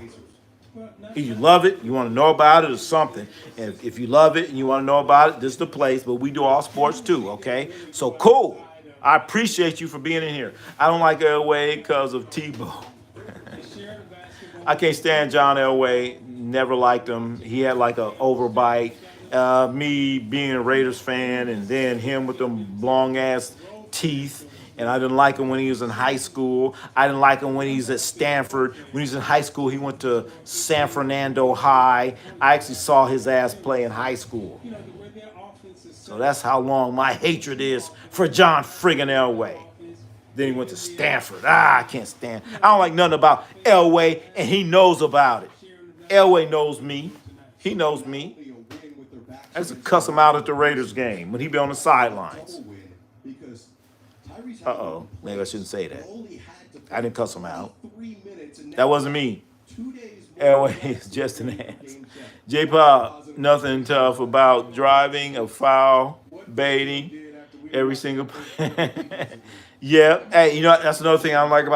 If you love it, you want to know about it or something. And if you love it and you want to know about it, this is the place. But we do all sports too, okay? So cool. I appreciate you for being in here. I don't like Elway because of Tebow. I can't stand John Elway. Never liked him. He had like an overbite. Me being a Raiders fan and then him with them long-ass teeth. And I didn't like him when he was in high school. I didn't like him when he was at Stanford. When he was in high school, he went to San Fernando High. I actually saw his ass play in high school. So that's how long my hatred is for John friggin' Elway. Then he went to Stanford. I can't stand. I don't like nothing about Elway, and he knows about it. Elway knows me. He knows me. I used to cuss him out at the Raiders game when he be on the sidelines. Uh-oh. Maybe I shouldn't say that. I didn't cuss him out. That wasn't me. Elway is just an ass. J-Pop, nothing tough about driving a foul baiting every single Yeah. Hey, you know, that's another thing I don't like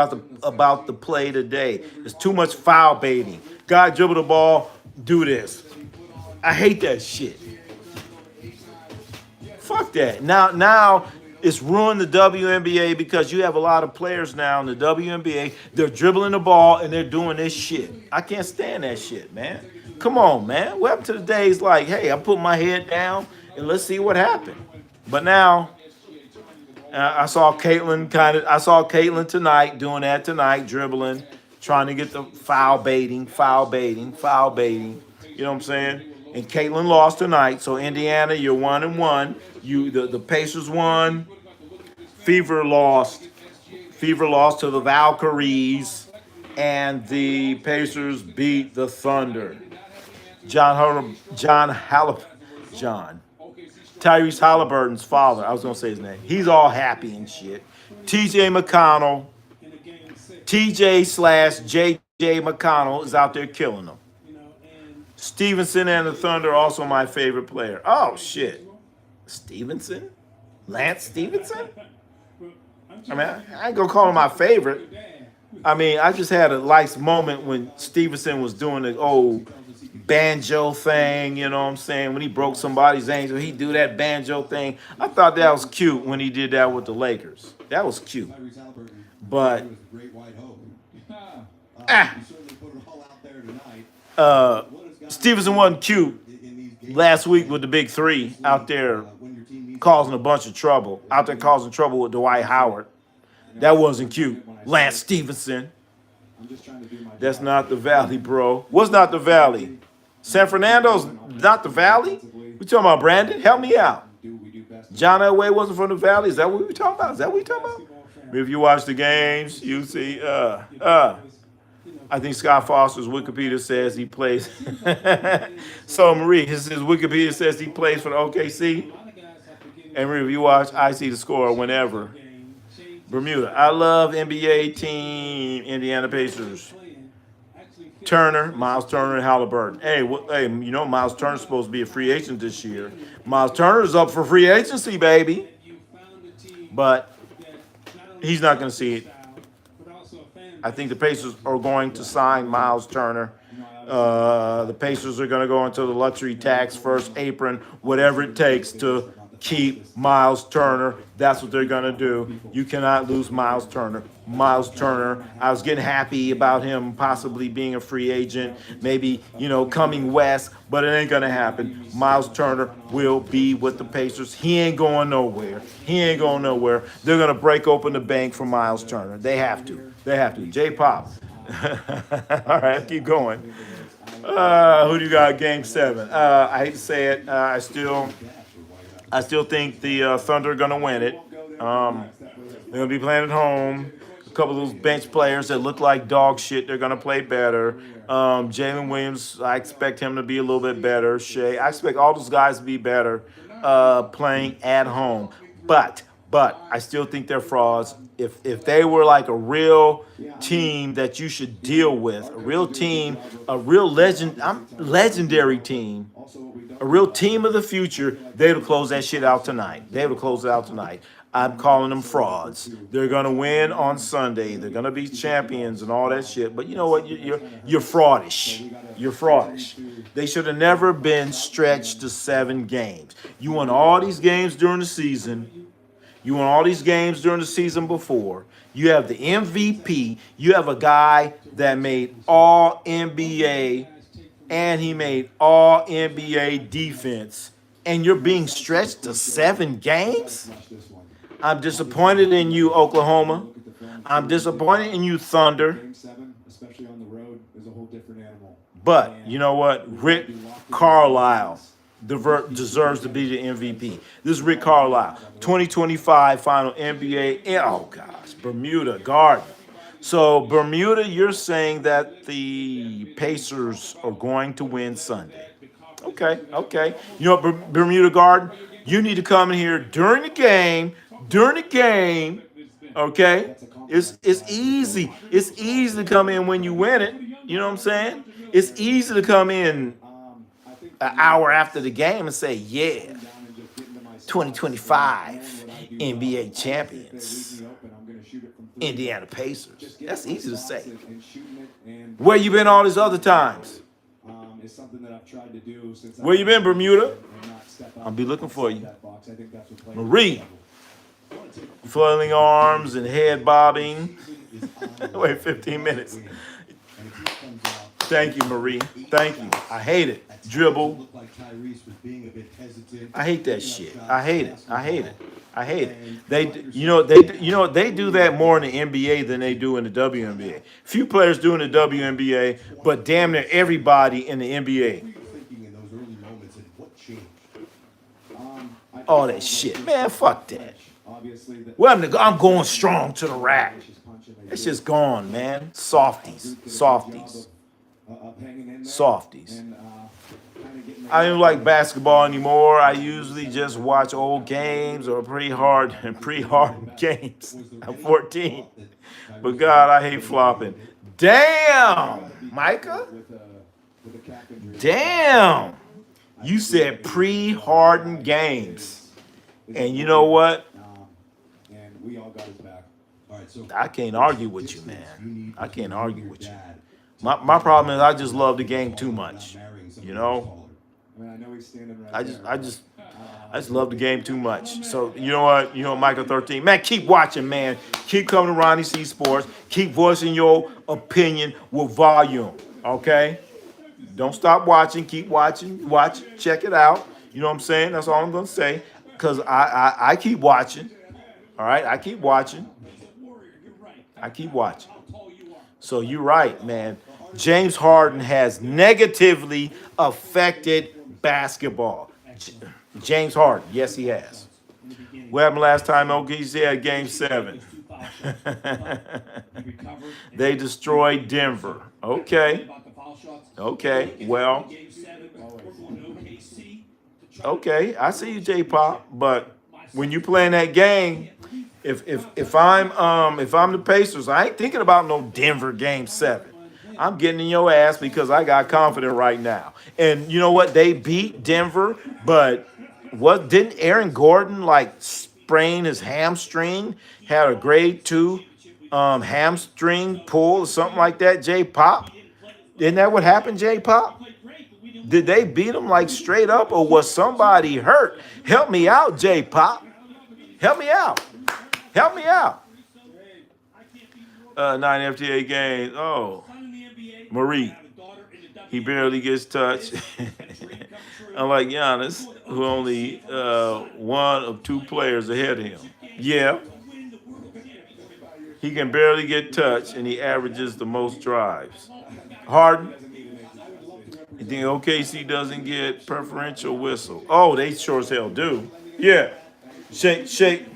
about the play today. There's too much foul baiting. Guy dribble the ball, do this. I hate that shit. Fuck that. Now it's ruined the WNBA because you have a lot of players now in the WNBA. They're dribbling the ball and they're doing this shit. I can't stand that shit, man. Come on, man. What happened to the days like, hey, I put my head down and let's see what happened. But now I saw Caitlin tonight doing that tonight, dribbling, trying to get the foul baiting. You know what I'm saying? And Caitlin lost tonight, so Indiana, you're 1-1. The Pacers won. Fever lost to the Valkyries, and the Pacers beat the Thunder. Tyrese Haliburton's father, I was gonna say his name. He's all happy and shit. TJ McConnell, TJ/JJ McConnell is out there killing them. Stevenson and the Thunder also my favorite player. Oh shit, Stevenson, Lance Stevenson. I mean, I ain't gonna call him my favorite. I mean, I just had a nice moment when Stevenson was doing the old banjo thing, you know what I'm saying? When he broke somebody's ankle, he'd do that banjo thing. I thought that was cute when he did that with the Lakers. That was cute. But Stevenson wasn't cute last week with the big three out there causing a bunch of trouble. Out there causing trouble with Dwight Howard. That wasn't cute. Lance Stevenson. That's not the Valley, bro. What's not the Valley? San Fernando's not the Valley? We talking about Brandon? Help me out. John Elway wasn't from the Valley? Is that what we talking about? If you watch the games, you see, I think Scott Foster's Wikipedia says he plays. So Marie, his Wikipedia says he plays for the OKC. And Marie, if you watch, I see the score whenever. Bermuda. I love NBA team, Indiana Pacers. Miles Turner, and Haliburton. Hey, you know Miles Turner's supposed to be a free agent this year. Miles Turner's up for free agency, baby. But he's not going to see it. I think the Pacers are going to sign Miles Turner. The Pacers are going to go into the luxury tax, first apron, whatever it takes to keep Miles Turner. That's what they're going to do. You cannot lose Miles Turner. Miles Turner, I was getting happy about him possibly being a free agent, maybe, coming west, but it ain't going to happen. Miles Turner will be with the Pacers. He ain't going nowhere. He ain't going nowhere. They're going to break open the bank for Miles Turner. They have to. They have to. J-Pop. All right, keep going. Who do you got? Game 7. I hate to say it. I still think the Thunder are gonna win it. They're gonna be playing at home. A couple of those bench players that look like dog shit, they're gonna play better. Jalen Williams, I expect him to be a little bit better. Shai, I expect all those guys to be better playing at home. But I still think they're frauds. If they were like a real team that you should deal with, a real team, a real legendary team, a real team of the future, they would close that shit out tonight. They would close it out tonight. I'm calling them frauds. They're gonna win on Sunday. They're gonna be champions and all that shit. But you know what? You're fraudish. You're fraudish. They should have never been stretched to 7 games. You won all these games during the season. You won all these games during the season before. You have the MVP. You have a guy that made all NBA and he made all NBA defense. And you're being stretched to 7 games? I'm disappointed in you, Oklahoma. I'm disappointed in you, Thunder. But you know what? Rick Carlisle deserves to be the MVP. This is Rick Carlisle, 2025 final NBA. Oh, gosh, Bermuda Garden. So, Bermuda, you're saying that the Pacers are going to win Sunday. Okay. You know what, Bermuda Garden? You need to come in here during the game, okay? It's easy. It's easy to come in when you win it. You know what I'm saying? It's easy to come in an hour after the game and say, yeah, 2025 NBA champions, Indiana Pacers. That's easy to say. Where you been all these other times? Where you been, Bermuda? I'll be looking for you. Marie, flailing arms and head bobbing. Wait 15 minutes. Thank you, Marie. Thank you. I hate it. Dribble. I hate that shit. I hate it. They do that more in the NBA than they do in the WNBA. Few players do in the WNBA, but damn near everybody in the NBA. All that shit, man. Fuck that. Well, I'm going strong to the rack. It's just gone, man. Softies. I don't like basketball anymore. I usually just watch old games or pre-hard games. I'm 14. But God, I hate flopping. Damn, Micah. Damn. You said pre-hardened games. And you know what? I can't argue with you, man. I can't argue with you. My problem is I just love the game too much. You know? I just love the game too much. So you know what? Michael 13. Man, keep watching, man. Keep coming to Ronnie C Sports. Keep voicing your opinion with volume. Okay? Don't stop watching. Keep watching. Watch. Check it out. You know what I'm saying? That's all I'm gonna say. Because I keep watching. All right? I keep watching. So you're right, man. James Harden has negatively affected basketball. James Harden, yes, he has. What happened last time OKC had Game 7? They destroyed Denver. Okay, well, okay, I see you, J-Pop, but when you playing that game, if I'm the Pacers, I ain't thinking about no Denver Game 7. I'm getting in your ass because I got confident right now. And you know what? They beat Denver, but didn't Aaron Gordon sprain his hamstring? Had a grade 2 hamstring pull or something like that, J-Pop? Isn't that what happened, J-Pop? Did they beat them like straight up, or was somebody hurt? Help me out, J Pop. Help me out. Help me out. 9 FTA games. Oh, Marie. He barely gets touched. Unlike Giannis, who only one of two players ahead of him. Yeah. He can barely get touched, and he averages the most drives. Harden. You think OKC doesn't get preferential whistle? Oh, they sure as hell do. Yeah. Shake.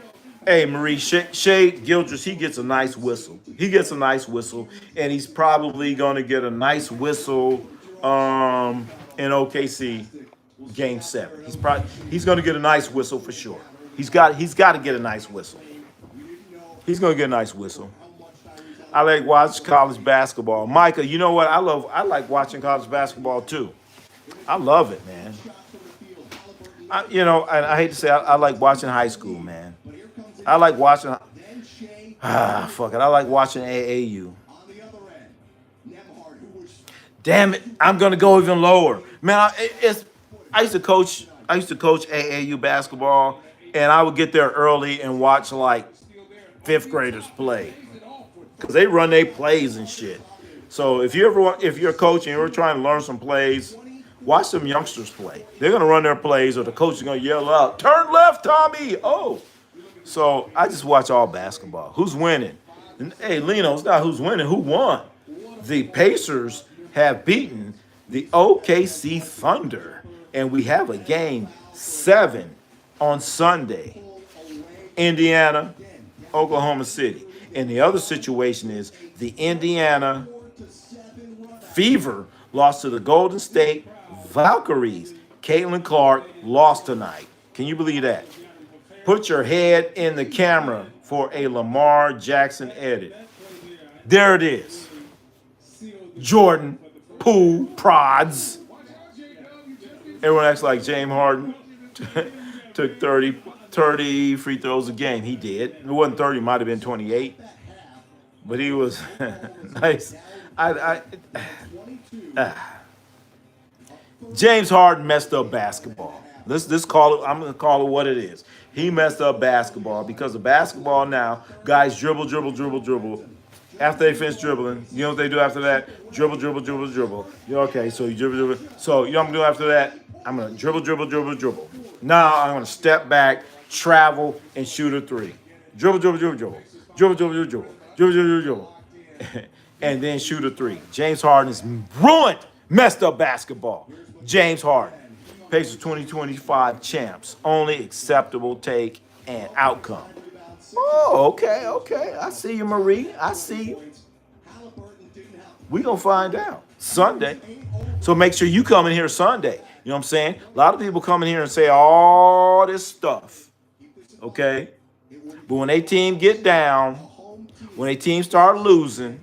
Hey, Marie, Shai Gilgeous, he gets a nice whistle. He gets a nice whistle, and he's probably going to get a nice whistle in OKC Game 7. He's going to get a nice whistle for sure. He's got to get a nice whistle. He's going to get a nice whistle. I like watch college basketball. Micah, you know what? I like watching college basketball too. I love it, man. I hate to say I like watching high school, man. I like watching. Fuck it. I like watching AAU. Damn it! I'm gonna go even lower, man. I used to coach AAU basketball, and I would get there early and watch like fifth graders play, cause they run their plays and shit. So if you're coaching and you're trying to learn some plays, watch some youngsters play. They're gonna run their plays, or the coach is gonna yell out, "Turn left, Tommy!" Oh. So I just watch all basketball. Who's winning? And, hey, Lino, it's not who's winning. Who won? The Pacers have beaten the OKC Thunder, and we have a game 7 on Sunday. Indiana, Oklahoma City. And the other situation is the Indiana Fever lost to the Golden State Valkyries. Caitlin Clark lost tonight. Can you believe that? Put your head in the camera for a Lamar Jackson edit. There it is. Jordan, Poole, Prods. Everyone acts like James Harden took 30 free throws a game. He did. It wasn't 30, it might have been 28. But he was nice. James Harden messed up basketball. Let's call it. I'm gonna call it what it is. He messed up basketball because of basketball now. Guys dribble. After they finish dribbling, you know what they do after that? Dribble. Okay, so you dribble. So you know what I'm gonna do after that? I'm gonna dribble. Now I'm gonna step back, travel, and shoot a three. Dribble. And then shoot a three. James Harden is ruined, messed up basketball. James Harden. Pacers 2025 champs. Only acceptable take and outcome. Oh, okay. I see you, Marie. I see you. We gonna find out Sunday. So make sure you come in here Sunday. You know what I'm saying? A lot of people come in here and say all this stuff. Okay? But when a team get down, when a team start losing,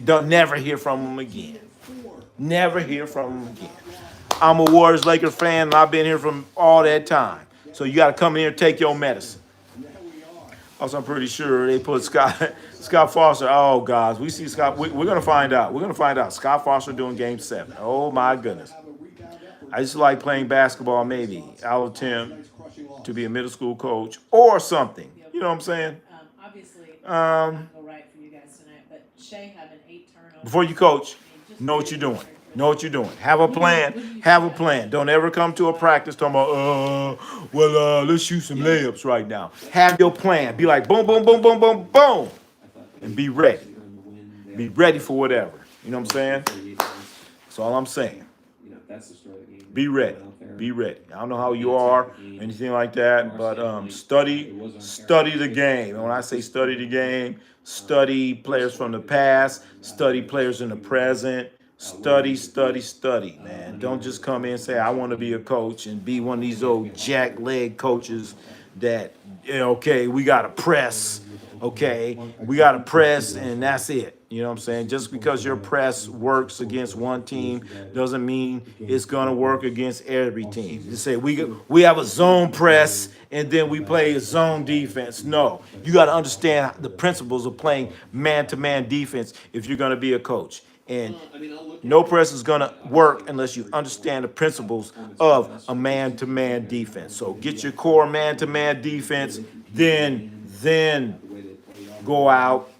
don't never hear from them again. Never hear from them again. I'm a Warriors Lakers fan, and I've been here from all that time. So you got to come in here and take your medicine. Also, I'm pretty sure they put Scott Foster. Oh, guys, we see Scott. We're going to find out. We're going to find out. Scott Foster doing Game 7. Oh, my goodness. I just like playing basketball, maybe. I'll attempt to be a middle school coach or something. You know what I'm saying? Obviously, go right for you guys tonight, but Shai having 8 turnovers. Before you coach, know what you're doing. Know what you're doing. Have a plan. Have a plan. Don't ever come to a practice talking about, let's shoot some layups right now. Have your plan. Be like, boom, and be ready. Be ready for whatever. You know what I'm saying? That's all I'm saying. Be ready. Be ready. I don't know how you are, anything like that, but study the game. And when I say study the game, study players from the past, study players in the present. Study, man. Don't just come in and say, I want to be a coach and be one of these old jack leg coaches that, okay, we got to press, and that's it. You know what I'm saying? Just because your press works against one team doesn't mean it's going to work against every team. You say, we have a zone press and then we play a zone defense. No, you got to understand the principles of playing man-to-man defense if you're going to be a coach. And no press is going to work unless you understand the principles of a man-to-man defense. So get your core man-to-man defense, then go out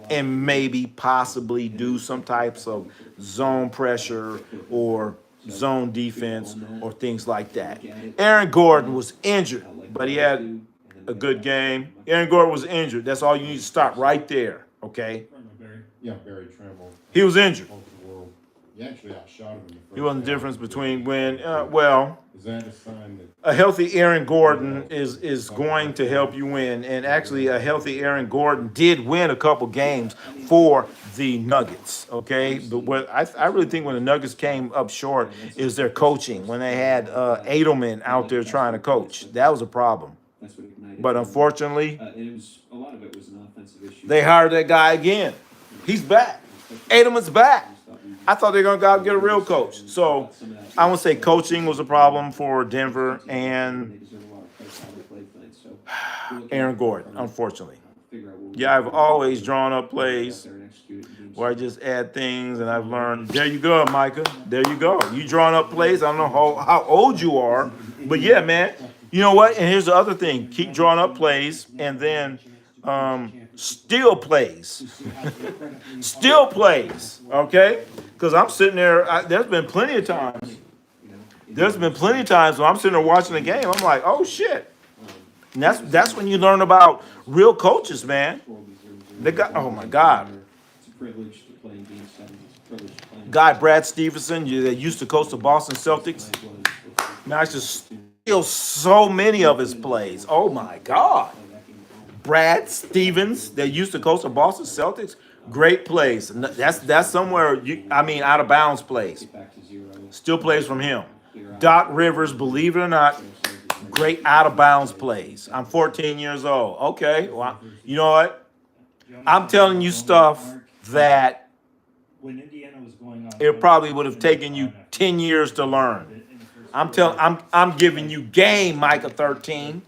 and maybe possibly do some types of zone pressure or zone defense or things like that. Aaron Gordon was injured, but he had a good game. Aaron Gordon was injured. That's all you need to stop right there, okay? Yeah, Barry Trimble. He was injured. He actually outshot him in the first. He wasn't the half. difference between when, Is that a sign that a healthy Aaron Gordon is going to help you win. And actually, a healthy Aaron Gordon did win a couple games for the Nuggets, okay? But what I really think when the Nuggets came up short is their coaching. When they had Edelman out there trying to coach, that was a problem. But unfortunately, they hired that guy again. He's back. Edelman's back. I thought they were going to go out and get a real coach. So I would say coaching was a problem for Denver and Aaron Gordon, unfortunately. Yeah, I've always drawn up plays where I just add things and I've learned. There you go, Micah. There you go. You drawing up plays. I don't know how old you are, but yeah, man. You know what? And here's the other thing. Keep drawing up plays and then still plays. Still plays, okay? Because I'm sitting there. There's been plenty of times. There's been plenty of times when I'm sitting there watching the game. I'm like, oh, shit. And that's when you learn about real coaches, man. They got, oh, my God. Guy Brad Stevenson, that used to coach the Boston Celtics. Now I just steal so many of his plays. Oh, my God. Brad Stevens, that used to coach the Boston Celtics, great plays. That's somewhere, out of bounds plays. Still plays from him. Doc Rivers, believe it or not, great out of bounds plays. I'm 14 years old. Okay, well, you know what? I'm telling you stuff that it probably would have taken you 10 years to learn. I'm giving you game, Micah 13.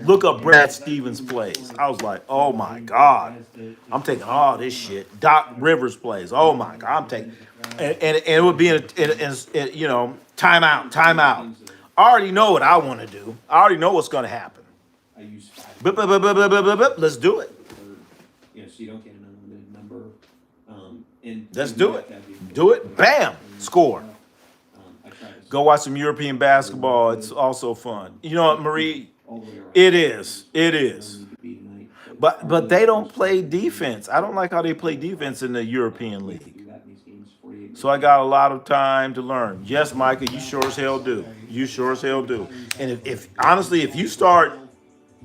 Look up Brad Stevens plays. I was like, oh my God. I'm taking all this shit. Doc Rivers plays. Oh my God. I'm taking, and it would be in timeout. I already know what I want to do. I already know what's going to happen. Let's do it. Let's do it. Do it. Bam. Score. Go watch some European basketball. It's also fun. You know what, Marie? It is. But they don't play defense. I don't like how they play defense in the European League. So I got a lot of time to learn. Yes, Micah, you sure as hell do. You sure as hell do. And if honestly, if you start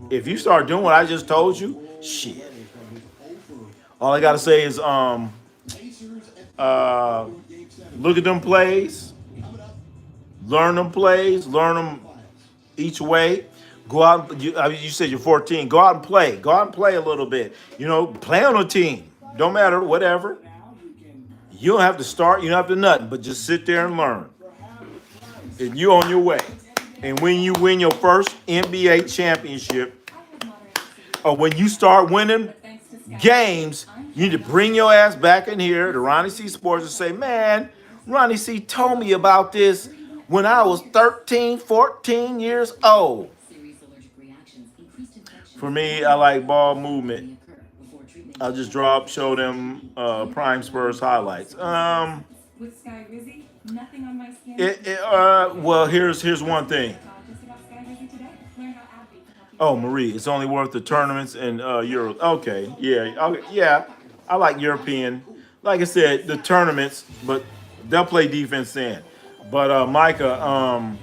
doing what I just told you, shit. All I gotta say is look at them plays, learn them each way. Go out. You said you're 14. Go out and play. Go out and play a little bit. Play on a team. Don't matter, whatever. You don't have to start. You don't have to nothing, but just sit there and learn. And you're on your way. And when you win your first NBA championship, or when you start winning games, you need to bring your ass back in here to Ronnie C Sports and say, man, Ronnie C told me about this when I was 13, 14 years old. For me, I like ball movement. I'll just show them Prime Spurs highlights. With Sky Rizzy, nothing on my skin. Well, here's one thing. Oh, Marie, it's only worth the tournaments and Euros. Okay, yeah. I like European. Like I said, the tournaments, but they'll play defense then. But Micah,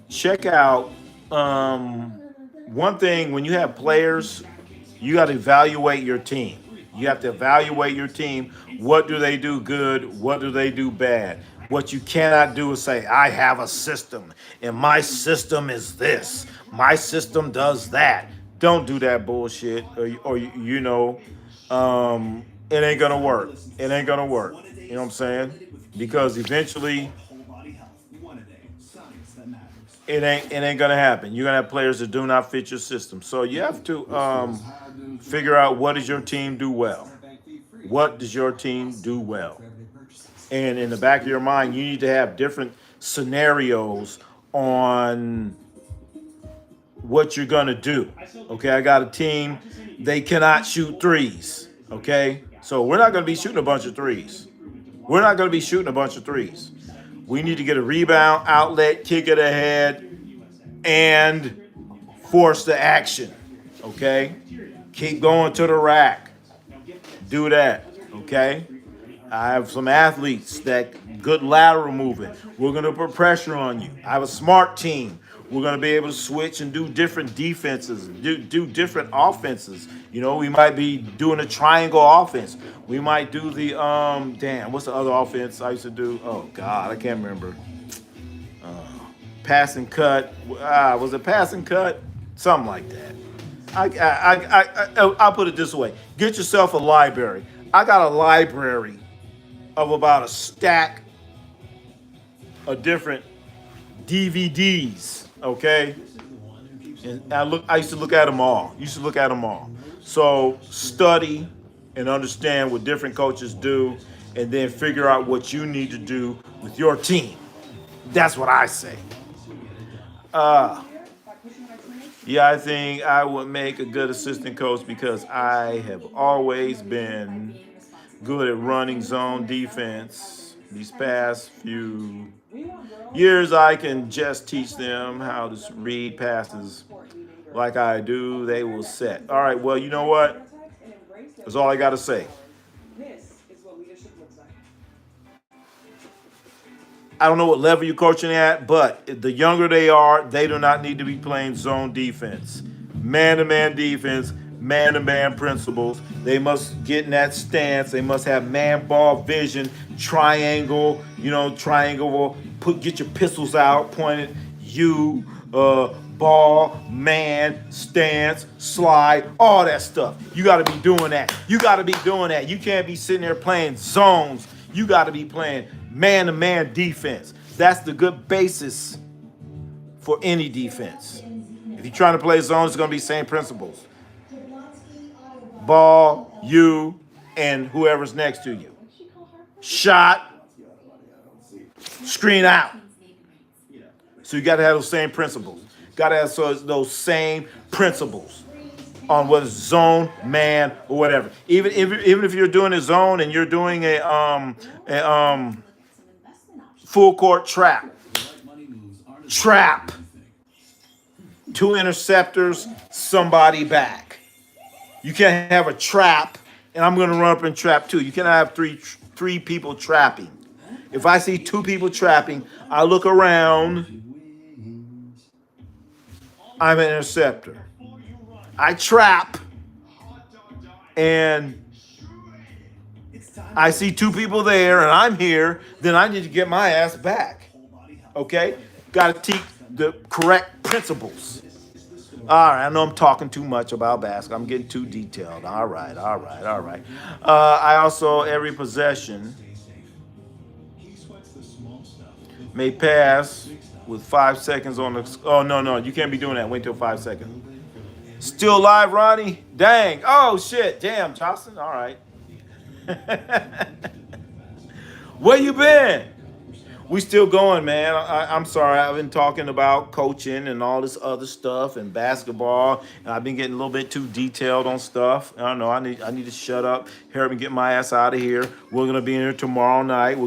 check out one thing. When you have players, you got to evaluate your team. You have to evaluate your team. What do they do good? What do they do bad? What you cannot do is say, I have a system, and my system is this. My system does that. Don't do that bullshit, or it ain't gonna work. It ain't gonna work. You know what I'm saying? Because eventually, it ain't gonna happen. You're gonna have players that do not fit your system. So you have to figure out what does your team do well. What does your team do well? And in the back of your mind, you need to have different scenarios on what you're gonna do. Okay, I got a team, they cannot shoot threes. Okay, so we're not gonna be shooting a bunch of threes. We're not gonna be shooting a bunch of threes. We need to get a rebound, outlet, kick it ahead, and force the action. Okay, keep going to the rack. Do that. Okay. I have some athletes that good lateral movement. We're going to put pressure on you. I have a smart team. We're going to be able to switch and do different defenses, do different offenses. You know, we might be doing a triangle offense. We might do the what's the other offense I used to do? Oh God, I can't remember. Pass and cut. Was it pass and cut? Something like that. I'll put it this way. Get yourself a library. I got a library of about a stack of different DVDs, okay? And I used to look at them all. So study and understand what different coaches do, and then figure out what you need to do with your team. That's what I say. Yeah, I think I would make a good assistant coach because I have always been good at running zone defense. These past few years, I can just teach them how to read passes like I do. They will set. All right, well, you know what? That's all I got to say. I don't know what level you're coaching at, but the younger they are, they do not need to be playing zone defense. Man-to-man defense, man-to-man principles. They must get in that stance. They must have man-ball vision, triangle, get your pistols out, pointed, ball, man, stance, slide, all that stuff. You got to be doing that. You can't be sitting there playing zones. You got to be playing man-to-man defense. That's the good basis for any defense. If you're trying to play zones, it's going to be same principles. Ball, you, and whoever's next to you. Shot, screen out. So you got to have those same principles. Got to have those same principles on whether it's zone, man, or whatever. Even if you're doing a zone and you're doing a full court trap. Two interceptors, somebody back. You can't have a trap, and I'm going to run up and trap too. You cannot have three people trapping. If I see two people trapping, I look around. I'm an interceptor. I trap, and I see two people there, and I'm here, then I need to get my ass back. Okay? Got to teach the correct principles. All right, I know I'm talking too much about basketball. I'm getting too detailed. All right. I also, every possession may pass with 5 seconds on the... Oh, no, you can't be doing that. Wait till 5 seconds. Still live, Ronnie? Dang. Oh, shit. Damn, Charleston. All right. Where you been? We still going, man. I'm sorry. I've been talking about coaching and all this other stuff and basketball, and I've been getting a little bit too detailed on stuff. I don't know. I need to shut up. Help me get my ass out of here. We're gonna be in here tomorrow night.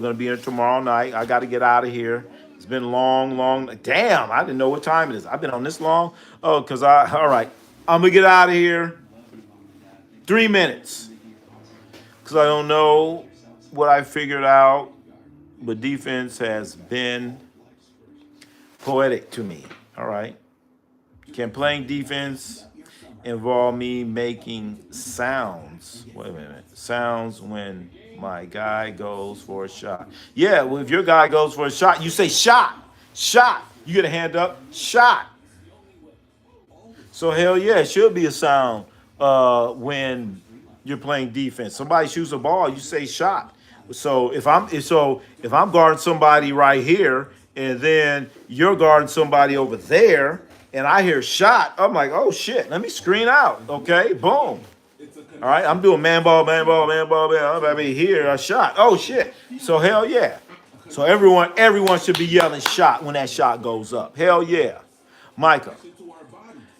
I got to get out of here. It's been long. Damn, I didn't know what time it is. I've been on this long. Oh, all right. I'm gonna get out of here. 3 minutes. Because I don't know what I figured out, but defense has been poetic to me. All right. Can playing defense involve me making sounds? Wait a minute. Sounds when my guy goes for a shot. Yeah, well, if your guy goes for a shot, you say shot. You get a hand up, shot. So hell yeah, it should be a sound when you're playing defense. Somebody shoots a ball, you say shot. So if I'm guarding somebody right here and then you're guarding somebody over there, and I hear shot. I'm like, oh shit, let me screen out. Okay, boom. All right, I'm doing man ball, man ball, man ball, man. I mean, here a shot. Oh shit. So hell yeah. So everyone should be yelling shot when that shot goes up. Hell yeah. Micah.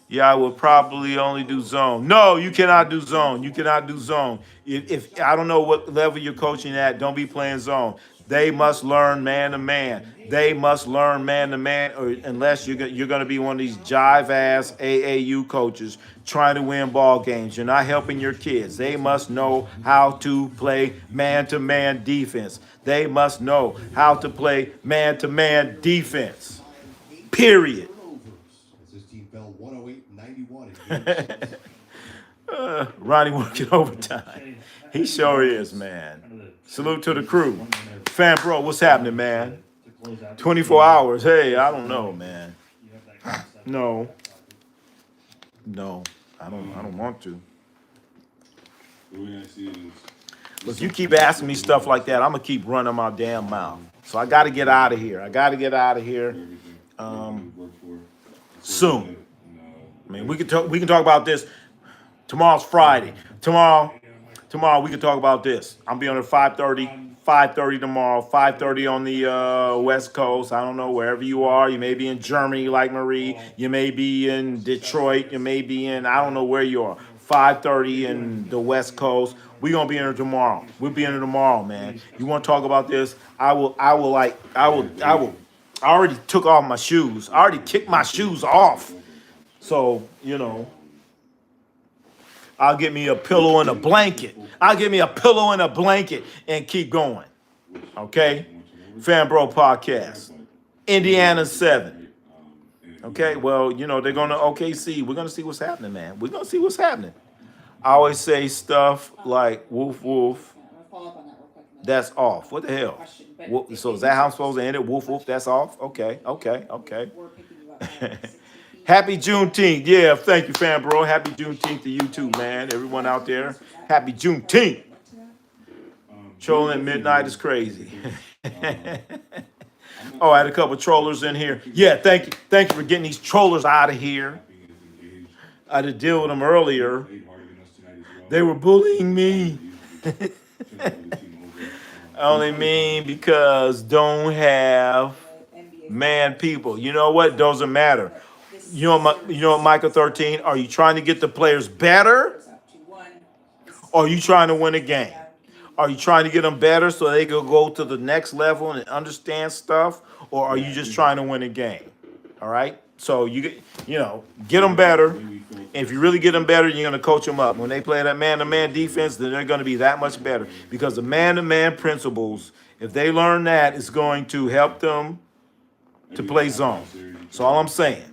Yeah, I would probably only do zone. No, you cannot do zone. You cannot do zone. If I don't know what level you're coaching at, don't be playing zone. They must learn man to man. They must learn man to man, or unless you're going to be one of these jive ass AAU coaches trying to win ball games. You're not helping your kids. They must know how to play man to man defense. They must know how to play man to man defense. Period. This team fell 108-91 Ronnie working overtime. He sure is, man. Salute to the crew. Fan bro, what's happening, man? 24 hours. Hey, I don't know, man. No. No, I don't want to. Look, you keep asking me stuff like that, I'm gonna keep running my damn mouth. So I gotta get out of here. Soon. I mean, we can talk about this. Tomorrow's Friday. Tomorrow we can talk about this. I'll be on at 5:30 tomorrow, 5:30 on the West Coast. I don't know, wherever you are. You may be in Germany like Marie. You may be in Detroit. You may be in, I don't know where you are. 5:30 in the West Coast. We're going to be in here tomorrow. We'll be in here tomorrow, man. You want to talk about this? I already took off my shoes. I already kicked my shoes off. So, I'll get me a pillow and a blanket. And keep going. Okay? Fan Bro Podcast. Indiana 7. Okay, well, they're going to OKC. We're going to see what's happening, man. We're going to see what's happening. I always say stuff like woof, woof. That's off. What the hell? So is that how I'm supposed to end it? Woof, woof, that's off? Okay. Happy Juneteenth. Yeah, thank you, fan bro. Happy Juneteenth to you too, man. Everyone out there. Happy Juneteenth. Trolling at midnight is crazy. Oh, I had a couple trollers in here. Yeah, thank you for getting these trollers out of here. I had to deal with them earlier. They were bullying me. I only mean because don't have man people. You know what? Doesn't matter. You know what, Micah 13? Are you trying to get the players better? Or are you trying to win a game? Are you trying to get them better so they can go to the next level and understand stuff? Or are you just trying to win a game? All right? So get them better. And if you really get them better, you're going to coach them up. When they play that man-to-man defense, then they're going to be that much better. Because the man-to-man principles, if they learn that, it's going to help them to play zone. That's all I'm saying.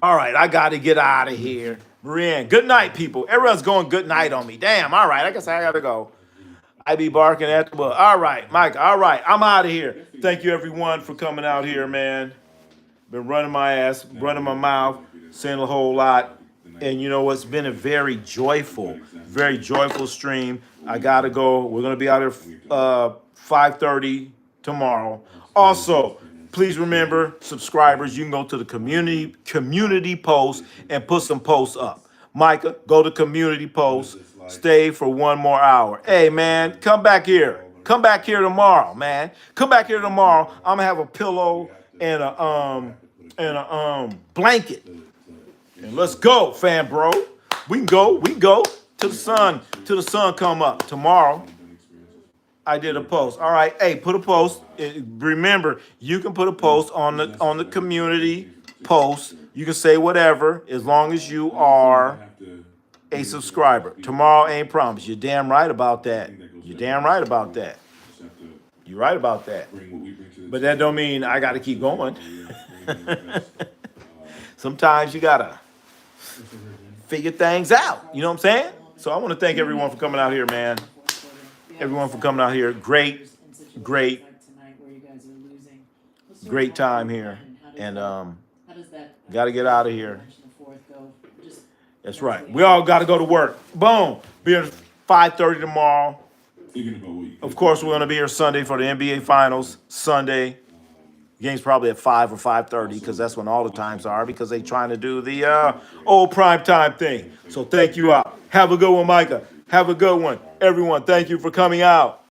All right, I got to get out of here. Brienne, good night, people. Everyone's going good night on me. Damn, all right, I guess I got to go. I be barking at the book. All right, Mike, all right, I'm out of here. Thank you, everyone, for coming out here, man. Been running my ass, running my mouth, saying a whole lot. And you know what's been a very joyful stream. I got to go. We're going to be out here 5:30 tomorrow. Also, please remember, subscribers, you can go to the community post and put some posts up. Micah, go to community post. Stay for one more hour. Hey, man, come back here. Come back here tomorrow, man. Come back here tomorrow. I'm gonna have a pillow and a blanket. And let's go, fan bro. We can go till the sun come up tomorrow. I did a post. All right, hey, put a post. Remember, you can put a post on the community post. You can say whatever as long as you are a subscriber. Tomorrow ain't promised. You're damn right about that. You're right about that. But that don't mean I got to keep going. Sometimes you got to figure things out. You know what I'm saying? So I want to thank everyone for coming out here, man. Everyone for coming out here. Great time here. And got to get out of here. That's right. We all got to go to work. Boom. Be at 5:30 tomorrow. Of course, we're going to be here Sunday for the NBA Finals. Sunday. Game's probably at 5 or 5:30 because that's when all the times are because they're trying to do the old prime time thing. So thank you out. Have a good one, Micah. Have a good one. Everyone, thank you for coming out.